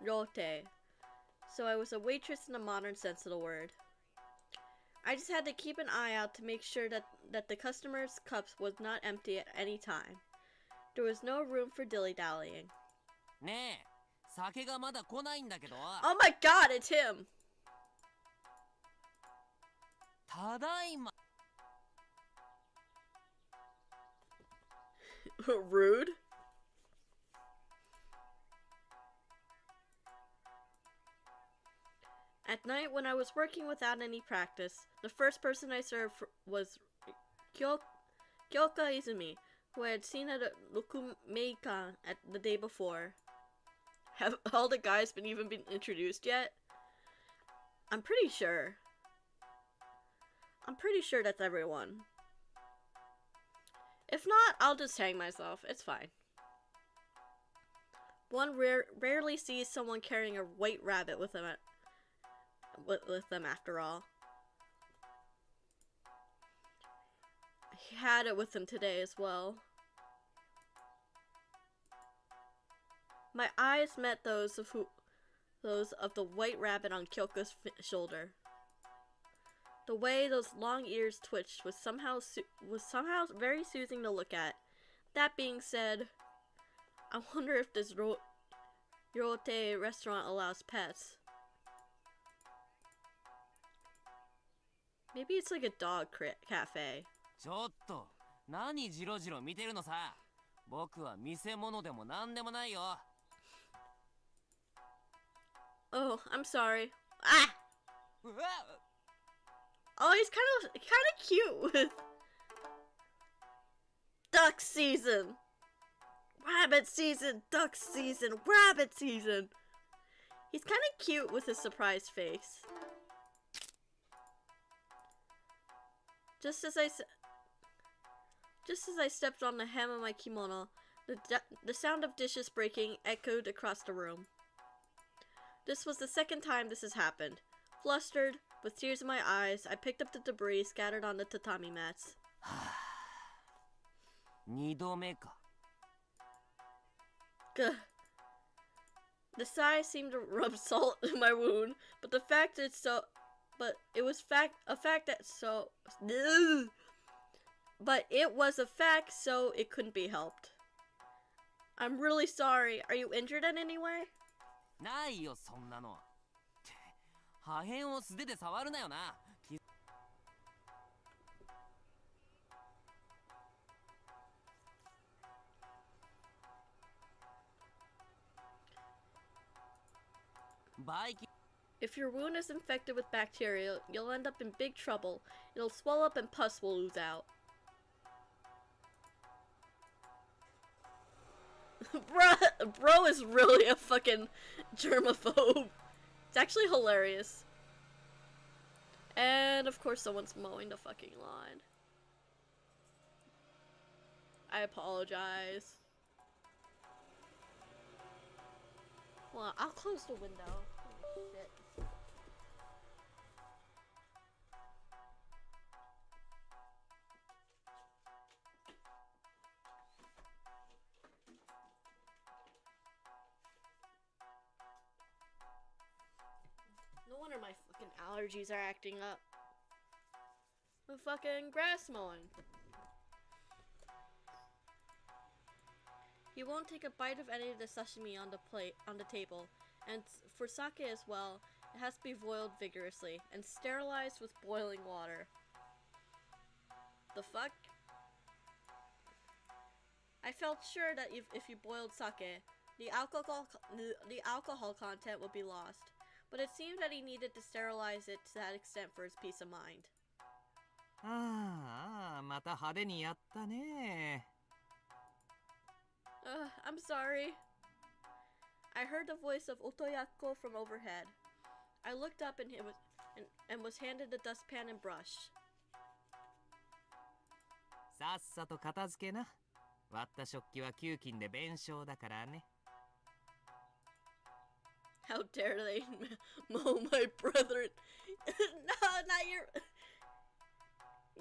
Rote. So I was a waitress in the modern sense of the word. I just had to keep an eye out to make sure that the customers' cups was not empty at any time. There was no room for dilly-dallying. ねえ、酒がまだ来ないんだけど。 Oh my god, it's him! ただいま。 Rude. At night, when I was working without any practice, the first person I served was Kyoka Izumi, who I had seen at a Rokumeikan at the day before. Have all the guys been introduced yet? I'm pretty sure. I'm pretty sure that's everyone. If not, I'll just hang myself. It's fine. One rarely sees someone carrying a white rabbit with them after all. He had it with him today as well. My eyes met those of the white rabbit on Kyoko's shoulder. The way those long ears twitched was somehow very soothing to look at. That being said, I wonder if this Rote restaurant allows pets. Maybe it's like a dog cafe. ちょっと、何ジロジロ見てるのさ。僕は見せ物でもなんでもないよ。 Oh, I'm sorry. Ah! Oh, he's kind of cute with duck season, rabbit season, duck season, rabbit season. He's kind of cute with his surprised face. Just as I stepped on the hem of my kimono, the sound of dishes breaking echoed across the room. This was the second time this has happened. Flustered, with tears in my eyes, I picked up the debris scattered on the tatami mats. 二度目か。 Gah. The sigh seemed to rub salt in my wound, but the fact it's so, but it was a fact that so, but it was a fact, so it couldn't be helped. I'm really sorry. Are you injured in any way? ないよ、そんなの。破片を素手で触るなよな。 If your wound is infected with bacteria, you'll end up in big trouble. It'll swell up and pus will ooze out. Bro is really a fucking germaphobe. It's actually hilarious. And of course someone's mowing the fucking lawn. I apologize. Well, I'll close the window. Holy shit. No wonder my fucking allergies are acting up. The fucking grass mowing. He won't take a bite of any of the sashimi on the table, and for sake as well, it has to be boiled vigorously and sterilized with boiling water. The fuck? I felt sure that if you boiled sake, the alcohol content would be lost, but it seemed that he needed to sterilize it to that extent for his peace of mind. ああ、また派手にやったね。 I'm sorry. I heard the voice of Otoyako from overhead. I looked up and was handed the dustpan and brush. さっさと片付けな。割った食器は給金で弁償だからね。 How dare they mow my brethren? No, not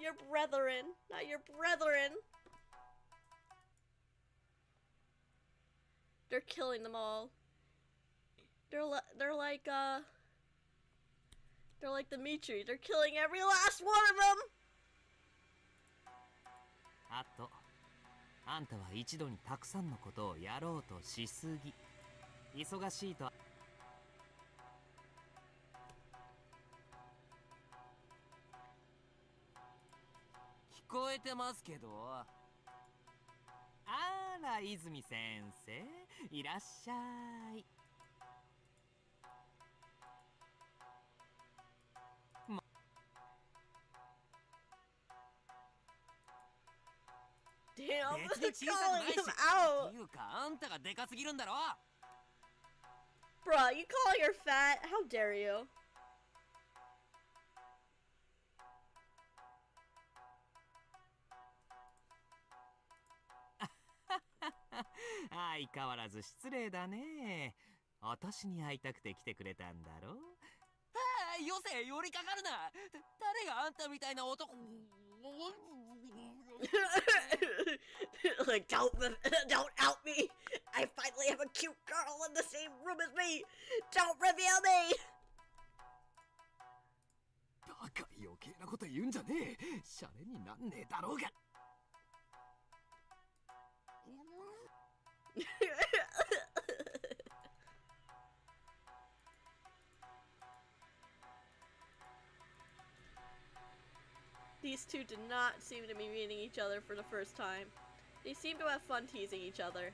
your brethren, not your brethren. They're killing them all. they're like Dimitri. They're killing every last one of them. あとあんたは一度にたくさんのことをやろうとしすぎ。忙しいと。聞こえてますけど。あら泉先生、いらっしゃい。Damn, 別に小さくないし。 calling him out. っていうかあんたがでかすぎるんだろ。 Bruh, you calling her fat? How dare you? 相変わらず失礼だね。私に会いたくて来てくれたんだろ。ああ、よせ、寄りかかるな。誰があんたみたいな男。Like, don't out me. I finally have a cute girl in the same room as me. Don't reveal me. バカ、余計なこと言うんじゃねえ。シャレになんねえだろうが。These two did not seem to be meeting each other for the first time. They seemed to have fun teasing each other.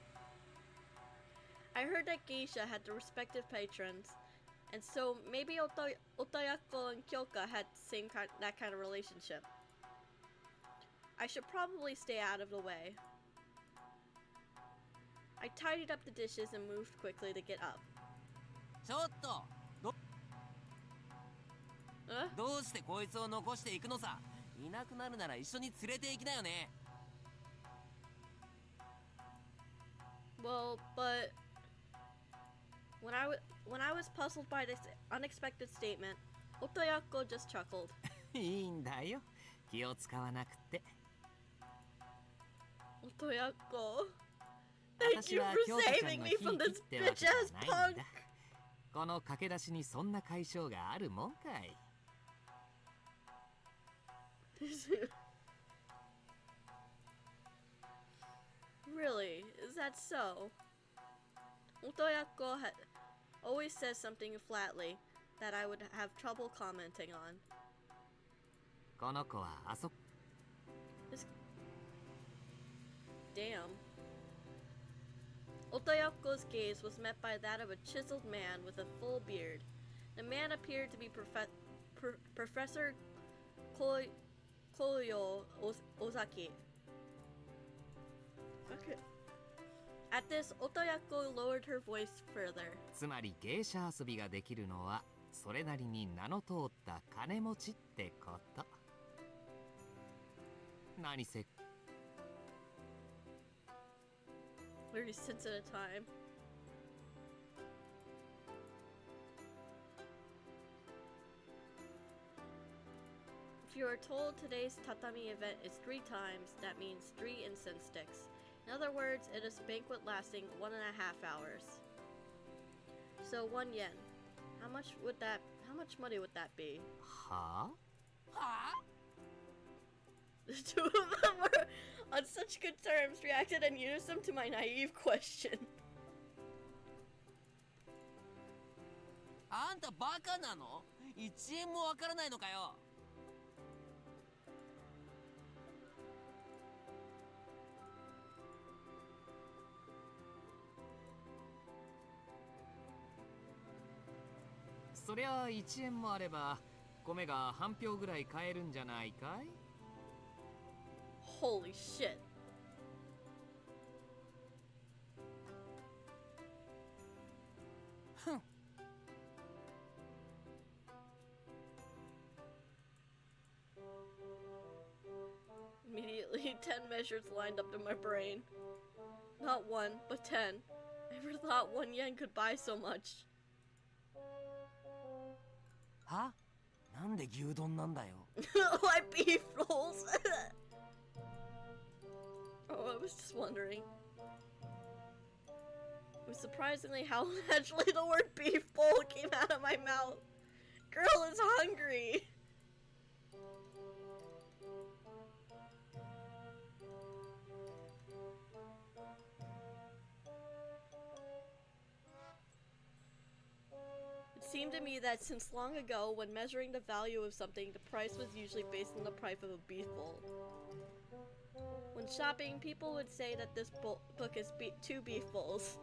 I heard that geisha had the respective patrons, and so maybe Otayako and Kyoka had that kind of relationship. I should probably stay out of the way. I tidied up the dishes and moved quickly to get up. ちょっと Huh? どうしてこいつを残していくのさ。いなくなるなら一緒に連れて行きなよね。 Well, but when I was puzzled by this unexpected statement, Otoyako just chuckled. いいんだよ。気を使わなくて。 Otoyako, thank you 私は for 京子ちゃ saving んの me ひい from きっ this てわけ bitch じゃ ass ないん punk. だ。この駆け出しにそんな解消があるもんかい。 Really? Is that so? Otoyako always says something flatly that I would have trouble commenting on. この子はあそ Damn. Otoyako's gaze was met by that of a chiseled man with a full beard. The man appeared to be Professor Koyo Ozaki. Okay. At this, Otoyako lowered her voice further. つまり芸者遊びができるのはそれなりに名の通った金持ちってこと。何せ 30 cents at a time. If you are told today's tatami event is 3 times, that means 3 incense sticks. In other words, it is a banquet lasting 1.5 hours. So 1 yen. How much money would that be? はあ The two of them were on such good terms, reacted in unison to my naive question. あんたバカなの ?1 円もわからないのかよ。そりゃ1円もあれば米が半票ぐらい買えるんじゃないかい？ Holy shit. Immediately, 10 measures lined up in my brain. Not 1, but 10. I never thought 1 yen could buy so much. は？なんで牛丼なんだよ。Why beef rolls? Oh, I was just wondering. was surprisingly how naturally the word beef bowl came out of my mouth. Girl is hungry. It seemed to me that since long ago, when measuring the value of something, the price was usually based on the price of a beef bowl. When shopping, people would say that this book is 2 beef bowls.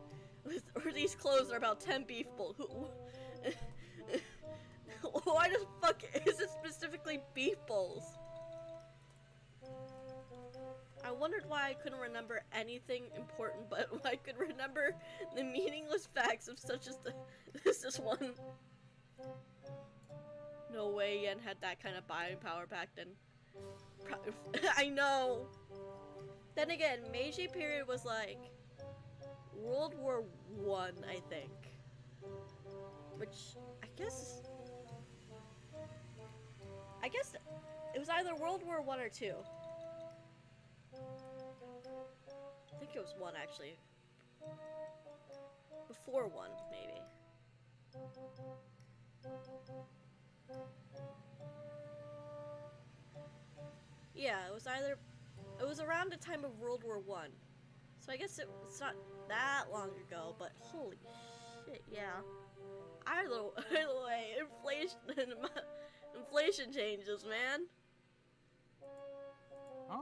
Or these clothes are about 10 beef bowls. Why the fuck is it specifically beef bowls? I wondered why I couldn't remember anything important, but I could remember the meaningless facts of such as this one. No way Yen had that kind of buying power back then. I know. Then again, Meiji period was like World War I, I think. Which I guess it was either World War I or II. I think it was 1 actually. Before 1, maybe. Yeah, it was around the time of World War I. So I guess it's not that long ago, but holy shit, yeah. Either way, inflation changes, man. あ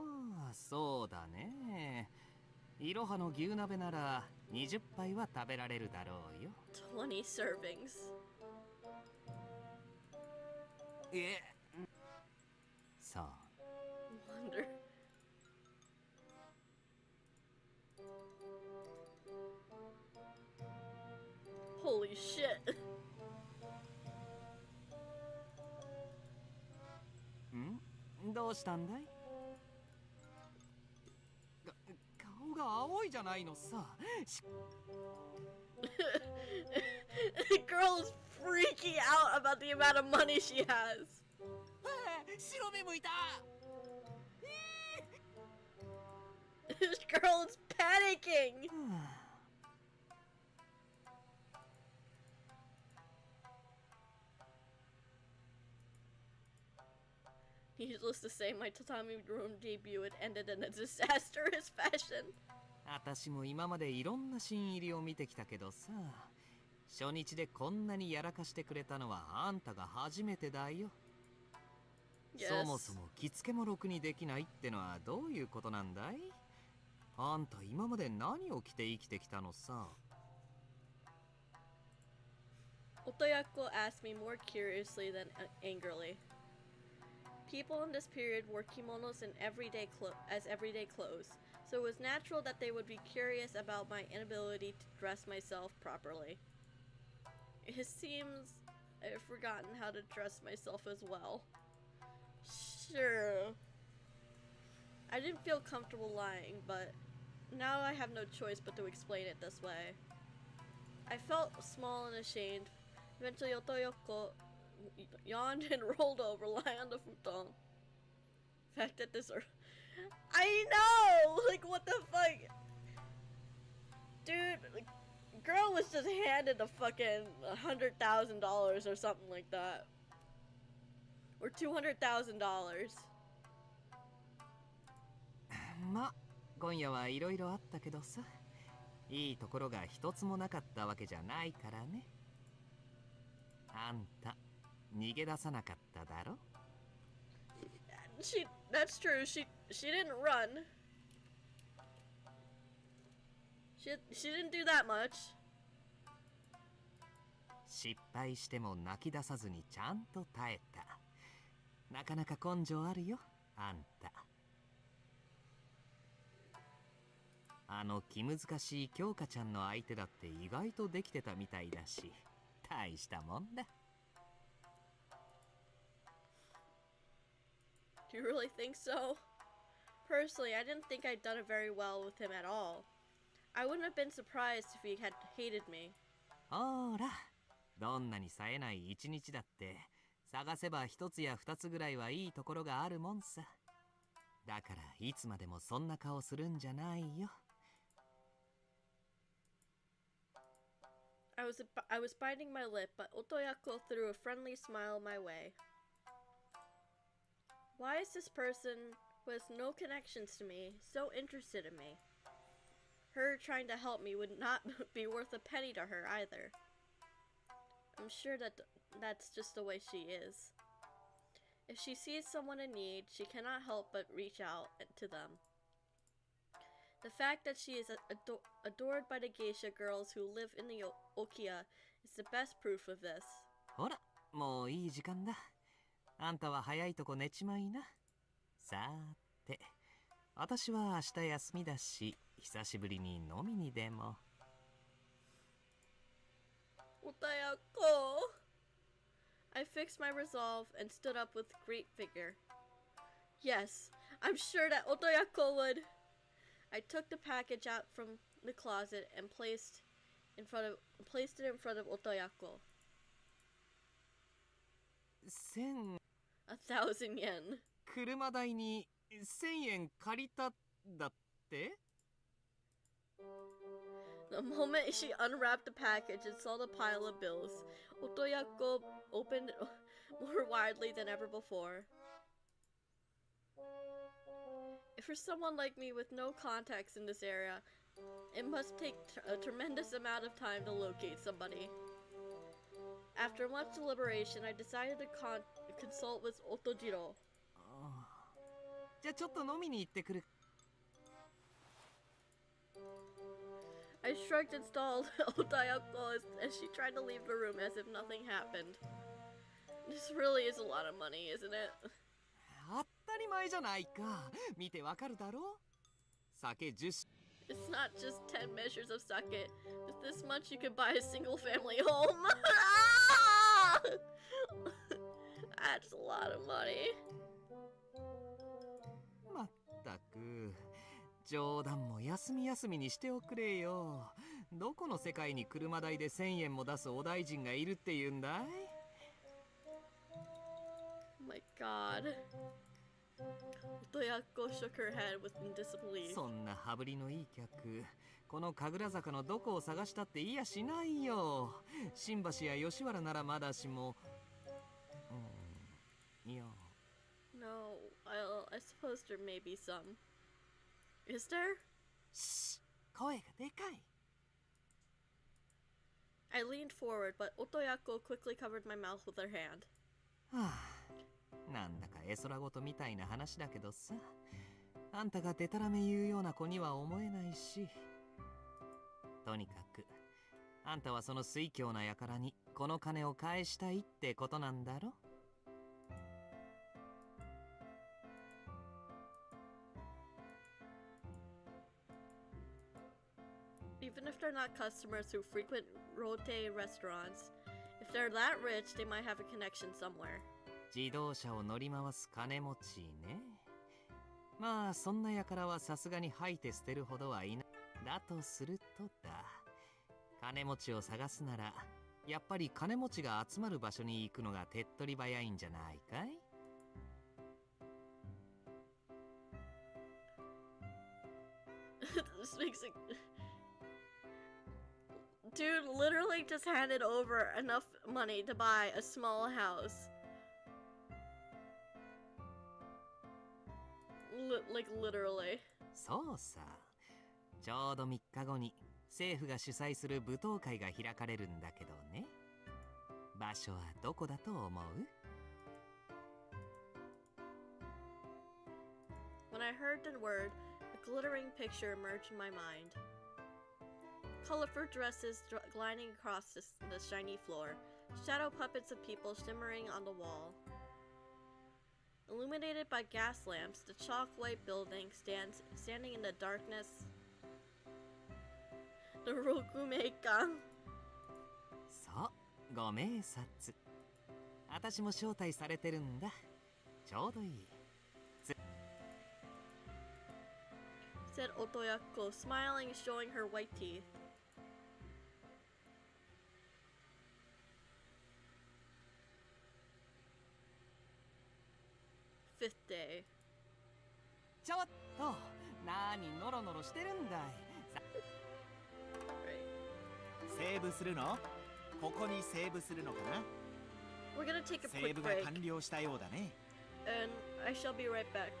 あ、そうだね。いろはの牛鍋なら20杯は食べられるだろうよ。20 servings. そう。Wonder. Holy shit. どうしたんだい？顔が青いじゃないのさ。The girl is freaking out about the amount of money she has. 白目向いた。This girl is panicking. Needless to say, my tatami room debut had ended in a disastrous fashion. 私も今までいろんな新入りを見てきたけどさ、初日でこんなにやらかしてくれたのはあんたが初めてだよ。そもそも着付けもろくにできないってのはどういうことなんだい？あんた今まで何を着て生きてきたのさ。Otoyako asked me more curiously than angrily. People in this period wore kimonos and everyday clothes, so it was natural that they would be curious about my inability to dress myself properly. It seems I've forgotten how to dress myself as well. Sure. I didn't feel comfortable lying, but now I have no choice but to explain it this way. I felt small and ashamed. Eventually, Otoyoko yawned and rolled over, lying on the futon. The fact that this I know! Like, what the fuck? Dude, like, girl was just handed a fucking $100,000 or something like that. Or $200,000. ま、今夜はいろいろあったけどさ、いいところが一つもなかったわけじゃないからね。あんた、逃げ出さなかっただろ？ That's true. She didn't run. She didn't do that much. 失敗しても泣き出さずにちゃんと耐えた。なかなか根性あるよ、あんた。あの気難しい京香ちゃんの相手だって意外とできてたみたいだし、大したもんだ。Do you really think so? Personally, I didn't think I'd done it very well with him at all. I wouldn't have been surprised if he had hated me. ほら、どんなに冴えない一日だって探せば一つや二つぐらいはいいところがあるもんさ。だからいつまでもそんな顔するんじゃないよ。I was biting my lip, but Otoyako threw a friendly smile my way. Why is this person who has no connections to me so interested in me? Her trying to help me would not be worth a penny to her either. I'm sure that's just the way she is. If she sees someone in need, she cannot help but reach out to them. The fact that she is adored by the geisha girls who live in the Okia is the best proof of this. ほら、もういい時間だ。あんたは早いとこ寝ちまいな。さーて、私は明日休みだし、久しぶりに飲みにでも。Otayako! I fixed my resolve and stood up with great vigor. Yes, I'm sure that Otoyako would. I took the package out from the closet and placed it in front of Otoyako. 1,000 yen. 車代に1000円借りただって？ The moment she unwrapped the package and saw the pile of bills, Otoyako opened it more widely than ever before. For someone like me with no contacts in this area, it must take a tremendous amount of time to locate somebody. After much deliberation, I decided to consult with Otojiro. じゃあちょっと飲みに行ってくる。I shrugged and stalled Otayako as she tried to leave the room as if nothing happened. This really is a lot of money, isn't it? 当たり前じゃないか。見てわかるだろ。酒10。It's not just 10 measures of sake. With this much, you could buy a single family home. That's a lot of money. まったく。冗談も休み休みにしておくれよ。どこの世界に車代で1000円も出すお大臣がいるっていうんだい？ Oh my god. Otoyako shook her head with disbelief. そんな羽振りのいい客、この神楽坂のどこを探したっていやしないよ。新橋や吉原ならまだしも。いや。No, I suppose there may be some. Is there? し、声がでかい。I leaned forward, but Otoyako quickly covered my mouth with her hand. はあ、なんだか絵空事みたいな話だけどさ。あんたがデタラメ言うような子には思えないし。とにかく、あんたはその酔狂な輩にこの金を返したいってことなんだろ？Even if they're not customers who frequent rote restaurants, if they're that rich, they might have a connection somewhere. 自動車を乗り回す金持ちね。まあそんな輩はさすがに吐いて捨てるほどはいない。だとするとだ。金持ちを探すなら、やっぱり金持ちが集まる場所に行くのが手っ取り早いんじゃないかい？This makes it... Dude literally just handed over enough money to buy a small house. Like literally. そうさ。ちょうど3日後に政府が主催する舞踏会が開かれるんだけどね。場所はどこだと思う？ When I heard the word, a glittering picture emerged in my mind. Colorful dresses gliding across the shiny floor, shadow puppets of people shimmering on the wall. Illuminated by gas lamps, the chalk white building standing in the darkness. The Rokumeikan. そう、ご明察。私も招待されてるんだ。ちょうどいい。Said Otoyako, smiling and showing her white teeth. Fifth day. ちょっと、なにノロノロしてるんだい。Right. セーブするの？ここにセーブするのかな？ We're gonna take a セー quick ブが break, 完了したようだね。 and I shall be right back.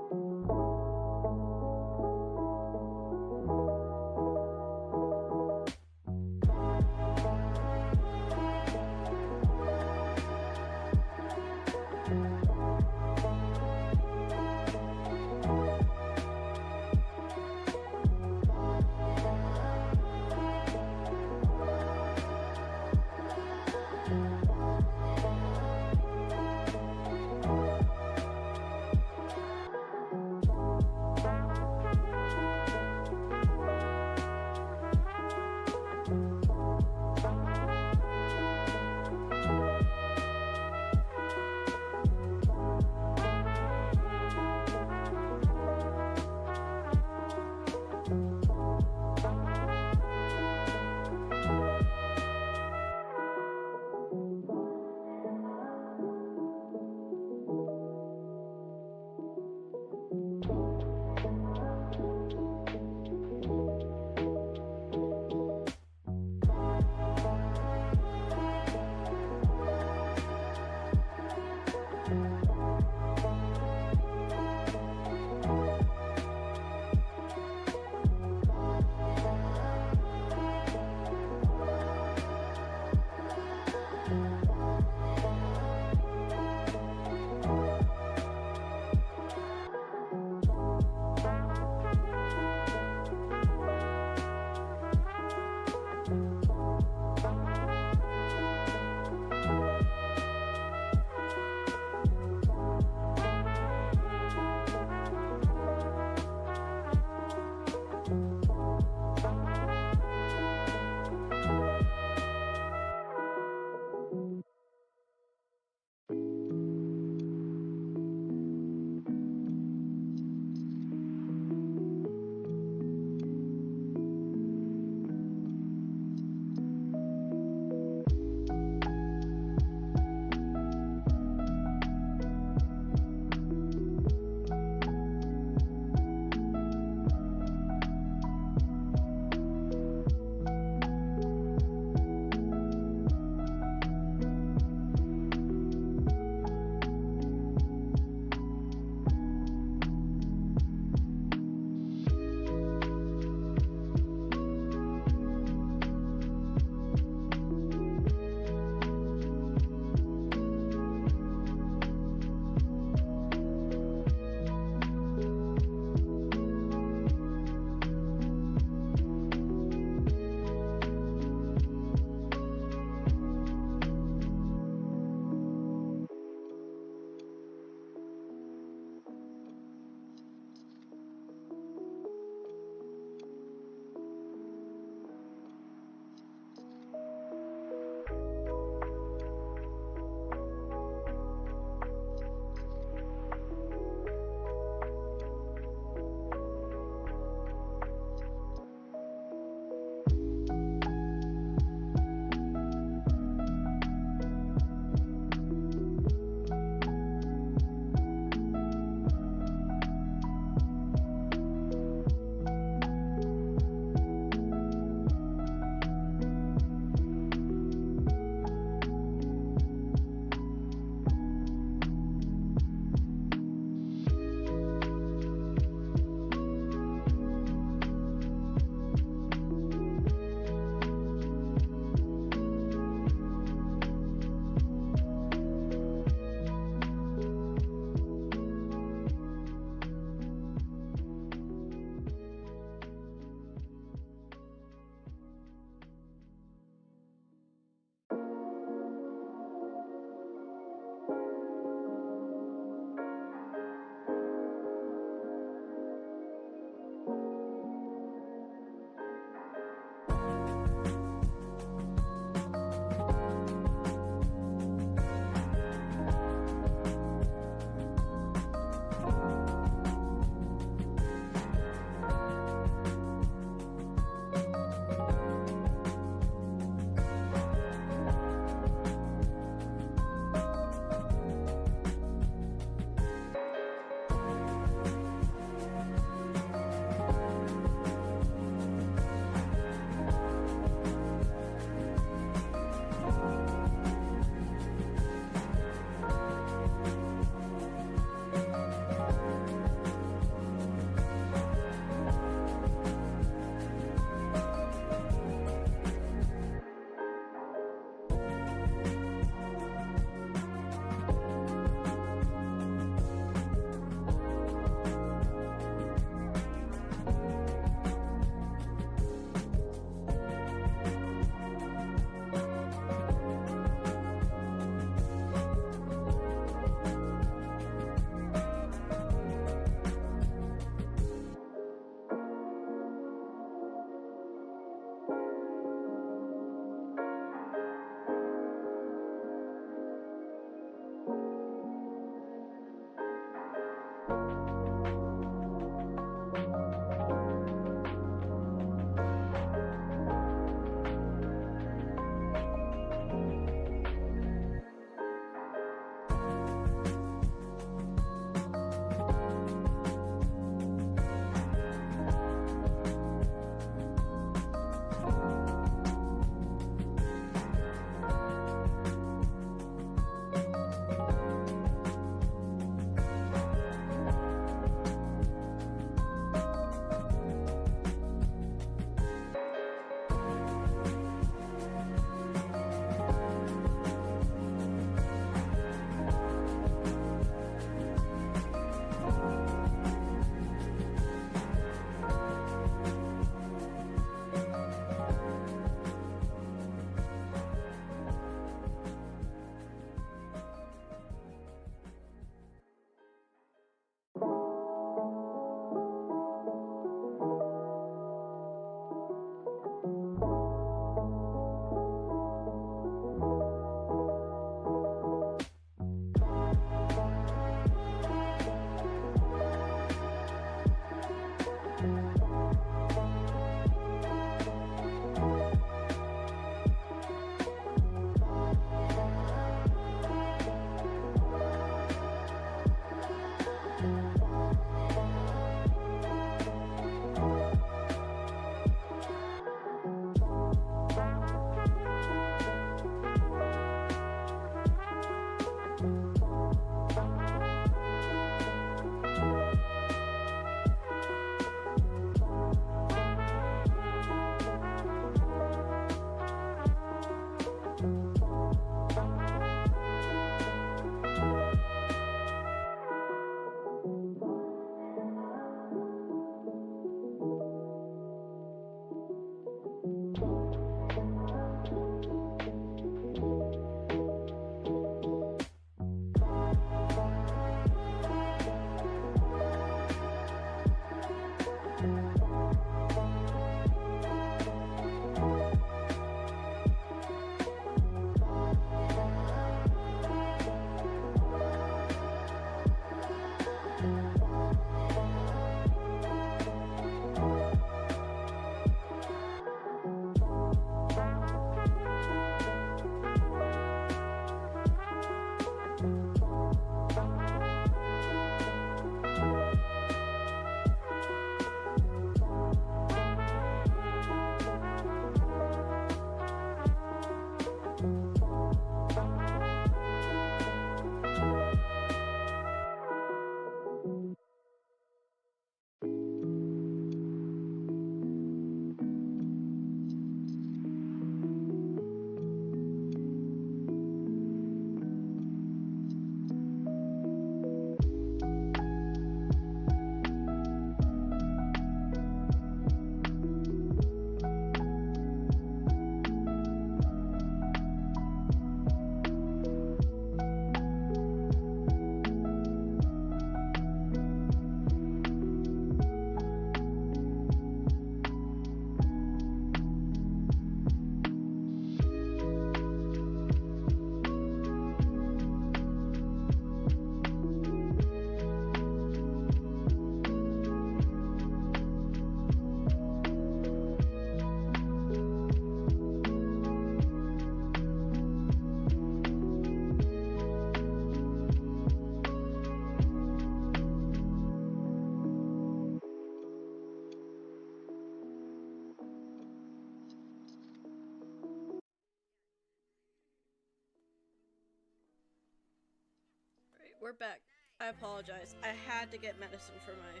we're back. I apologize. I had to get medicine for my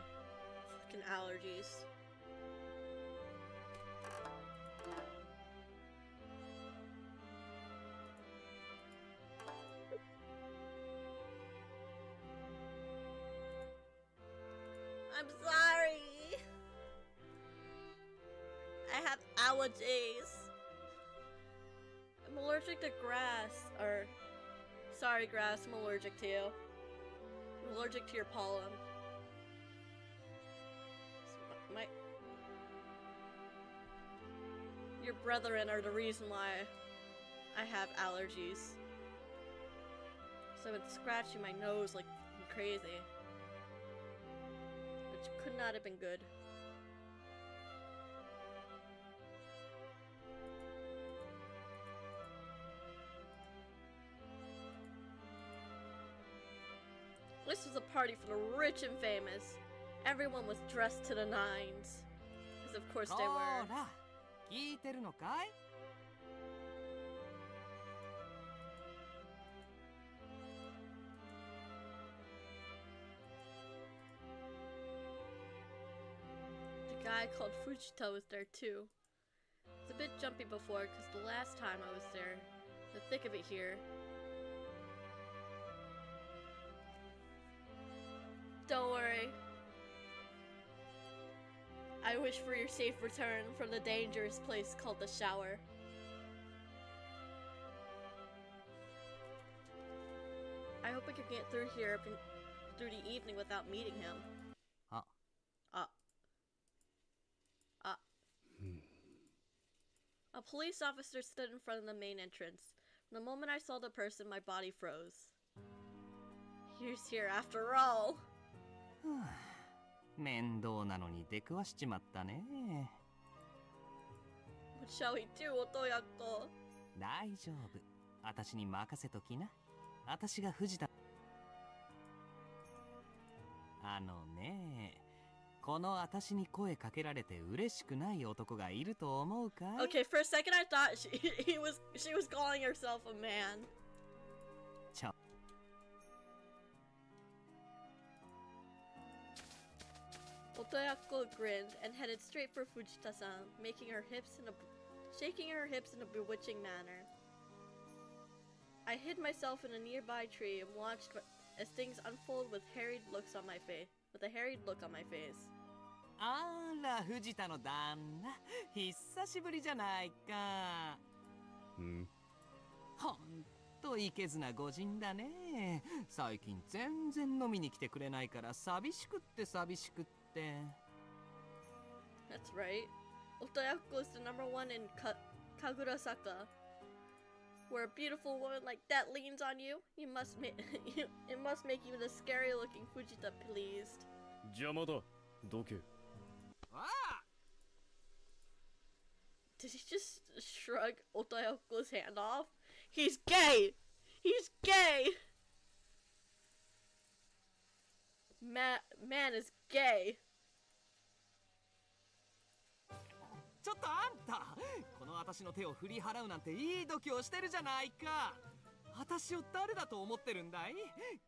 fucking allergies. I'm sorry. I have allergies. I'm allergic to grass. Or, sorry, grass. I'm allergic to you. I'm allergic to your pollen. Your brethren are the reason why I have allergies. So I've been scratching my nose like crazy. Which could not have been good. This was a party for the rich and famous. Everyone was dressed to the nines. Because of course they were. ほら、聞いてるのかい? The guy called Fujita was there too. It was a bit jumpy before because the last time I was there, the thick of it here. Don't worry. I wish for your safe return from the dangerous place called the shower. I hope I can get through here through the evening without meeting him. A police officer stood in front of the main entrance. From the moment I saw the person, my body froze. He's here after all. 面倒なのに出くわしちまったね。 What shall we do, Otoyako? 大丈夫。私に任せときな。私が藤田。あのね、この私に声かけられて嬉しくない男がいると思うかい? Okay, for a second I thought she was calling herself a man. ちょ。Otoyako grinned and headed straight for Fujita-san, shaking her hips in a bewitching manner. I hid myself in a nearby tree and watched as things unfold with a harried look on my face. あら、藤田の旦那、久しぶりじゃないか。ほんといけずな御人だね。最近全然飲みに来てくれないから寂しくって。That's right. Otoyako is the #1 in Kagurasaka. Where a beautiful woman like that leans on you, it must make even the scary-looking Fujita pleased. 邪魔だ。どけ。Did he just shrug Otoyako's hand off? He's gay! He's gay! Man is gay. ちょっとあんた、この私の手を振り払うなんていい度胸してるじゃないか。私を誰だと思ってるんだい？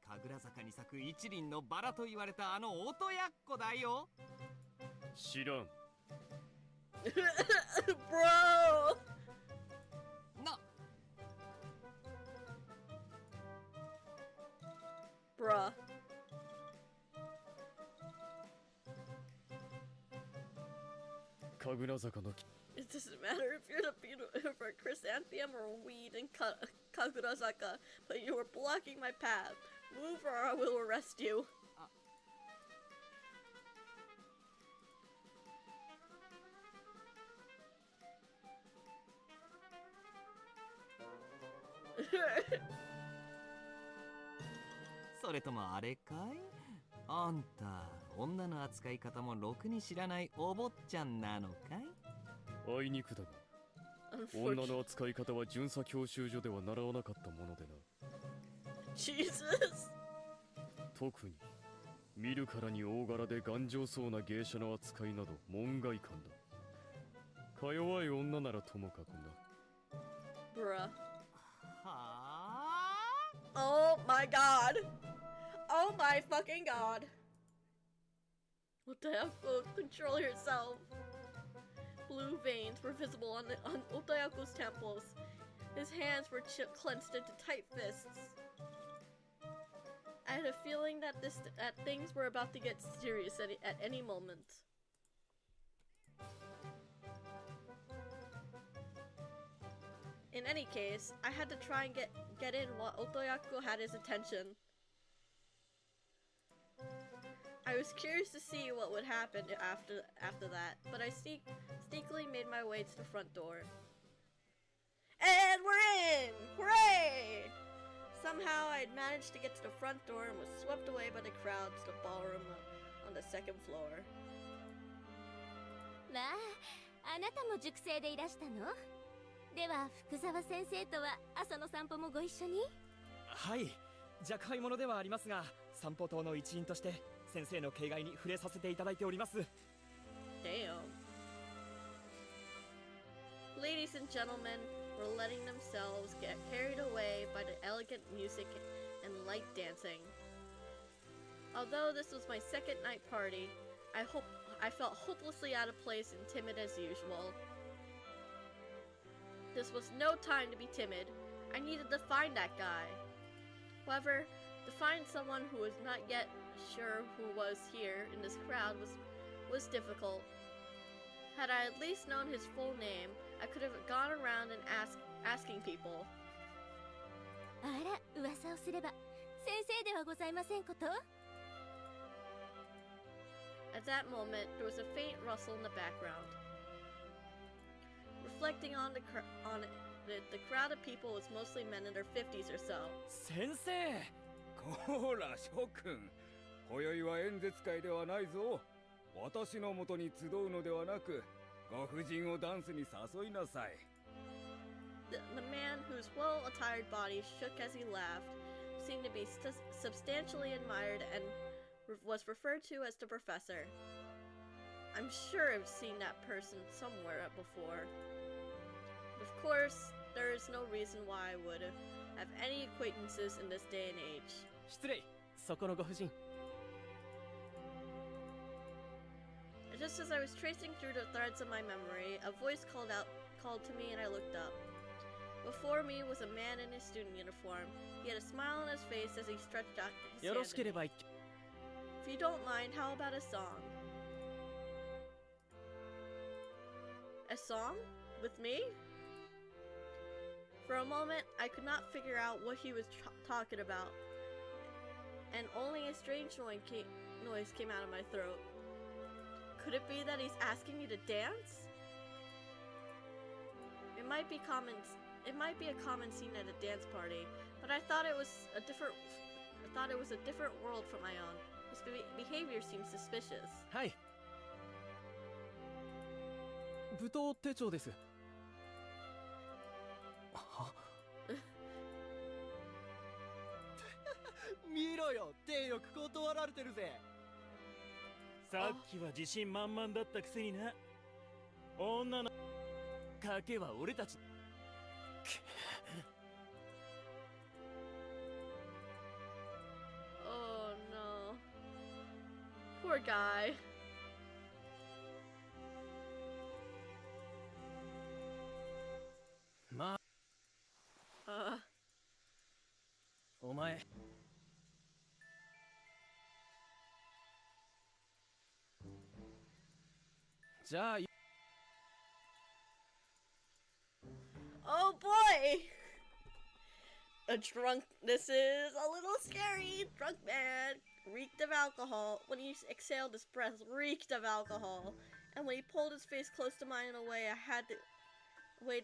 神楽坂に咲く一輪のバラと言われたあの音やっこだよ。知らん。Bro! Bruh. It doesn't matter if you're for chrysanthemum or weed in Kagurasaka, but you are blocking my path. Move or I will arrest you. Oh. それともあれかい？あんた、女の扱い方もろくに知らないお坊ちゃんなのかい？あいにくだが、女の扱い方は巡査教習所では習わなかったものでな。Jesus! 特に、見るからに大柄で頑丈そうな芸者の扱いなど門外漢だ。か弱い女ならともかくな。Bruh. はあ？ Oh my god! Oh my fucking god. Otayako, control yourself. Blue veins were visible on Otayako's temples. His hands were clenched into tight fists. I had a feeling that things were about to get serious at any moment. In any case, I had to try and get in while Otoyako had his attention. I was curious to see what would happen after that, but I sneakily made my way to the front door. And we're in! Hooray! Somehow I had managed to get to the front door and was swept away by the crowd to the ballroom on the second floor. まあ、あなたも塾生でいらしたの？では福沢先生とは朝の散歩もご一緒に？はい、若輩者ではありますが、散歩党の一員として先生の警戒に触れさせていただいております。Damn. Ladies and gentlemen were letting themselves get carried away by the elegant music and light dancing. Although this was my second night party, I felt hopelessly out of place and timid as usual. This was no time to be timid. I needed to find that guy. However, to find someone who was not yet sure who was here in this crowd was difficult. Had I at least known his full name, I could have gone around and asking people. あら、噂をすれば先生ではございませんこと？ At that moment, there was a faint rustle in the background. Reflecting on the crowd of people was mostly men in their 50s or so. 先生、こら諸君、今宵は演説会ではないぞ。私のもとに集うのではなく、ご婦人をダンスに誘いなさい。The man whose well-attired body shook as he laughed seemed to be substantially admired and was referred to as the professor. I'm sure I've seen that person somewhere before. Of course, there is no reason why I would have any acquaintances in this day and age. 失礼、そこのご婦人。Just as I was tracing through the threads of my memory, a voice called to me and I looked up. Before me was a man in his student uniform. He had a smile on his face as he stretched out his hand. よろしければ一 If you don't mind, how about a song? A song? With me? For a moment, I could not figure out what he was talking about, and only a strange noise came out of my throat. Could it be that he's asking me to dance? It might be a common scene at a dance party, but I thought it was a different world from my own. His behavior seemed suspicious. はい。舞踏手帳です。見ろよ、手よく断られてるぜ。さっきは自信満々だったくせにな。女の賭けは俺たち。Oh no. Poor guy. まあ、お前。じゃあ。Oh boy! This is a little scary. Drunk man reeked of alcohol. When he exhaled, his breath reeked of alcohol. And when he pulled his face close to mine in a way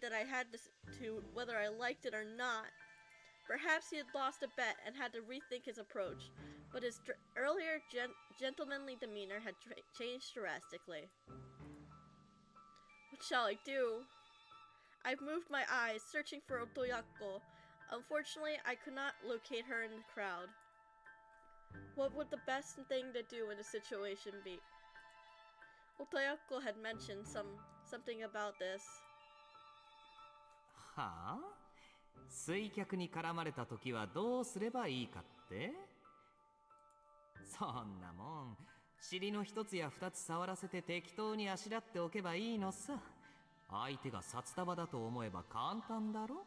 that I had to whether I liked it or not. Perhaps he had lost a bet and had to rethink his approach, but his earlier gentlemanly demeanor had changed drastically. What shall I do? I moved my eyes, searching for Otoyako. Unfortunately, I could not locate her in the crowd. What would the best thing to do in a situation be? Otoyako had mentioned something about this. はあ？水客に絡まれた時はどうすればいいかって？そんなもん尻の一つや二つ触らせて適当にあしらっておけばいいのさ。相手が札束だと思えば簡単だろ。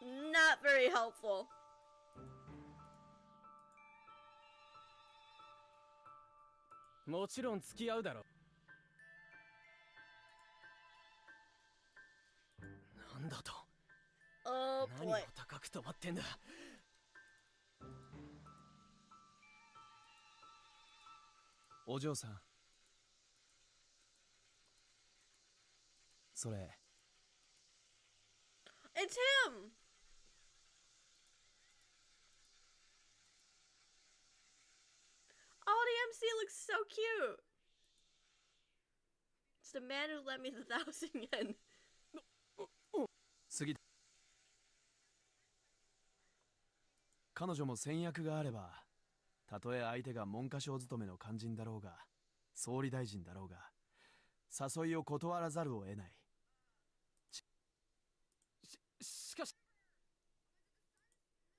Not very helpful. もちろん付き合うだろ。なんだと。 Oh 何を boy. 高く止まってんだ。お嬢さん、それ It's him! Oh, the MC looks so cute! It's the man who lent me the 1,000 yen. 過ぎた。彼女も戦略があれば、たとえ相手が文科省勤めの肝心だろうが総理大臣だろうが誘いを断らざるを得ない。しかし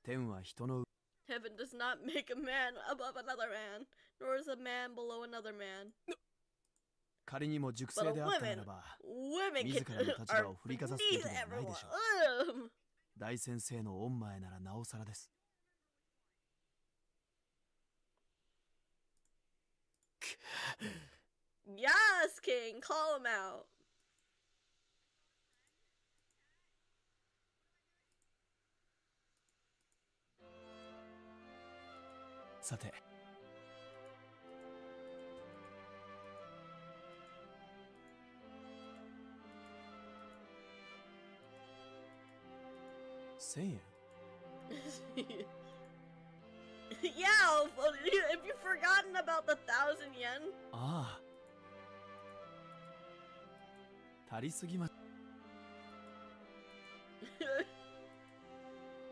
天は人の Heaven does not make a man above another man, nor is a man below another man. 仮にも熟 But 成 a であったな woman, らば women 自 can らの立 are 場を振りかざすべき beneath ではないで everyone. しょう。 Ugh. 大先生の御前ならなおさらです。 Yes, King, call him out. さて1000円 Yeah, have you forgotten about the 1,000 yen? ああ足りすぎま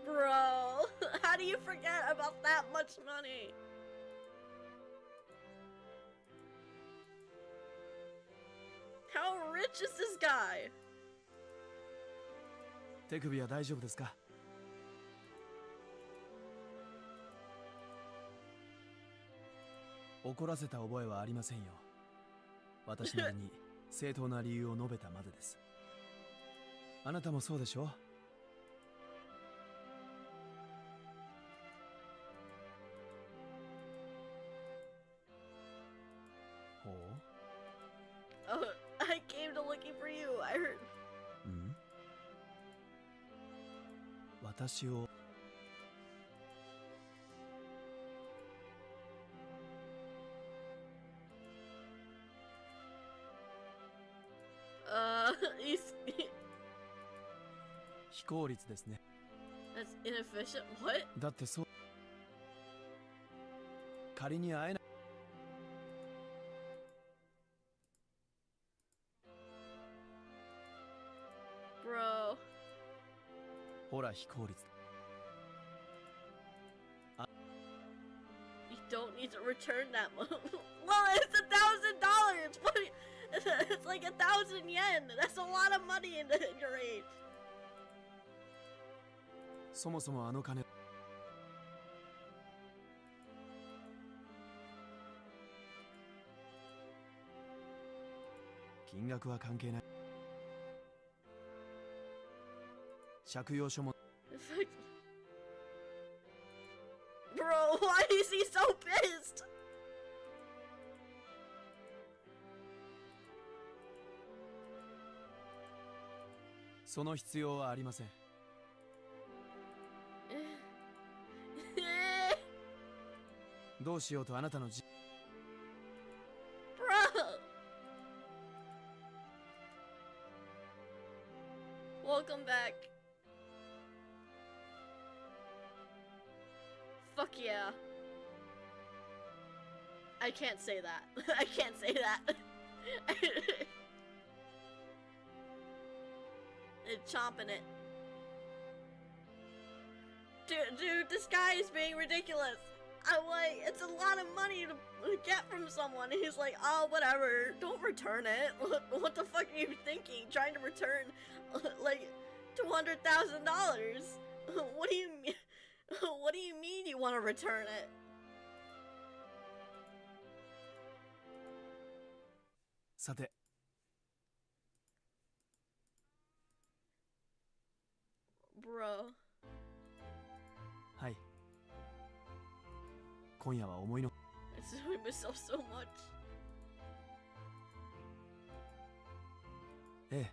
Bro, how do you forget about that much money? How rich is this guy? 手首は大丈夫ですか。怒らせた覚えはありませんよ。私なりに正当な理由を述べたまでです。あなたもそうでしょ。ほう。 Oh, I came to looking for you. I heard. ん？私を He's 非効率ですね。 that's inefficient. What? だってそう仮に会えない Bro. ほら非効率 You don't need to return that money. Well, it's $1,000. What? It's like 1,000 yen. That's a lot of money in your age. そもそもあの金金額は関係ない。借用書も It's like... Bro, why is he so pissed? その必要はありません。どうしようとあなたのじ Bro! Welcome back. Fuck yeah. I can't say that. I can't say that. It's chomping it. Dude, this guy is being ridiculous. I'm like, it's a lot of money to get from someone. And he's like, oh, whatever. Don't return it. What the fuck are you thinking? Trying to return, like, $200,000? What do you mean? What do you mean you want to return it? Sate, Bro. はい。今夜は思いの It's doing myself so much. ええ、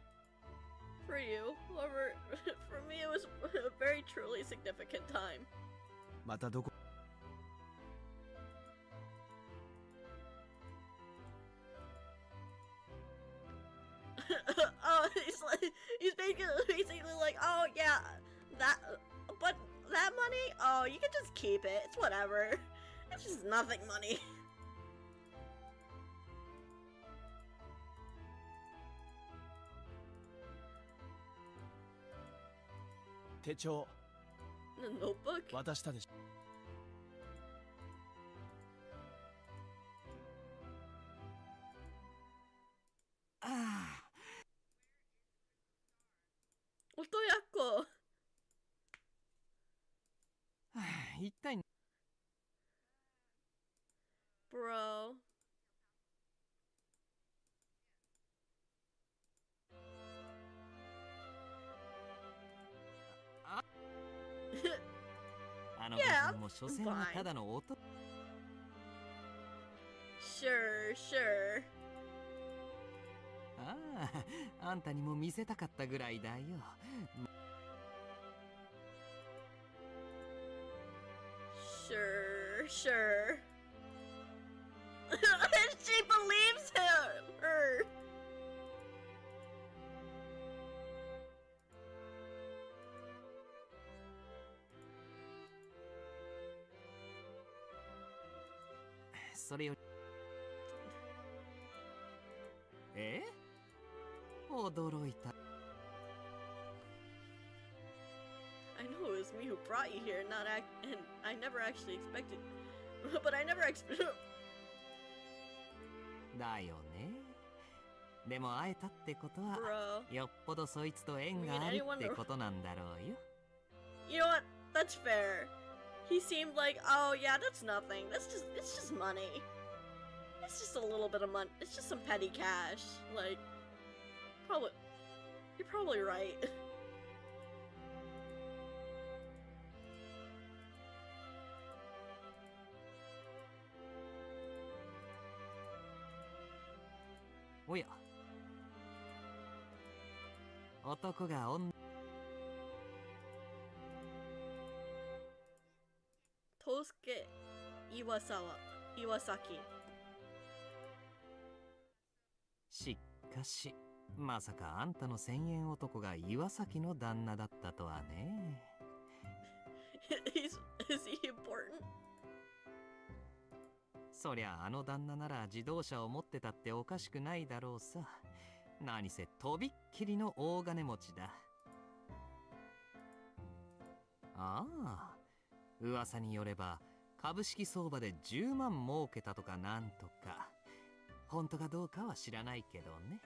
For you, however, for me it was a very truly significant time. またどこ Oh, he's basically like, oh yeah, that, but that money, oh, you can just keep it. It's whatever. It's just nothing money. 手帳 The notebook? 渡したでしょ。あ Otoyako. あ、一体 Bro. Yeah, も所詮はただの音 Sure, sure. ああ、あんたにも見せたかったぐらいだよ。 Sure, sure. She believes him! Her. それより驚いた。 I know it was me who brought you here, and I never actually expected, but I never expected. だよね。でも会えたってことは Bro, よっぽどそいつと縁があるってことなんだろうよ。 you know what? That's fair. He seemed like, oh yeah, that's nothing. It's just money. It's just a little bit of money. It's just some petty cash. Like, you're probably right. おや、男が女 Tosuke Iwasaki. しかし、まさかあんたの1000円男が岩崎の旦那だったとはね。Is he important? そりゃあの旦那なら自動車を持ってたっておかしくないだろうさ。何せとびっきりの大金持ちだ。ああ、噂によれば株式相場で10万儲けたとかなんとか。本当かどうかは知らないけどね。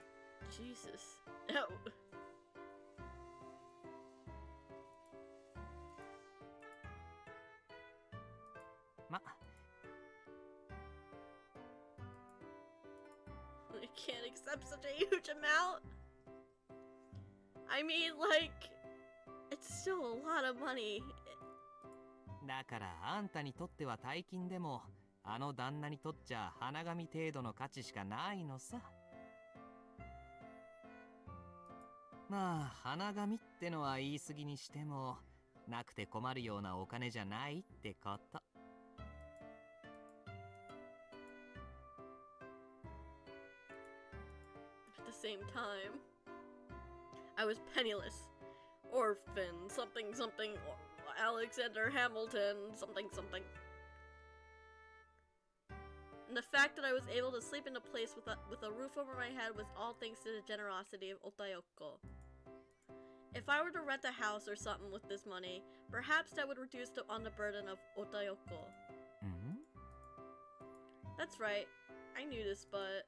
Jesus. Oh. ま、 I can't accept such a huge amount. I mean, like, it's still a lot of money. だからあんたにとっては大金でもあの旦那にとっちゃ花紙程度の価値しかないのさ。まあ花紙ってのは言い過ぎにしてもなくて困るようなお金じゃないってこと。 At the same time, I was penniless, orphan, something, Alexander Hamilton, something. And the fact that I was able to sleep in a place with a roof over my head was all thanks to the generosity of Otayoko. If I were to rent a house or something with this money, perhaps that would reduce on the burden of Otayoko. ん？ That's right. I knew this, but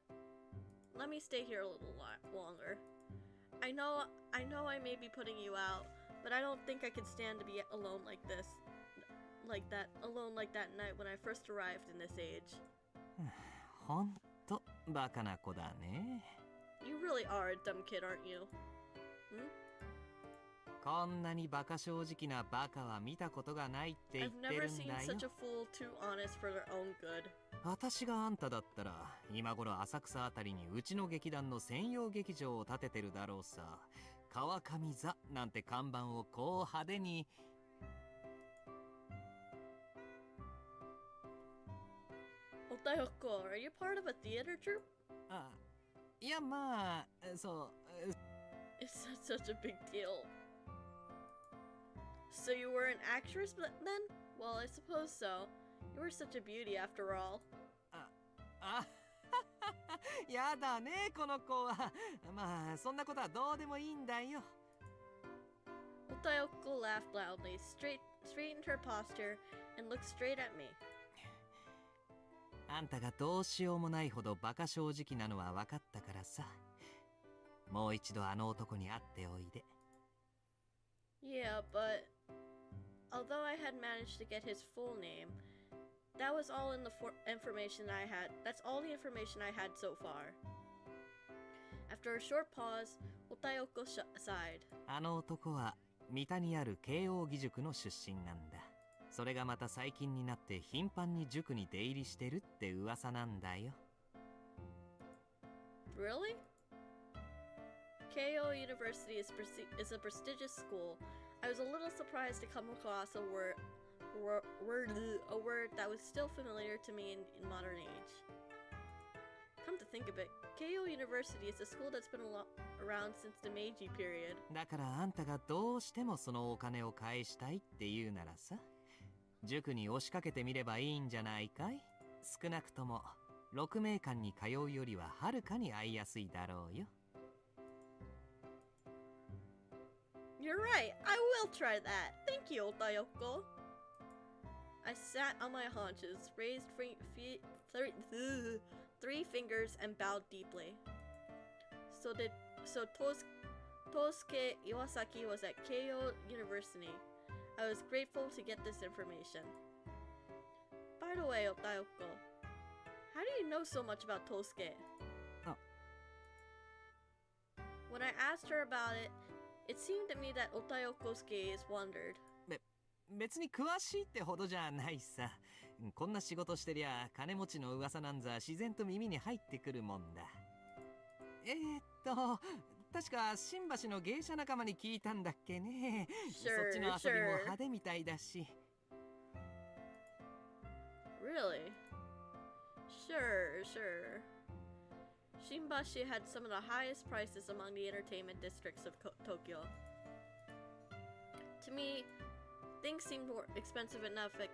let me stay here a little longer. I know I may be putting you out, but I don't think I can stand to be alone like this. like that night when I first arrived in this age. ほんとバカな子だね。 You really are a dumb kid, aren't you? こんなにバカ正直なバカは見たことがないって言っ I've て never るん seen だよ。 such a fool too honest for their own good. 私があんただったら今頃浅草あたりにうちの劇団の専用劇場を建ててるだろうさ。川上座なんて看板をこう派手に。 Otayoko, are you part of a theater troupe? あ、いやまあ、そう。 Is that such a big deal? So you were an actress then? Well, I suppose so. You were such a beauty after all. あ、やだねこの子は。まあそんなことはどうでもいいんだよ。 Otayoko laughed loudly, straightened her posture, and looked straight at me. あんたがどうしようもないほどバカ正直なのは分かったからさ。もう一度あの男に会っておいで。 Yeah, but although I had managed to get his full name, that was all in the information I had. That's all the information I had so far. After a short pause, Otayoko sighed. あの男は三田にある慶応義塾の出身なんだ。それがまた最近になって頻繁に塾に出入りしてるって噂なんだよ。 Really? Keio University is a prestigious school. I was a little surprised to come across a word that was still familiar to me in modern age. Come to think of it, Keio University is a school that's been around since the Meiji period. だからあんたがどうしてもそのお金を返したいって言うならさ、塾に押しかけてみればいいんじゃないかい？少なくとも6名間に通うよりははるかに会いやすいだろうよ。 You're right, I will try that. Thank you, Otayoko. I sat on my haunches, raised three fingers, and bowed deeply. So Tosuke Iwasaki was at Keio University. I was grateful to get this information. By the way, Otayoko, how do you know so much about Tosuke? Oh. When I asked her about it, it seemed to me that Otayoko's gaze wandered. 別に詳しいってほどじゃないさ。こんな仕事してりゃ金持ちの噂なんざ自然と耳に入ってくるもんだ。確か新橋の芸者仲間に聞いたんだっけね。そっちの遊びも派手みたいだし。Really? Sure. Shinbashi had some of the highest prices among the entertainment districts of Tokyo. To me, things seemed more expensive enough at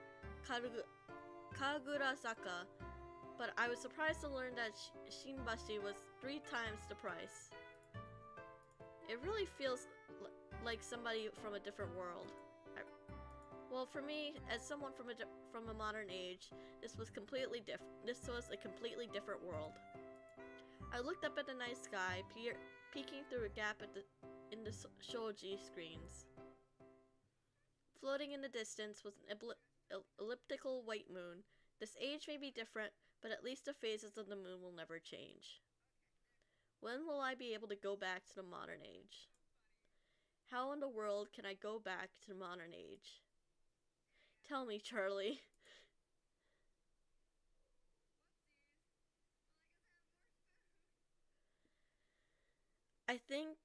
Kagurazaka, but I was surprised to learn that Shinbashi was 3 times the price. It really feels like somebody from a different world. Well, for me, as someone from a modern age, this was a completely different world. I looked up at the night sky, peeking through a gap in the shoji screens. Floating in the distance was an elliptical white moon. This age may be different, but at least the phases of the moon will never change. When will I be able to go back to the modern age? How in the world can I go back to the modern age? Tell me, Charlie. I think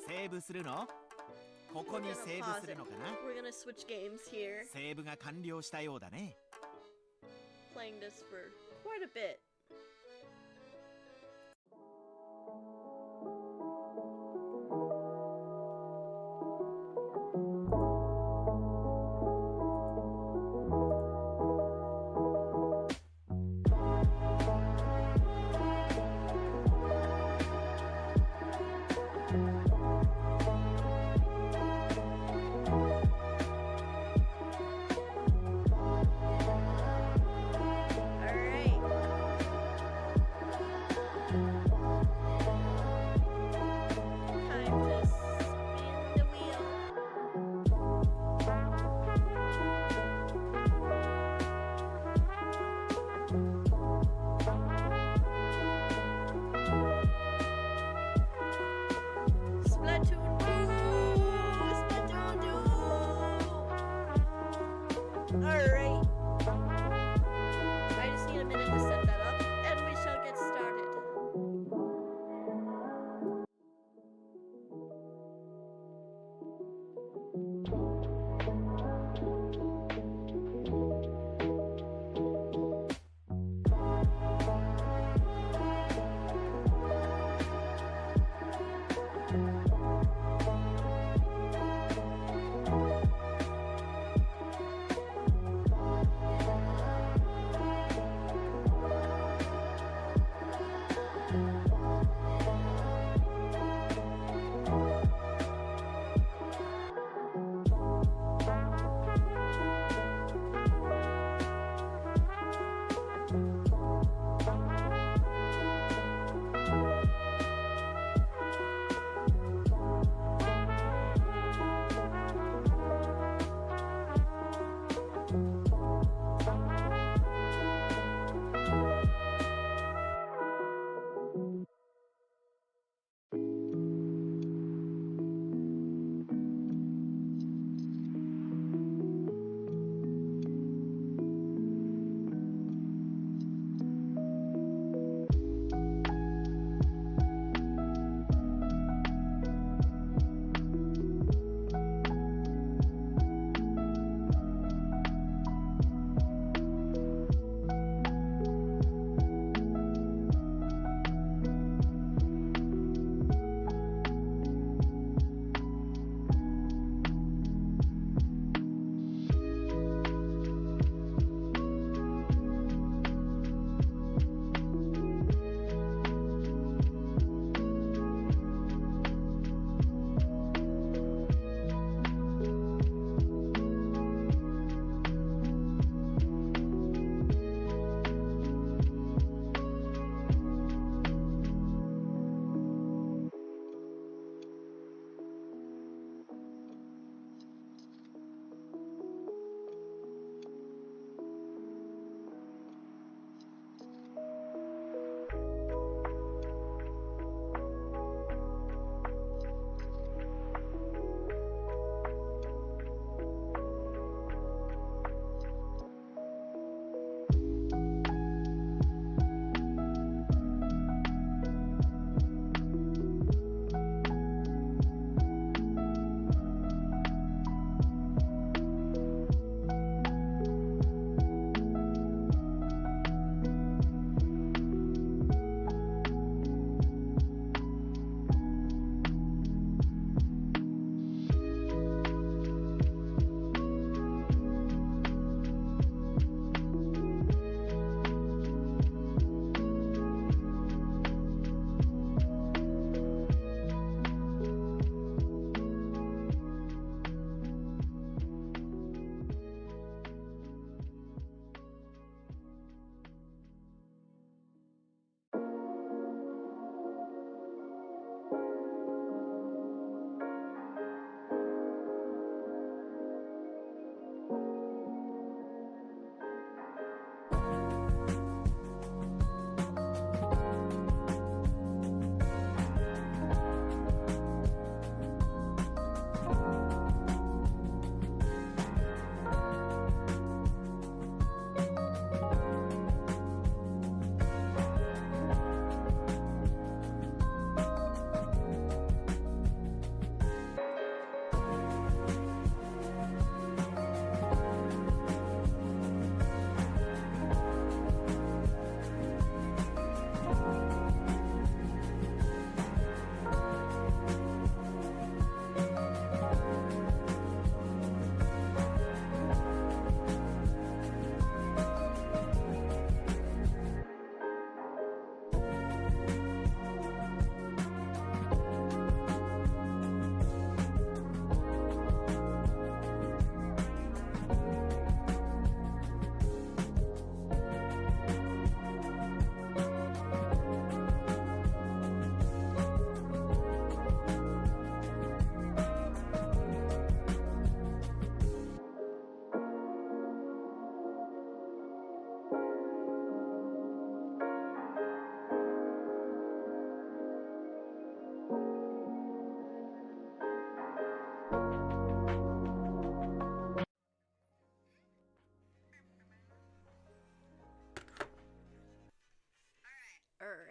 セーブするの？ここにセーブするのかな？ we're gonna switch games here. セーブが完了したようだね。 Playing this for quite a bit. Alright.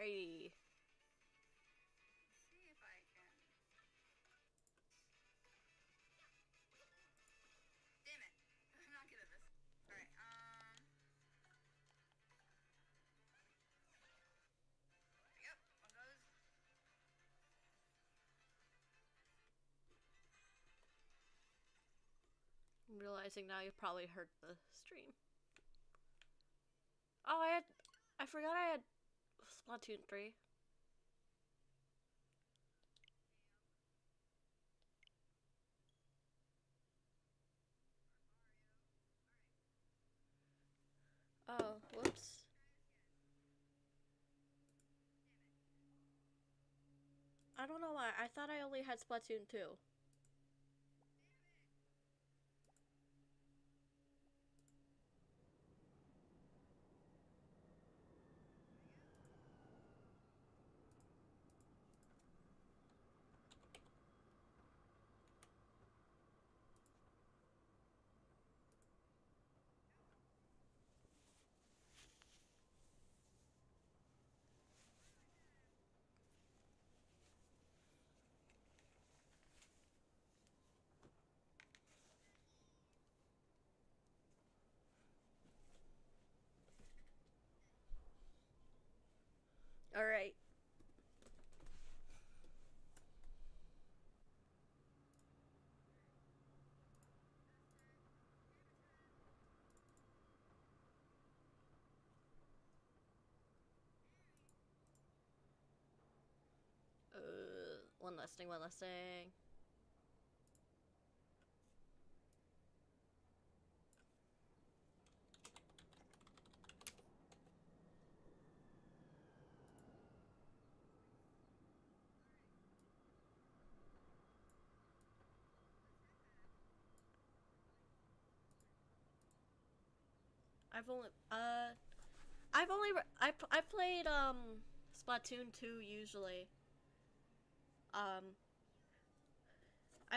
Alrighty. See if I can. Damn it! I'm not good at this. All right. Yep. One goes. I'm realizing now you've probably heard the stream. Oh, I forgot I had Splatoon 3. Oh, whoops. I don't know why. I thought I only had Splatoon 2. Alright. One last thing, one last thing. I played Splatoon 2 usually. I've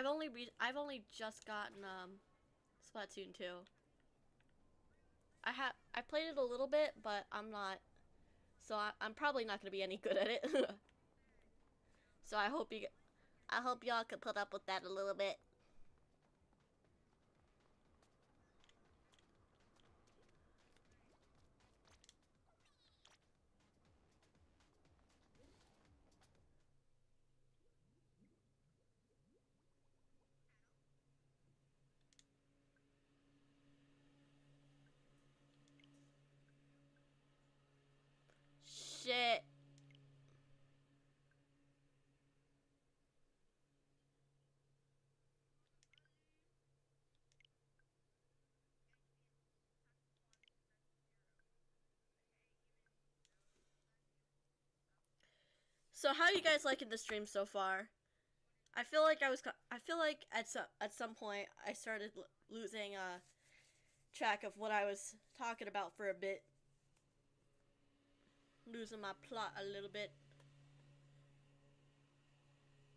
only just gotten Splatoon 2. I played it a little bit, but I'm not, so I'm probably not gonna be any good at it. So I hope y'all can put up with that a little bit. Shit. So how you guys liking the stream so far? I feel like at some point I started losing track of what I was talking about for a bit. Losing my plot a little bit.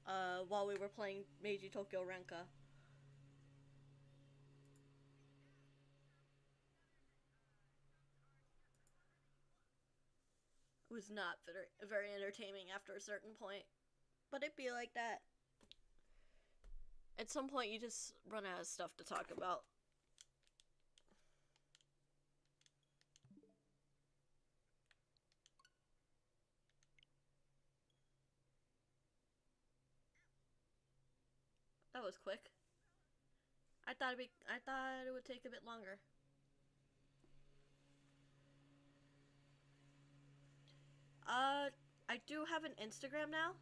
While we were playing Meiji Tokyo Renka. It was not very entertaining after a certain point. But it'd be like that. At some point you just run out of stuff to talk about. That was quick. I thought it would take a bit longer. I do have an Instagram now.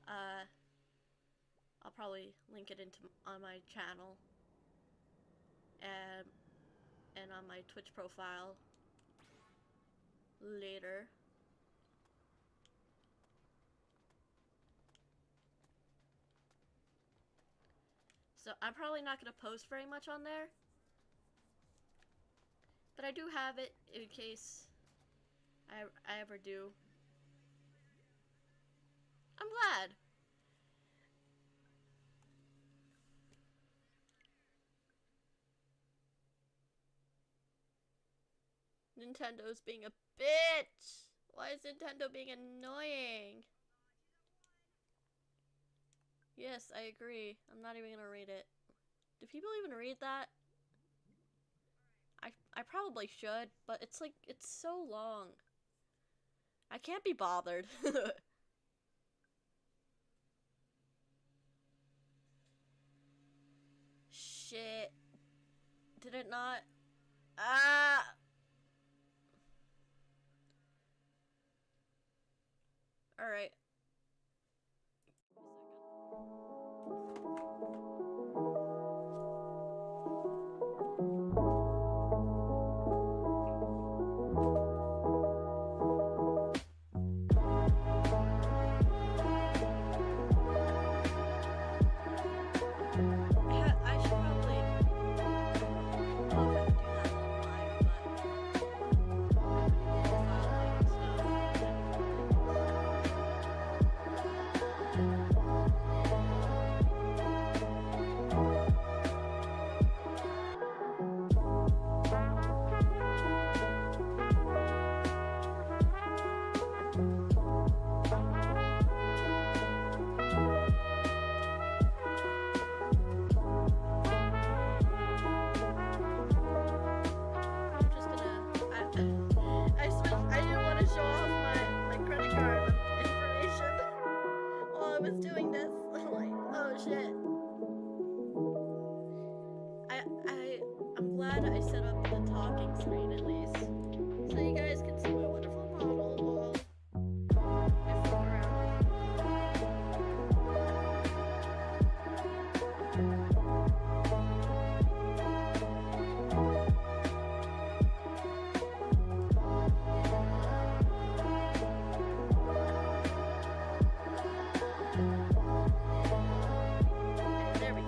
I'll probably link it on my channel and on my Twitch profile later. So I'm probably not gonna post very much on there, but I do have it in case I ever do. I'm glad. Nintendo's being a bitch. Why is Nintendo being annoying? Yes, I agree. I'm not even gonna read it. Do people even read that? I probably should, but it's like, it's so long. I can't be bothered. Shit. Did it not? Ah! Alright. I should probably. I don't know if I can do that online, but. I'm just gonna. I didn't want to show off my credit card information while I was doing this. I'm like, oh shit. I'm glad I set up the talking screen at least, so you guys can see my wonderful model while I flip around. There we go.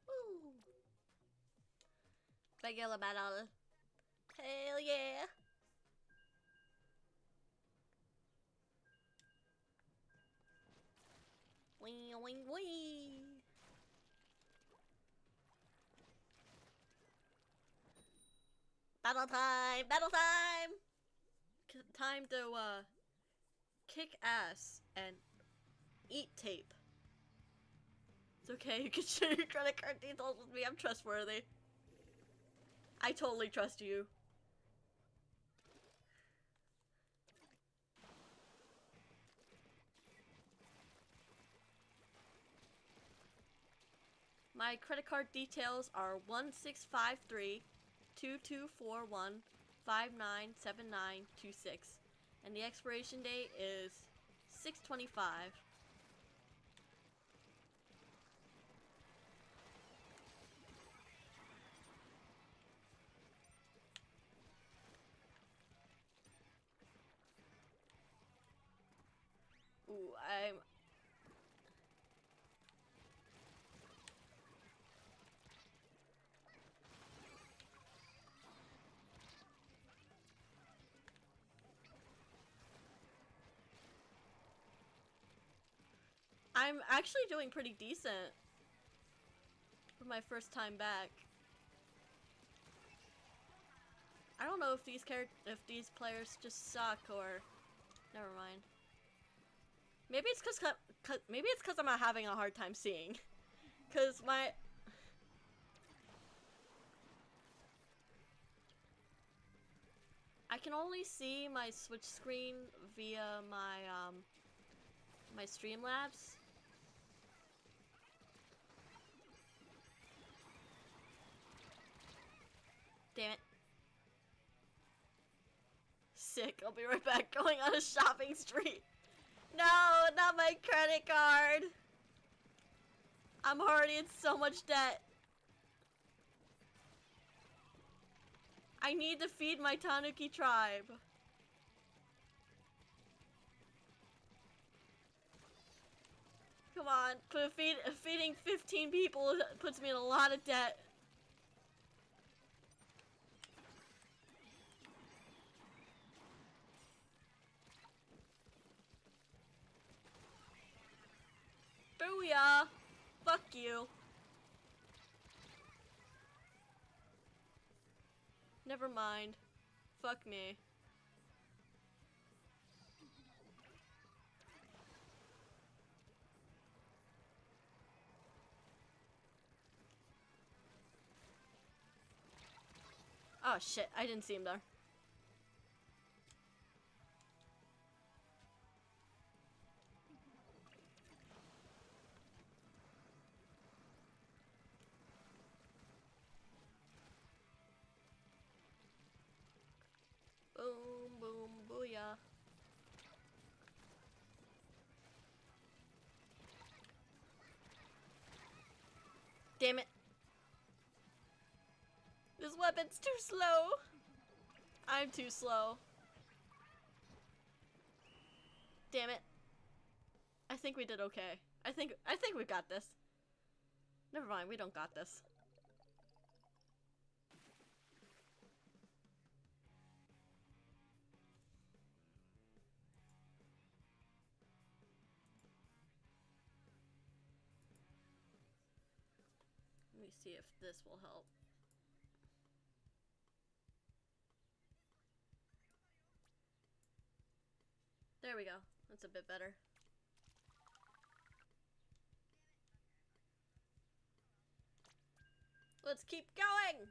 Woo! Regular battle. Hell yeah! Wee wee wee! Battle time! Battle time! Time to kick ass and eat tape. It's okay, you can share your credit card details with me. I'm trustworthy. I totally trust you. My credit card details are 1653 2241 597926, and the expiration date is 6/25. Ooh, I'm actually doing pretty decent for my first time back. I don't know if these players just suck or never mind. Maybe it's cause I'm not having a hard time seeing. Cause I can only see my Switch screen via my Streamlabs. Damn it. Sick, I'll be right back, going on a shopping spree. No, not my credit card. I'm already in so much debt. I need to feed my Tanuki tribe. Come on, feeding 15 people puts me in a lot of debt. Booyah! Fuck you. Never mind. Fuck me. Oh shit, I didn't see him there. Boom, boom, booyah. Damn it. This weapon's too slow. I'm too slow. Damn it. I think we did okay. I think we got this. Never mind, we don't got this. Let me see if this will help. There we go. That's a bit better. Let's keep going!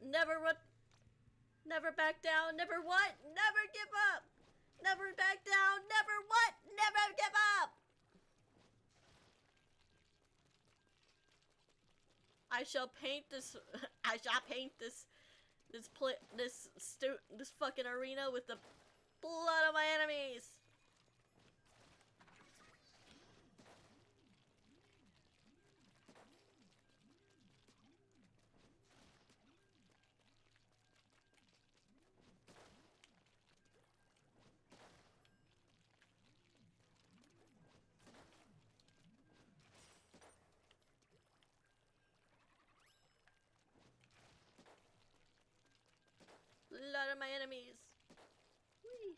Never what? Never back down, never what? Never give up! Never back down, never what? Never give up! I shall paint this. I shall paint this fucking arena with the blood of my enemies. Blood of my enemies. Whee.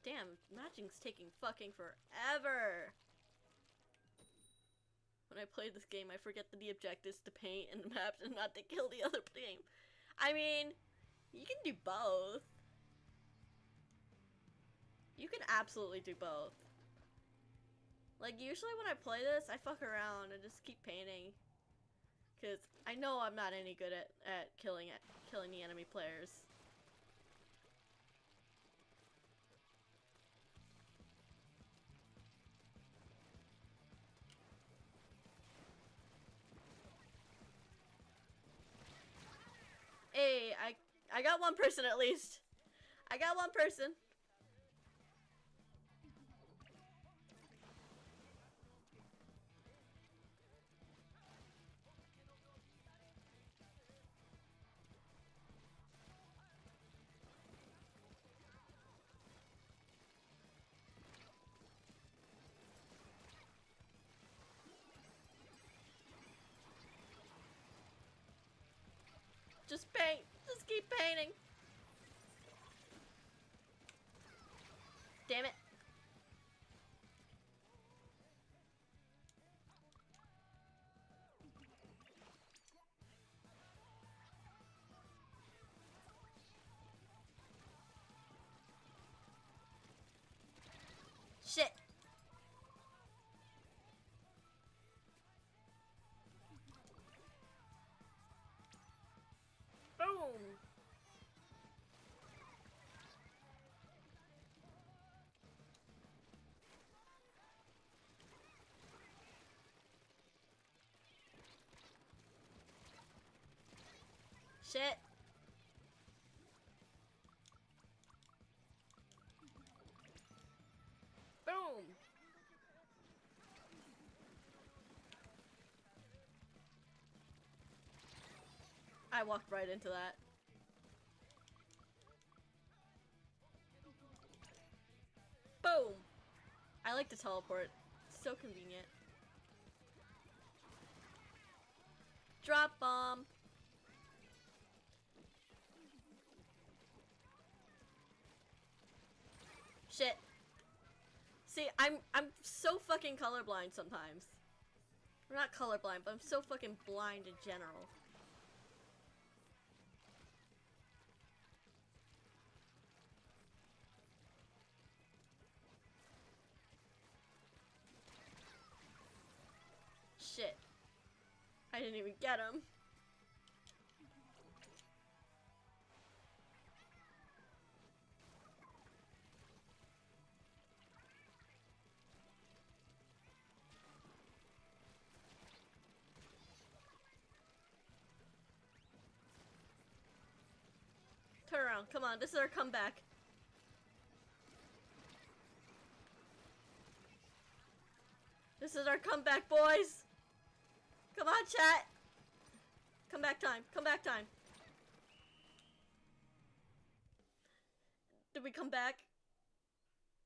Damn, matching's taking fucking forever. When I play this game, I forget that the objective is to paint and maps and not to kill the other team. I mean, you can do both. You can absolutely do both. Like, usually when I play this, I fuck around and just keep painting. Because I know I'm not any good at killing the enemy players. Hey, I got one person at least. I got one person. Just paint. Just keep painting. Damn it. Shit. Boom. Shit. Boom. I walked right into that. I like to teleport. It's so convenient. Drop bomb. Shit. See, I'm so fucking colorblind sometimes. I'm not colorblind, but I'm so fucking blind in general. Shit. I didn't even get him. Turn around, come on, this is our comeback. This is our comeback, boys! Come on, chat! Comeback time, comeback time. Did we come back?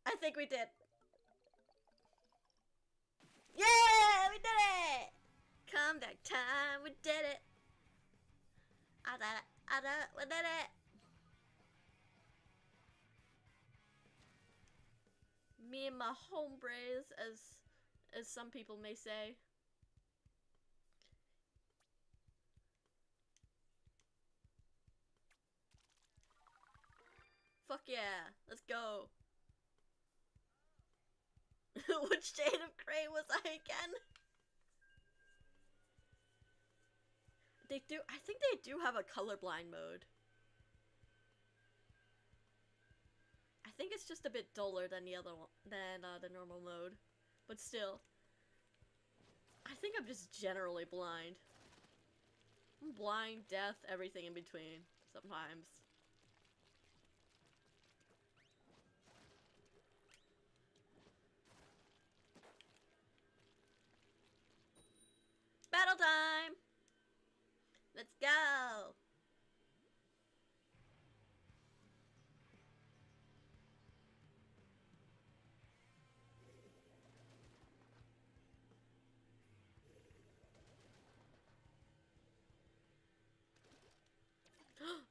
I think we did. Yeah, we did it! Comeback time, we did it. We did it. Me and my hombres, as some people may say. Fuck yeah, let's go. Which shade of gray was I again? They do, I think they do have a colorblind mode. I think it's just a bit duller than the other one, than the normal mode. But still. I think I'm just generally blind. I'm blind, deaf, everything in between, sometimes. Battle time! Let's go!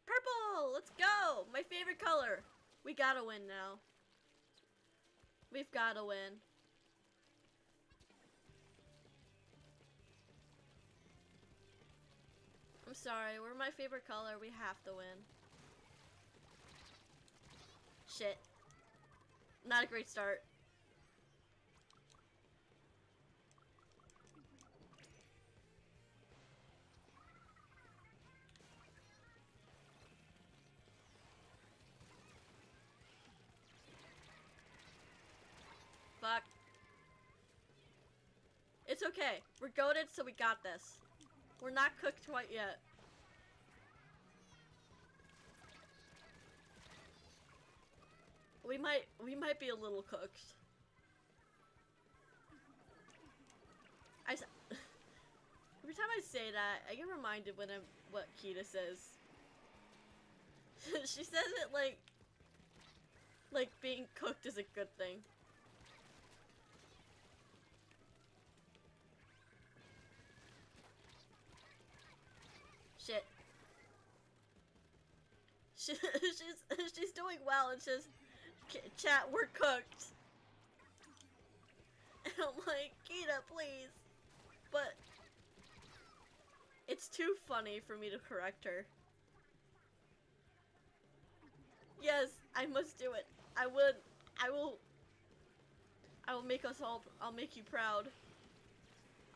Purple! Let's go! My favorite color! We gotta win now. We've gotta win. I'm sorry, we're my favorite color. We have to win. Shit. Not a great start. Fuck. It's okay. We're goated, so we got this. We're not cooked quite yet. We might be a little cooked. Every time I say that, I get reminded when what Kita says. She says it like being cooked is a good thing. Shit. She's doing well. It's just chat. We're cooked. And I'm like, Kita, please. But it's too funny for me to correct her. Yes, I must do it. I will make us all. I'll make you proud.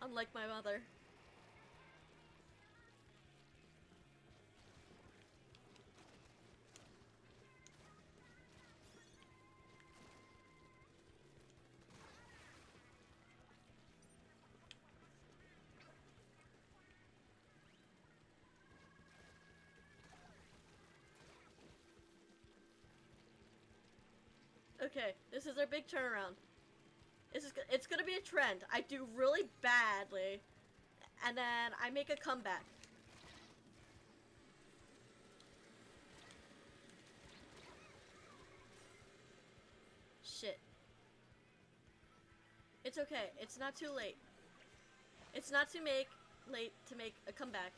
Unlike my mother. Okay, this is our big turnaround. It's gonna be a trend. I do really badly, and then I make a comeback. Shit. It's okay. It's not too late. It's not too late to make a comeback.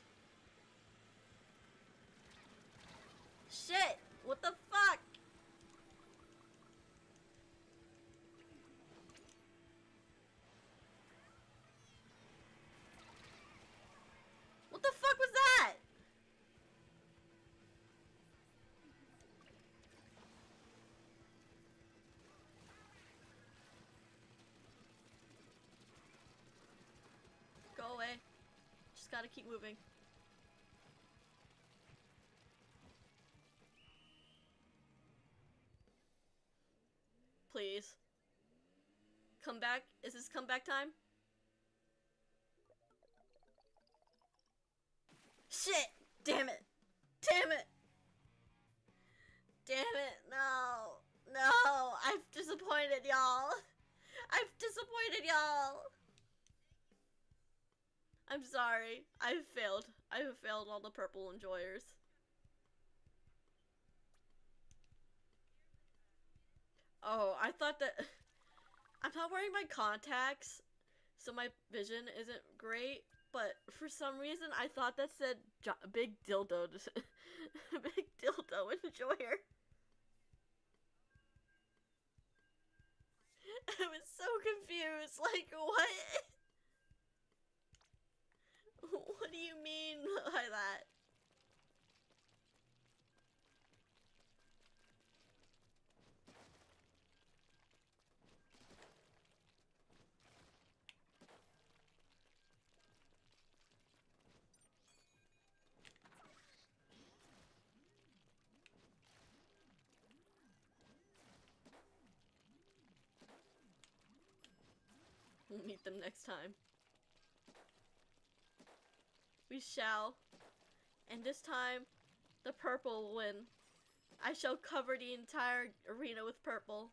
Shit! What the fuck? What the fuck was that? Go away. Just gotta keep moving. Please. Come back? Is this comeback time? Shit! Damn it! Damn it! Damn it! No! No! I've disappointed y'all! I've disappointed y'all! I'm sorry. I've failed. I've failed all the purple enjoyers. Oh, I thought that... I'm not wearing my contacts, so my vision isn't great, but for some reason I thought that said big dildo. Big dildo enjoyer. I was so confused. Like, what? What do you mean by that? We'll meet them next time. We shall. And this time, the purple will win. I shall cover the entire arena with purple.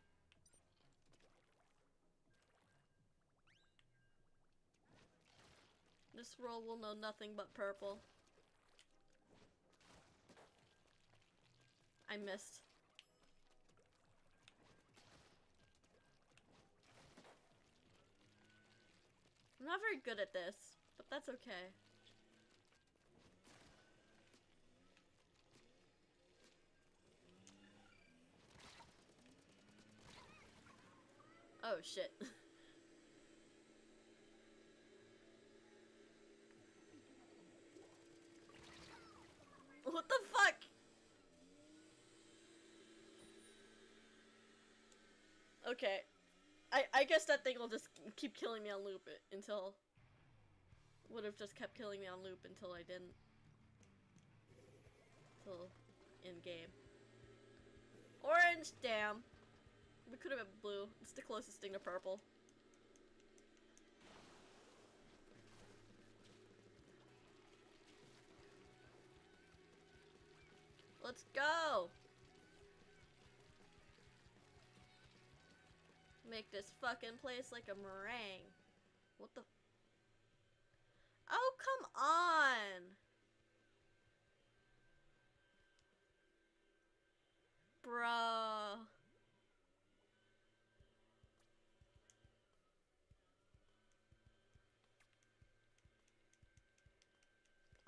This world will know nothing but purple. I missed. I'm not very good at this, but that's okay. Oh shit. What the fuck? Okay. I guess that thing will just keep killing me on loop until... Would have just kept killing me on loop until I didn't. Till in game. Orange, damn. We could have been blue. It's the closest thing to purple. Let's go! Make this fucking place like a meringue. What the? Oh, come on! Bruh.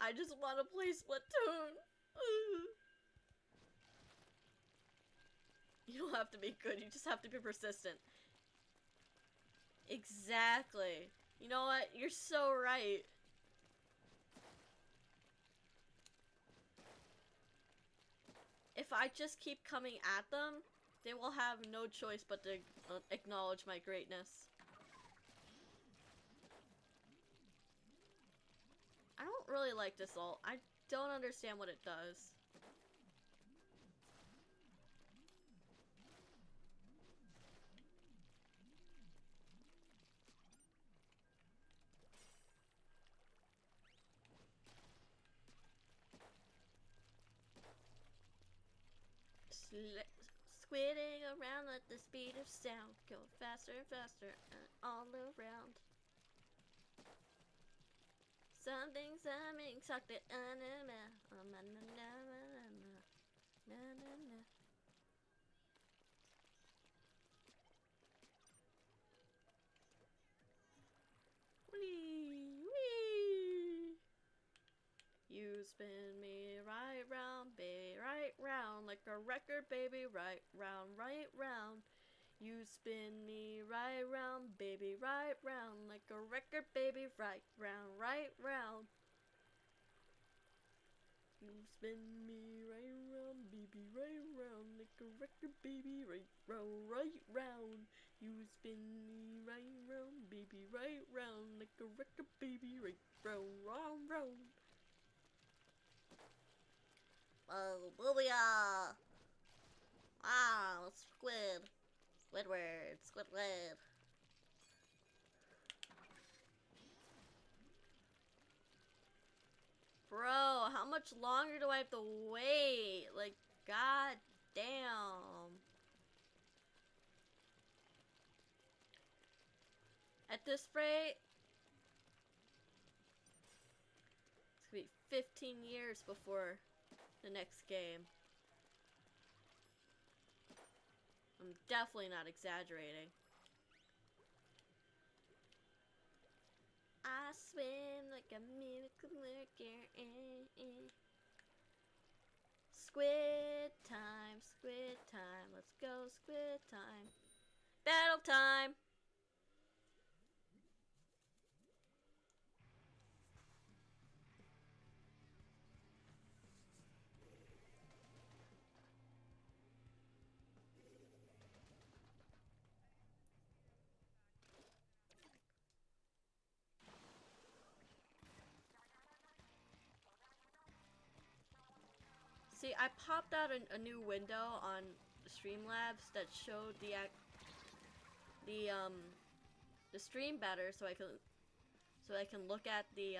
I just want to play Splatoon. You don't have to be good, you just have to be persistent. Exactly. You know what? You're so right. If I just keep coming at them, they will have no choice but to acknowledge my greatness. I don't really like this ult. I don't understand what it does. Squidding around at the speed of sound, go faster and faster and all around. Something's sucked it You spin me right round, baby, right round, like a record, baby, right round, right round. You spin me right round, baby, right round, like a record, baby, right round, right round. You spin me right round, baby, right round, like a record, baby, right round, right round. You spin me right round, baby, right round, like a record, baby, right round, round, round. Oh, booyah! Ah, squid. Squidward, Squidward. Bro, how much longer do I have to wait? Like, god damn. At this rate, it's gonna be 15 years before the next game. I'm definitely not exaggerating. I swim like a miracle worker. Squid time, let's go squid time. Battle time! See, I popped out a new window on Streamlabs that showed the stream better, so I can look at the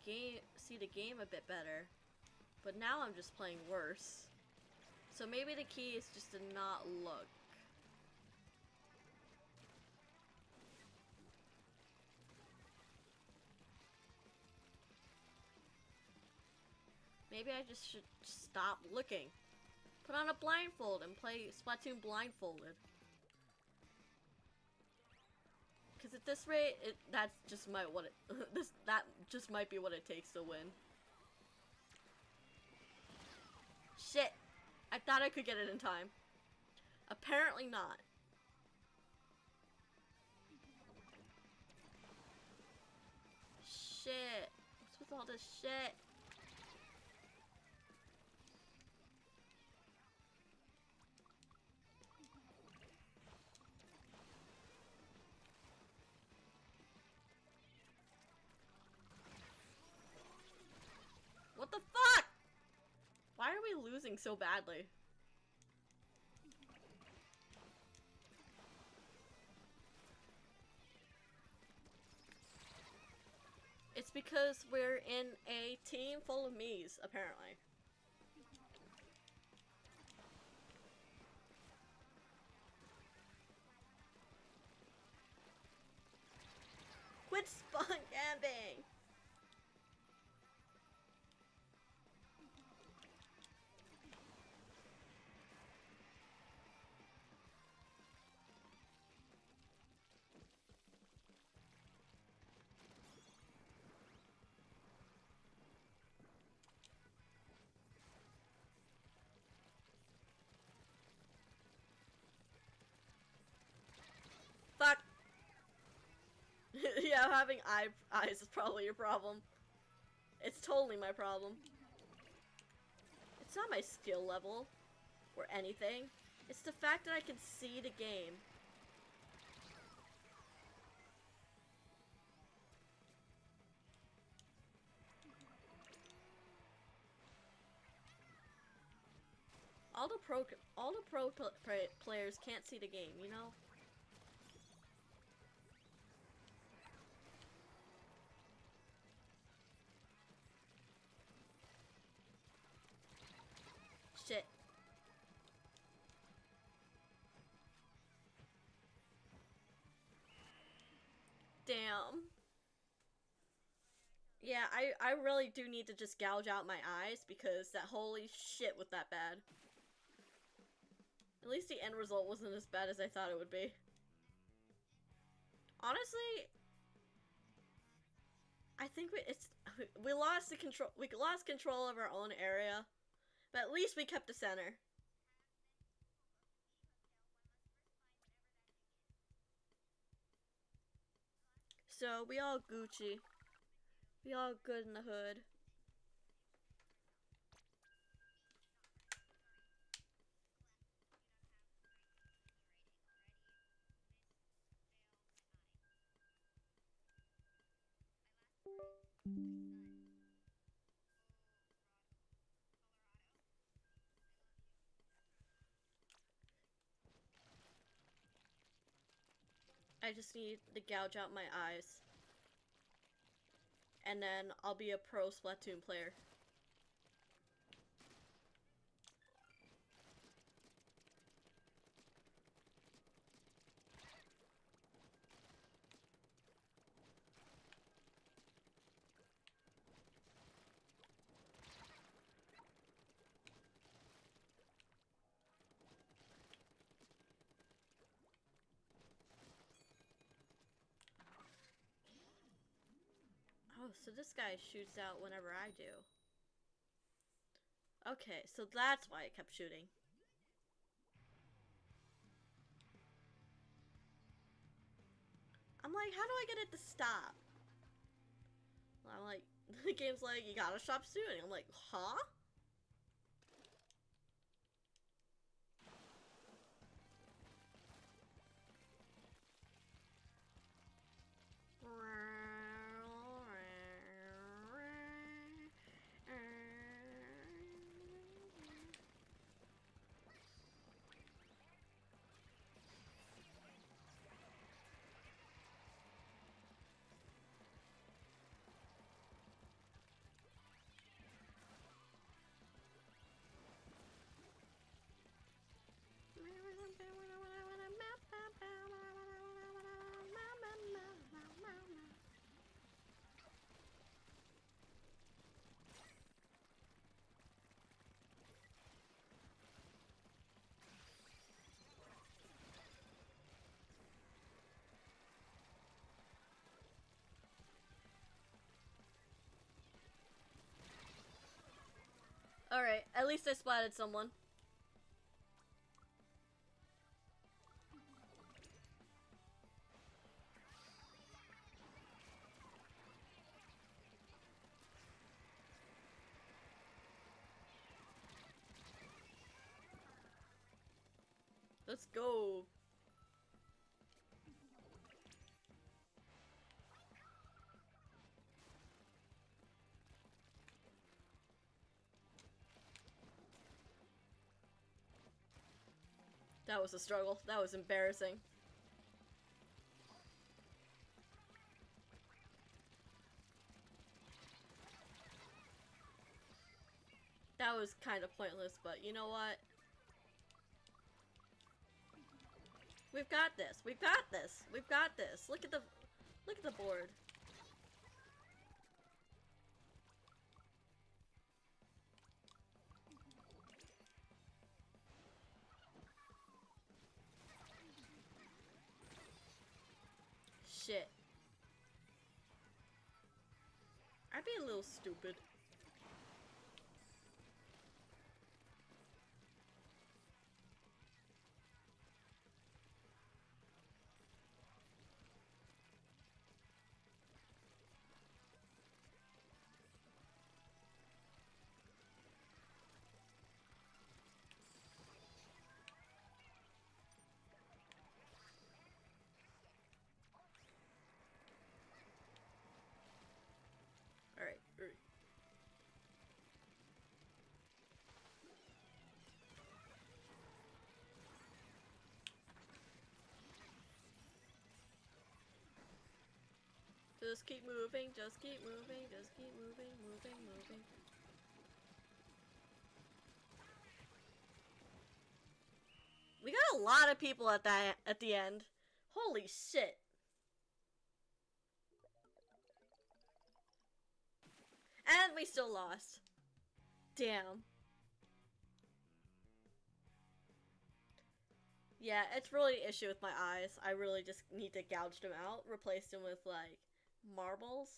game, see the game a bit better. But now I'm just playing worse. So maybe the key is just to not look. Maybe I just should stop looking. Put on a blindfold and play Splatoon blindfolded. Cause at this rate, that just might be what it takes to win. Shit! I thought I could get it in time. Apparently not. Shit! What's with all this shit? What the fuck? Why are we losing so badly? It's because we're in a team full of me's, apparently. Quit spawn camping! Fuck! Yeah, having eyes is probably your problem. It's totally my problem. It's not my skill level or anything. It's the fact that I can see the game. All the pro players can't see the game, you know? Shit. Damn. Yeah, I really do need to just gouge out my eyes because that holy shit was that bad. At least the end result wasn't as bad as I thought it would be. Honestly, I think we lost the control. We lost control of our own area, but at least we kept the center. So we all Gucci. We all good in the hood. I just need to gouge out my eyes. And then I'll be a pro Splatoon player. Oh, so this guy shoots out whenever I do. Okay, so that's why it kept shooting. I'm like, how do I get it to stop? I'm like, the game's like, you gotta stop shooting. I'm like, huh? Alright, at least I splatted someone. Let's go. That was a struggle. That was embarrassing. That was kind of pointless, but you know what? We've got this. We've got this. We've got this. Look at the board. Shit. I'd be a little stupid. Alright. Just keep moving, just keep moving, just keep moving, moving. We got a lot of people at the end. Holy shit. And we still lost. Damn. Yeah, it's really an issue with my eyes. I really just need to gouge them out, replace them with, like, marbles.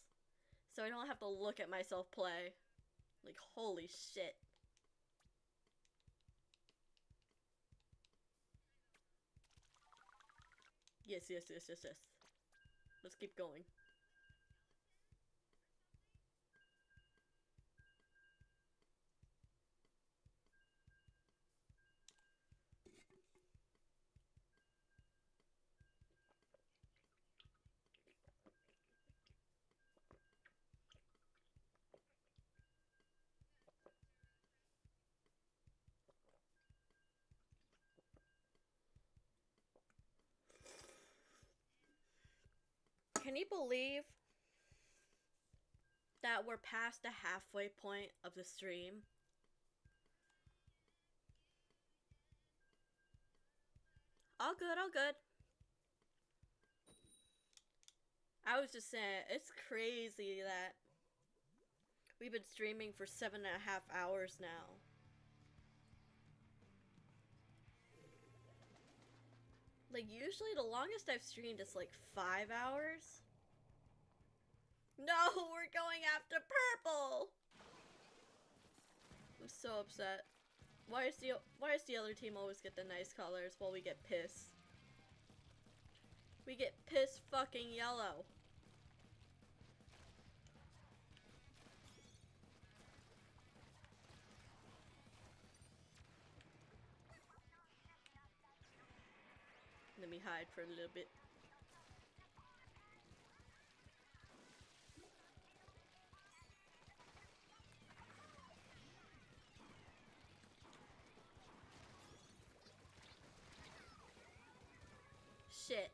So I don't have to look at myself play. Like, holy shit. Yes. Let's keep going. Can you believe that we're past the halfway point of the stream? All good, all good. I was just saying, it's crazy that we've been streaming for 7.5 hours now. Like, usually the longest I've streamed is like 5 hours. No, we're going after purple! I'm so upset. Why does the other team always get the nice colors while we get pissed? We get piss fucking yellow. Let me hide for a little bit. Shit.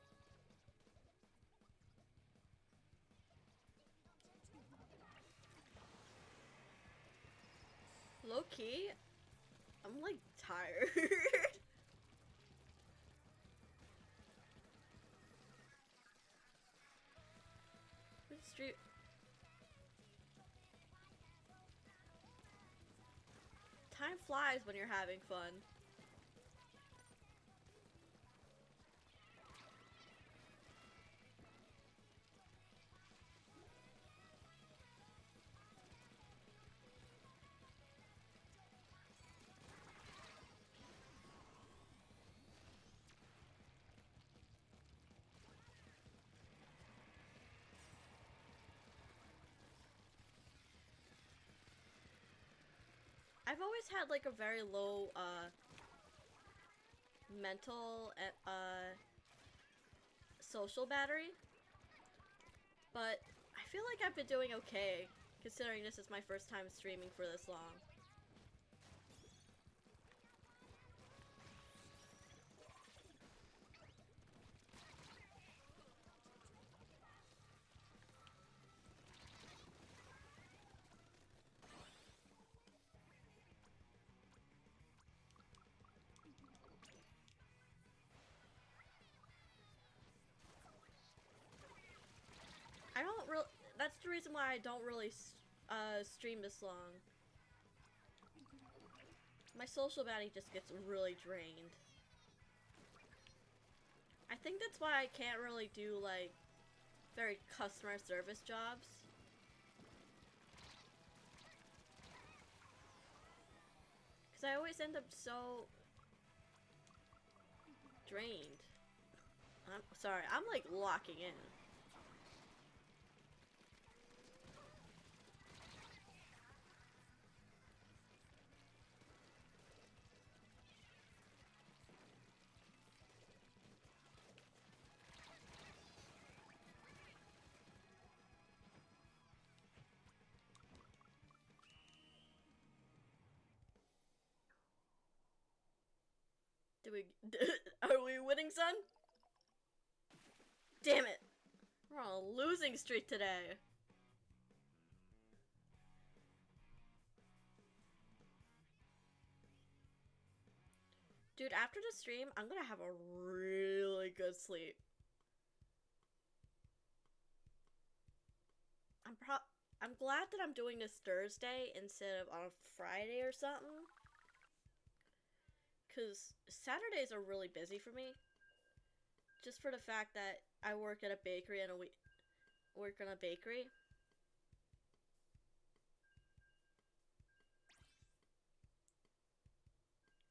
Low key, I'm like tired. Street. Time flies when you're having fun. I've always had like a very low mental social battery, but I feel like I've been doing okay considering this is my first time streaming for this long. I don't really. That's the reason why I don't really stream this long. My social battery just gets really drained. I think that's why I can't really do like very customer service jobs. Because I always end up so drained. I'm sorry, I'm like locking in. Are we winning, son? Damn it! We're on a losing streak today. Dude, after the stream, I'm gonna have a really good sleep. I'm glad that I'm doing this Thursday instead of on a Friday or something. Because Saturdays are really busy for me. Just for the fact that I work at a bakery and work in a bakery.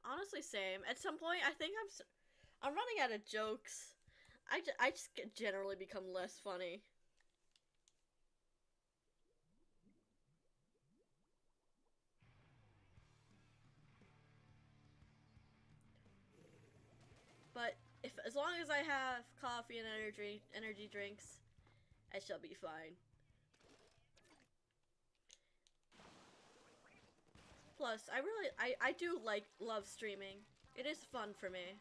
Honestly, same. At some point, I think I'm running out of jokes. I just generally become less funny. But as long as I have coffee and energy drinks, I shall be fine. Plus, I do love streaming. It is fun for me.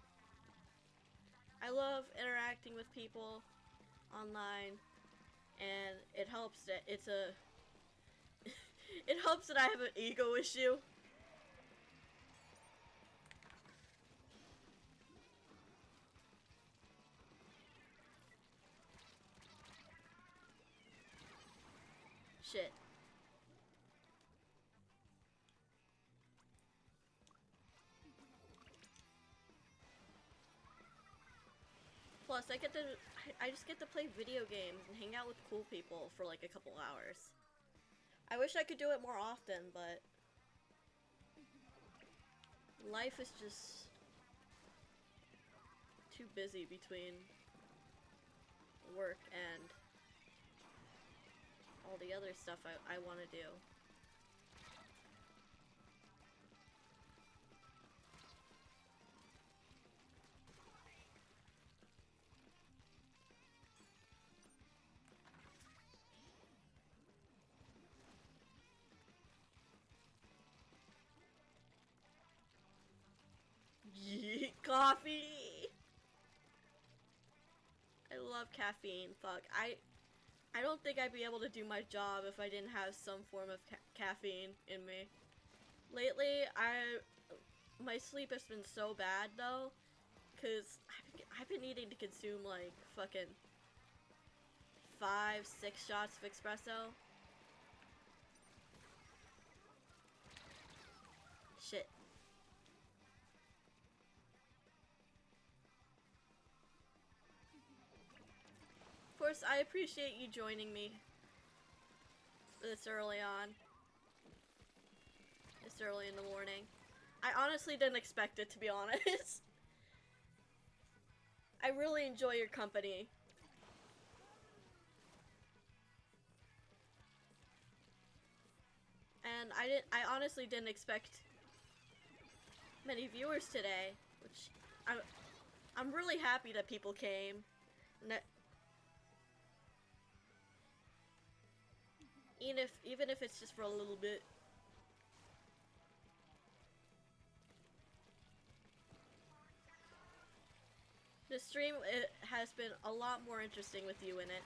I love interacting with people online, and it helps that it's a it helps that I have an ego issue. Shit. Plus, I just get to play video games and hang out with cool people for like a couple hours. I wish I could do it more often, but life is just too busy between work and all the other stuff I want to do. Yeet, coffee! I love caffeine. Fuck, I don't think I'd be able to do my job if I didn't have some form of caffeine in me. Lately, my sleep has been so bad though, cause I've been needing to consume like fucking 5-6 shots of espresso. Shit. Of course, I appreciate you joining me this early on. This early in the morning. I honestly didn't expect it, to be honest. I really enjoy your company. And I honestly didn't expect many viewers today, which I'm really happy that people came. And that even if it's just for a little bit. The stream has been a lot more interesting with you in it.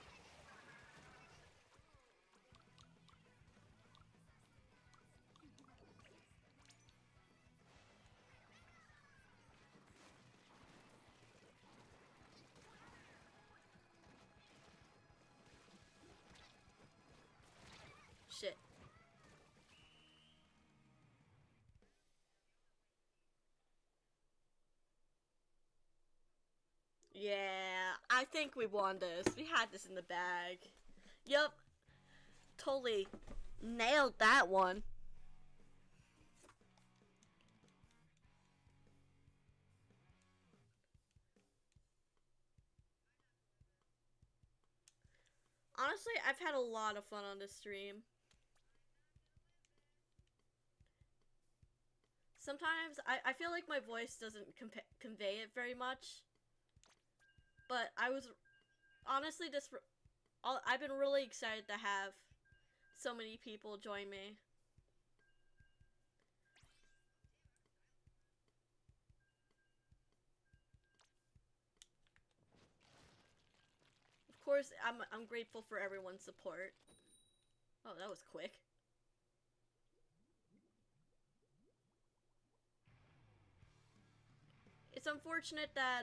Shit. Yeah, I think we won this. We had this in the bag. Yup. Totally nailed that one. Honestly, I've had a lot of fun on this stream. Sometimes I feel like my voice doesn't convey it very much. But I was honestly I've been really excited to have so many people join me. Of course, I'm grateful for everyone's support. Oh, that was quick. It's unfortunate that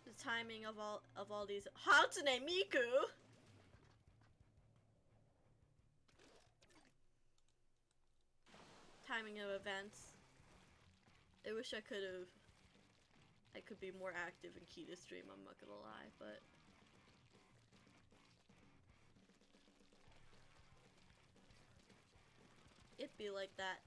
the timing of all these Hatsune Miku. Timing of events. I wish I could be more active and key to stream, I'm not gonna lie, but it'd be like that.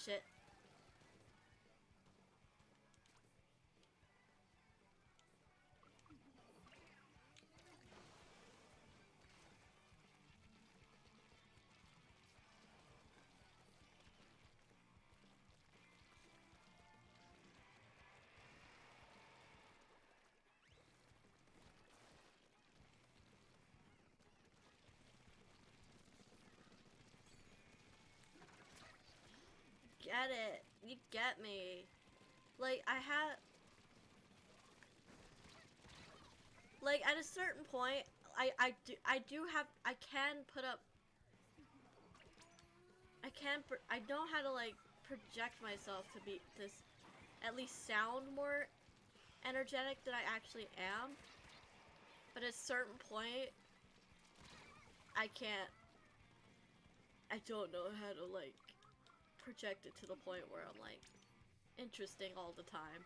shit. Get it. You get me. Like, like, at a certain point, I I know how to, like, project myself to be this, at least sound more energetic than I actually am. But at a certain point, I don't know how to, like, project it to the point where I'm, like, interesting all the time.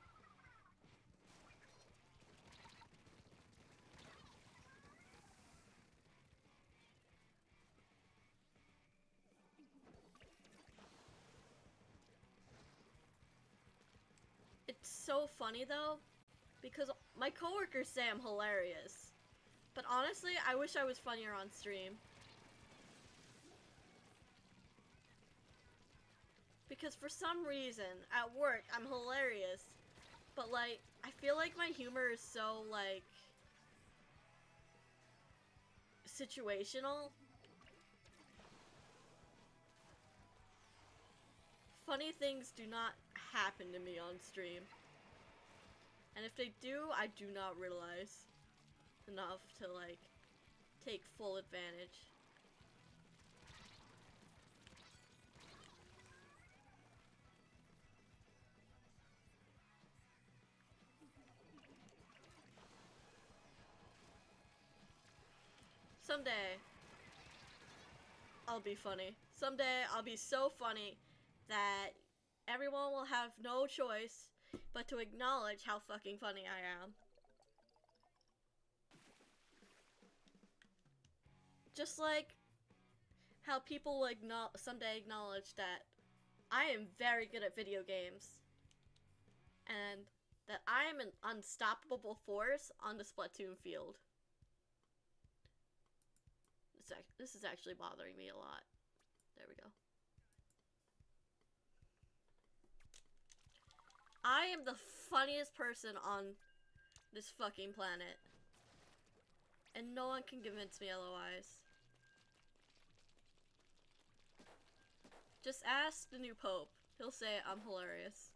It's so funny though, because my coworkers say I'm hilarious. But honestly, I wish I was funnier on stream. Because for some reason, at work, I'm hilarious. But like, I feel like my humor is so like situational. Funny things do not happen to me on stream. And if they do, I do not realize enough to like take full advantage. Someday, I'll be funny. Someday, I'll be so funny that everyone will have no choice but to acknowledge how fucking funny I am. Just like how people will someday acknowledge that I am very good at video games and that I am an unstoppable force on the Splatoon field. This is actually bothering me a lot. There we go. I am the funniest person on this fucking planet. And no one can convince me otherwise. Just ask the new Pope. He'll say I'm hilarious.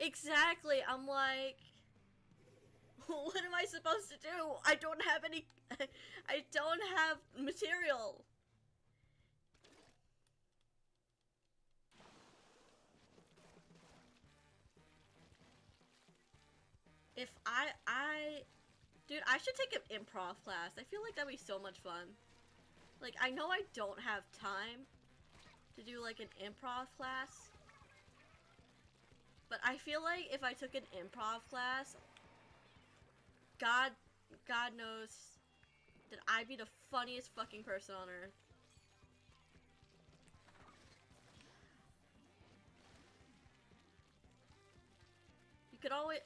Exactly, I'm like, what am I supposed to do? I don't have any, I don't have material. If dude, I should take an improv class. I feel like that'd be so much fun. Like, I know I don't have time to do like an improv class. But I feel like if I took an improv class, God knows that I'd be the funniest fucking person on earth.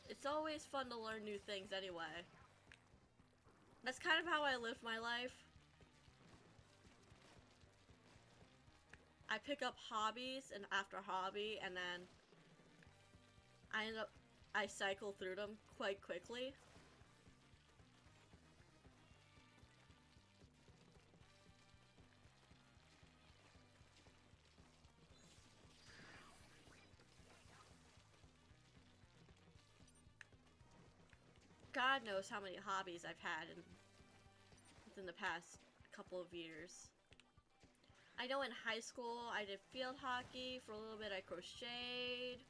It's always fun to learn new things anyway. That's kind of how I live my life. I pick up hobbies and after hobby, and then I cycle through them quite quickly. God knows how many hobbies I've had within the past couple of years. I know in high school I did field hockey for a little bit. I crocheted.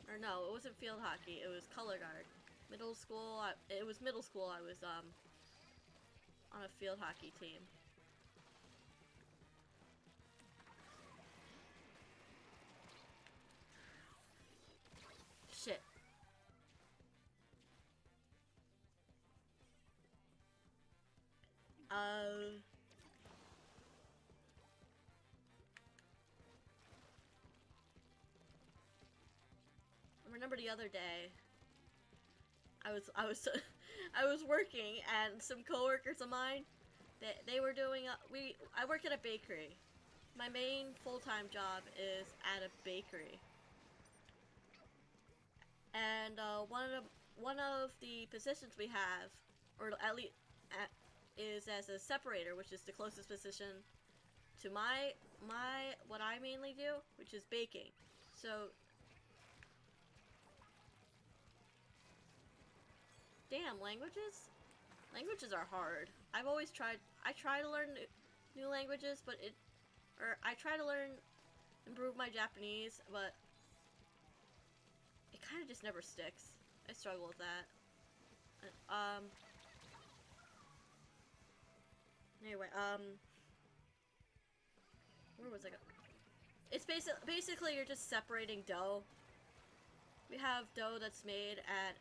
Or no, it wasn't field hockey. It was color guard. Middle school. It was middle school. I was on a field hockey team. Shit. I remember the other day, I was I was working, and some coworkers of mine, they were doing I work at a bakery. My main full-time job is at a bakery, and one of the positions we have, or at least is as a separator, which is the closest position to my what I mainly do, which is baking. So damn, languages are hard. I've always tried, I try to learn new languages, but I try to improve my Japanese, but it kind of just never sticks. I struggle with that. Anyway, where was I going? It's basically you're just separating dough. We have dough that's made at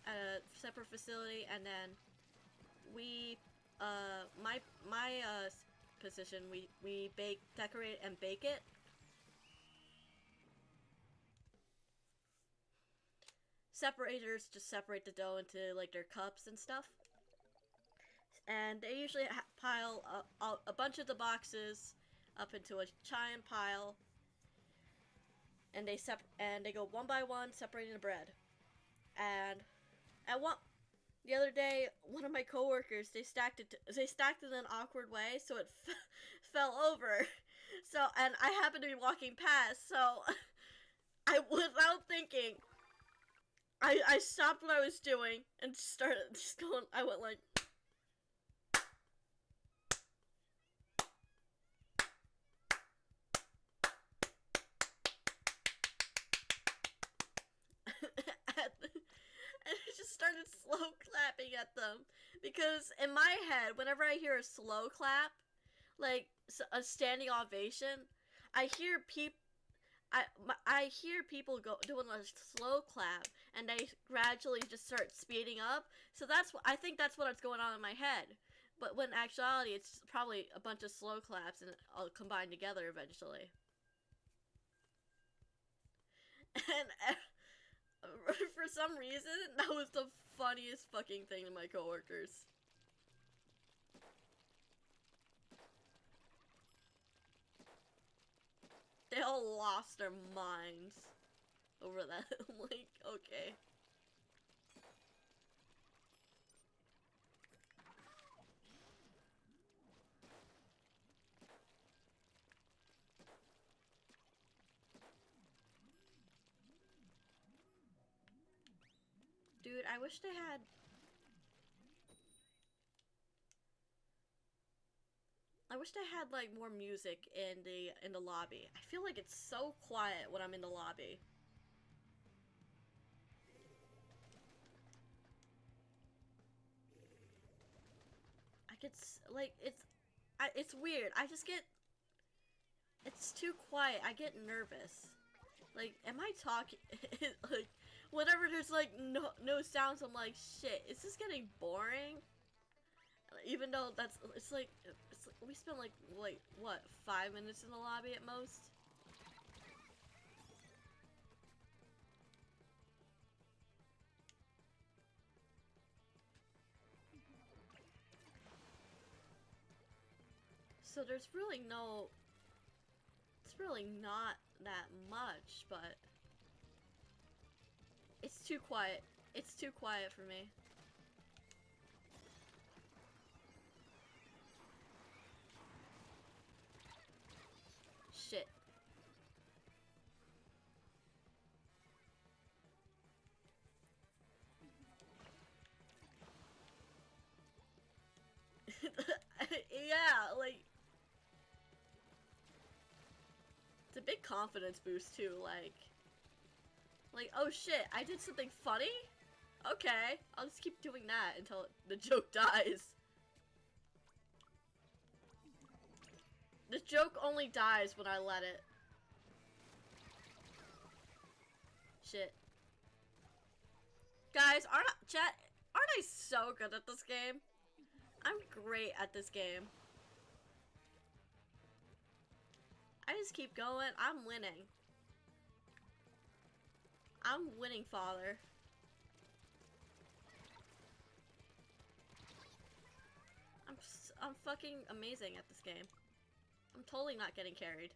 a separate facility, and then we, my position, we bake, decorate, and bake it. Separators just separate the dough into like their cups and stuff, and they usually pile a bunch of the boxes up into a giant pile, and they go one by one separating the bread. And the other day, one of my coworkers, they stacked it in an awkward way, so it fell over. So, and I happened to be walking past, so without thinking, I stopped what I was doing and started just going. I went like. And I just started slow clapping at them, because in my head, whenever I hear a slow clap, like a standing ovation, I hear people doing a slow clap, and they gradually just start speeding up. So I think that's what's going on in my head. But when in actuality, it's probably a bunch of slow claps and all combined together eventually. And for some reason, that was the funniest fucking thing to my coworkers. They all lost their minds over that. I'm like, okay. Dude, I wish they had. I wish they had like more music in the lobby. I feel like it's so quiet when I'm in the lobby. It's weird. It's too quiet. I get nervous. Like, am I talking? Like, whenever there's like no sounds, I'm like, shit, is this getting boring? Even though it's like we spent like what, 5 minutes in the lobby at most. So there's really it's really not that much, but it's too quiet. It's too quiet for me. Shit. Yeah, like, it's a big confidence boost too, like, oh shit, I did something funny? Okay, I'll just keep doing that until the joke dies. joke only dies when I let it. Shit. Guys, aren't I so good at this game? I'm great at this game. I just keep going. I'm winning. I'm winning, father. I'm fucking amazing at this game. I'm totally not getting carried.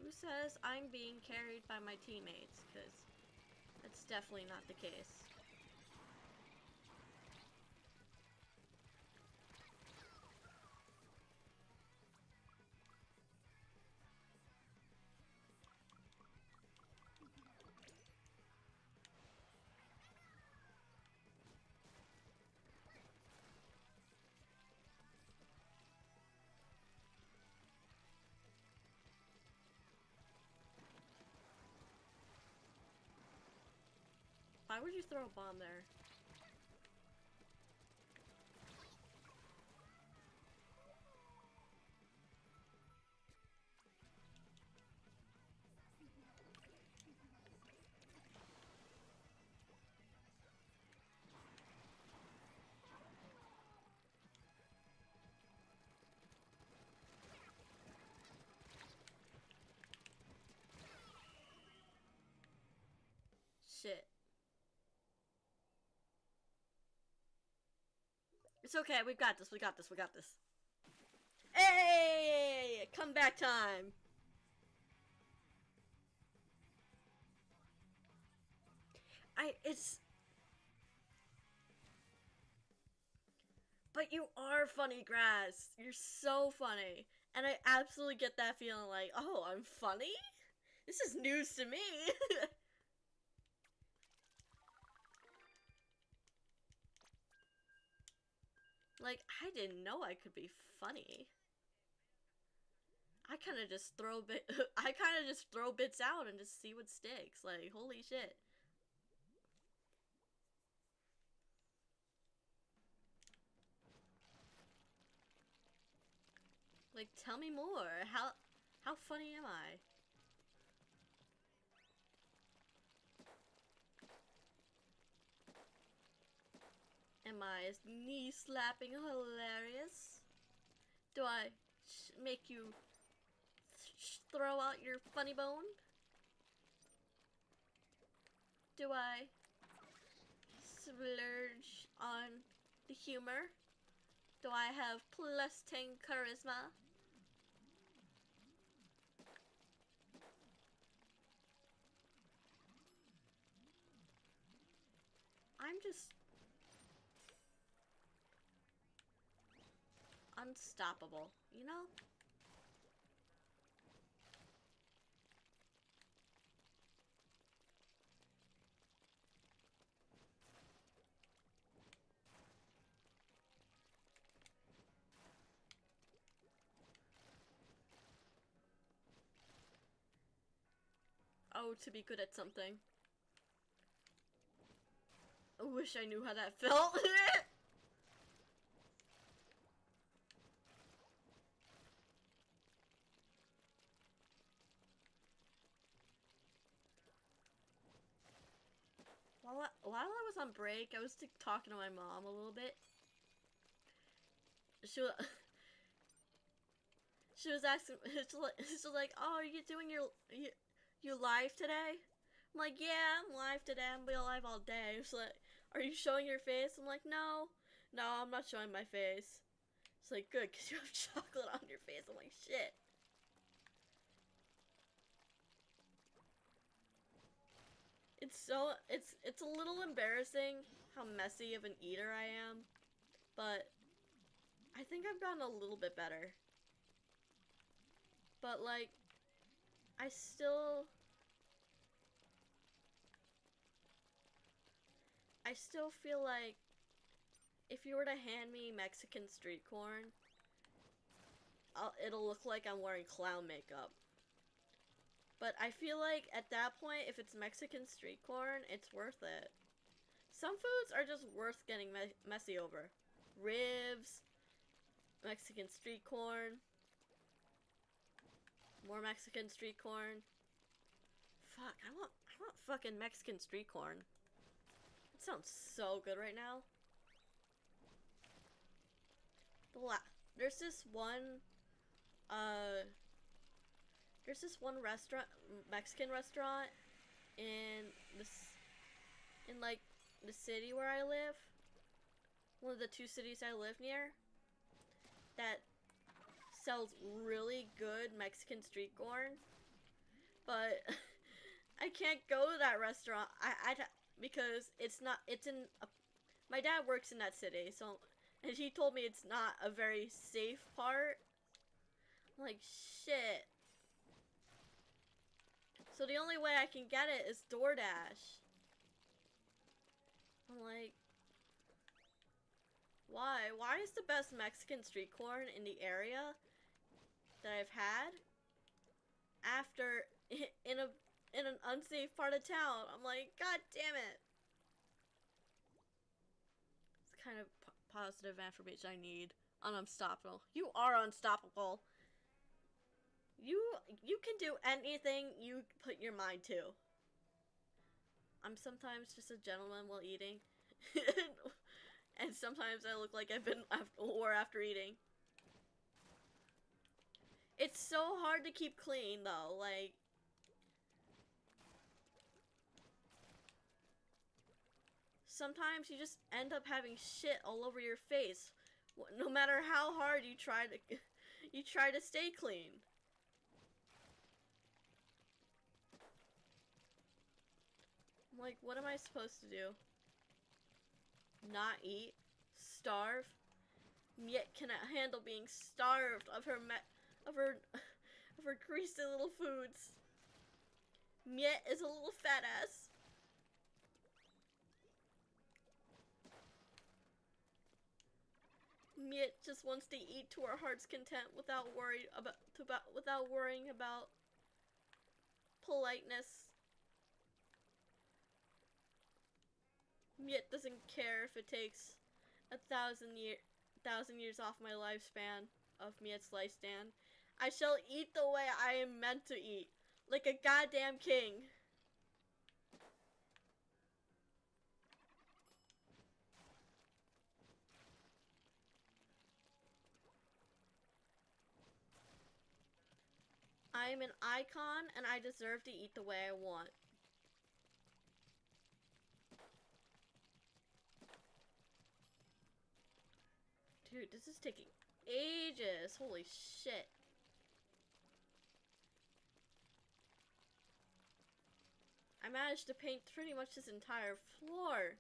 Who says I'm being carried by my teammates? Because that's definitely not the case. Why would you throw a bomb there? Shit. It's okay, we've got this, we got this, we got this. Hey! Comeback time! But you are funny, Grass. You're so funny. And I absolutely get that feeling like, oh, I'm funny? This is news to me. Like, I didn't know I could be funny. I kind of just throw bits out and just see what sticks. Like, holy shit. Like, tell me more. How funny am I? Am I knee slapping hilarious? Do I make you throw out your funny bone? Do I splurge on the humor? Do I have plus 10 charisma? I'm just unstoppable, you know? Oh, to be good at something. I wish I knew how that felt. While I was on break, I was talking to my mom a little bit. She was, she was asking, she's like, oh, are you doing your live today? I'm like, yeah, I'm live today. I'm be live all day. She's like, are you showing your face? I'm like, no, I'm not showing my face. She's like, good, because you have chocolate on your face. I'm like, shit. It's a little embarrassing how messy of an eater I am, but I think I've gotten a little bit better. But like, I still feel like if you were to hand me Mexican street corn, it'll look like I'm wearing clown makeup. But I feel like at that point, if it's Mexican street corn, it's worth it. Some foods are just worth getting messy over. Ribs, Mexican street corn, more Mexican street corn. Fuck, I want fucking Mexican street corn. It sounds so good right now. There's this one restaurant, Mexican restaurant in like the city where I live. One of the two cities I live near that sells really good Mexican street corn. But I can't go to that restaurant. Because it's in my dad works in that city, so, and he told me it's not a very safe part. I'm like, shit. So the only way I can get it is DoorDash. I'm like, why? Why is the best Mexican street corn in the area that I've had after in an unsafe part of town? I'm like, god damn it. It's kind of positive affirmation I need. Unstoppable. You are unstoppable. You can do anything you put your mind to. I'm sometimes just a gentleman while eating. And sometimes I look like I've been after eating. It's so hard to keep clean though, like sometimes you just end up having shit all over your face no matter how hard you try to stay clean. I'm like, what am I supposed to do? Not eat? Starve? Yet cannot handle being starved of her greasy little foods. Miet is a little fat ass. Miet just wants to eat to her heart's content without worrying about politeness. Miet doesn't care if it takes 1,000 years off my lifespan of Miet's lifespan. I shall eat the way I am meant to eat, like a goddamn king. I am an icon and I deserve to eat the way I want. Dude, this is taking ages. Holy shit. I managed to paint pretty much this entire floor.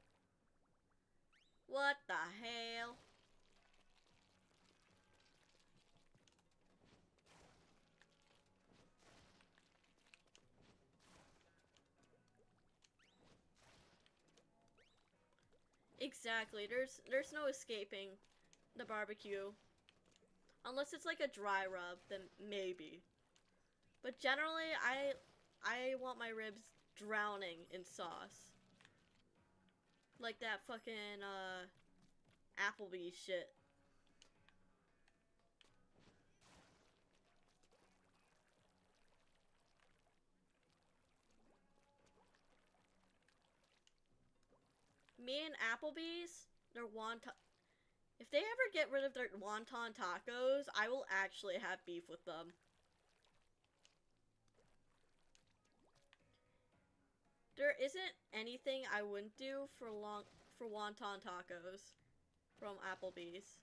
What the hell? Exactly. There's no escaping the barbecue. Unless it's like a dry rub, then maybe. But generally, I want my ribs drowning in sauce. Like that fucking, Applebee's shit. Me and Applebee's, their wonton... If they ever get rid of their wonton tacos, I will actually have beef with them. There isn't anything I wouldn't do for wonton tacos from Applebee's.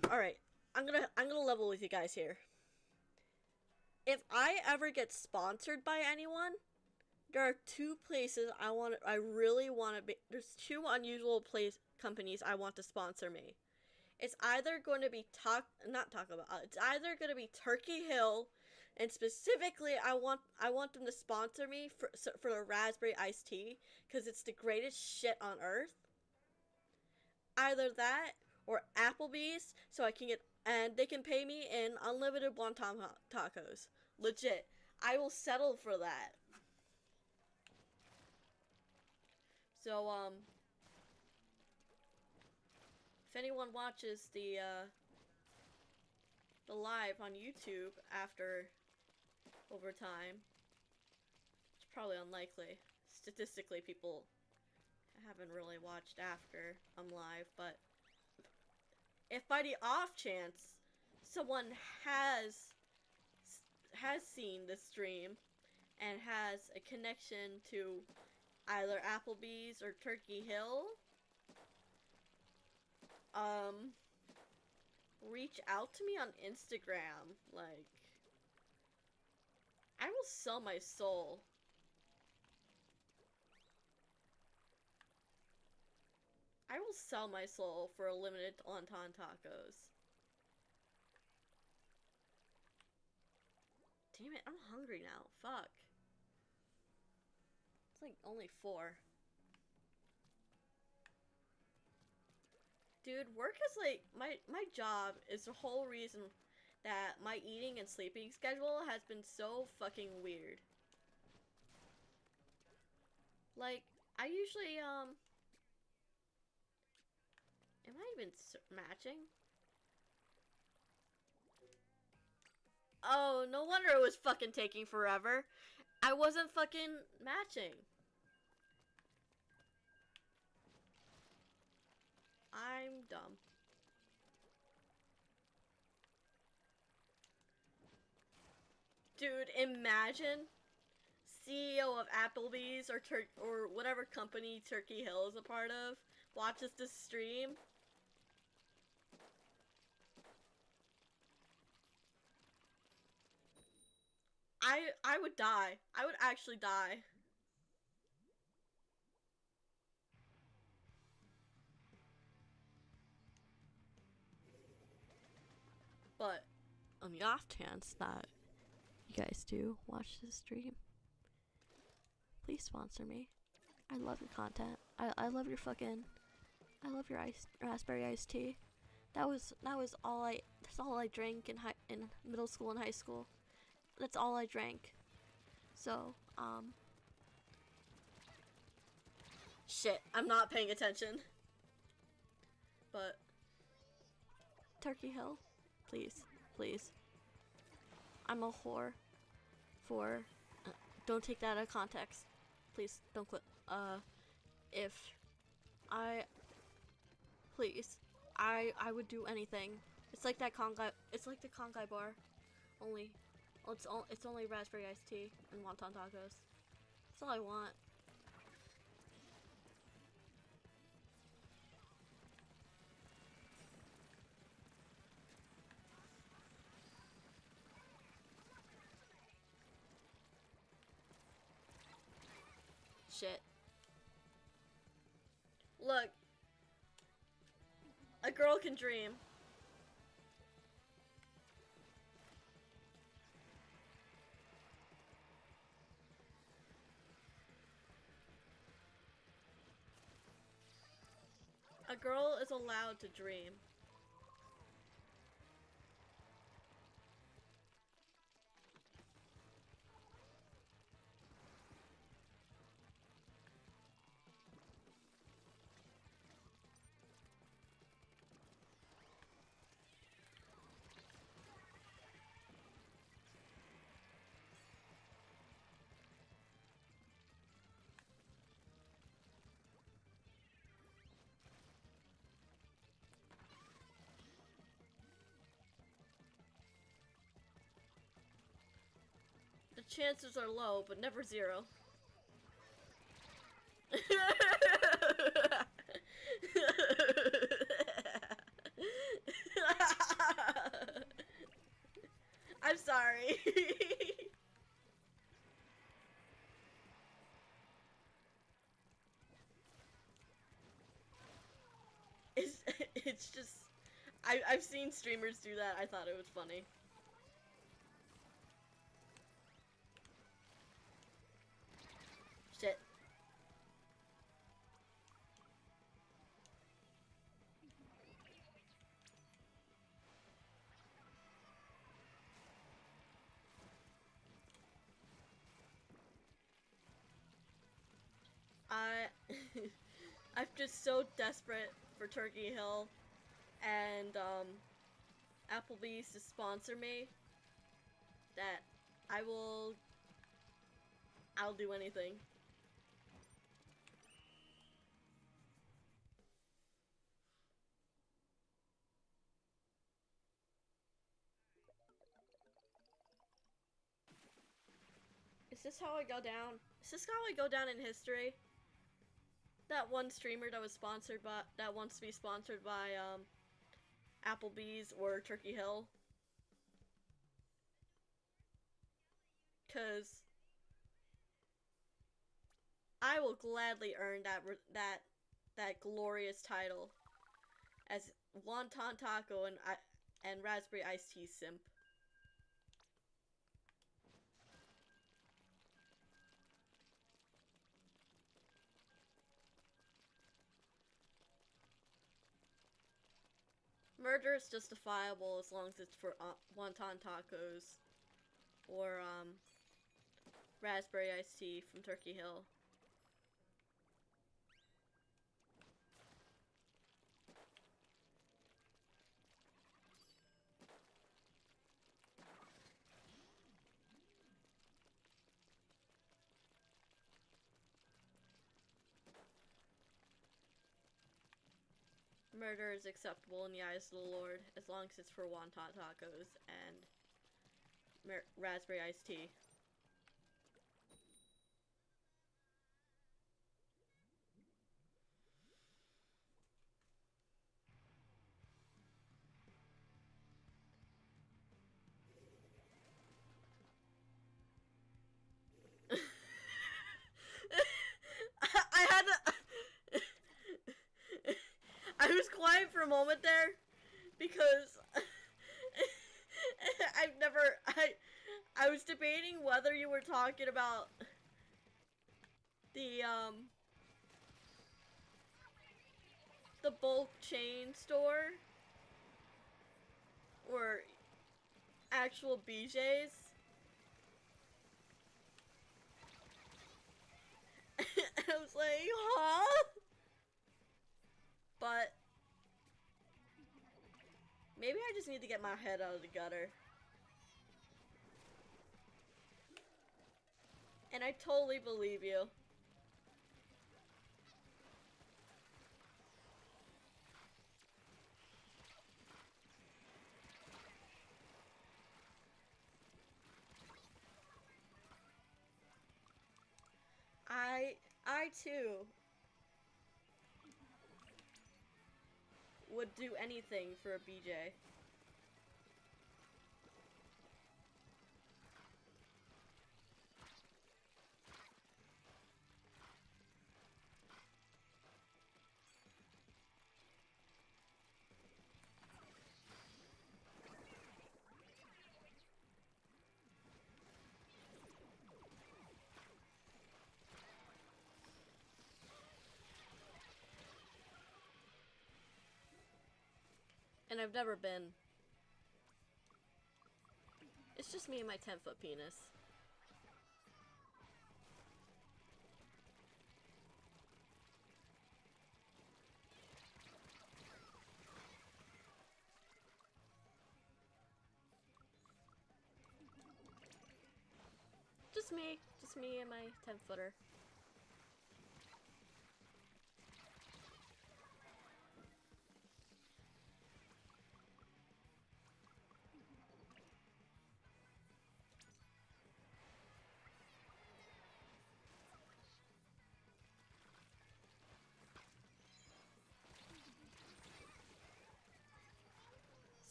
Alright, I'm gonna level with you guys here. If I ever get sponsored by anyone, there are two places I really want to be. There's two unusual companies I want to sponsor me. It's either going to be it's either going to be Turkey Hill, and specifically I want them to sponsor me for the raspberry iced tea because it's the greatest shit on earth. Either that or Applebee's so I can get, and they can pay me in unlimited wonton tacos. Legit. I will settle for that. So, if anyone watches the live on YouTube after overtime, it's probably unlikely. Statistically, people haven't really watched after I'm live, but if by the off chance someone has seen the stream and has a connection to either Applebee's or Turkey Hill, reach out to me on Instagram. Like, I will sell my soul. I will sell my soul for a limited wonton tacos. Damn it, I'm hungry now. Fuck. It's like only 4. Dude, work is like, my job is the whole reason that my eating and sleeping schedule has been so fucking weird. Like, I usually, am I even matching? Oh, no wonder it was fucking taking forever. I wasn't fucking matching. I'm dumb. Dude, imagine CEO of Applebee's or whatever company Turkey Hill is a part of watches this stream. I would die. I would actually die. But on the off chance that you guys do watch this stream, please sponsor me. I love your content. I love your fucking, I love your raspberry iced tea. That's all I drank in middle school and high school. That's all I drank. So, shit, I'm not paying attention. But Turkey Hill, please, please. I'm a whore for, don't take that out of context. Please, don't quit. If please, I would do anything. It's like that Kongai, it's like the Kongai bar, only, it's only raspberry iced tea and wonton tacos. That's all I want. Shit. Look. A girl can dream. A girl is allowed to dream. The chances are low, but never zero. I'm sorry. It's just, I've seen streamers do that. I thought it was funny. Shit. I'm just so desperate for Turkey Hill and Applebee's to sponsor me that I'll do anything. Is this how I go down? Is this how I go down in history? That one streamer that was sponsored by, that wants to be sponsored by Applebee's or Turkey Hill. Cause I will gladly earn that glorious title as wonton taco and raspberry iced tea simp. Murder is justifiable as long as it's for wonton tacos or raspberry iced tea from Turkey Hill. Murder is acceptable in the eyes of the Lord as long as it's for wonton tacos and raspberry iced tea. I had to I was quiet for a moment there because I was debating whether you were talking about the bulk chain store or actual BJ's. I was like, huh? But maybe I just need to get my head out of the gutter. And I totally believe you. I too would do anything for a BJ. And I've never been. It's just me and my 10-foot penis. Just me and my 10-footer.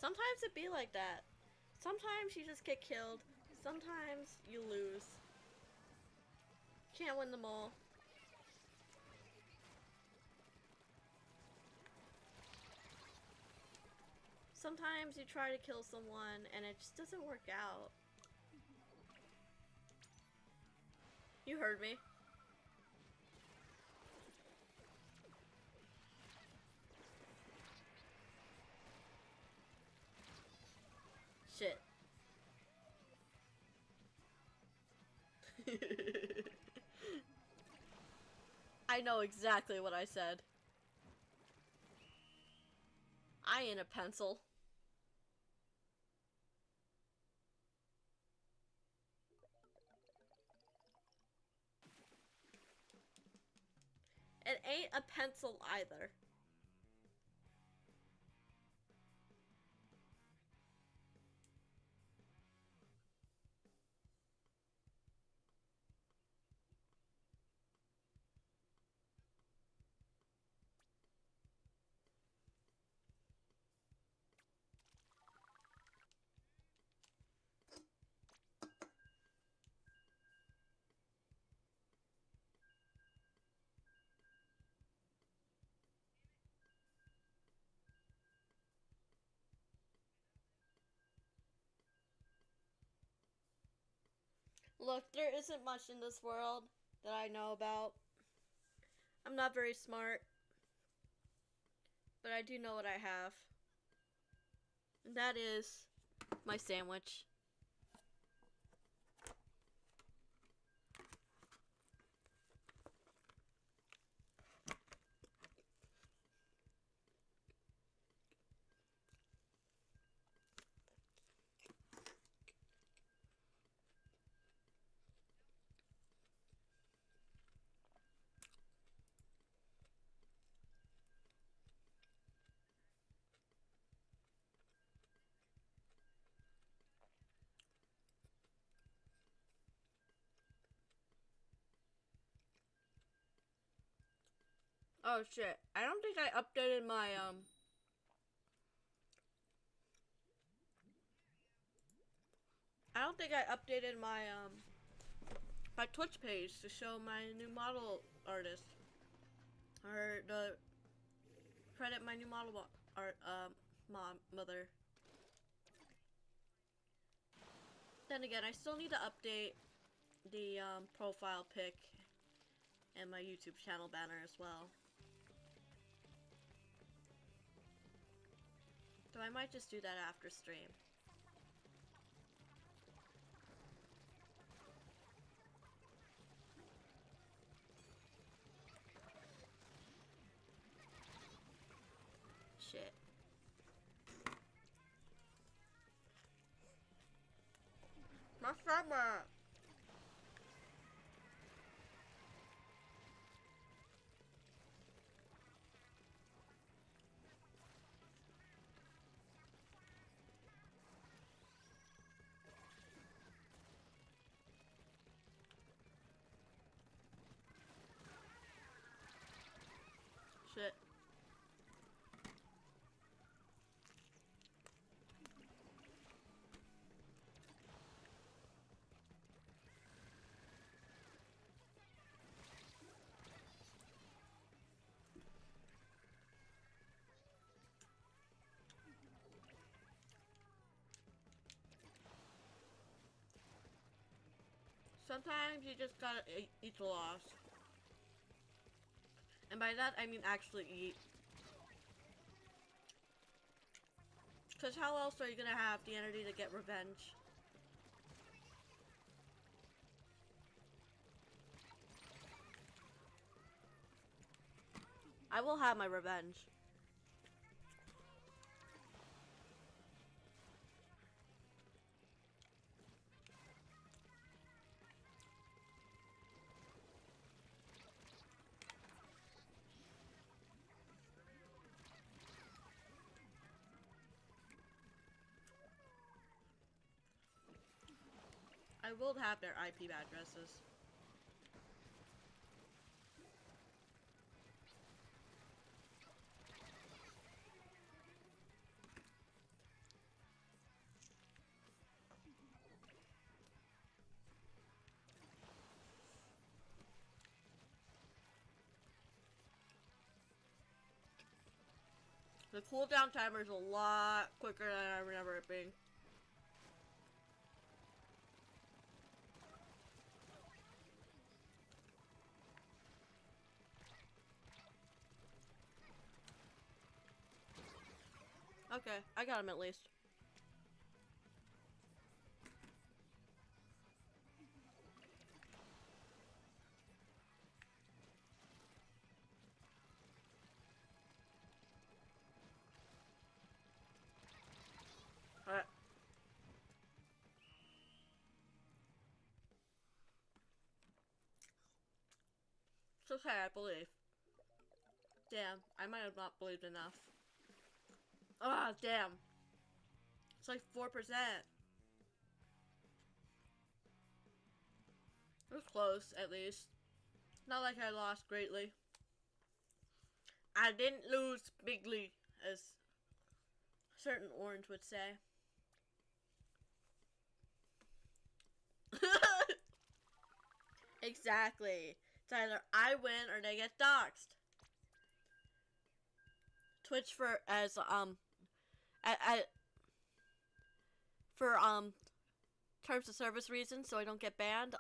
Sometimes it be like that. Sometimes you just get killed. Sometimes you lose. Can't win them all. Sometimes you try to kill someone and it just doesn't work out. You heard me. Shit. I know exactly what I said. I ain't a pencil. It ain't a pencil either. Look, there isn't much in this world that I know about. I'm not very smart, but I do know what I have. And that is my sandwich. Oh shit. I don't think I updated my my Twitch page to show my new model artist. Or the credit my new model art mother. Then again, I still need to update the profile pic and my YouTube channel banner as well. So I might just do that after stream. Shit. My summer. Shit. Sometimes you just gotta eat the loss. And by that, I mean actually eat. Because how else are you gonna have the energy to get revenge? I will have my revenge. I will have their IP addresses. The cooldown timer is a lot quicker than I remember it being. Okay, I got him at least. It's okay, I believe. Damn, I might have not believed enough. Ah, damn. It's like 4%. It was close, at least. Not like I lost greatly. I didn't lose bigly, as certain orange would say. Exactly. It's either I win or they get doxxed. Twitch for for terms of service reasons, so I don't get banned.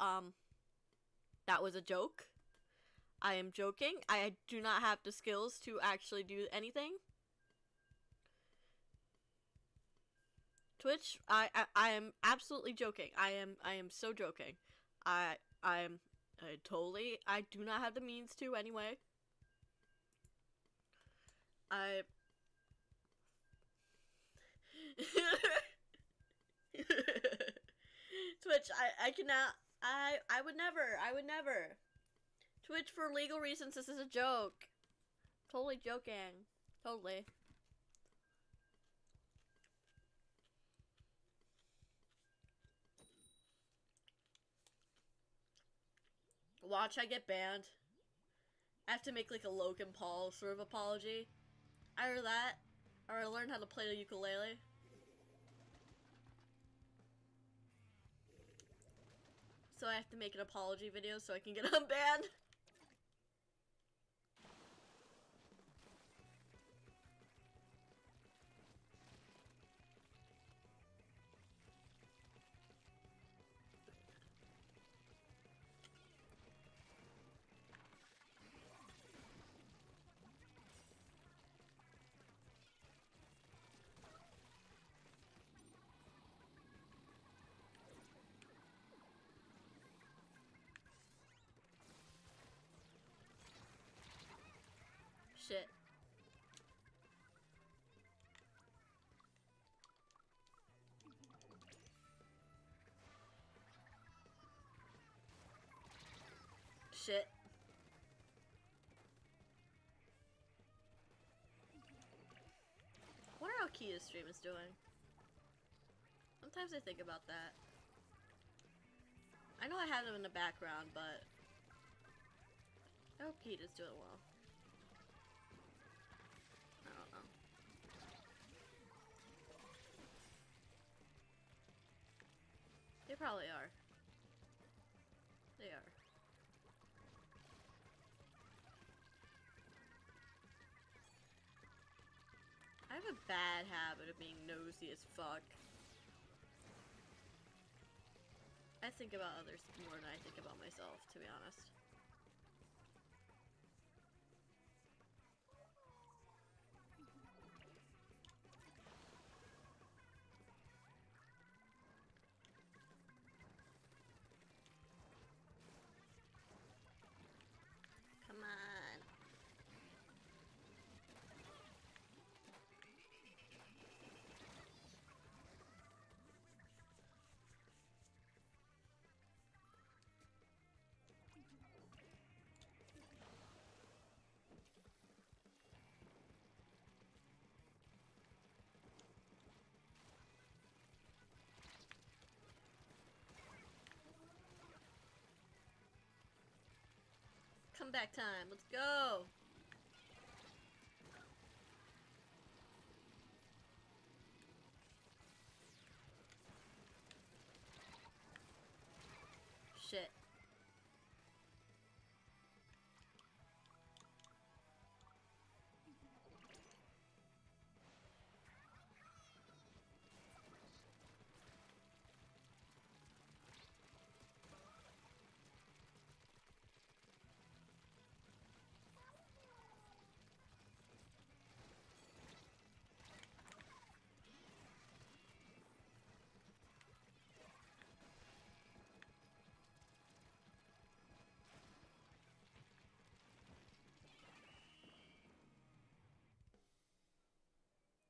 That was a joke. I am joking. I do not have the skills to actually do anything. Twitch, I am absolutely joking. I am so joking. I do not have the means to anyway. Twitch, I cannot, I would never. Twitch, for legal reasons, this is a joke. Totally joking. Totally. Watch, I get banned. I have to make like a Logan Paul sort of apology. Either that, or I learn how to play the ukulele. So I have to make an apology video so I can get unbanned. Shit. Shit. Wonder how Kia's stream is doing. Sometimes I think about that. I know I have them in the background, but I hope Kia's doing well. I don't know. They probably are. They are. I have a bad habit of being nosy as fuck. I think about others more than I think about myself, to be honest. Come on. Comeback time. Let's go. Shit.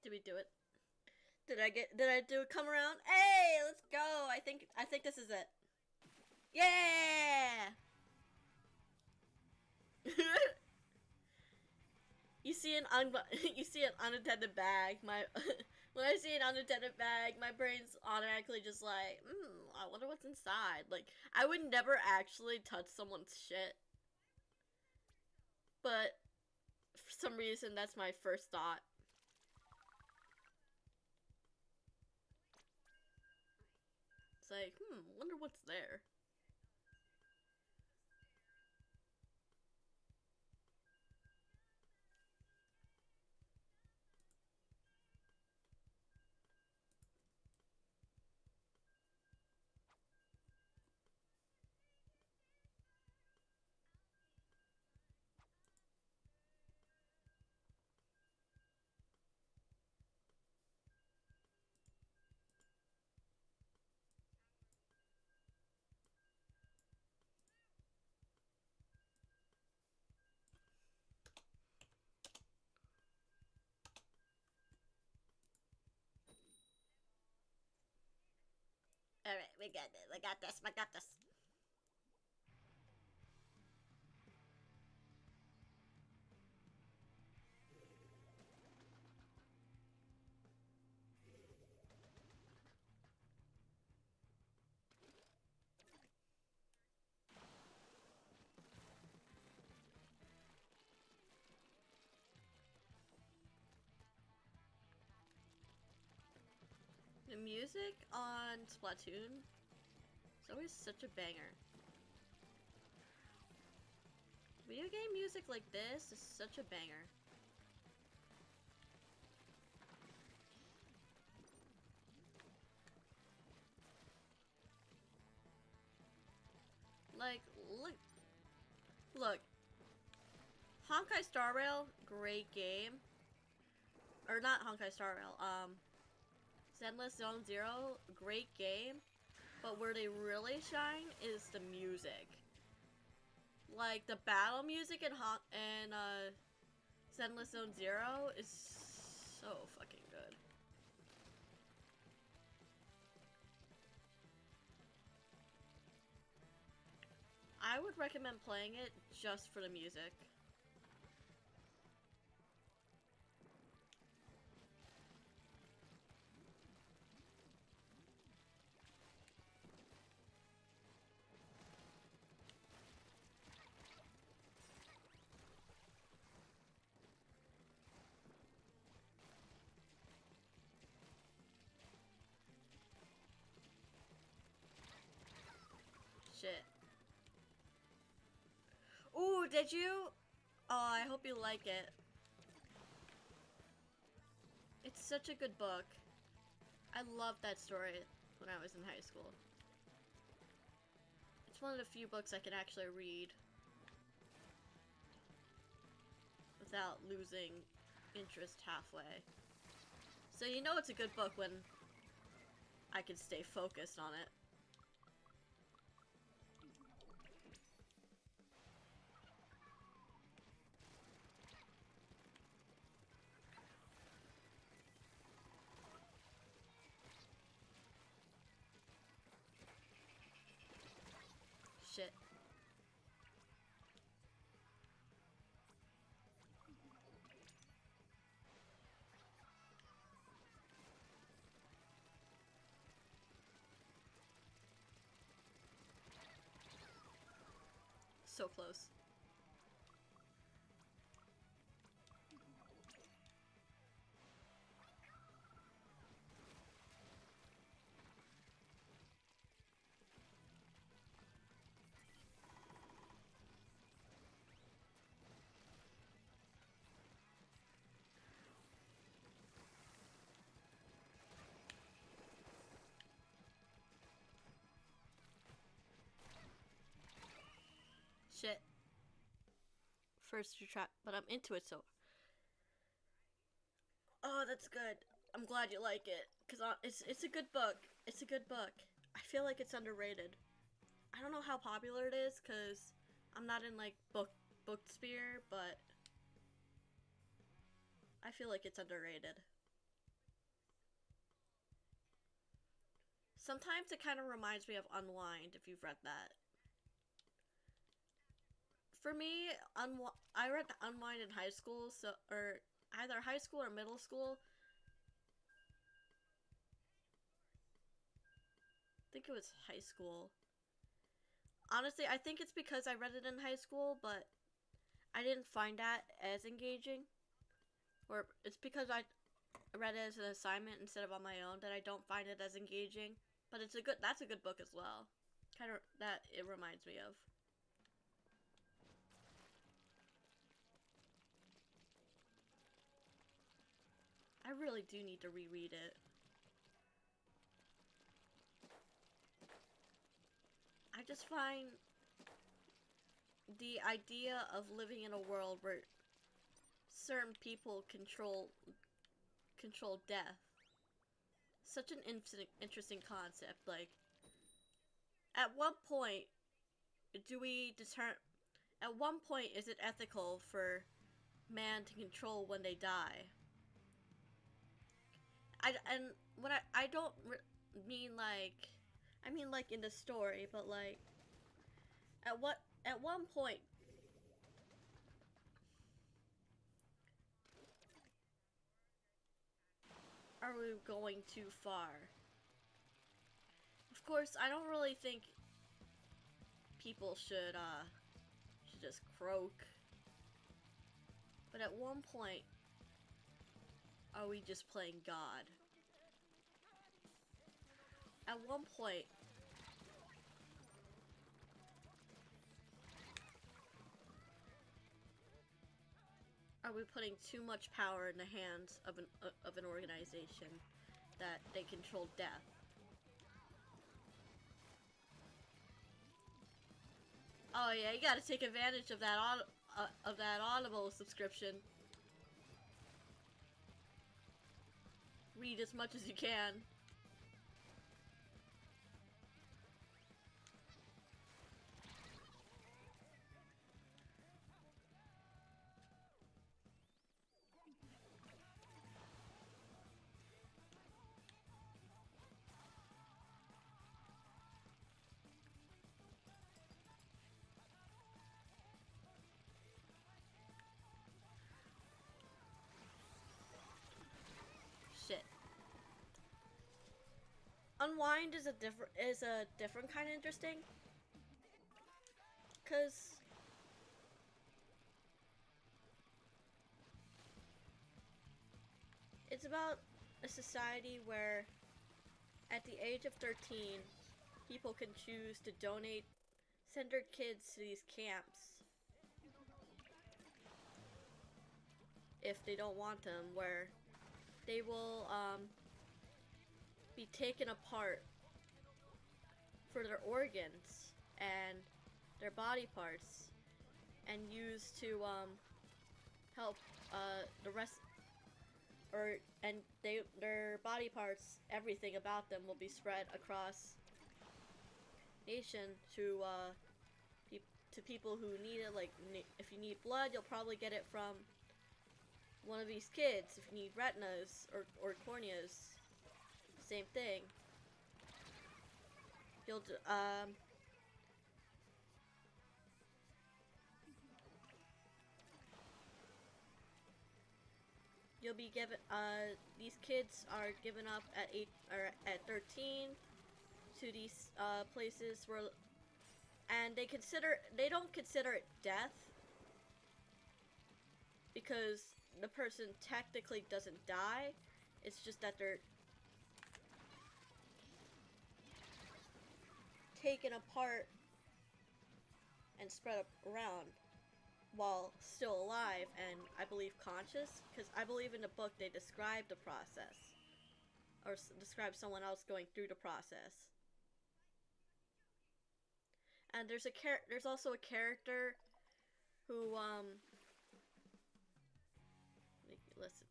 Did we do it? Did I do it come around? Hey, let's go. I think this is it. Yeah! You see an you see an unattended bag. My when I see an unattended bag, my brain's automatically just like, I wonder what's inside. Like, I would never actually touch someone's shit, but for some reason, that's my first thought. It's like, wonder what's there. Alright, we got this, we got this, we got this. The music on Splatoon is always such a banger. Video game music like this is such a banger. Like, look. Honkai Star Rail, great game. Or not Honkai Star Rail, Zenless Zone Zero, great game, but where they really shine is the music. Like, the battle music in Zenless Zone Zero is so fucking good. I would recommend playing it just for the music. Shit. Ooh, did you? Oh, I hope you like it. It's such a good book. I loved that story when I was in high school. It's one of the few books I can actually read without losing interest halfway. So you know it's a good book when I can stay focused on it. Shit. So close. Shit. First you trap, but I'm into it, so. Oh, that's good. I'm glad you like it, cause it's a good book. It's a good book. I feel like it's underrated. I don't know how popular it is, cause I'm not in like book sphere, but I feel like it's underrated. Sometimes it kind of reminds me of Unwind, if you've read that. for me, I read Unwind in high school, so or either high school or middle school. I think it was high school. Honestly, I think it's because I read it in high school, but I didn't find that as engaging. Or it's because I read it as an assignment instead of on my own that I don't find it as engaging. But that's a good book as well. Kind of that it reminds me of. I really do need to reread it. I just find the idea of living in a world where certain people control death such an interesting concept. Like, at what point do we determine? At one point, is it ethical for man to control when they die? And when I don't mean like, I mean like in the story, but like, at one point, are we going too far? Of course, I don't really think people should just croak. But at one point, are we just playing God? At one point, are we putting too much power in the hands of an organization that they control death? Oh yeah, you gotta take advantage of that Audible subscription. Read as much as you can. Shit. Unwind is a different kind of interesting. 'Cause it's about a society where at the age of 13, people can choose to send their kids to these camps if they don't want them, where they will be taken apart for their organs and their body parts and used to help the rest, their body parts, everything about them will be spread across nation to people who need it. Like, if you need blood, you'll probably get it from one of these kids. If you need retinas or corneas, same thing. You'll you'll be given these kids are given up at 8 or at 13 to these places where, and they don't consider it death because the person technically doesn't die. It's just that they're taken apart and spread around while still alive and I believe conscious, because I believe in the book they describe the process, or describe someone else going through the process. And there's also a character who listen.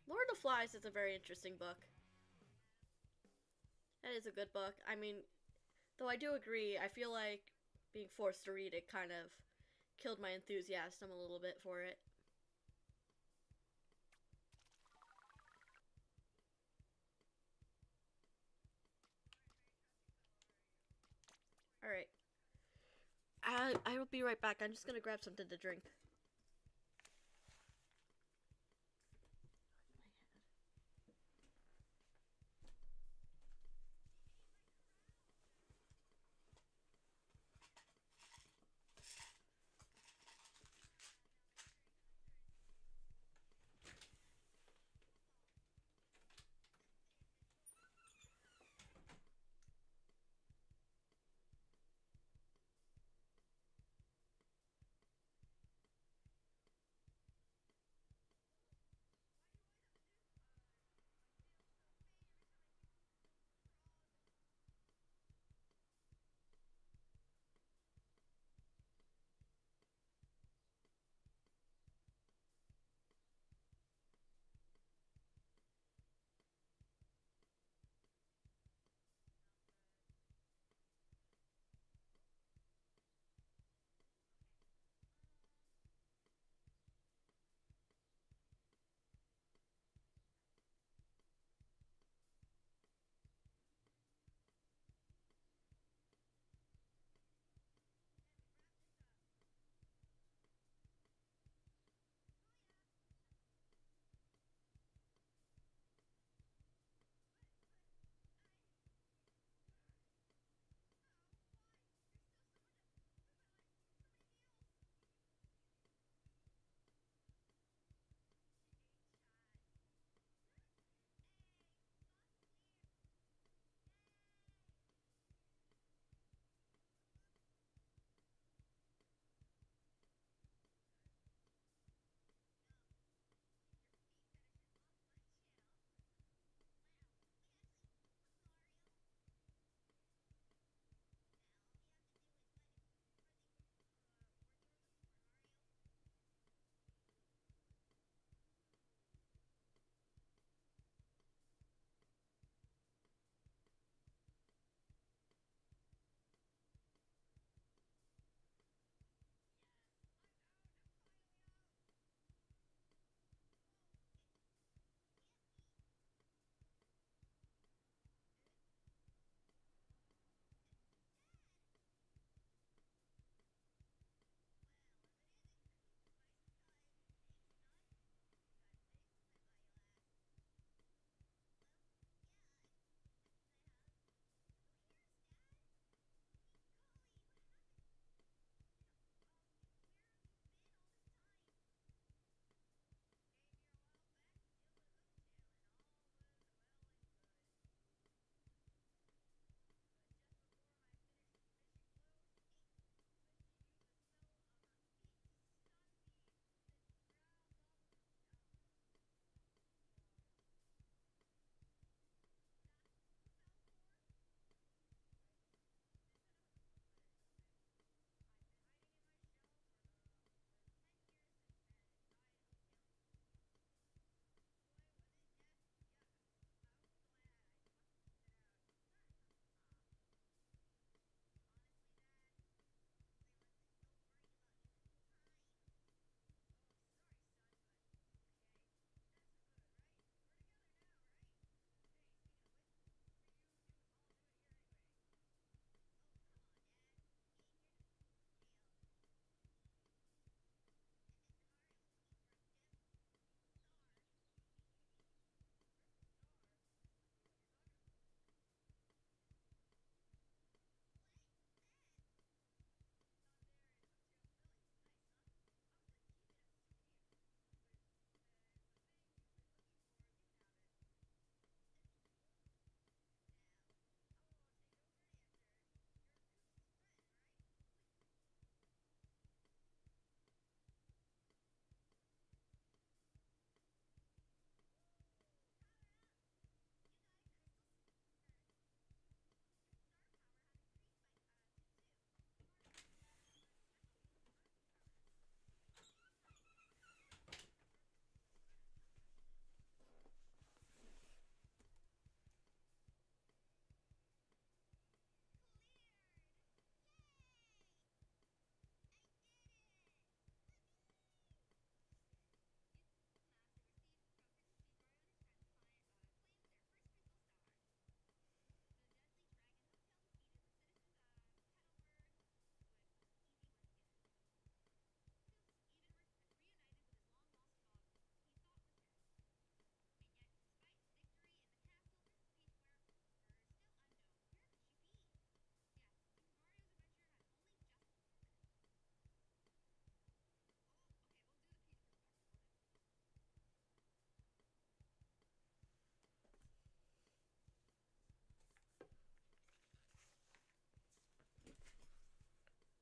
Lord of the Flies is a very interesting book. That is a good book. I mean, though I do agree, I feel like being forced to read it kind of killed my enthusiasm a little bit for it. I will be right back. I'm just gonna grab something to drink.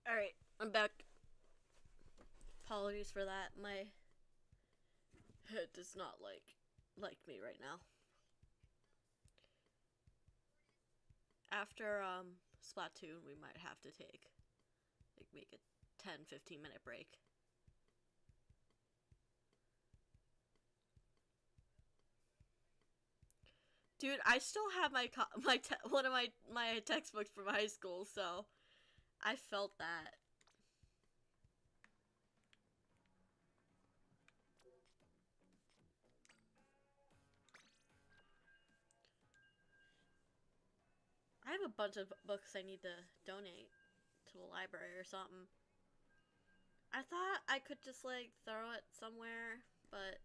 Alright, I'm back. Apologies for that. My head does not like me right now. After Splatoon, we might have to make a 10-15 minute break. Dude, I still have one of my textbooks from high school, so I felt that. I have a bunch of books I need to donate to the library or something. I thought I could just like throw it somewhere, but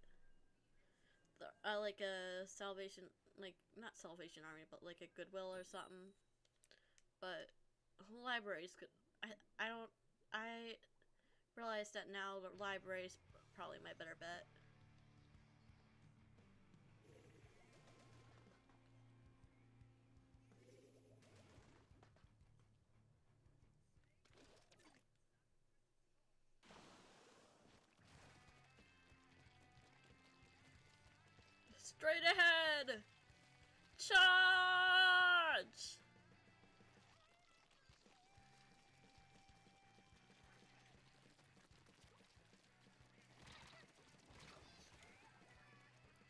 like a Salvation, like not Salvation Army, but like a Goodwill or something. But libraries could. I realize that now the library's probably my better bet. Straight ahead! Charge!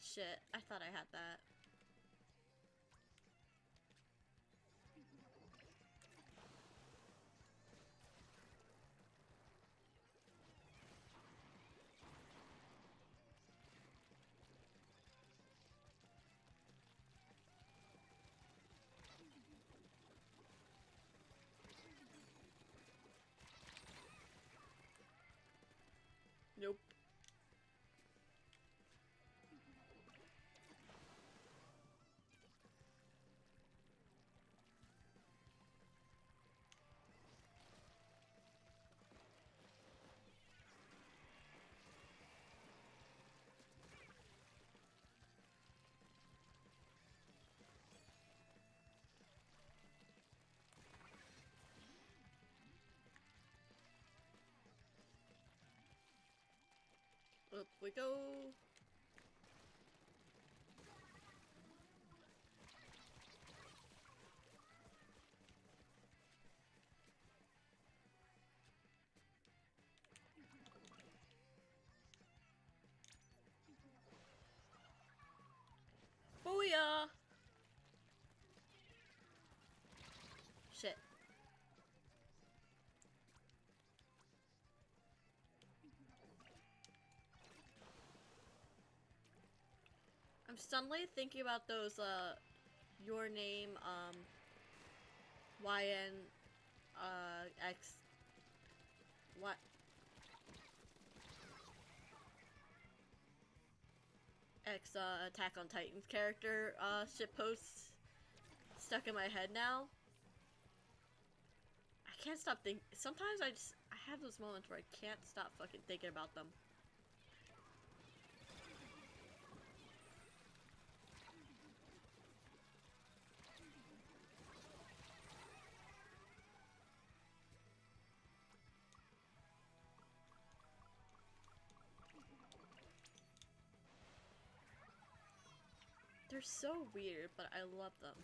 Shit, I thought I had that. Nope. Up we go. Booyah! Shit. I'm suddenly thinking about those, your name, YN, X, what? X, Attack on Titan's character, shit posts stuck in my head now. I can't stop thinking. Sometimes I have those moments where I can't stop fucking thinking about them. They're so weird, but I love them.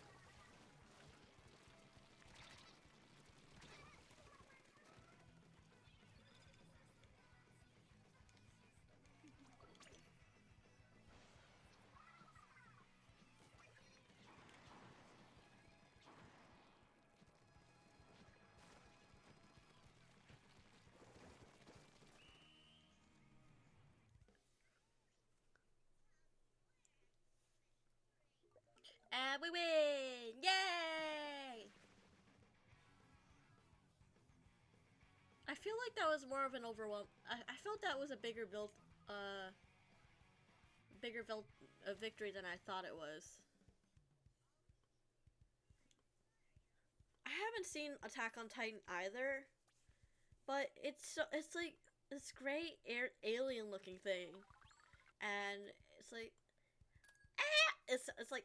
And we win! Yay! I feel like that was more of an overwhelm. I felt that was a bigger victory than I thought it was. I haven't seen Attack on Titan either, but it's like this great alien looking thing, and it's like it's like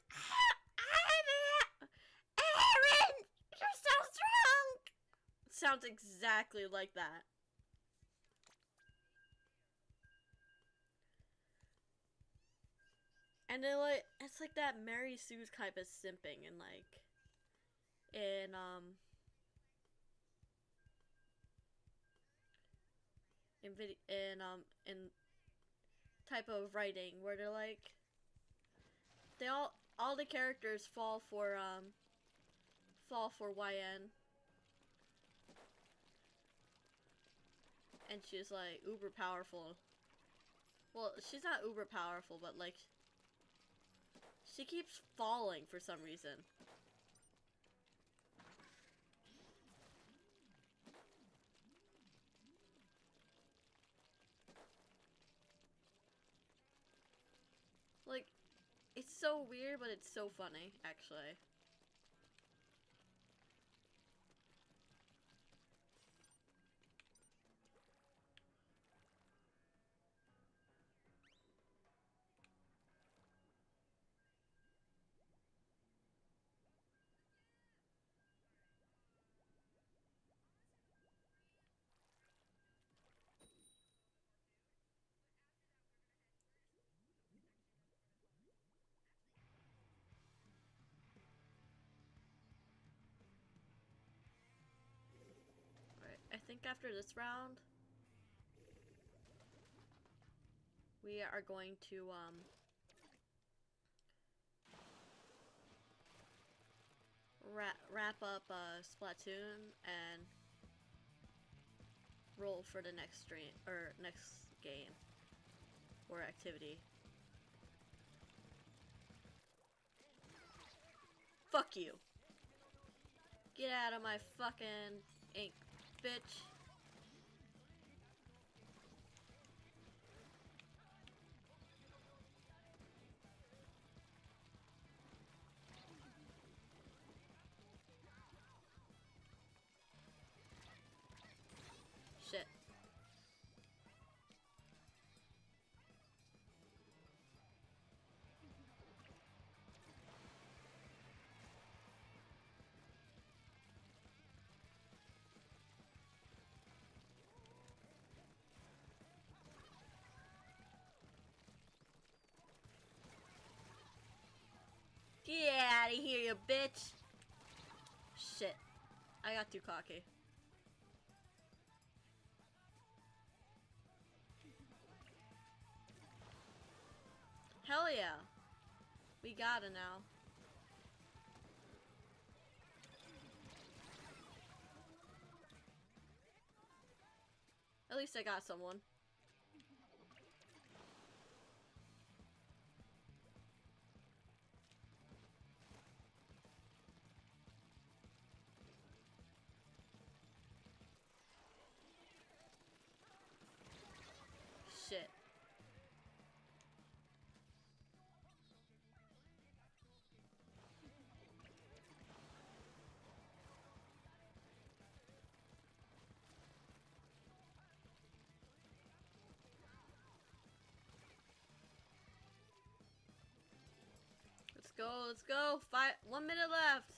Aaron, you're so strong. sounds exactly like that. And then like it's like that Mary Sue's type of simping and like in type of writing where they're like they all the characters fall for YN, and she's like uber powerful. Well, she's not uber powerful, but like she keeps falling for some reason. Like, it's so weird, but it's so funny, actually. Alright, I think after this round, we are going to, wrap up, Splatoon and roll for the next stream, or next game, or activity. Fuck you. Get out of my fucking ink, bitch. Shit. Get out of here, you bitch. Shit. I got too cocky. Hell yeah. We gotta now. At least I got someone. Shit. Let's go. 1 minute left.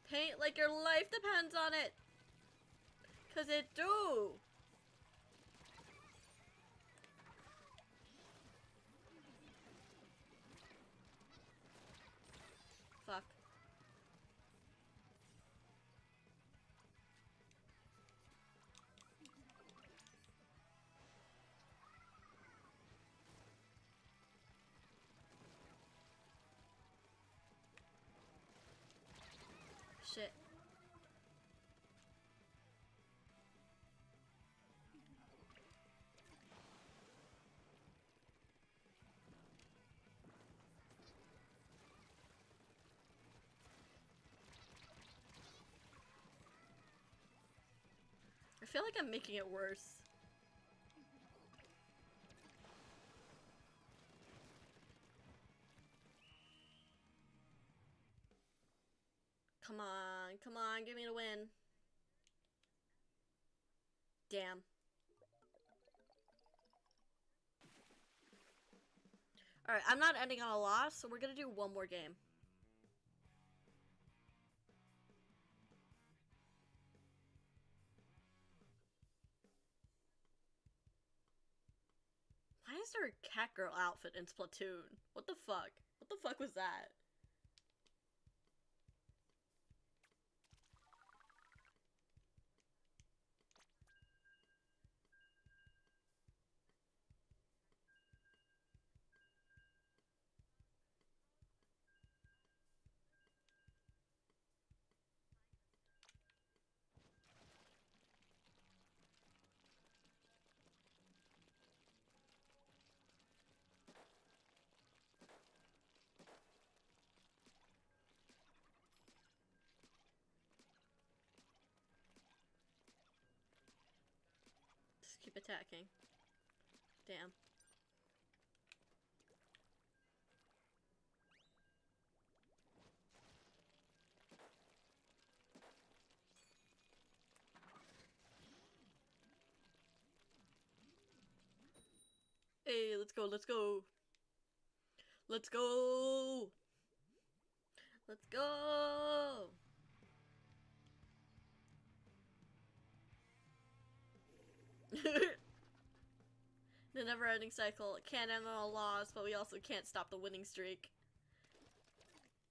Paint like your life depends on it. 'Cause it do. Fuck. Shit. I feel like I'm making it worse. Come on, give me the win. Damn. Alright, I'm not ending on a loss, so we're gonna do one more game. is her cat girl outfit in Splatoon? What the fuck? What the fuck was that? Just keep attacking. Damn. Hey, let's go, let's go. Let's go. Let's go. The never-ending cycle. Can't end on a loss, but we also can't stop the winning streak.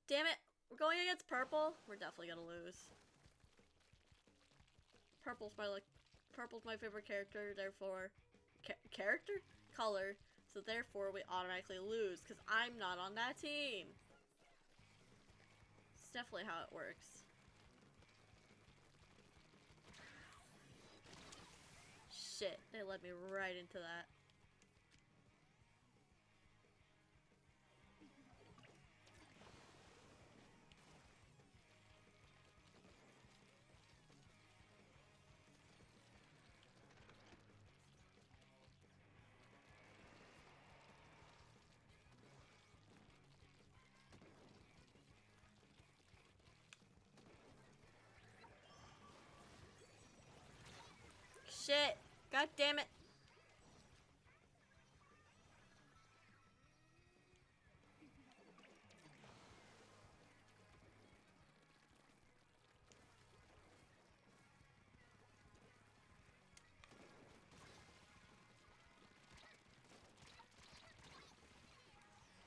Damn it! We're going against purple. We're definitely gonna lose. Purple's my favorite character. Therefore, character color. So therefore, we automatically lose because I'm not on that team. It's definitely how it works. Shit! They led me right into that. Shit! God damn it!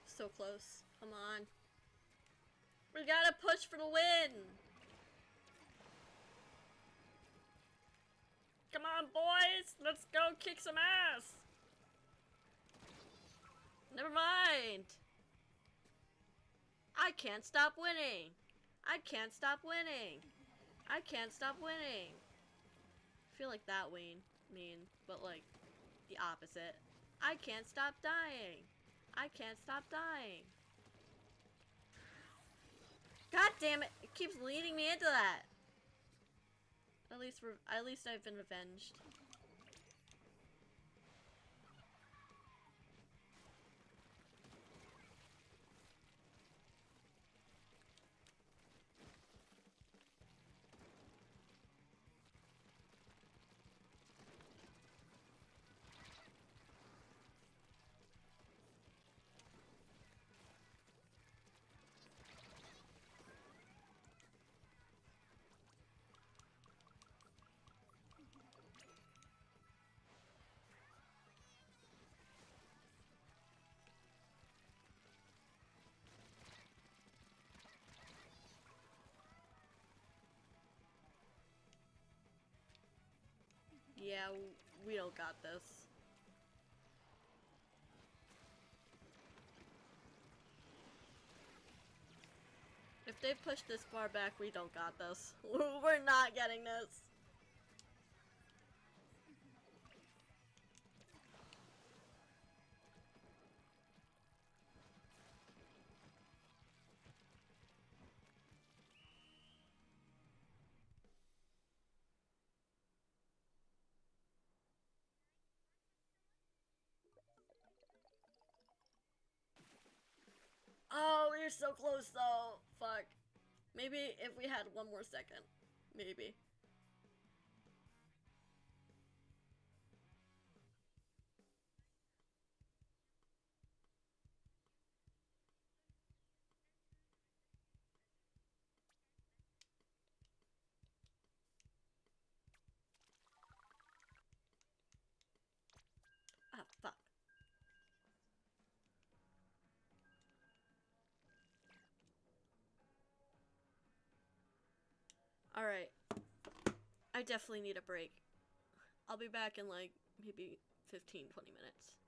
So close. Come on. We gotta push for the win! Come on, boys! Let's go kick some ass! Never mind! I can't stop winning! I can't stop winning! I can't stop winning! I feel like that mean, but like, the opposite. I can't stop dying! I can't stop dying! God damn it! It keeps leading me into that! At least I've been avenged. Yeah, we don't got this. If they push this far back, we don't got this. We're not getting this. Oh, we're so close though. Fuck. Maybe if we had one more second. Maybe. Ah, fuck. Alright. I definitely need a break. I'll be back in like maybe 15-20 minutes.